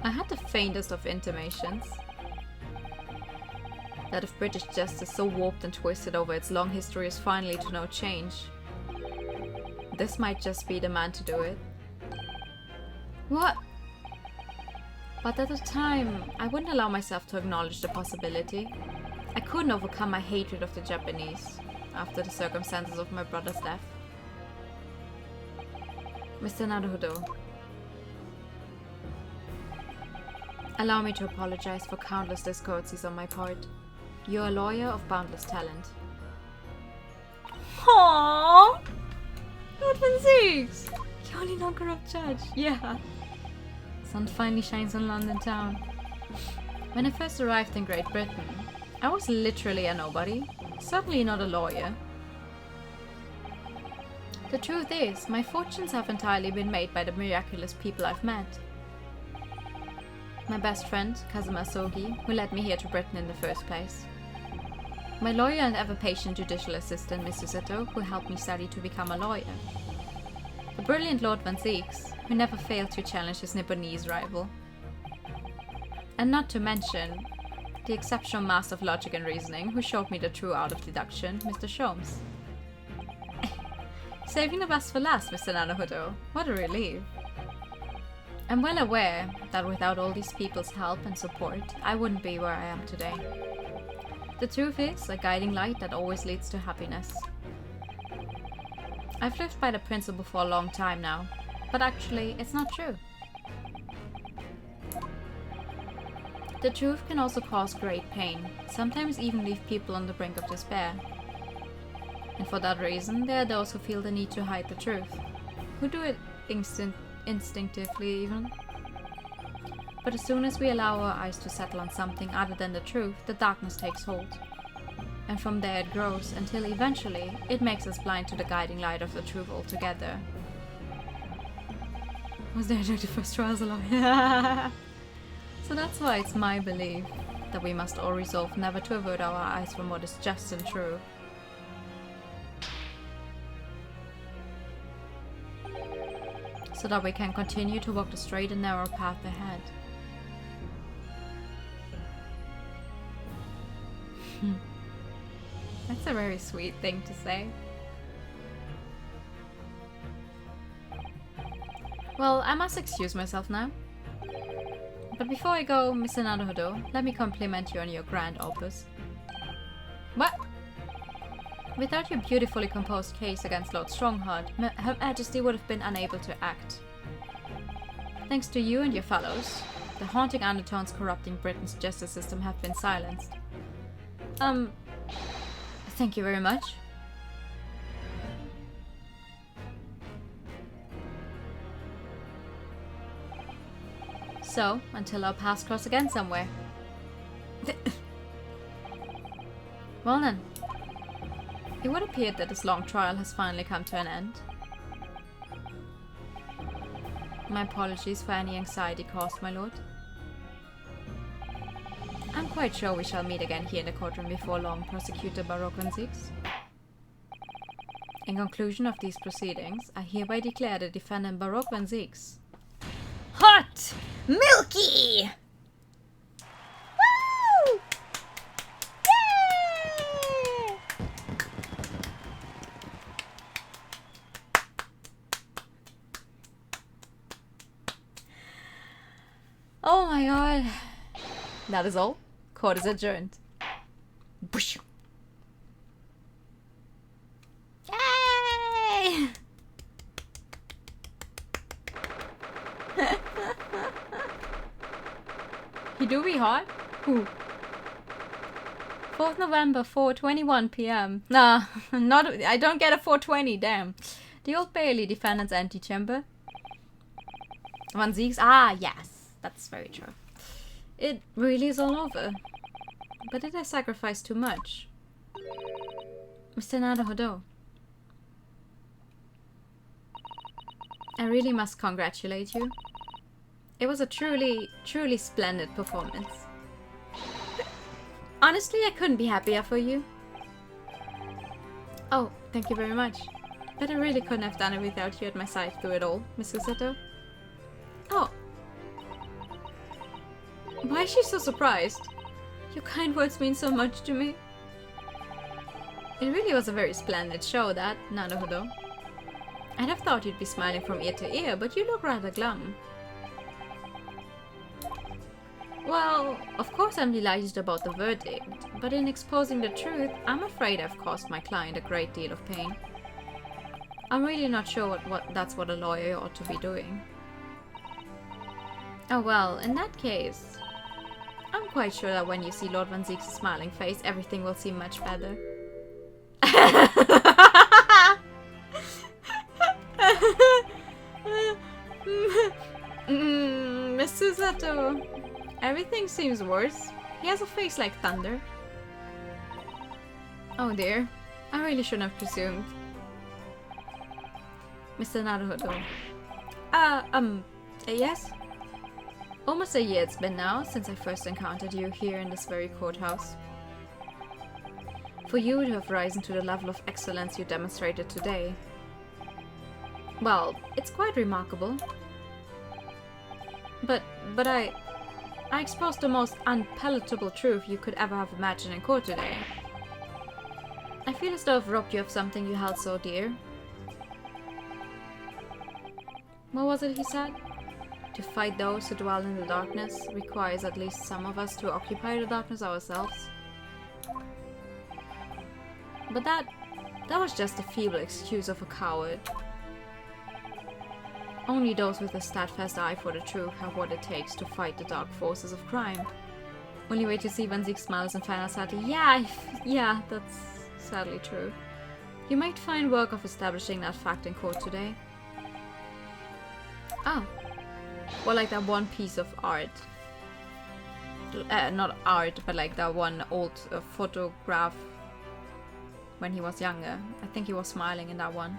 I had the faintest of intimations. That if British justice so warped and twisted over its long history is finally to know change, this might just be the man to do it. What? But at the time, I wouldn't allow myself to acknowledge the possibility. I couldn't overcome my hatred of the Japanese after the circumstances of my brother's death. Mr. Naruhodo, allow me to apologize for countless discourtesies on my part. You're a lawyer of boundless talent. Aww! Clinvanzix! The only non-corrupt judge, yeah. Sun finally shines on London town. When I first arrived in Great Britain, I was literally a nobody. Certainly not a lawyer. The truth is, my fortunes have entirely been made by the miraculous people I've met. My best friend, Kazuma Sogi, who led me here to Britain in the first place. My lawyer and ever-patient judicial assistant, Mr. Sato, who helped me study to become a lawyer. The brilliant Lord Vanzix, who never failed to challenge his Nipponese rival. And not to mention, the exceptional master of logic and reasoning, who showed me the true art of deduction, Mr. Sholmes. Saving the best for last, Mr. Naruhodo. What a relief. I'm well aware that without all these people's help and support, I wouldn't be where I am today. The truth is, a guiding light that always leads to happiness. I've lived by the principle for a long time now, but actually, it's not true. The truth can also cause great pain, sometimes even leave people on the brink of despair. And for that reason, there are those who feel the need to hide the truth, who do it instinctively even. But as soon as we allow our eyes to settle on something other than the truth, the darkness takes hold. And from there it grows until eventually it makes us blind to the guiding light of the truth altogether. Was there 31st trials along? So that's why it's my belief that we must all resolve never to avert our eyes from what is just and true. So that we can continue to walk the straight and narrow path ahead. That's a very sweet thing to say. Well, I must excuse myself now. But before I go, Mr. Naruhodo, let me compliment you on your grand opus. What? Without your beautifully composed case against Lord Strongheart, Her Majesty would have been unable to act. Thanks to you and your fellows, the haunting undertones corrupting Britain's justice system have been silenced. Thank you very much. So, until our paths cross again somewhere. Well then, it would appear that this long trial has finally come to an end. My apologies for any anxiety caused, my lord. I'm quite sure we shall meet again here in the courtroom before long, Prosecutor Clinvanzix. In conclusion of these proceedings, I hereby declare the defendant Clinvanzix hot! Milky! Woo! Yay! Oh my god. That is all. Court is adjourned. Bush. Yay! He do be hot? Who? 4th November, 4:21 p.m. Nah, I don't get a 4:20, damn. The Old Bailey, defendant's antechamber. Vanzix, yes, that's very true. It really is all over. But did I sacrifice too much? Mr. Naruhodo, I really must congratulate you. It was a truly, truly splendid performance. Honestly, I couldn't be happier for you. Oh, thank you very much. But I really couldn't have done it without you at my side through it all, Miss Susato. Oh. Why is she so surprised? Your kind words mean so much to me. It really was a very splendid show, that, Naruhodo. I'd have thought you'd be smiling from ear to ear, but you look rather glum. Well, of course I'm delighted about the verdict, but in exposing the truth, I'm afraid I've caused my client a great deal of pain. I'm really not sure that's what a lawyer ought to be doing. Oh well, in that case, I'm quite sure that when you see Lord Vanzix's smiling face, everything will seem much better. Miss Susato, everything seems worse. He has a face like thunder. Oh dear, I really shouldn't have presumed. Mr. Naruhodo. Yes? Almost a year it's been now since I first encountered you here in this very courthouse. For you to have risen to the level of excellence you demonstrated today, well, it's quite remarkable. But I exposed the most unpalatable truth you could ever have imagined in court today. I feel as though I've robbed you of something you held so dear. What was it he said? To fight those who dwell in the darkness requires at least some of us to occupy the darkness ourselves. But that was just a feeble excuse of a coward. Only those with a steadfast eye for the truth have what it takes to fight the dark forces of crime. Only wait to see Vanzix smiles and final sadly, yeah, that's sadly true. You might find work of establishing that fact in court today. Oh. Well, like that one piece of art. Not art, but like that one old photograph when he was younger. I think he was smiling in that one.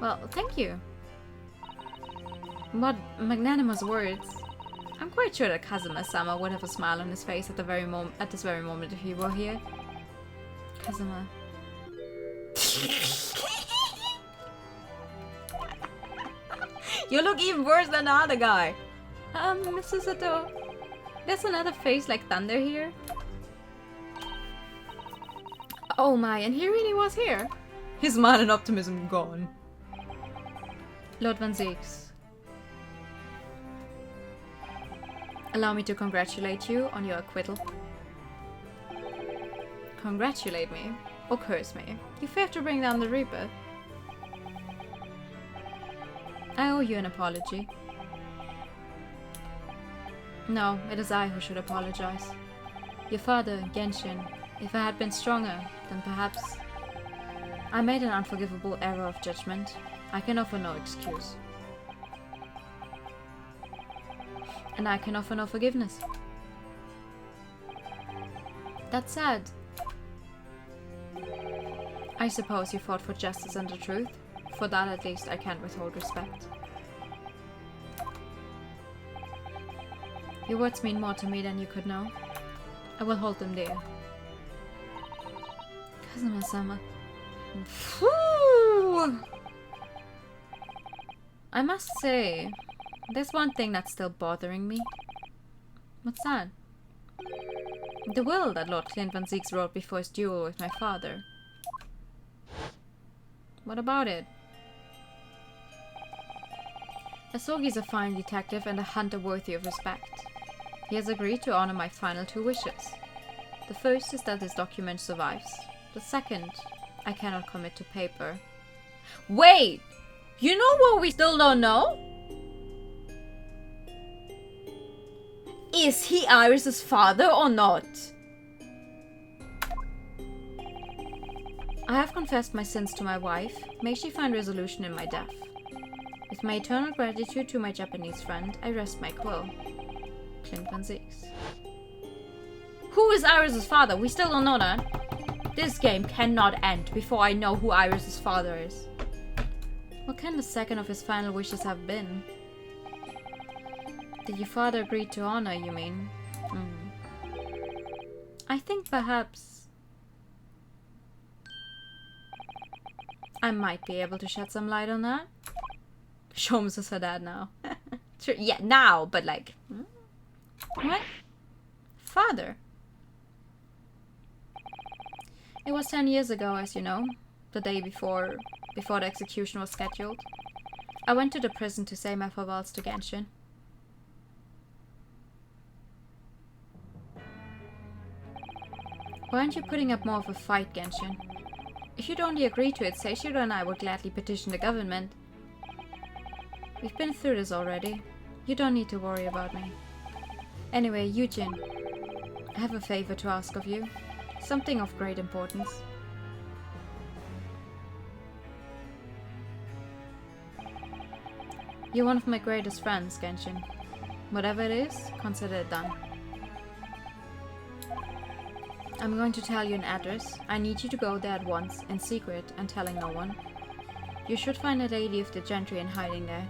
Well, thank you. What magnanimous words. I'm quite sure that Kazuma-sama would have a smile on his face at this very moment if he were here. Kazuma. You look even worse than the other guy. Mr. Sato. There's another face like thunder here. Oh my, and he really was here. His smile and optimism gone. Lord Vanzix. Allow me to congratulate you on your acquittal. Congratulate me? Or curse me? You failed to bring down the Reaper. I owe you an apology. No, it is I who should apologize. Your father, Genshin, if I had been stronger, then perhaps... I made an unforgivable error of judgment. I can offer no excuse. And I can offer no forgiveness. That's sad. I suppose you fought for justice and the truth. For that at least I can't withhold respect. Your words mean more to me than you could know. I will hold them dear. Kazuma-sama. I must say, there's one thing that's still bothering me. What's that? The will that Lord Clinvanzix wrote before his duel with my father. What about it? Asogi is a fine detective and a hunter worthy of respect. He has agreed to honor my final 2 wishes. The first is that this document survives. The second, I cannot commit to paper. Wait! You know what we still don't know? Is he Iris's father or not? I have confessed my sins to my wife. May she find resolution in my death. With my eternal gratitude to my Japanese friend, I rest my quill. Clinvanzix. Who is Iris's father? We still don't know that. This game cannot end before I know who Iris's father is. What can the second of his final wishes have been? Did your father agree to honor, you mean? I think perhaps I might be able to shed some light on that. Shomes is her dad now. Sure, yeah, now, but like... What? Father? It was 10 years ago, as you know. The day before the execution was scheduled. I went to the prison to say my farewells to Genshin. Why aren't you putting up more of a fight, Genshin? If you'd only agree to it, Seishiro and I would gladly petition the government. We've been through this already. You don't need to worry about me. Anyway, Eugene, I have a favor to ask of you. Something of great importance. You're one of my greatest friends, Genshin. Whatever it is, consider it done. I'm going to tell you an address. I need you to go there at once, in secret, and telling no one. You should find a lady of the gentry in hiding there.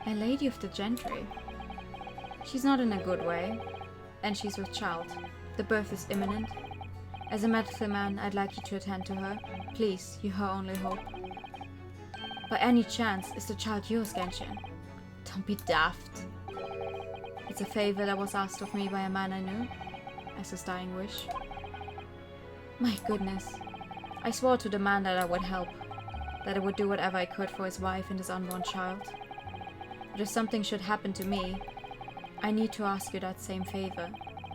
A lady of the gentry? She's not in a good way, and she's with child. The birth is imminent. As a medical man, I'd like you to attend to her. Please, you're her only hope. By any chance, is the child yours, Genshin? Don't be daft. It's a favor that was asked of me by a man I knew, as his dying wish. My goodness. I swore to the man that I would help, that I would do whatever I could for his wife and his unborn child. But if something should happen to me, I need to ask you that same favor.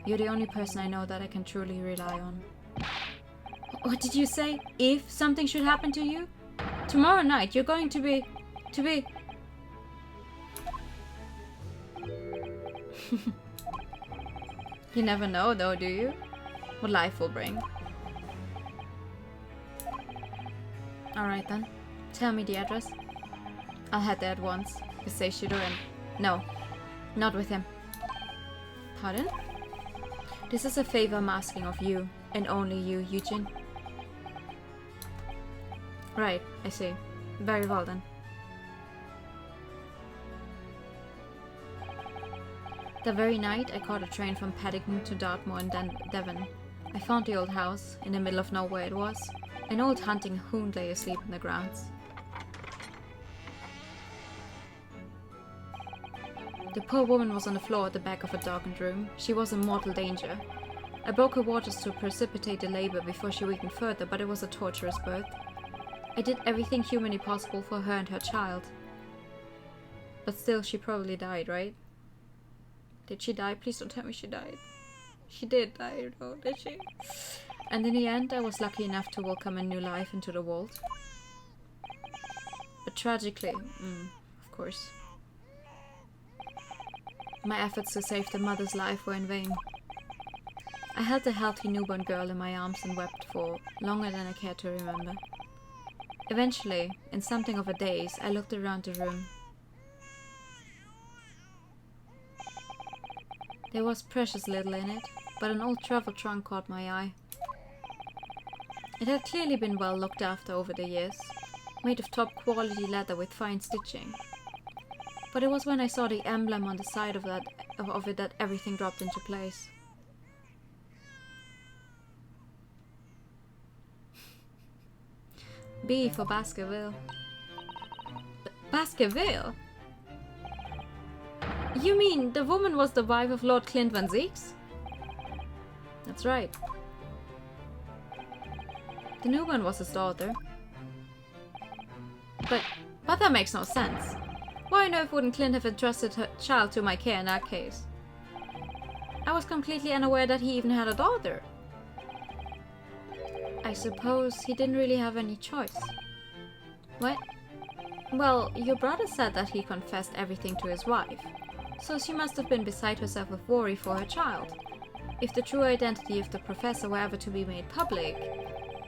You're the only person I know that I can truly rely on. What did you say? If something should happen to you? Tomorrow night you're going to be... You never know though, do you? What life will bring. Alright then. Tell me the address. I'll head there at once. With Seishiro and... No. Not with him. Pardon? This is a favor I'm asking of you. And only you, Eugene. Right, I see. Very well then. The very night I caught a train from Paddington to Dartmoor in Devon. I found the old house, in the middle of nowhere it was. An old hunting hound lay asleep in the grounds. The poor woman was on the floor at the back of a darkened room. She was in mortal danger. I broke her waters to precipitate the labor before she weakened further, but it was a torturous birth. I did everything humanly possible for her and her child. But still, she probably died, right? Did she die? Please don't tell me she died. She did die, though, did she? And in the end, I was lucky enough to welcome a new life into the world. But tragically, of course, my efforts to save the mother's life were in vain. I held the healthy newborn girl in my arms and wept for longer than I cared to remember. Eventually, in something of a daze, I looked around the room. There was precious little in it, but an old travel trunk caught my eye. It had clearly been well looked after over the years, made of top quality leather with fine stitching. But it was when I saw the emblem on the side of it that everything dropped into place. B for Baskerville. Baskerville? You mean the woman was the wife of Lord Clinvanzix? That's right. The new one was his daughter. But that makes no sense. Why on earth wouldn't Clint have entrusted her child to my care in that case? I was completely unaware that he even had a daughter. I suppose he didn't really have any choice. What? Well, your brother said that he confessed everything to his wife, so she must have been beside herself with worry for her child. If the true identity of the professor were ever to be made public,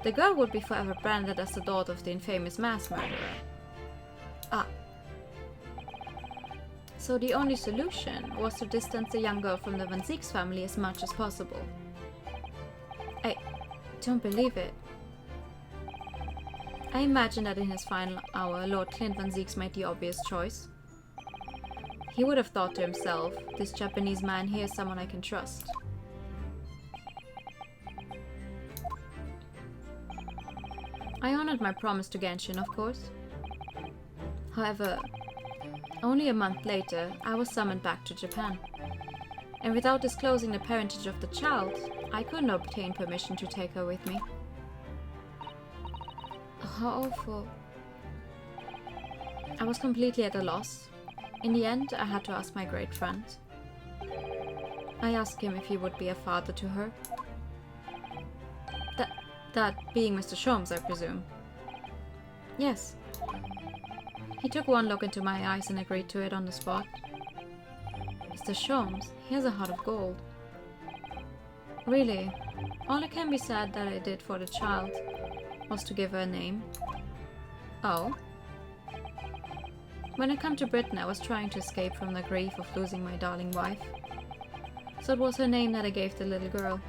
the girl would be forever branded as the daughter of the infamous mass murderer. Ah. So the only solution was to distance the young girl from the Vanzix family as much as possible. I don't believe it. I imagine that in his final hour, Lord Clinvanzix made the obvious choice. He would have thought to himself, this Japanese man here is someone I can trust. I honored my promise to Genshin, of course. However, only a month later, I was summoned back to Japan. And without disclosing the parentage of the child, I couldn't obtain permission to take her with me. How awful. I was completely at a loss. In the end, I had to ask my great friend. I asked him if he would be a father to her. That being Mr. Sholmes, I presume. Yes. He took one look into my eyes and agreed to it on the spot. Mr. Sholmes, he has a heart of gold. Really, all it can be said that I did for the child was to give her a name. Oh? When I come to Britain, I was trying to escape from the grief of losing my darling wife. So it was her name that I gave the little girl.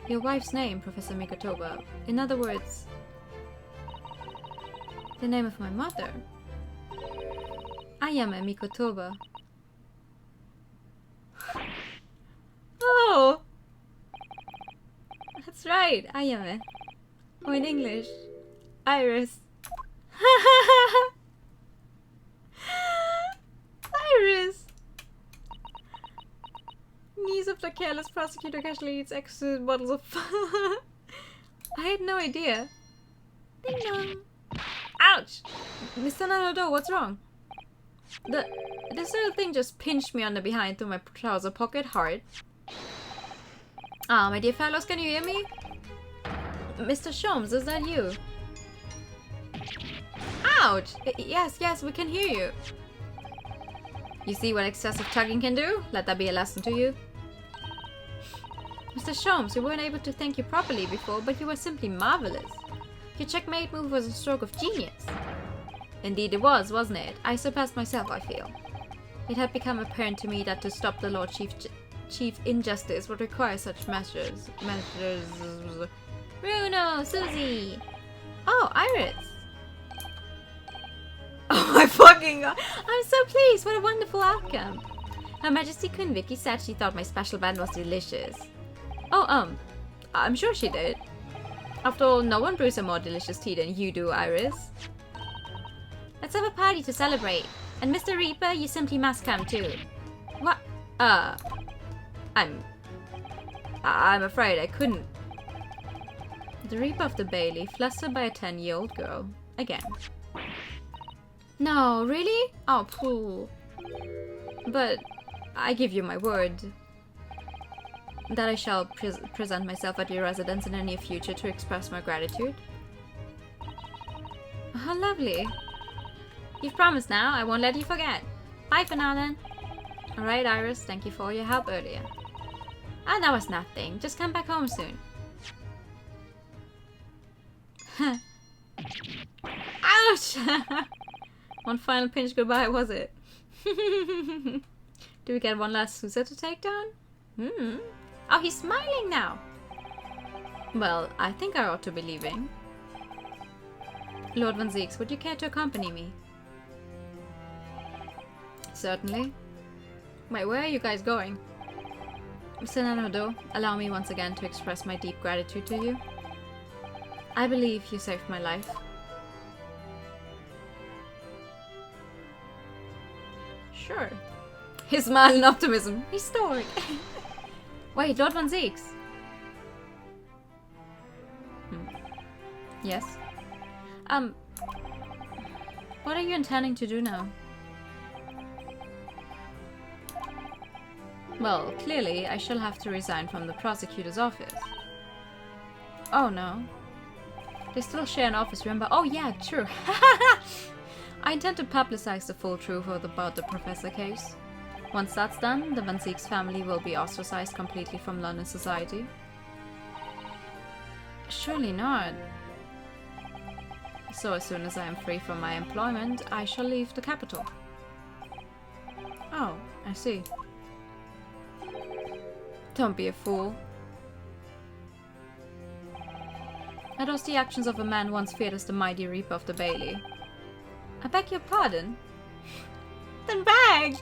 Your wife's name, Professor Mikotoba. In other words, the name of my mother. Ayame Mikotoba. Oh! That's right, Ayame. Or in English, Iris. Iris! Niece of the careless prosecutor casually eats extra bottles of I had no idea. Ding dong. Ouch! Mr. Naruto, what's wrong? This little thing just pinched me on the behind through my trouser pocket hard. Ah, my dear fellows, can you hear me? Mr. Sholmes, is that you? Ouch! Yes, we can hear you. You see what excessive tugging can do? Let that be a lesson to you. Mr. Sholmes, we weren't able to thank you properly before, but you were simply marvelous. Your checkmate move was a stroke of genius. Indeed it was, wasn't it? I surpassed myself, I feel. It had become apparent to me that to stop the Lord Chief injustice would require such measures. Bruno, Susie! Oh, Iris! Oh my fucking god! I'm so pleased! What a wonderful outcome! Her Majesty Queen Vicky said she thought my special blend was delicious. Oh, I'm sure she did. After all, no one brews a more delicious tea than you do, Iris. Let's have a party to celebrate. And Mr. Reaper, you simply must come too. What? I'm afraid I couldn't. The Reaper of the Bailey, flustered by a 10-year-old girl. Again. No, really? Oh, pooh. But I give you my word that I shall present myself at your residence in the near future to express my gratitude. How lovely. You've promised now, I won't let you forget. Bye for now then. Alright, Iris, thank you for all your help earlier. Ah, that was nothing. Just come back home soon. Ouch! One final pinch goodbye, was it? Do we get one last Sousa to take down? Oh, he's smiling now! Well, I think I ought to be leaving. Lord Vanzix, would you care to accompany me? Certainly. Wait, where are you guys going? Mr. Nanodo, allow me once again to express my deep gratitude to you. I believe you saved my life. Sure. His smile and optimism. Restored. Wait, Lord Vanzix. Yes? What are you intending to do now? Well, clearly, I shall have to resign from the prosecutor's office. Oh no. They still share an office, remember? Oh yeah, true. I intend to publicize the full truth about the Professor case. Once that's done, the Vanzix family will be ostracized completely from London society. Surely not. So as soon as I am free from my employment, I shall leave the capital. Oh, I see. Don't be a fool. Are those the actions of a man once feared as the mighty Reaper of the Bailey? I beg your pardon? Then beg!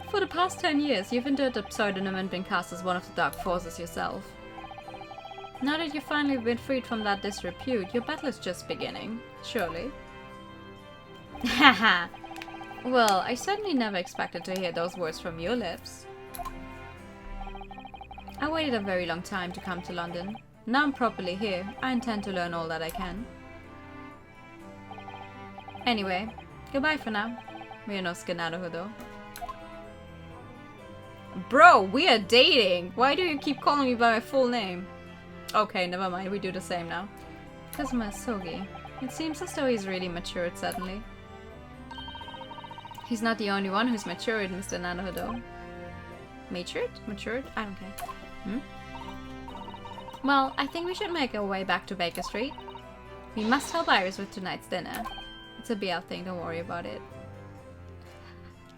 For the past 10 years, you've endured the pseudonym and been cast as one of the dark forces yourself. Now that you've finally been freed from that disrepute, your battle is just beginning, surely. Haha! Well, I certainly never expected to hear those words from your lips. I waited a very long time to come to London. Now I'm properly here, I intend to learn all that I can. Anyway, goodbye for now. Miyanosuke Naruhodo. Bro, we are dating! Why do you keep calling me by my full name? Okay, never mind, we do the same now. Kazuma Sogi. It seems as though he's really matured suddenly. He's not the only one who's matured, Mr. Naruhodo. Matured? Matured? I don't care. Well, I think we should make our way back to Baker Street. We must help Iris with tonight's dinner. It's a BL thing, don't worry about it.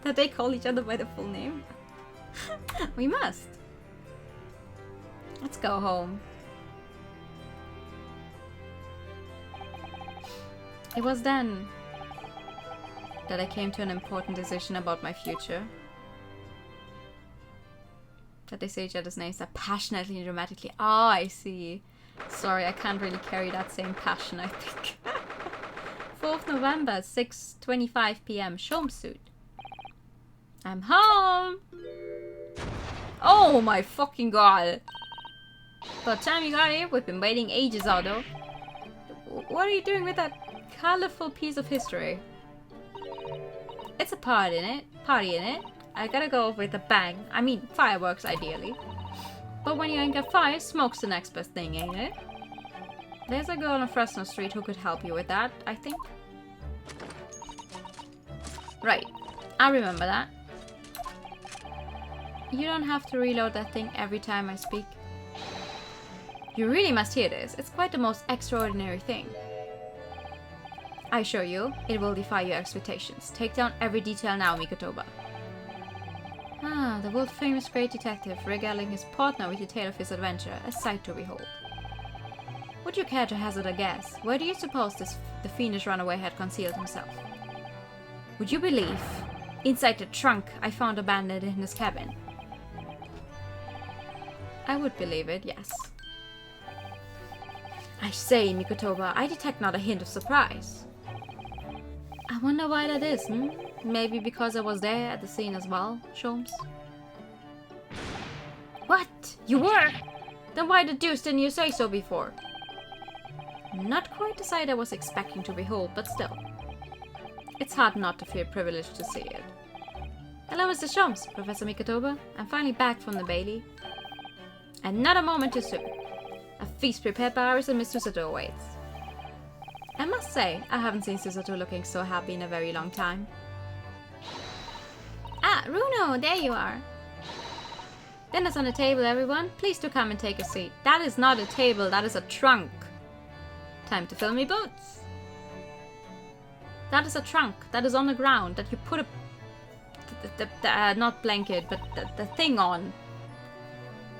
That they call each other by the full name? We must. Let's go home. It was then that I came to an important decision about my future. That they say each other's names that passionately and dramatically. Oh, I see. Sorry, I can't really carry that same passion, I think. 4th November, 6:25 p.m. Shomsuit. I'm home! Oh my fucking god! By the time you got here, we've been waiting ages, Aldo. What are you doing with that colorful piece of history? It's a party in it. I gotta go with a bang. I mean, fireworks ideally. But when you ain't got fire, smoke's the next best thing, ain't it? There's a girl on Fresno Street who could help you with that, I think. Right, I remember that. You don't have to reload that thing every time I speak. You really must hear this. It's quite the most extraordinary thing. I assure you, it will defy your expectations. Take down every detail now, Mikotoba. Ah, the world-famous great detective regaling his partner with the tale of his adventure, a sight to behold. Would you care to hazard a guess? Where do you suppose the fiendish runaway had concealed himself? Would you believe? Inside the trunk I found abandoned in his cabin. I would believe it, yes. I say, Mikotoba, I detect not a hint of surprise. I wonder why that is, Maybe because I was there at the scene as well, Sholmes? What? You were? Then why the deuce didn't you say so before? Not quite the sight I was expecting to behold, but still. It's hard not to feel privileged to see it. Hello, Mr. Sholmes, Professor Mikotoba. I'm finally back from the Bailey. And not a moment too soon. A feast prepared by Iris and Miss Susato awaits. I must say, I haven't seen Susato looking so happy in a very long time. Ah, Runo, there you are. Dinner's on the table, everyone. Please do come and take a seat. That is not a table, that is a trunk. Time to fill me boots. That is a trunk. That is on the ground. That you put not blanket, but the thing on.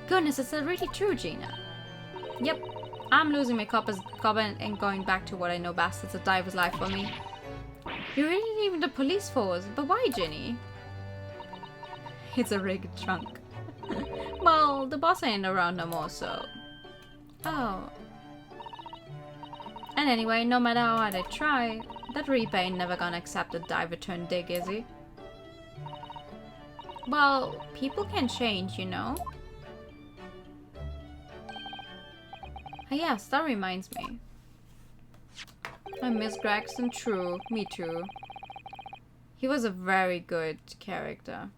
Goodness, is that really true, Gina? Yep. I'm losing my copper and going back to what I know best. It's a diver's life for me. You're really even the police force. But why, Ginny? It's a rigged trunk. Well, the boss ain't around no more, so... Oh. And anyway, no matter how hard I try, that Reaper ain't never gonna accept a dive return dig, is he? Well, people can change, you know? Yes, that reminds me. I miss Gregson, true. Me too. He was a very good character.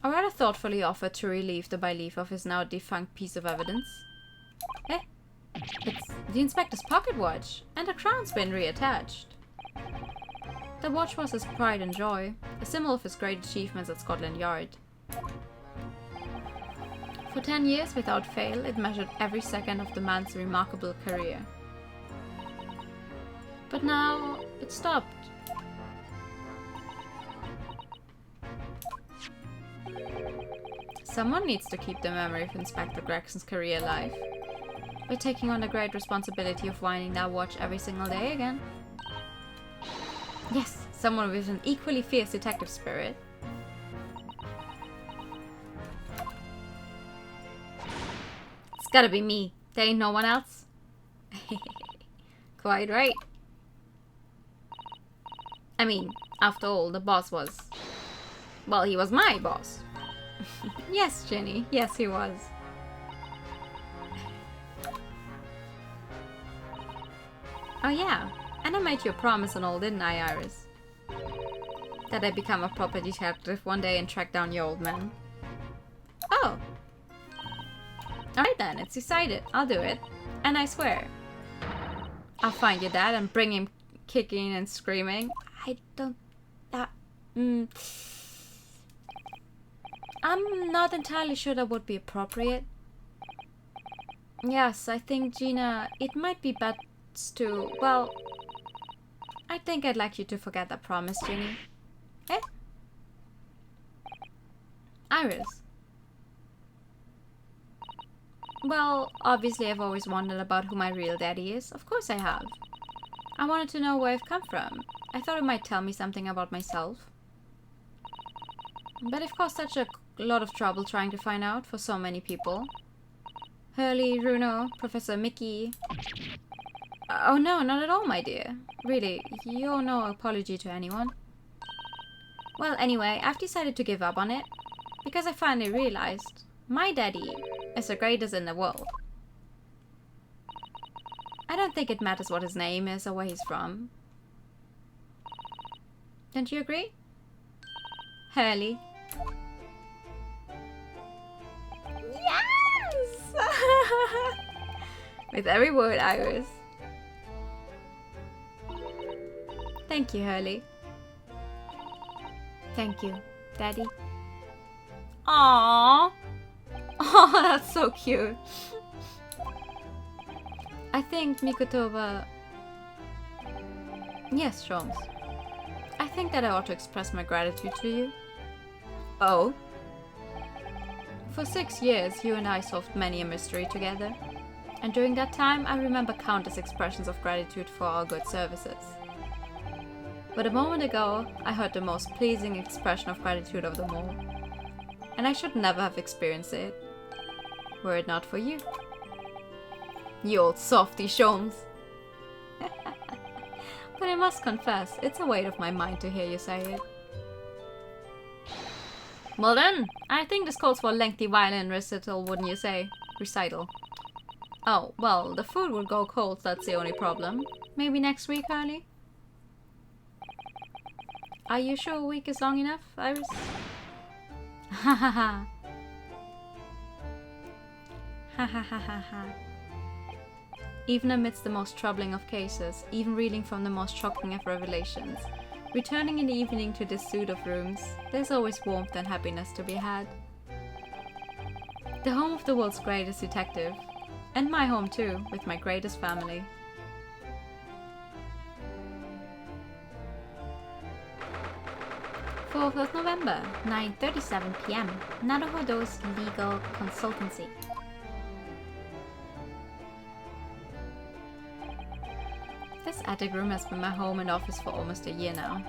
I rather thoughtfully offered to relieve the belief of his now defunct piece of evidence. Eh? It's the inspector's pocket watch, and the crown's been reattached. The watch was his pride and joy, a symbol of his great achievements at Scotland Yard. For 10 years without fail, it measured every second of the man's remarkable career. But now, it stopped. Someone needs to keep the memory of Inspector Gregson's career alive. By taking on the great responsibility of winding that watch every single day again. Yes, someone with an equally fierce detective spirit. It's gotta be me. There ain't no one else. Quite right. I mean, after all, the boss was... Well, he was my boss. Yes, Jenny. Yes, he was. Oh yeah, and I made you a promise and all, didn't I, Iris? That I'd become a proper detective one day and track down your old man. Oh! Alright then, it's decided. I'll do it. And I swear. I'll find your dad and bring him kicking and screaming. I don't... I'm not entirely sure that would be appropriate. Yes, I think, Gina, it might be best to... Well, I think I'd like you to forget that promise, Ginny. Eh? Iris. Well, obviously I've always wondered about who my real daddy is. Of course I have. I wanted to know where I've come from. I thought it might tell me something about myself. But of course such a lot of trouble trying to find out for so many people. Hurley, Runo, Professor Mickey... Oh no, not at all, my dear. Really, you're no apology to anyone. Well, anyway, I've decided to give up on it. Because I finally realized my daddy is the greatest in the world. I don't think it matters what his name is or where he's from. Don't you agree? Hurley. Yes! With every word, Iris. Thank you, Hurley. Thank you, Daddy. Aww. Oh, that's so cute. I think Mikotoba... Yes, Sholmes. I think that I ought to express my gratitude to you. Oh? For 6 years, you and I solved many a mystery together. And during that time, I remember countless expressions of gratitude for our good services. But a moment ago, I heard the most pleasing expression of gratitude of them all. And I should never have experienced it, were it not for you. You old softy, Sholmes. But I must confess, it's a weight off my mind to hear you say it. Well then, I think this calls for a lengthy violin recital, wouldn't you say? Recital. Oh, well, the food will go cold, that's the only problem. Maybe next week, honey? Are you sure a week is long enough, Iris? Ha ha ha. Ha ha ha ha ha. Even amidst the most troubling of cases, even reeling from the most shocking of revelations, returning in the evening to this suite of rooms, there's always warmth and happiness to be had. The home of the world's greatest detective, and my home too, with my greatest family. Of November, 9:37 p.m. Naruhodo's Legal Consultancy. This attic room has been my home and office for almost a year now.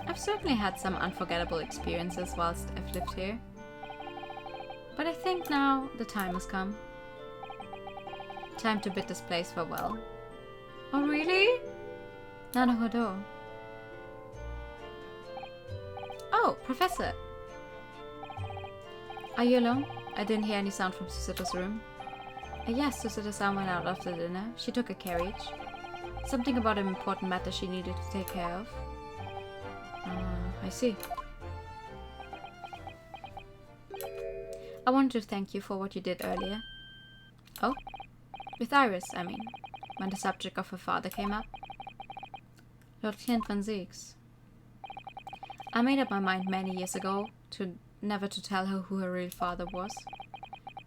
I've certainly had some unforgettable experiences whilst I've lived here. But I think now the time has come. Time to bid this place farewell. Oh really? Naruhodo. Oh, Professor! Are you alone? I didn't hear any sound from Susato's room. Yes, Susato-san went out after dinner. She took a carriage. Something about an important matter she needed to take care of. I see. I wanted to thank you for what you did earlier. Oh? With Iris, I mean. When the subject of her father came up. Lord Clinvanzix. I made up my mind many years ago to never to tell her who her real father was.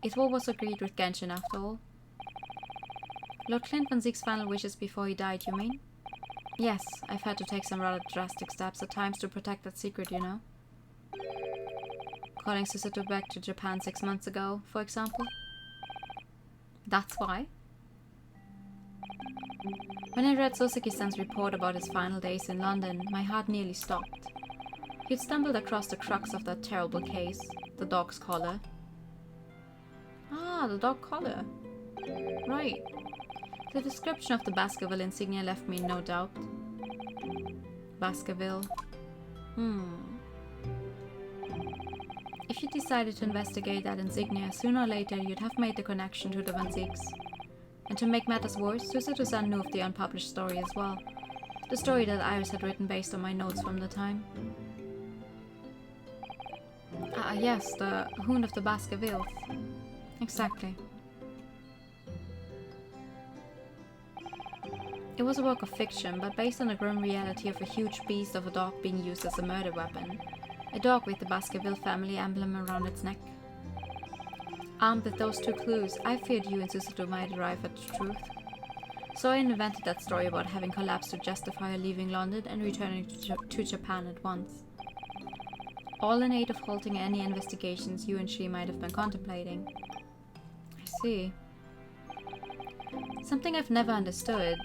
It all was agreed with Genshin after all. Lord Clinvanzix's final wishes before he died, you mean? Yes, I've had to take some rather drastic steps at times to protect that secret, you know. Calling Susato back to Japan 6 months ago, for example. That's why? When I read Soseki-san's report about his final days in London, my heart nearly stopped. He'd stumbled across the crux of that terrible case, the dog's collar. Ah, the dog collar. Right. The description of the Baskerville insignia left me in no doubt. Baskerville. If you decided to investigate that insignia, sooner or later you'd have made the connection to the Vanzix. And to make matters worse, Susato-san knew of the unpublished story as well. The story that Iris had written based on my notes from the time. Yes, the Hound of the Baskervilles. Exactly. It was a work of fiction, but based on the grim reality of a huge beast of a dog being used as a murder weapon. A dog with the Baskerville family emblem around its neck. Armed with those two clues, I feared you and Susato might arrive at the truth. So I invented that story about having collapsed to justify her leaving London and returning to Japan at once. All in aid of halting any investigations you and she might have been contemplating. I see. Something I've never understood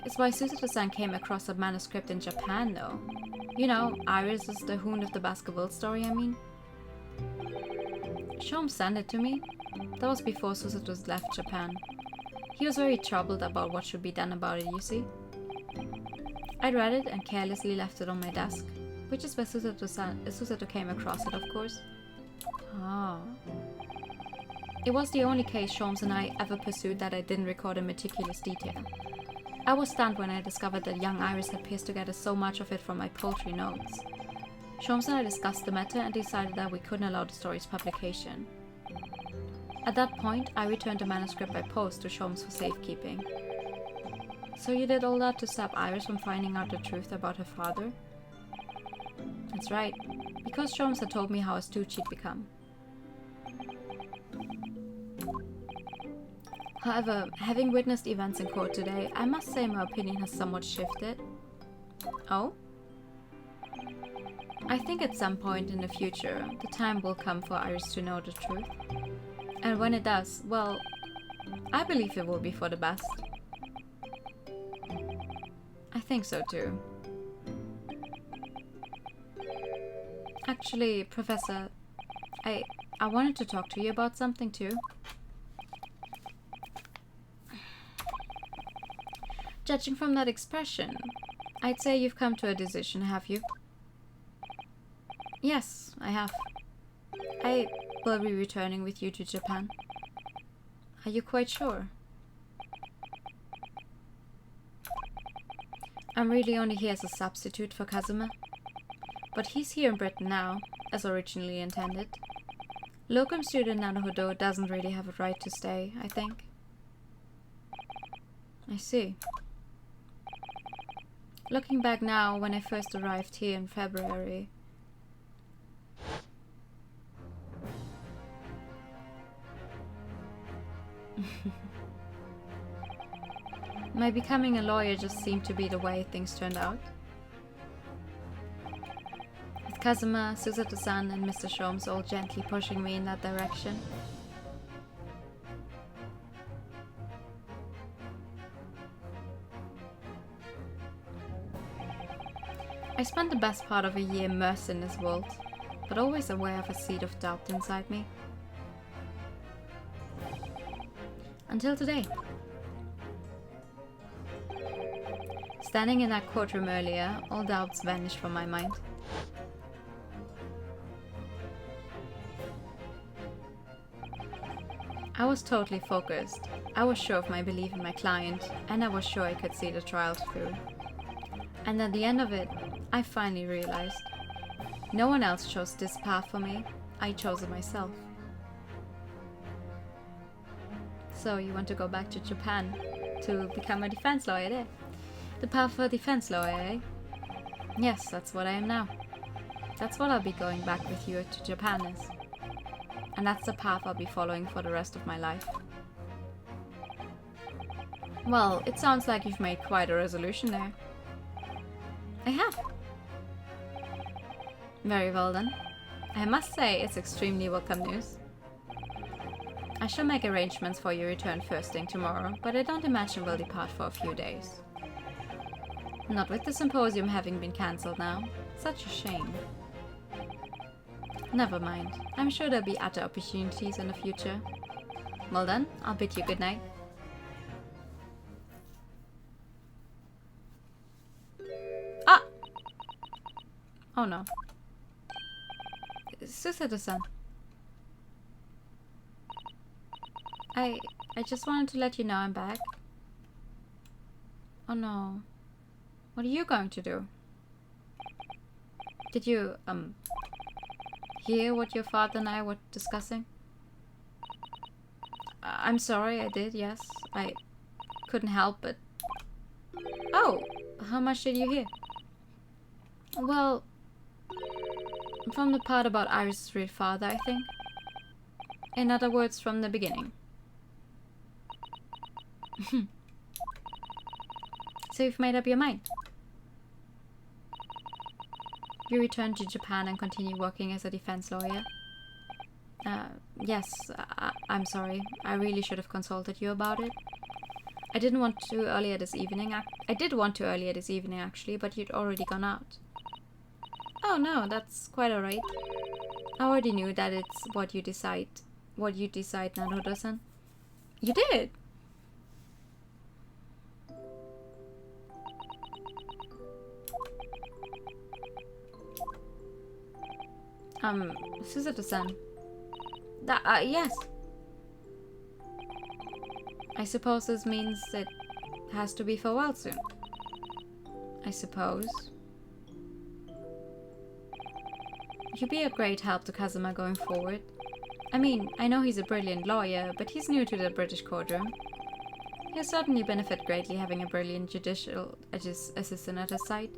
is why Susato-san came across a manuscript in Japan, though. You know, Iris is the Hound of the Baskerville story, I mean. Sholmes sent it to me. That was before Susato left Japan. He was very troubled about what should be done about it, you see. I read it and carelessly left it on my desk. Which is where Susato came across it, of course. Ah. It was the only case Sholmes and I ever pursued that I didn't record in meticulous detail. I was stunned when I discovered that young Iris had pieced together so much of it from my poetry notes. Sholmes and I discussed the matter and decided that we couldn't allow the story's publication. At that point, I returned the manuscript by post to Sholmes for safekeeping. So you did all that to stop Iris from finding out the truth about her father? That's right, because Sholmes had told me how astute she'd become. However, having witnessed events in court today, I must say my opinion has somewhat shifted. Oh? I think at some point in the future, the time will come for Iris to know the truth. And when it does, well, I believe it will be for the best. I think so too. Actually, Professor, I wanted to talk to you about something too. Judging from that expression, I'd say you've come to a decision, have you? Yes, I have. I will be returning with you to Japan. Are you quite sure? I'm really only here as a substitute for Kazuma. But he's here in Britain now, as originally intended. Locum student Naruhodo doesn't really have a right to stay, I think. I see. Looking back now, when I first arrived here in February... my becoming a lawyer just seemed to be the way things turned out. With Kazuma, Susato-san and Mr. Sholmes all gently pushing me in that direction. I spent the best part of a year immersed in this world, but always aware of a seed of doubt inside me. Until today. Standing in that courtroom earlier, all doubts vanished from my mind. I was totally focused. I was sure of my belief in my client, and I was sure I could see the trial through. And at the end of it, I finally realized no one else chose this path for me. I chose it myself. So you want to go back to Japan to become a defense lawyer there? The path for a defense lawyer, eh? Yes, that's what I am now. That's what I'll be going back with you to Japan is. And that's the path I'll be following for the rest of my life. Well, it sounds like you've made quite a resolution there. I have. Very well then. I must say it's extremely welcome news. I shall make arrangements for your return first thing tomorrow, but I don't imagine we'll depart for a few days. Not with the symposium having been cancelled now. Such a shame. Never mind. I'm sure there'll be other opportunities in the future. Well then, I'll bid you good night. Ah! Oh no. Susato-san. I just wanted to let you know I'm back. Oh no. What are you going to do? Did you, hear what your father and I were discussing? I'm sorry, I did, yes. I couldn't help it. Oh, how much did you hear? Well, from the part about Iris' real father, I think. In other words, from the beginning. So you've made up your mind? You return to Japan and continue working as a defense lawyer? Yes, I'm sorry. I really should have consulted you about it. I didn't want to earlier this evening. I did want to earlier this evening, actually, but you'd already gone out. Oh no, that's quite alright. I already knew that it's what you decide, Naruto-san. You did? Susato-san. Yes. I suppose this means it has to be for a while soon. I suppose. You'd be a great help to Kazuma going forward. I mean, I know he's a brilliant lawyer, but he's new to the British courtroom. He'll certainly benefit greatly having a brilliant judicial assistant at his side.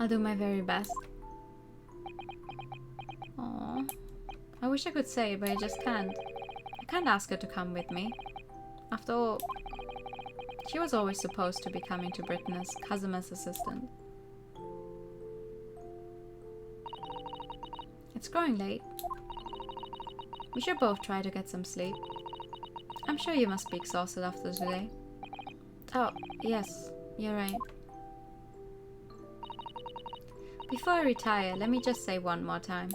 I'll do my very best. Aww. I wish I could say, but I just can't. I can't ask her to come with me. After all, she was always supposed to be coming to Britain as Kazuma's assistant. It's growing late. We should both try to get some sleep. I'm sure you must be exhausted after today. Oh, yes, you're right. Before I retire, let me just say one more time.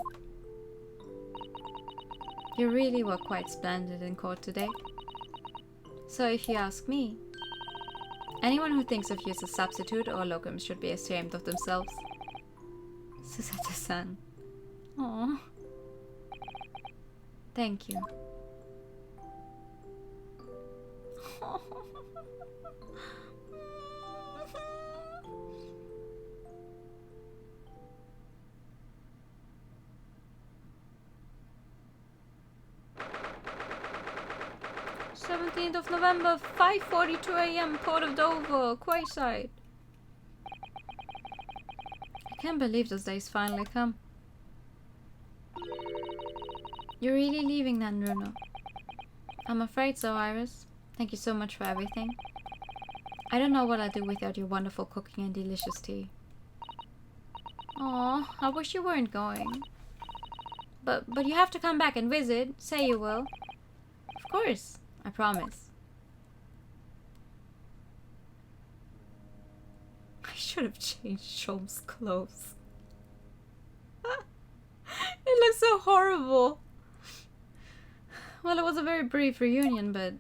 You really were quite splendid in court today. So if you ask me, anyone who thinks of you as a substitute or locum should be ashamed of themselves. Susato-san. Aww. Thank you. th of November, 5:42 a.m. Port of Dover, Quayside. I can't believe this day's finally come. You're really leaving then, Bruno? I'm afraid so, Iris. Thank you so much for everything. I don't know what I'd do without your wonderful cooking and delicious tea. Aw, I wish you weren't going. But you have to come back and visit. Say you will. Of course, I promise. I should have changed Shom's clothes. It looks so horrible. Well, it was a very brief reunion, but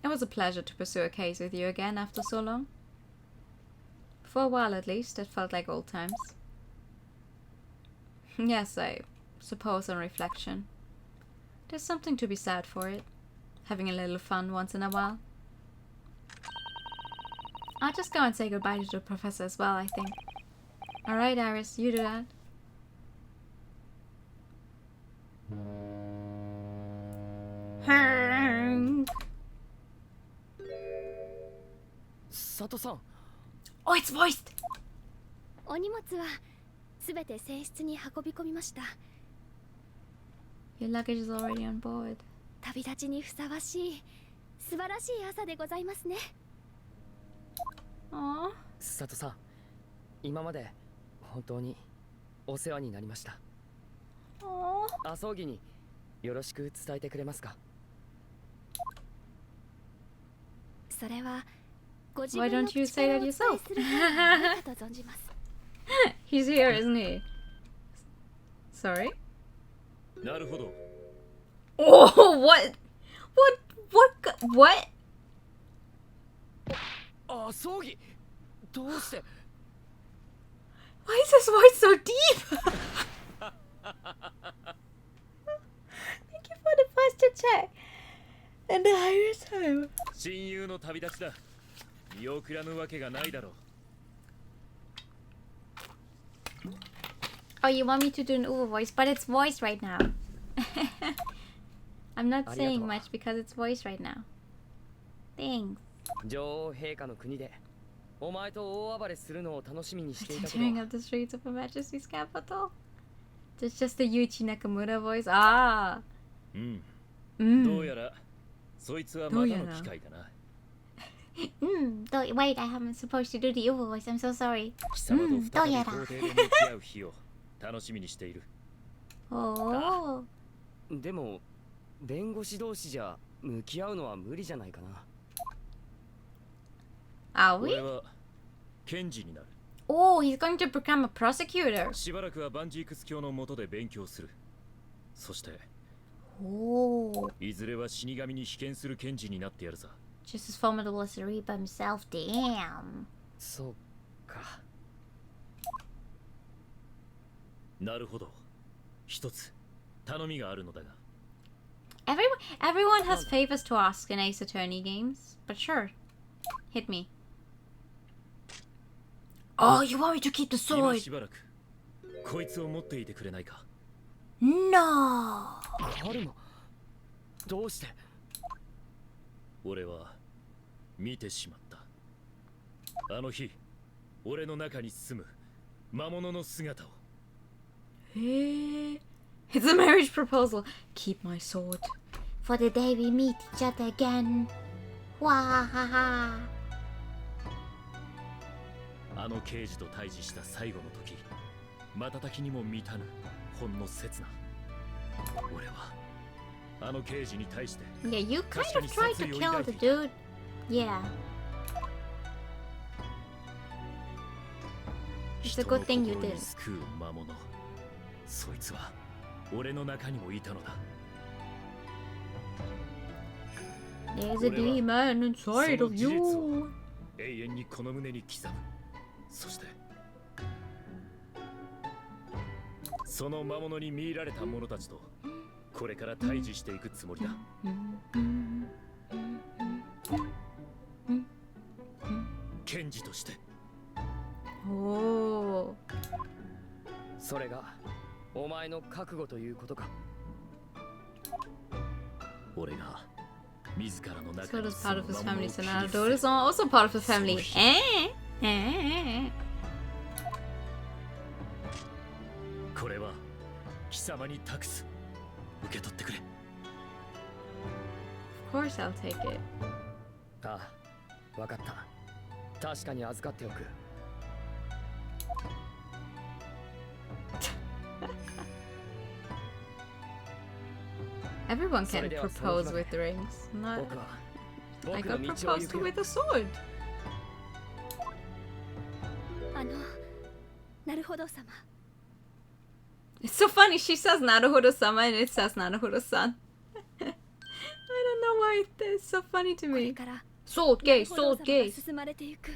it was a pleasure to pursue a case with you again after so long. For a while at least, it felt like old times. Yes, I suppose on reflection. There's something to be said for it. Having a little fun once in a while. I'll just go and say goodbye to the professor as well, I think. Alright, Iris, you do that. 佐藤さん。 Oh, it's voiced! お荷物はすべて船室に運び込みました。 Your luggage is already on board. 旅立ちにふさわしい素晴らしい朝でございますね。 Aww. 佐藤さん、今まで本当にお世話になりました。 Aww. 麻生木によろしく伝えてくれますか。 それはご自 Why 分の don't you 口 say から that お伝え yourself? するのが良いかと存じます。 He's here, isn't he? Sorry? なるほど。 Oh, what? What? 麻生木、どうして。 Why is his voice so deep? Thank you for the posture check. And the higher time. 親友の旅立ちだ。見送らぬわけがないだろう。 Oh, you want me to do an Uber voice, but it's voiced right now. I'm not saying much because it's voiced right now. Thanks. 女王陛下の国でお前と大暴れするのを楽しみにしていたけど。 Tearing up the streets of Her Majesty's capital. It's just the Yuichi Nakamura voice. Ah. どうやらそいつはまだの機会だな。 Wait, I haven't supposed to do the Uber voice. I'm so sorry. 貴様と再び法廷で向き合う日を楽しみにしている。 Oh. でも弁護士同士じゃ向き合うのは無理じゃないかな。 Are we? 俺は検事になる。 Oh, he's going to become a prosecutor. しばらくはバンジークス教の下で勉強する。そして、 Oh. いずれは死神に被験する検事になってやるさ。 Just as formidable as the Reaper himself. Damn. そうか。 なるほど。一つ頼みがあるのだが。 Everyone has favors to ask in Ace Attorney games, but sure, hit me. Oh, you want me to keep the 今 sword? しばらくこいつを持っていてくれないか。 No. カルマ、どうして。俺は見てしまった。あの日、俺の中に住む魔物の姿を。 It's a marriage proposal. Keep my sword. For the day we meet each other again. Wahaha. あの刑事と対峙した最後の時、瞬きにも満たぬほんの刹那。俺はあの刑事に対して Yeah, you kind of tried to kill the dude. Yeah. It's a good thing you did. 救う魔物。そいつは俺の中にもいたのだ。 There's a demon inside of you. 永遠にこの胸に刻む。そしてその魔物に見入られた者たちとこれから対峙していくつもりだ。検事として。Oh. それがお前の覚悟ということか。俺が自らの中 So に does part of his その魔物 family. を So 切り now 捨て Dora is also part of the family. Eh? これは貴様に託す。受け取ってくれ。 Of course I'll take it. ああ、わかった。確かに預かっておく。Everyone can それではその propose 日まで with rings. Not, 僕は I 僕の got 道を proposed 行 to くよ。 with a sword. なるほど様。 It's so funny. She says Naruhodo-sama and it says Naruhodo-san. I don't know why it's so funny to これ me. から Sword なる gaze, ほど sword 様が gaze. 進まれていく。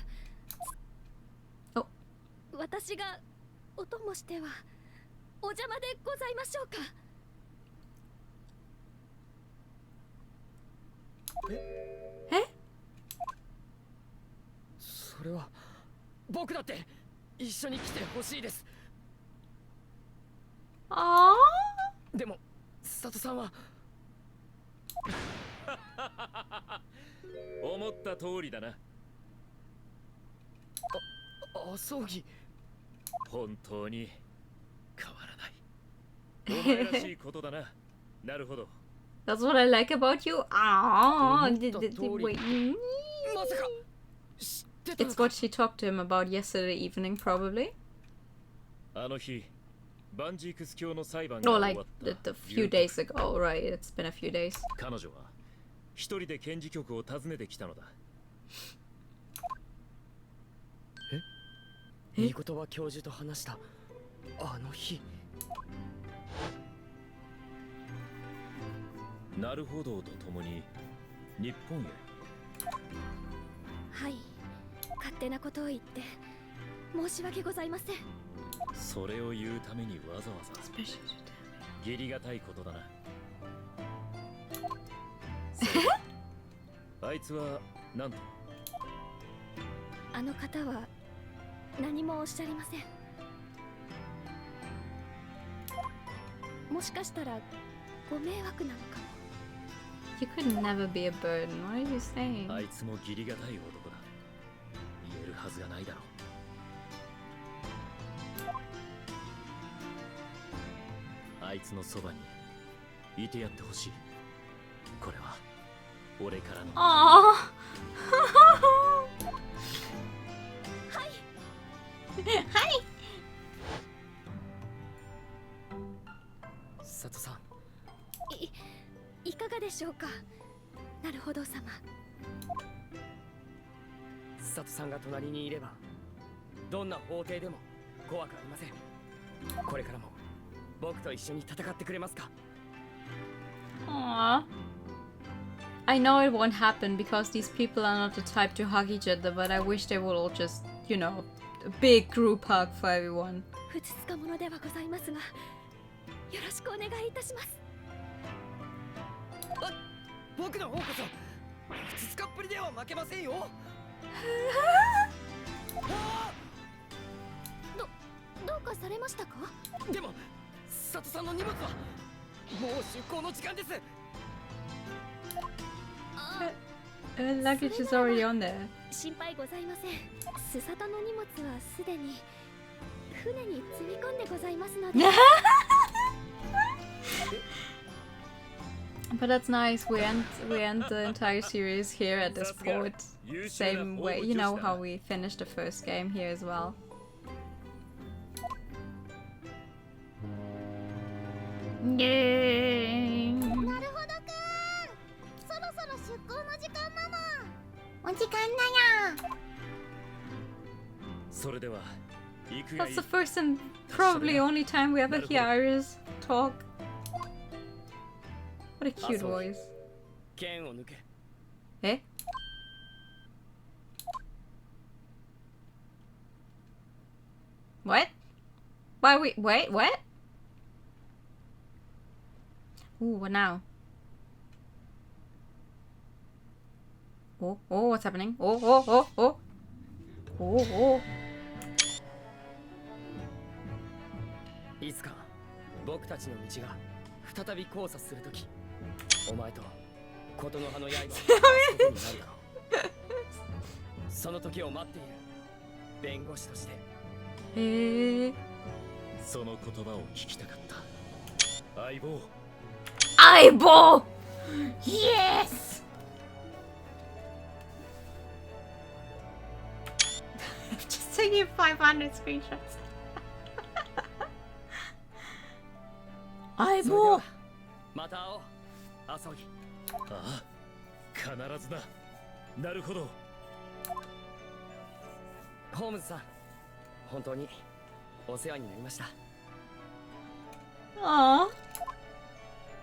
お私がお供してはお邪魔でございましょうか。それは僕だって一緒に来てほしいです。 Aww. でも佐藤さんは思った通りだな。葬儀。本当に変わらない。お前らしいことだな。なるほど。 That's what I like about you. Aww. Wait. まさか知ってたの It's か。 what she talked to him about yesterday evening, probably. あの日、バンジークス教の裁判が Or 終 like わった the few days ago, right? It's been a few days. 彼女は一人で検事局を訪ねてきたのだ。御言葉教授と話したあの日。なるほどと共に日本へ。はい。勝手なことを言って申し訳ございません。それを言うためにわざわざ Especially today. 義理がたいことだな。あいつはなんと。あの方は何もおっしゃりません。もしかしたらご迷惑なのかも。 You could never be a burden. What are you saying? あいつも義理がたい男だ。言えるはずがないだろう。あいつのそばにいてやってほしい。これは俺からの。 Aww. 佐藤さん。いかがでしょうか。なるほど様。佐藤さんが隣にいればどんな法廷でも怖くありません。これからも僕と一緒に戦ってくれますか。 Aww. I know it won't happen because these people are not the type to hug each other, but I wish they would all just, you know, a big group hug for everyone. ふつつかものではございますが、よろしくお願いいたします。僕の方こそふつつかっぷりでは負けませんよ。どうかされましたか。でも佐藤さんの荷物はもう出航の時間です。 Luggage is already on there. 心配ございません。スサタの荷物はすでに船に積み込んでございますので。But that's nice. We end the entire series here at this port. Same way, you know how we finished the first game here as well. Yay! なるほど行の時間なの。お時間だよ。それでは行くがい That's い the first and probably only time we ever hear Iris talk. What a cute voice. 剣を抜け。 Eh? What? Why wait, what? Ooh, what now? Oh, what's happening? Oh. いつか僕たちの道が再び交差するとき、お前と琴の葉の刃を交わすことになるだろう。その時を待っている弁護士として。Eh. その言葉を聞きたかった。相棒。 Eyeball! Yes! Just taking 500 screenshots. それで Eyeball! はまた会おう、朝木。ああ、必ずな。なるほど。ホームズさん、本当にお世話になりました。 Aww. あ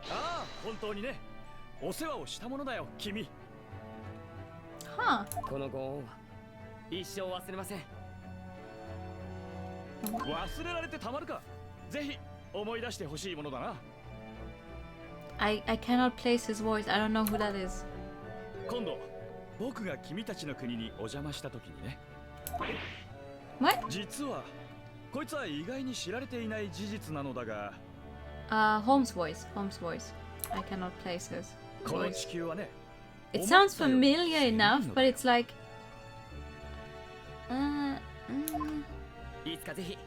あ、本当にね。お世話をしたものだよ、君。 Huh. このご恩は一生忘れません。忘れられてたまるか。ぜひ思い出してほしいものだな。 I cannot place his voice. I don't know who that is. 今度僕が君たちの国にお邪魔した時にね。 What? 実はこいつは意外に知られていない事実なのだが、 Holmes' voice. Holmes' voice. I cannot place his この voice. 地球はね。 It sounds familiar enough, but it's like. いつかぜひ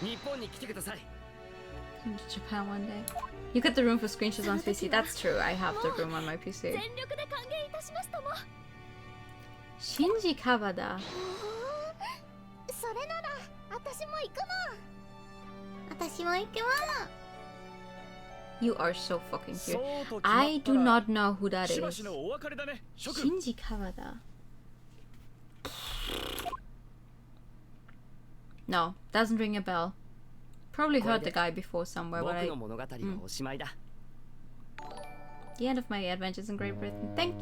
日本に来てください。 Come to Japan one day. You got the room for screenshots on PC. That's true. I have the room on my PC. 全力で歓迎いたしますとも。 Shinji Kawada. それなら私も行くの。私も行くわ。 You are so fucking そ cute. うと決まったら I do not know who that しば is. しのお別れだね。諸君。 Shinji Kawada. No, doesn't ring a bell. Probably heard the guy before somewhere, but 僕 I. の物語はおしまいだ。 The end of my adventures in Great Britain.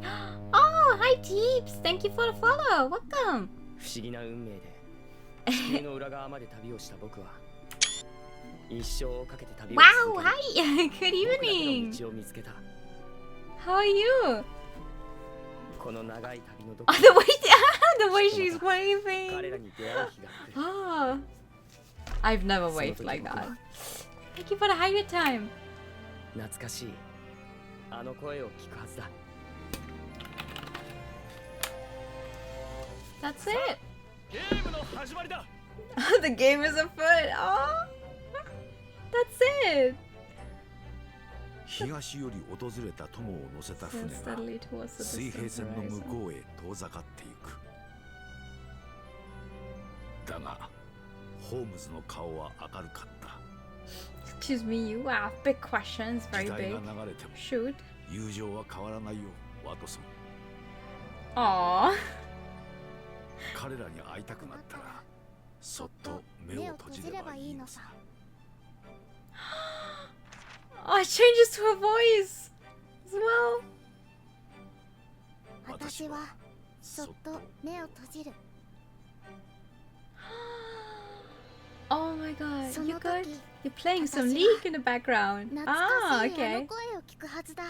Oh, hi Jeeps! Thank you for the follow. Welcome. 不思議な運命で地球の裏側まで旅をした僕は一生をかけて旅を Wow, 続け hi. Good 僕だけ evening. の道を見つけた。 How are you? この長い旅のど Oh, こ the way the way she's 彼ら waving. に出会う日が来る。 Oh, I've never waved like that. Thank you for the higher time. 懐かしいあの声を聞くはずだ。 That's it. ゲームの始まりだ。 The game is afoot. Oh, that's it. 東より訪れた友を乗せた船 Sails が steadily towards the 水平 distant 線の向 horizon. こうへ遠ざかっていく。だがホームズの顔は明るかった。 Excuse me, you have big questions, 時 very 代 big. が流れても Shoot. 友情は変わらないよ、ワトソン。 Aww. 彼らに会いたくなったらそっと目を閉じればいいのさ。 Oh, it changes to a voice as well. 私はそっと目を閉じる。 Oh my god, そ you の good? 時 You're playing some 私 League in the background. 懐 Ah, かしいあ okay. の声を聞くはずだ。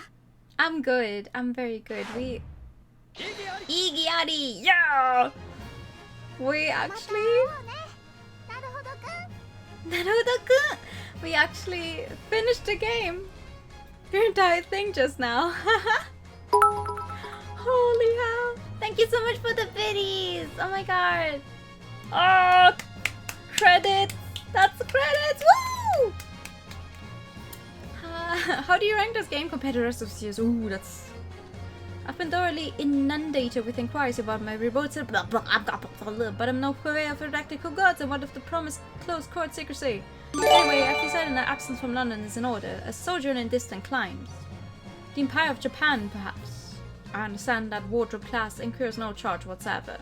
I'm good. I'm very good. We 意義あり。 Iggy Addy, yeah. We また会 actually おうね。なるほどくん。 Naruto-kun, we actually finished the game. Your entire thing just now. Holy hell. Thank you so much for the biddies. Oh my god. Oh, credits. That's credits. Woo! How do you rank this game compared to the rest of the series? Ooh, that's... I've been thoroughly inundated with inquiries about my reboots, but I'm no purveyor for practical gods and what of the promised close court secrecy. Anyway, I've decided that absence from London is in order, a sojourn in distant climes. The Empire of Japan, perhaps. I understand that wardrobe class incurs no charge whatsoever.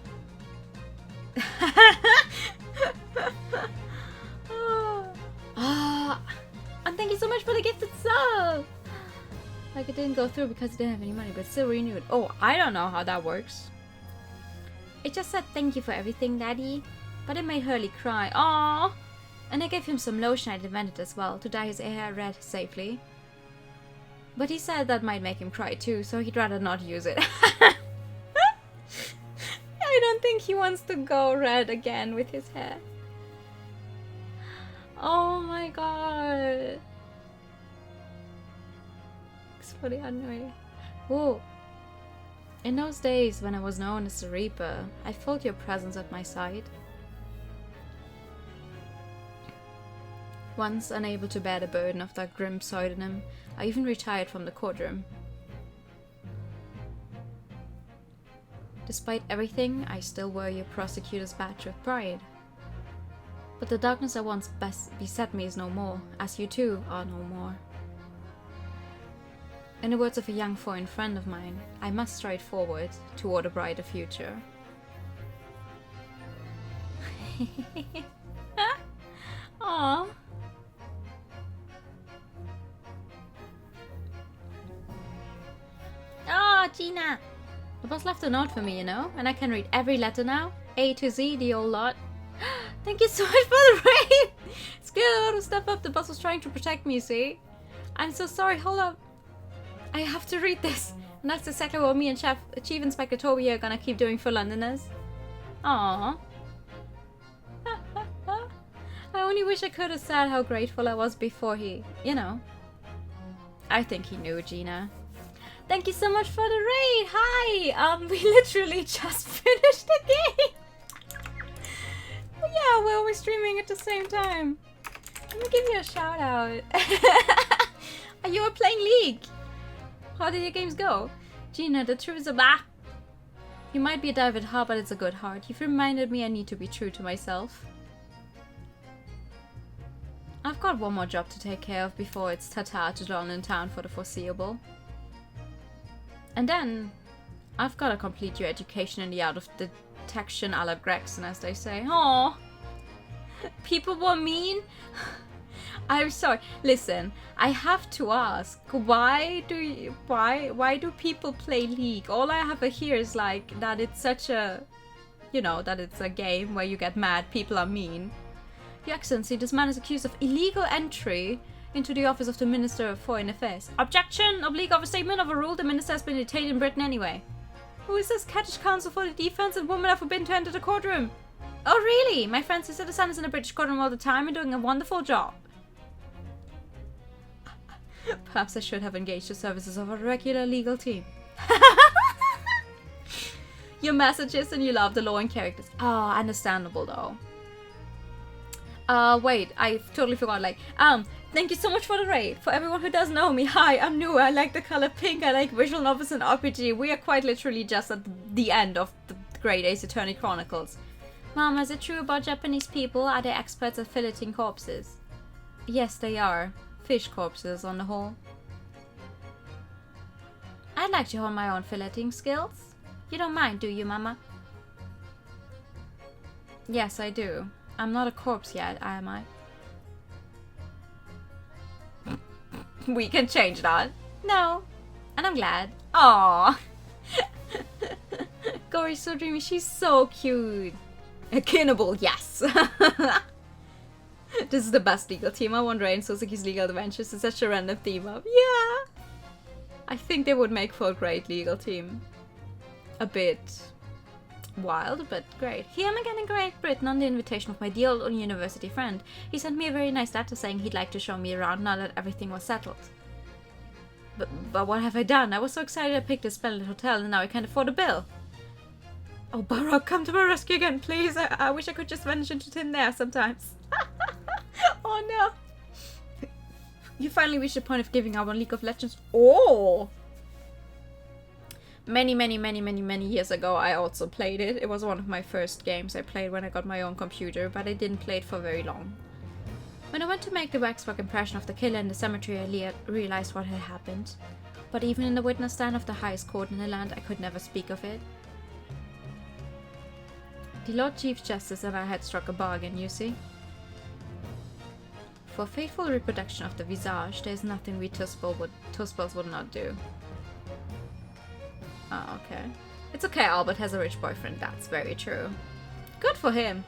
And thank you so much for the gifted sub! Like it didn't go through because it didn't have any money, but still renewed. Oh, I don't know how that works. It just said thank you for everything, Daddy. But it made Hurley cry. Aww! And I gave him some lotion I'd invented as well to dye his hair red safely. But he said that might make him cry too, so he'd rather not use it. I don't think he wants to go red again with his hair. Oh my god. It's pretty annoying. Whoa. In those days when I was known as the Reaper, I felt your presence at my side. Once unable to bear the burden of that grim pseudonym, I even retired from the courtroom. Despite everything, I still wear your prosecutor's badge with pride. But the darkness that once beset me is no more, as you too are no more. In the words of a young foreign friend of mine, I must stride forward toward a brighter future. Aww. Oh, Gina! The boss left a note for me, you know, and I can read every letter now. A to Z, the old lot. Thank you so much for the raid! Scared a lot of step up, the boss was trying to protect me, see? I'm so sorry, hold up. I have to read this. And that's exactly what me and Chief Inspector Toby are gonna keep doing for Londoners. Aww. I only wish I could have said how grateful I was before he, you know. I think he knew, Gina. Thank you so much for the raid! Hi! We literally just finished the game! Yeah, we're always streaming at the same time. Let me give you a shout out. You were playing League! How did your games go? Gina, the truth is a bah! You might be a dive at heart, but it's a good heart. You've reminded me I need to be true to myself. I've got one more job to take care of before it's ta-ta to London town for the foreseeable. And then, I've got to complete your education in the art of detection a la Gregson, as they say. Aww. People were mean? I'm sorry. Listen, I have to ask, why do people play League? All I have here is like that it's such a, you know, that it's a game where you get mad, people are mean. Your Excellency, this man is accused of illegal entry into the office of the Minister of Foreign Affairs. Objection! Oblique overstatement overruled. The minister has been detained in Britain anyway. Who is this? Scottish Council for the Defence and women are forbidden to enter the courtroom. Oh really? My friend sister the son is in the British courtroom all the time and doing a wonderful job. Perhaps I should have engaged the services of a regular legal team. You're masochist and you love the law and characters. Oh, understandable though. Wait, I totally forgot, like, thank you so much for the raid. For everyone who doesn't know me, hi, I'm new, I like the color pink, I like visual novels and RPG. We are quite literally just at the end of the Great Ace Attorney Chronicles. Mom, is it true about Japanese people? Are they experts at filleting corpses? Yes, they are. Fish corpses, on the whole. I'd like to hone my own filleting skills. You don't mind, do you, Mama? Yes, I do. I'm not a corpse yet, am I? We can change that. No. And I'm glad. Aww. Gory's so dreamy. She's so cute. A Kinnable, yes. This is the best legal team. I want Ray and Suzuki's legal adventures. It's such a random team up. Yeah. I think they would make for a great legal team. A bit wild, but great. Here I'm again in Great Britain on the invitation of my dear old university friend. He sent me a very nice letter saying he'd like to show me around now that everything was settled. But what have I done? I was so excited I picked a splendid hotel and now I can't afford a bill. Oh, Baroque, come to my rescue again, please. I wish I could just vanish into thin air sometimes. Oh no. You finally reached the point of giving up on League of Legends. Oh! Many years ago I also played it. It was one of my first games I played when I got my own computer, but I didn't play it for very long. When I went to make the waxwork impression of the killer in the cemetery, I realized what had happened. But even in the witness stand of the highest court in the land, I could never speak of it. The Lord Chief Justice and I had struck a bargain, you see. For faithful reproduction of the visage, there is nothing we Tuspels would not do. Ah, okay. It's okay, Albert has a rich boyfriend, that's very true. Good for him.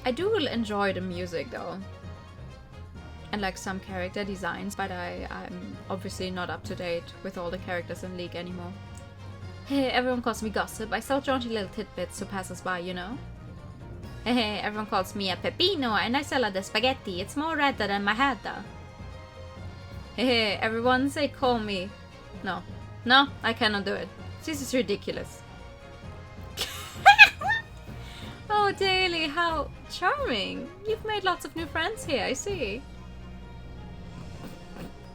I do enjoy the music though. And like some character designs, but I'm obviously not up to date with all the characters in League anymore. Hey, everyone calls me Gossip. I sell jaunty little tidbits to passers-by, you know? Hey, everyone calls me a Pepino, and I sell a the spaghetti. It's more red than my head, though. Hey, everyone say call me. No, I cannot do it. This is ridiculous. Oh, Daily, how charming. You've made lots of new friends here, I see.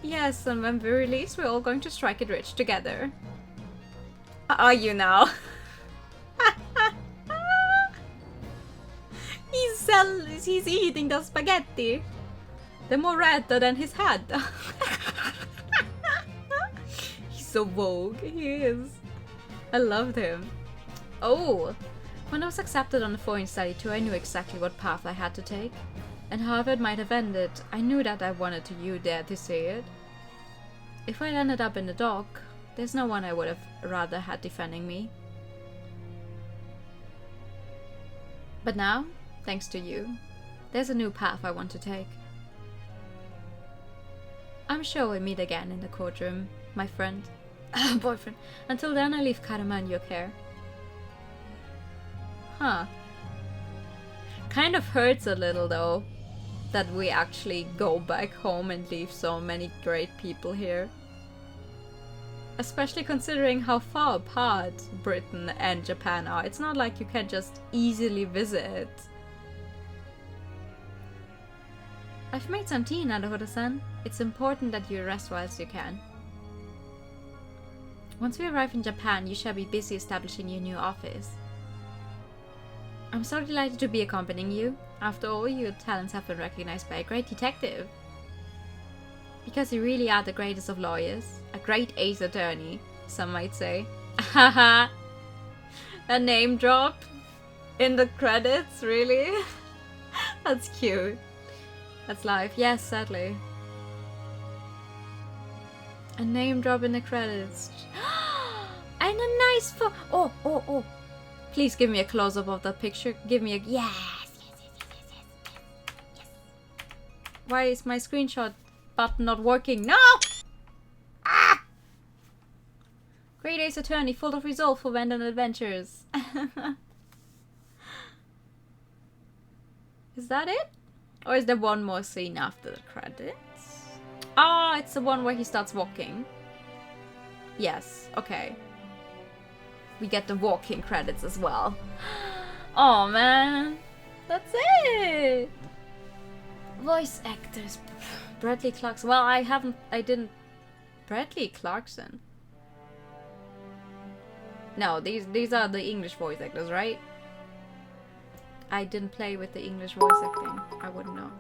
Yes, and when we release, we're all going to strike it rich together. Are you now? He's eating the spaghetti. They're more red than his head. He's so vogue. He is. I loved him. Oh, when I was accepted on the foreign study tour, I knew exactly what path I had to take. And however it might have ended, I knew that I wanted you there to see it. If I ended up in the dock, there's no one I would have rather had defending me. But now, thanks to you, there's a new path I want to take. I'm sure we'll meet again in the courtroom, my friend. Boyfriend. Until then, I leave Karama in your care. Huh. Kind of hurts a little though, that we actually go back home and leave so many great people here. Especially considering how far apart Britain and Japan are. It's not like you can just easily visit. I've made some tea, Naruhodo-san. It's important that you rest whilst you can. Once we arrive in Japan, you shall be busy establishing your new office. I'm so delighted to be accompanying you. After all, your talents have been recognized by a great detective. Because you really are the greatest of lawyers. A great ace attorney, some might say. Haha! A name drop in the credits, really? That's cute. That's life. Yes, sadly. A name drop in the credits. And a nice oh. Please give me a close-up of that picture. Give me a... Yes. Why is my screenshot button not working? No! Ah! Great ace attorney, full of resolve for random adventures. Is that it? Or is there one more scene after the credits? Ah, it's the one where he starts walking. Yes, okay. We get the walking credits as well. Oh man, that's it. Voice actors. Bradley Clarkson. Well, I didn't. Bradley Clarkson. No, these are the English voice actors, right? I didn't play with the English voice acting. I wouldn't know.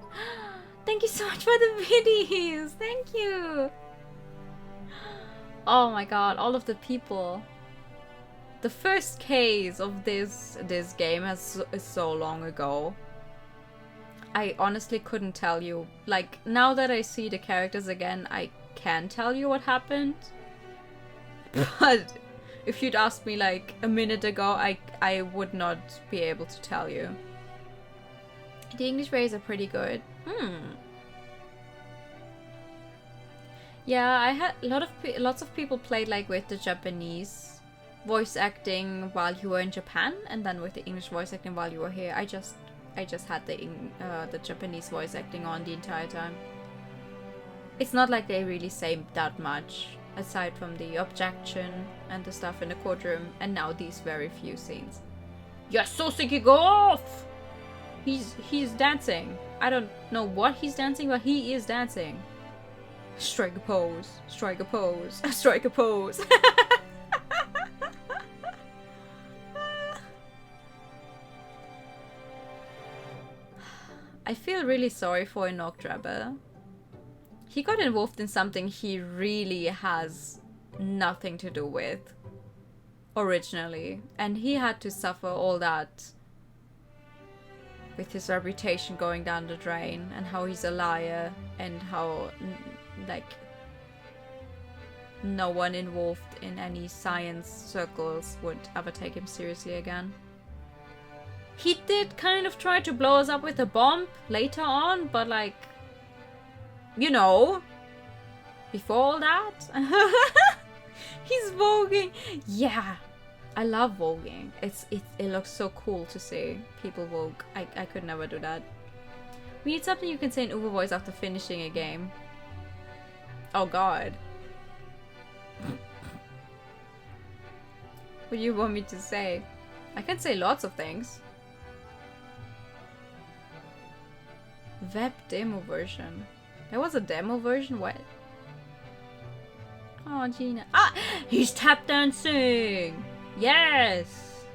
Thank you so much for the videos. Thank you. Oh my god, all of the people. The first case of this game is so long ago. I honestly couldn't tell you. Like, now that I see the characters again, I can tell you what happened. But if you'd asked me like a minute ago, I would not be able to tell you. The English rays are pretty good. Yeah, I had lots of people played like with the Japanese voice acting while you were in Japan, and then with the English voice acting while you were here. I just had the Japanese voice acting on the entire time. It's not like they really say that much, aside from the objection and the stuff in the courtroom, and now these very few scenes. Yasusuke, go off! He's dancing. I don't know what he's dancing, but he is dancing. Strike a pose, strike a pose, strike a pose. I feel really sorry for Enoch Drebber. He got involved in something he really has nothing to do with originally, and he had to suffer all that with his reputation going down the drain, and how he's a liar, and how like no one involved in any science circles would ever take him seriously again. He did kind of try to blow us up with a bomb later on, but like, you know, before all that, he's voguing. Yeah, I love voguing. It looks so cool to see people vogue. I could never do that. We need something you can say in Uber voice after finishing a game. Oh god. What do you want me to say? I can say lots of things. Web demo version. There was a demo version? What? Oh, Gina. Ah! He's tap dancing! Yes!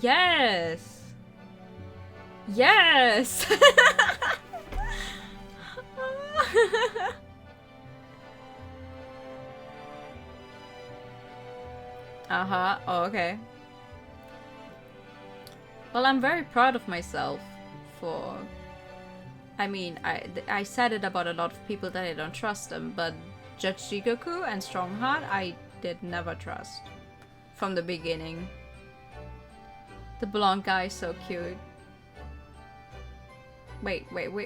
Yes! Yes! Uh-huh. Oh, okay. Well, I'm very proud of myself for... I mean, I said it about a lot of people that I don't trust them, but Judge Jigoku and Strongheart, I did never trust. From the beginning. The blonde guy is so cute. Wait,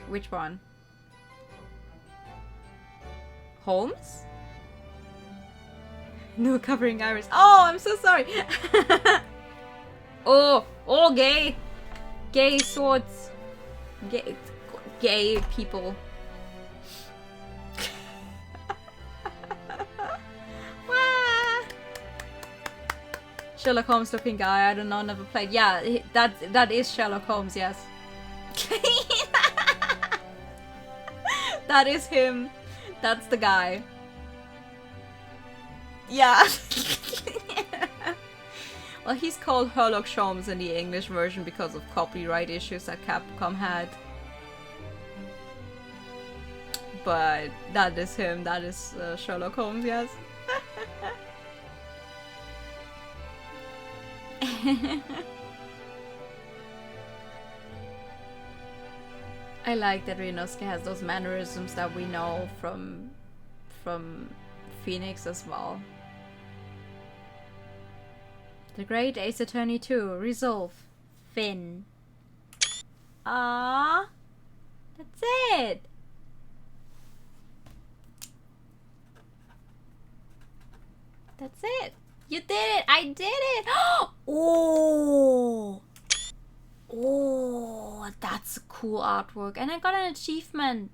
which one? Holmes? No covering iris. Oh, I'm so sorry. Oh, gay. Gay swords. Gay people. Sherlock Holmes looking guy. I don't know, never played. Yeah, that is Sherlock Holmes, yes. That is him. That's the guy. Yeah. Well, he's called Sherlock Holmes in the English version because of copyright issues that Capcom had. But that is him. That is Sherlock Holmes, yes. I like that Ryunosuke has those mannerisms that we know from Phoenix as well. The Great Ace Attorney 2, Resolve, Finn. Ah, that's it. That's it. You did it. I did it. Oh. Oh, that's a cool artwork. And I got an achievement.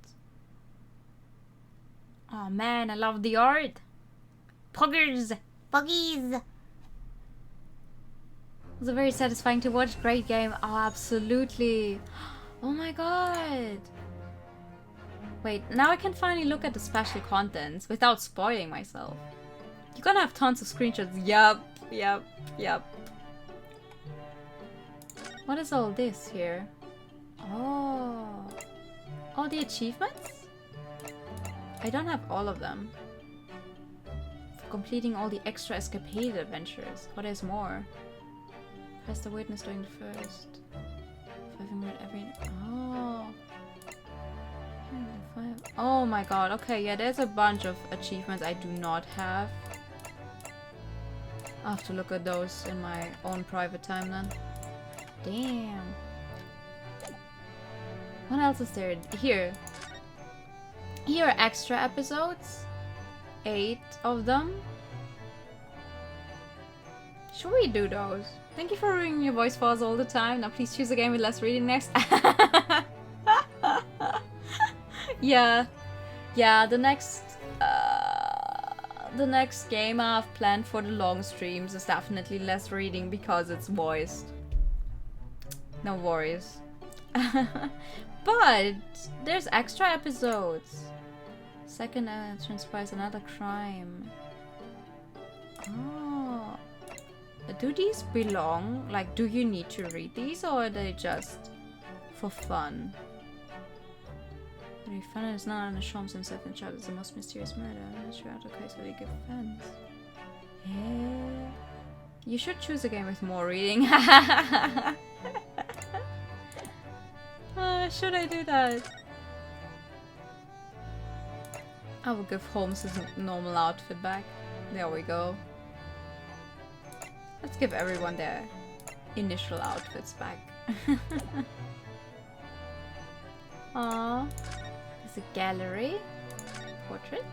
Oh man, I love the art. Poggers. Poggies. It was very satisfying to watch. Great game. Oh, absolutely. Oh my god. Wait, now I can finally look at the special contents without spoiling myself. You're gonna have tons of screenshots. Yup. What is all this here? Oh. All the achievements? I don't have all of them. For completing all the extra escapade adventures. Oh, there's more. Press the witness during the first. 500 every... Oh. Oh my god. Okay, yeah, there's a bunch of achievements I do not have. I'll have to look at those in my own private time then. Damn. What else is there? Here. Here are extra episodes. 8 of them. Should we do those? Thank you for ruining your voice files all the time. Now please choose a game with less reading next. Yeah. Yeah, the next game I've planned for the long streams is definitely less reading because it's voiced. No worries. But there's extra episodes. Second transpires another crime. Oh. Do these belong? Like, do you need to read these or are they just for fun? Very fun is not on the Shams himself in charge is the most mysterious murder. I'm not sure how to case what he give fans. Yeah. You should choose a game with more reading. Should I do that? I will give Holmes his normal outfit back. There we go. Let's give everyone their initial outfits back. Aww. There's a gallery. Portraits.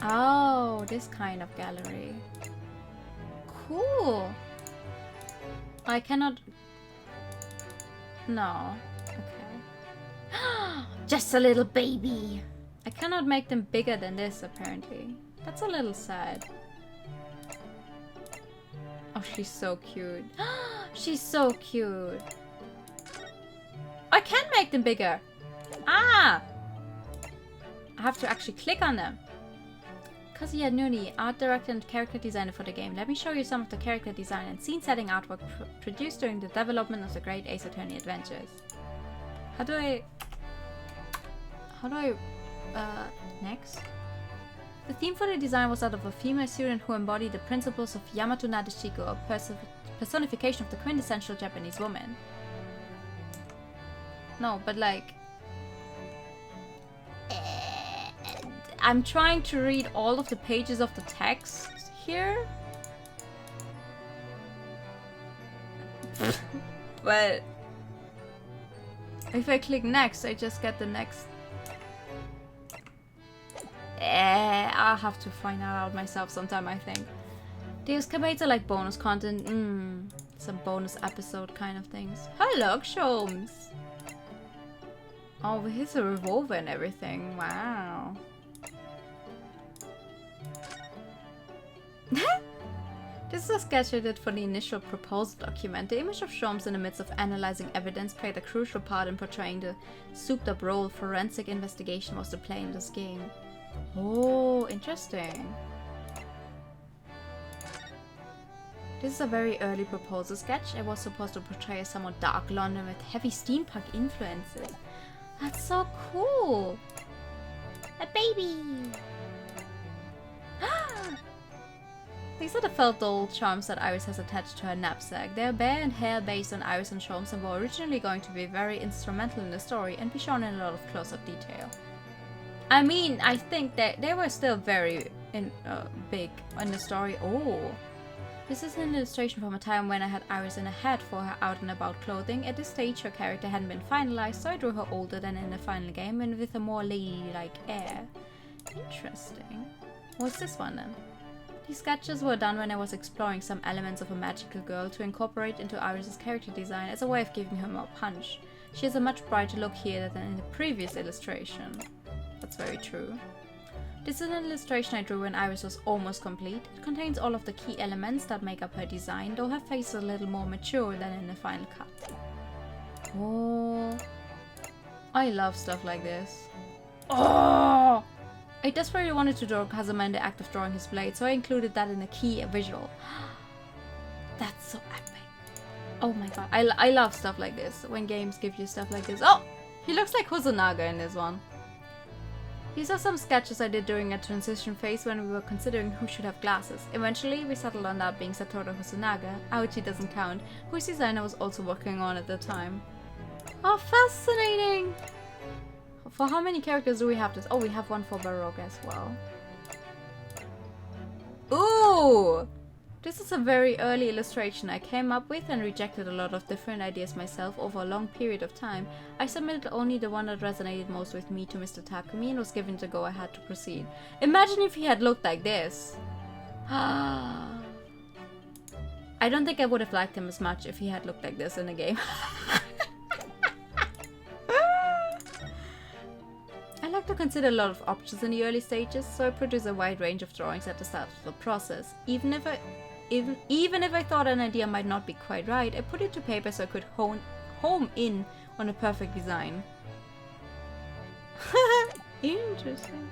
Oh, this kind of gallery. Cool. I cannot... No. Okay. Just a little baby. I cannot make them bigger than this, apparently. That's a little sad. Oh, she's so cute. She's so cute. I can make them bigger. Ah! I have to actually click on them. Kazuya Nuni, art director and character designer for the game. Let me show you some of the character design and scene setting artwork produced during the development of the Great Ace Attorney Adventures. How do I... next? The theme for the design was that of a female student who embodied the principles of Yamato Nadeshiko, a personification of the quintessential Japanese woman. No, but like... I'm trying to read all of the pages of the text here. But... if I click next, I just get the next... I'll have to find that out myself sometime, I think. The escapades are like bonus content. Some bonus episode kind of things. Hello, Sholmes! Oh, here's a revolver and everything. Wow. This is a sketch I did for the initial proposal document. The image of Sholmes in the midst of analyzing evidence played a crucial part in portraying the souped-up role forensic investigation was to play in this game. Oh, interesting. This is a very early proposal sketch. It was supposed to portray a somewhat dark London with heavy steampunk influences. That's so cool! A baby! These are the felt doll charms that Iris has attached to her knapsack. They are bare and hair based on Iris and Sholmes and were originally going to be very instrumental in the story and be shown in a lot of close-up detail. I mean, I think that they were still very big in the story. Oh! This is an illustration from a time when I had Iris in a hat for her out and about clothing. At this stage, her character hadn't been finalized, so I drew her older than in the final game and with a more ladylike air. Interesting. What's this one then? These sketches were done when I was exploring some elements of a magical girl to incorporate into Iris' character design as a way of giving her more punch. She has a much brighter look here than in the previous illustration. That's very true. This is an illustration I drew when Iris was almost complete. It contains all of the key elements that make up her design, though her face is a little more mature than in the final cut. Oh, I love stuff like this. Oh! I desperately wanted to draw Kazuma in the act of drawing his blade, so I included that in a key visual. That's so epic. Oh my god, I love stuff like this, when games give you stuff like this. Oh! He looks like Hosonaga in this one. These are some sketches I did during a transition phase when we were considering who should have glasses. Eventually, we settled on that being Satoru Hosonaga, Aoichi doesn't count, whose design I was also working on at the time. Oh, fascinating! For how many characters do we have this? Oh, we have one for Baroque as well. Ooh! This is a very early illustration I came up with and rejected a lot of different ideas myself over a long period of time. I submitted only the one that resonated most with me to Mr. Takumi and was given the go-ahead to proceed. Imagine if he had looked like this. I don't think I would have liked him as much if he had looked like this in the game. I like to consider a lot of options in the early stages, so I produce a wide range of drawings at the start of the process. Even if I thought an idea might not be quite right, I put it to paper so I could home in on a perfect design. Interesting.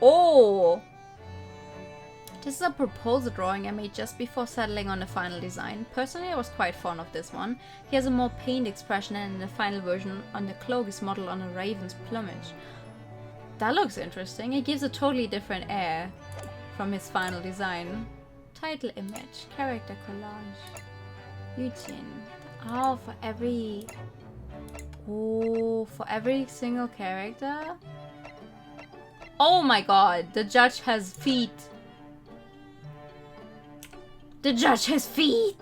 Oh! This is a proposal drawing I made just before settling on the final design. Personally, I was quite fond of this one. He has a more pained expression, and in the final version on the cloak is modeled on a raven's plumage. That looks interesting. It gives a totally different air from his final design. Title image, character collage. Eugene. Oh, for every single character? Oh my god, the judge has feet. The judge has feet!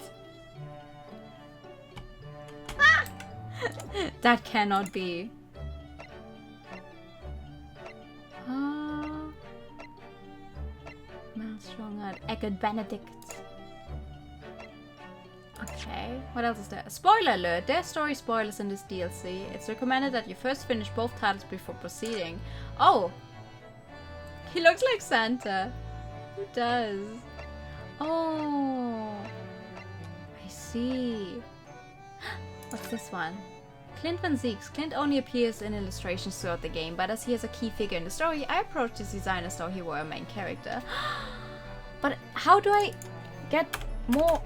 That cannot be. Strong Egged Benedict. Okay, what else is there? Spoiler alert! There are story spoilers in this DLC. It's recommended that you first finish both titles before proceeding. Oh! He looks like Santa. He does. Oh! I see. What's this one? Clinvanzix. Clint only appears in illustrations throughout the game, but as he is a key figure in the story, I approached his design as though he were a main character. But how do I get more?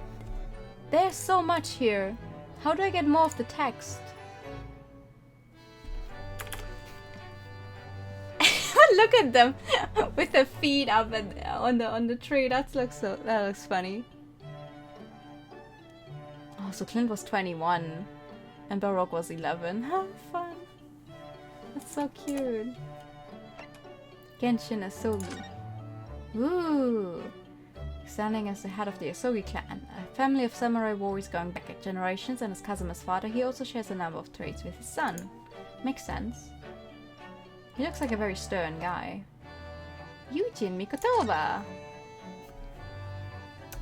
There's so much here. How do I get more of the text? Look at them with their feet up on the tree. That looks funny. Oh, so Clint was 21 and Baroque was 11. How fun! That's so cute. Genshin Asogi. Ooh. Standing as the head of the Asogi clan, a family of samurai warriors going back generations, and as Kazuma's father, he also shares a number of traits with his son. Makes sense. He looks like a very stern guy. Yujin Mikotoba!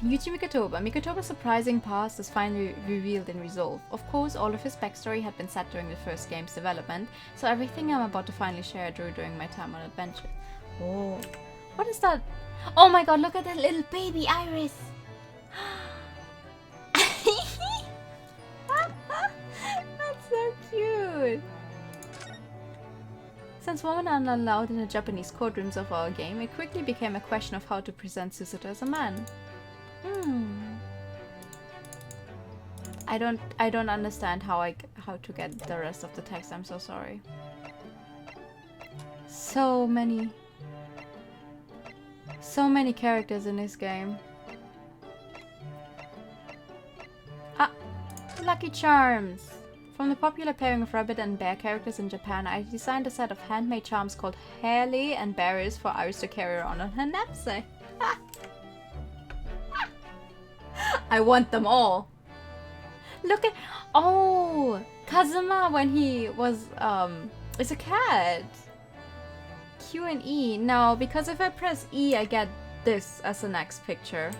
Yujin Mikotoba. Mikotoba's surprising past is finally revealed in Resolve. Of course, all of his backstory had been set during the first game's development, so everything I'm about to finally share I drew during my time on adventure. Oh, what is that? Oh my god, look at that little baby iris! That's so cute! Since women are not allowed in the Japanese courtrooms of our game, it quickly became a question of how to present Susato as a man. I don't understand how to get the rest of the text. I'm so sorry. So many characters in this game. Ah, Lucky Charms. From the popular pairing of rabbit and bear characters in Japan, I designed a set of handmade charms called Harley and Berries for Iris to carry around on her knapsack. I want them all. Look at... Oh! Kazuma when he was... is a cat. Q and E. No, because if I press E, I get this as the next picture.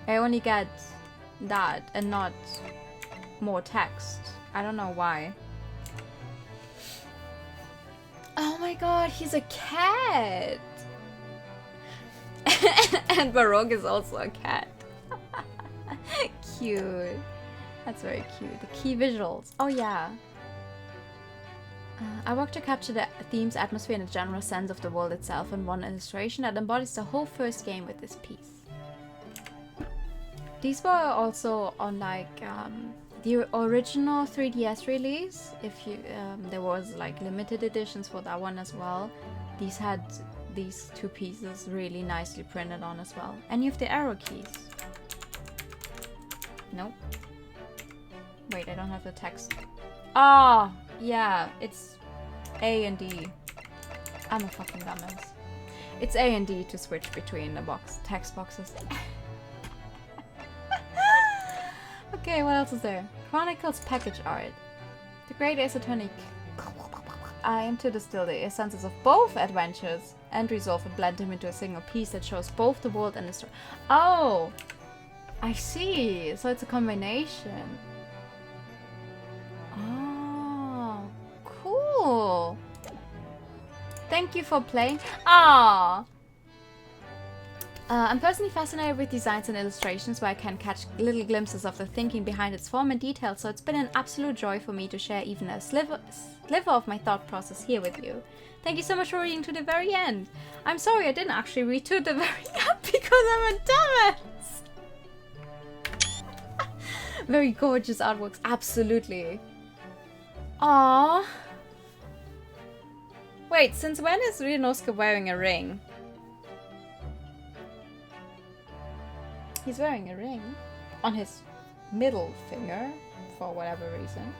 I only get that and not more text. I don't know why. Oh my god, he's a cat! And Baroque is also a cat. Cute. That's very cute. The key visuals. Oh yeah. I worked to capture the theme's atmosphere and a general sense of the world itself in one illustration that embodies the whole first game with this piece. These were also on like the original 3DS release. If you there was like limited editions for that one as well. These had these two pieces really nicely printed on as well. And you have the arrow keys. Nope. Wait, I don't have the text. Ah, yeah, it's A and D. I'm a fucking dumbass. It's A and D to switch between the text boxes. Okay, what else is there? Chronicles package art. The Great Ace Attorney. I aim to distill the essences of both adventures and Resolve and blend them into a single piece that shows both the world and the story. Oh! I see. So it's a combination. Oh, cool. Thank you for playing. Ah. I'm personally fascinated with designs and illustrations where I can catch little glimpses of the thinking behind its form and detail, so it's been an absolute joy for me to share even a sliver of my thought process here with you. Thank you so much for reading to the very end. I'm sorry I didn't actually read to the very end because because I'm a dumbass. Very gorgeous artworks, absolutely. Aww. Wait, since when is Ryunosuke wearing a ring? He's wearing a ring on his middle finger for whatever reason.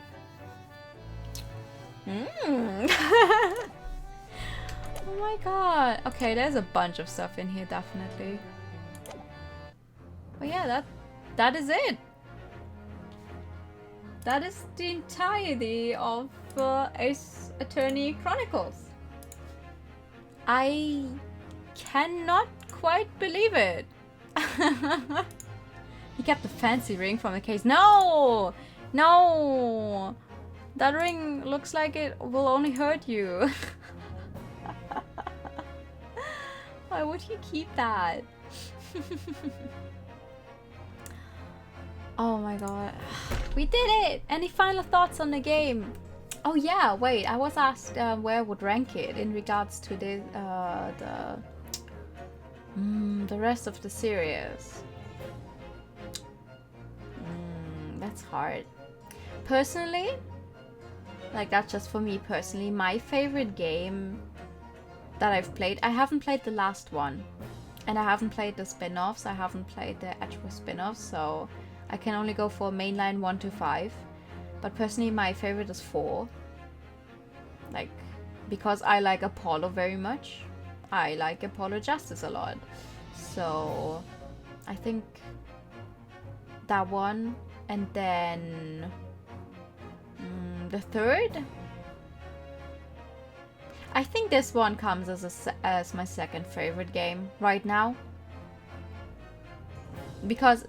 Oh my god. Okay, there's a bunch of stuff in here, definitely. But yeah, that is it. That is the entirety of Ace Attorney Chronicles. I cannot quite believe it. He kept the fancy ring from the case. No! No! That ring looks like it will only hurt you. Why would he keep that? Oh my god. We did it! Any final thoughts on the game? Oh yeah, wait, I was asked where I would rank it in regards to the rest of the series. That's hard. Personally, like that's just for me personally, my favorite game that I've played, I haven't played the last one. And I haven't played the spin-offs, I haven't played the actual spin-offs, so I can only go for mainline 1 to 5. But personally, my favorite is 4. Like, because I like Apollo very much. I like Apollo Justice a lot. So, I think that one. And then the third. I think this one comes as my second favorite game right now. Because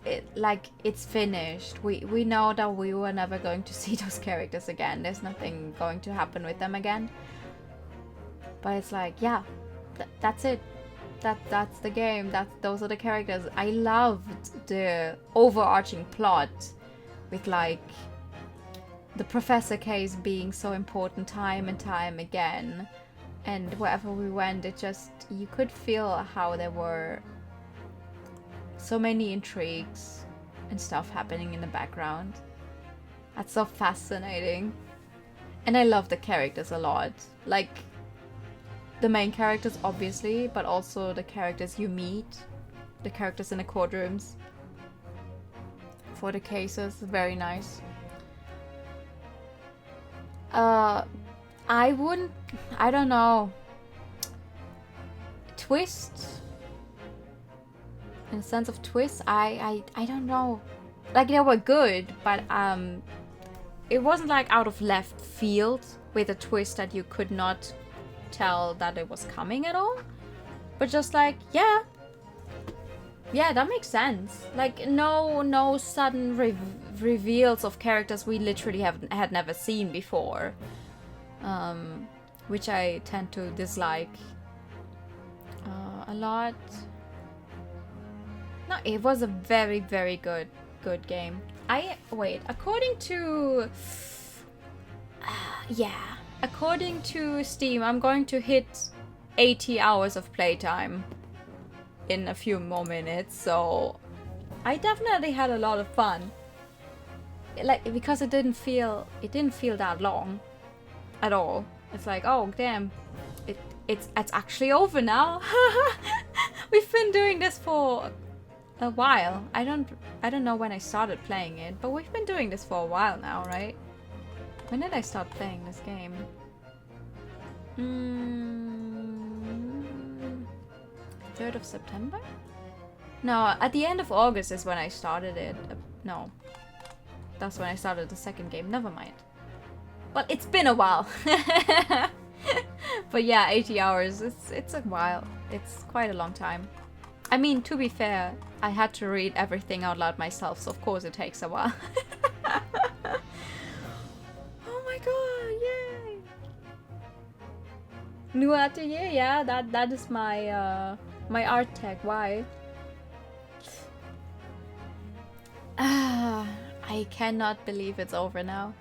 it's finished. We know that we were never going to see those characters again. There's nothing going to happen with them again. But it's like, yeah, that's it. That's the game. Those are the characters. I loved the overarching plot with like the professor case being so important time and time again. And wherever we went, it just, you could feel how there were so many intrigues and stuff happening in the background. That's so fascinating. And I love the characters a lot. Like, the main characters, obviously, but also the characters you meet. The characters in the courtrooms. For the cases, very nice. I don't know. Twist? In the sense of twist, I don't know. Like, they were good, but it wasn't like out of left field with a twist that you could not tell that it was coming at all. But just like, yeah, that makes sense. Like, no sudden reveals of characters we literally had never seen before, which I tend to dislike a lot. No, it was a very, very good game. According to according to Steam, I'm going to hit 80 hours of playtime in a few more minutes, so I definitely had a lot of fun. Like, because it didn't feel that long at all. It's like, oh damn, it's actually over now. We've been doing this for a while. I don't know when I started playing it, but we've been doing this for a while now, right? When did I start playing this game? 3rd of September? No, at the end of August is when I started it. No. That's when I started the second game. Never mind. Well, it's been a while. But yeah, 80 hours. It's a while. It's quite a long time. I mean, to be fair, I had to read everything out loud myself, so of course it takes a while. Oh my god, yay! New atelier, yeah, that is my my art tag. Why? I cannot believe it's over now.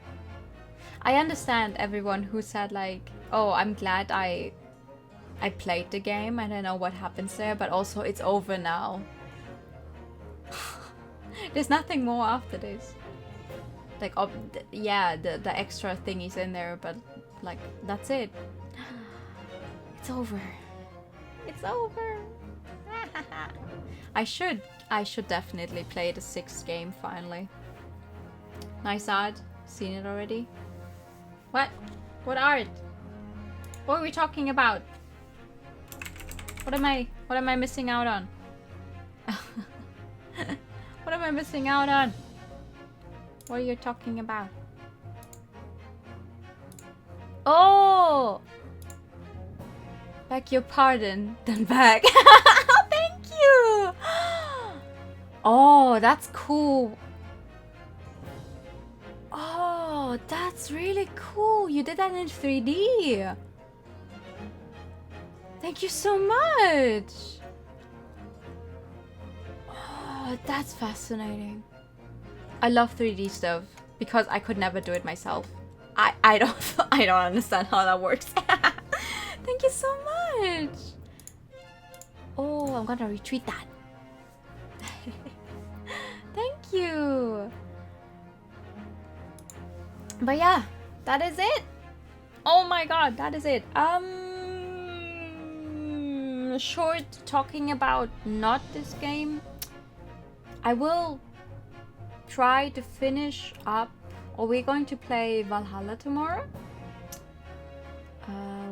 I understand everyone who said like, oh, I'm glad I I played the game and I know what happens there, but also it's over now. There's nothing more after this. Like, yeah, the extra thingies in there, but like, that's it. It's over. It's over. I should definitely play the 6th game finally. Nice art. Seen it already? What? What art? What are we talking about? What am I missing out on? What am I missing out on? What are you talking about? Oh! Beg your pardon. Then back. Thank you! Oh, that's cool. Oh, that's really cool. You did that in 3D. Thank you so much. Oh, that's fascinating. I love 3D stuff because I could never do it myself. I don't understand how that works. Thank you so much. Oh, I'm gonna retweet that. Thank you. But yeah, that is it. Oh my god, that is it. Short talking about not this game. I will try to finish up. Are we going to play Valhalla tomorrow?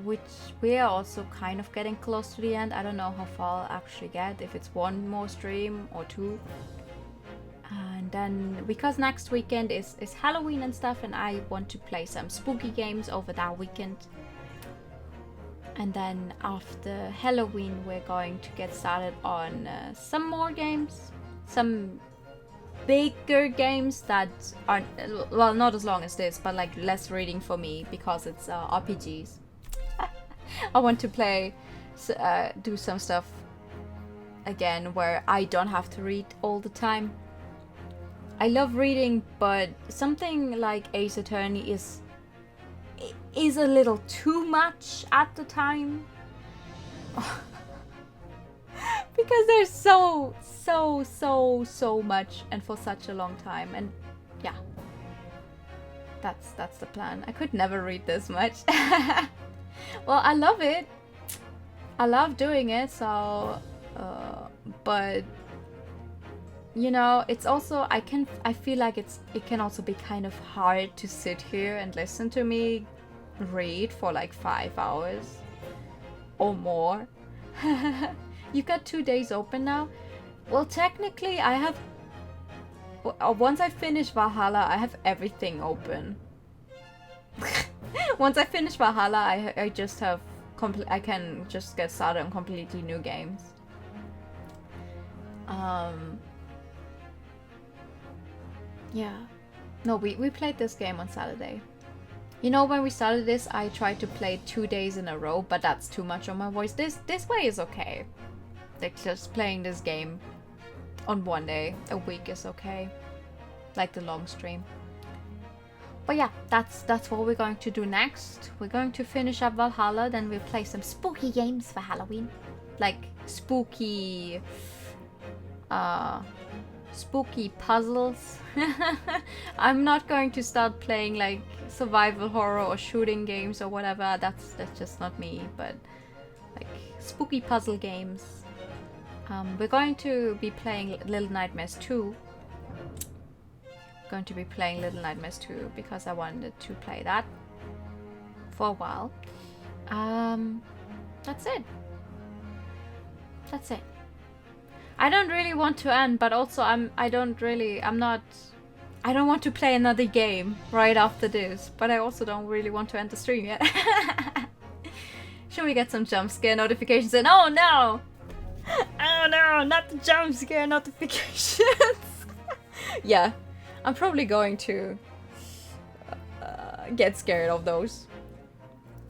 Which we are also kind of getting close to the end. I don't know how far I'll actually get, if it's 1 more stream or 2. And then, because next weekend is Halloween and stuff, and I want to play some spooky games over that weekend. And then after Halloween, we're going to get started on some more games. Some bigger games that aren't, well, not as long as this, but like less reading for me because it's RPGs. I want to play, do some stuff again where I don't have to read all the time. I love reading, but something like Ace Attorney is a little too much at the time. Because there's so much and for such a long time, and yeah, that's the plan. I could never read this much. Well, I love it. I love doing it, so but you know, it's also I feel like it can also be kind of hard to sit here and listen to me read for like 5 hours or more. You've got 2 days open now? Well, technically I have, once I finish Valhalla, I have everything open. Once I finish Valhalla, I just have I can just get started on completely new games. Yeah. No, we played this game on Saturday. You know, when we started this, I tried to play 2 days in a row, but that's too much on my voice. This way is okay. Like, just playing this game on 1 day a week is okay. Like the long stream. But yeah, that's what we're going to do next. We're going to finish up Valhalla, then we'll play some spooky games for Halloween. Like spooky puzzles. I'm not going to start playing like survival horror or shooting games or whatever. That's just not me, but like spooky puzzle games. We're going to be playing Little Nightmares 2. Going to be playing Little Nightmares 2 because I wanted to play that for a while. That's it. That's it. I don't really want to end, but also I don't want to play another game right after this, but I also don't really want to end the stream yet. Should we get some jump scare notifications? And oh no! Oh no, not the jump scare notifications! Yeah, I'm probably going to get scared of those.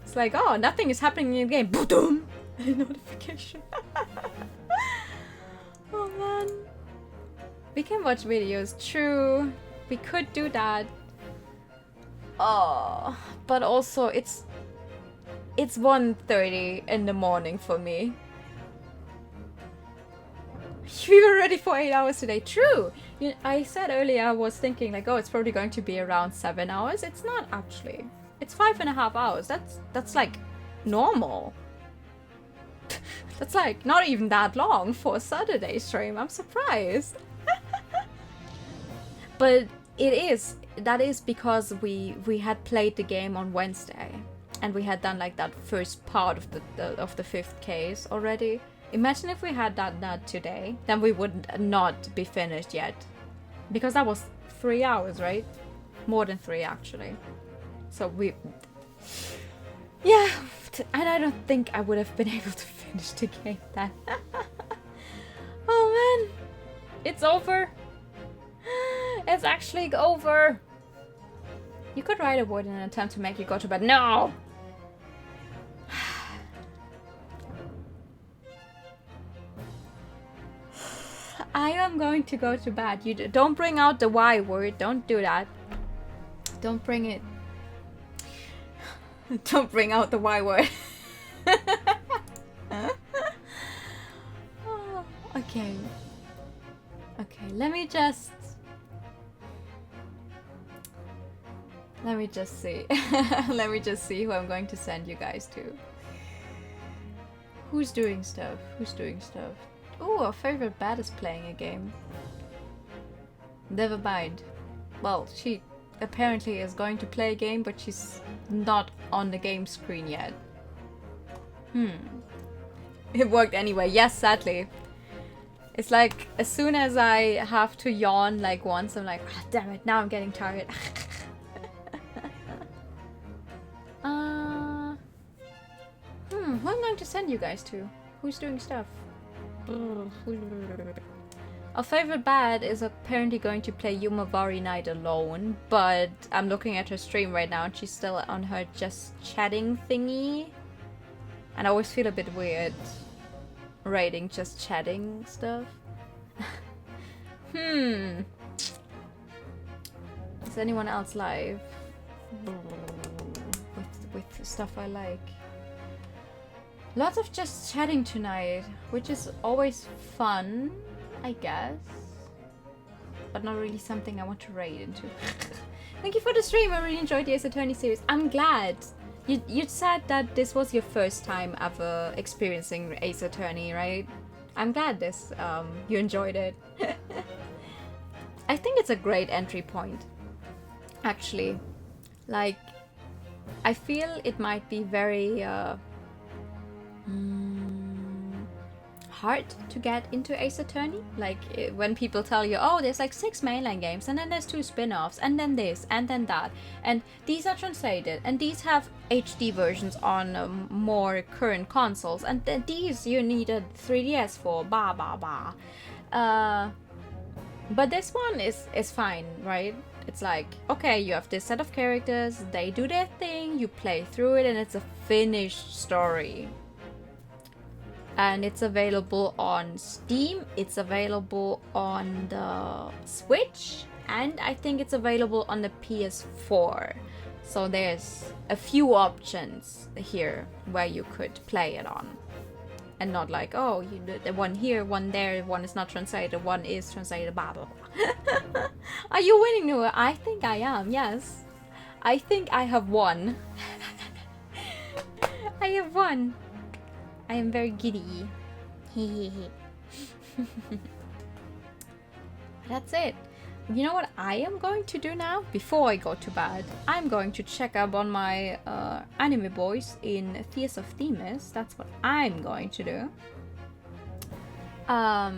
It's like, oh, nothing is happening in the game. Boom! Notification. Oh man. We can watch videos, true. We could do that. Oh, but also it's It's 1:30 in the morning for me. We were ready for 8 hours today. True. I said earlier I was thinking like, oh, it's probably going to be around 7 hours. It's not actually. It's 5.5 hours. That's like normal. That's like not even that long for a Saturday stream. I'm surprised. But that is because we had played the game on Wednesday and we had done like that first part of the 5th case already. Imagine if we had done that today, then we would not be finished yet. Because that was 3 hours, right? More than 3 actually. So yeah, and I don't think I would have been able to finish the game then. Oh man, it's over. It's actually over. You could write a word in an attempt to make you go to bed. No! I am going to go to bed. You don't bring out the Y word. Don't do that. Don't bring it. Don't bring out the Y word. Oh, okay. Okay, let me just see. Let me just see who I'm going to send you guys to. Who's doing stuff? Who's doing stuff? Oh, our favorite bat is playing a game. Never mind. Well, she apparently is going to play a game, but she's not on the game screen yet. It worked anyway. Yes, sadly. It's like, as soon as I have to yawn like once, I'm like, ah, damn it, now I'm getting tired. Who am I going to send you guys to? Who's doing stuff? Our favorite bat is apparently going to play Yumawari Night alone, but I'm looking at her stream right now and she's still on her just chatting thingy. And I always feel a bit weird rating just chatting stuff. Is anyone else live? With stuff I like. Lots of just chatting tonight, which is always fun, I guess. But not really something I want to raid into. Thank you for the stream, I really enjoyed the Ace Attorney series. I'm glad. You said that this was your first time ever experiencing Ace Attorney, right? I'm glad you enjoyed it. I think it's a great entry point, actually. Like, I feel it might be very hard to get into Ace Attorney. Like when people tell you, oh, there's like 6 mainline games and then there's 2 spin-offs and then this and then that and these are translated and these have HD versions on more current consoles and then these you need a 3DS for, blah blah blah. But this one is fine, right? It's like, okay, you have this set of characters, they do their thing, you play through it and it's a finished story. And it's available on Steam, it's available on the Switch, and I think it's available on the PS4. So there's a few options here where you could play it on. And not like, oh, you do the one here, one there, one is not translated, one is translated, blah blah blah. Are you winning, Noah? I think I am, yes. I think I have won. I have won. I am very giddy. That's it. You know what I am going to do now? Before I go to bed, I'm going to check up on my anime boys in Tears of Themis. That's what I'm going to do. I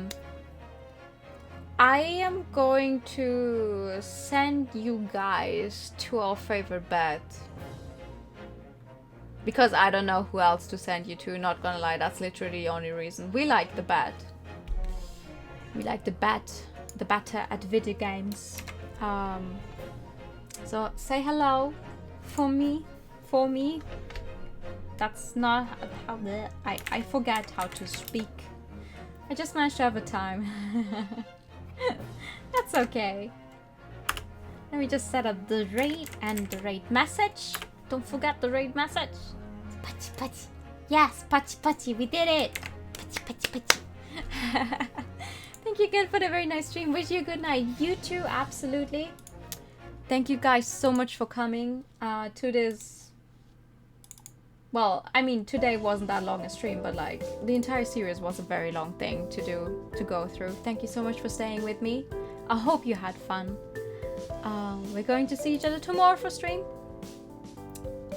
am going to send you guys to our favorite bat. Because I don't know who else to send you to, not gonna lie, that's literally the only reason. We like the bat. We like the batter at video games. So say hello for me. That's not how I forget how to speak. I just managed to have a time. That's okay. Let me just set up the raid and the raid message. Don't forget the raid message. It's Pachi pachi. Yes, pachi pachi. We did it. Pachi pachi pachi. Thank you again for the very nice stream. Wish you a good night. You too, absolutely. Thank you guys so much for coming to this. Well, I mean, today wasn't that long a stream, but like the entire series was a very long thing to go through. Thank you so much for staying with me. I hope you had fun. We're going to see each other tomorrow for stream.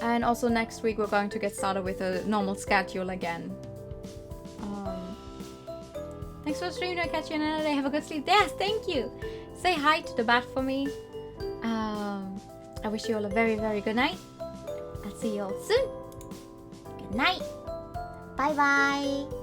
And also next week we're going to get started with a normal schedule again. Thanks for streaming. I'll catch you another day. Have a good sleep. Yes, thank you. Say hi to the bat for me. I wish you all a very, very good night. I'll see you all soon. Good night. Bye bye.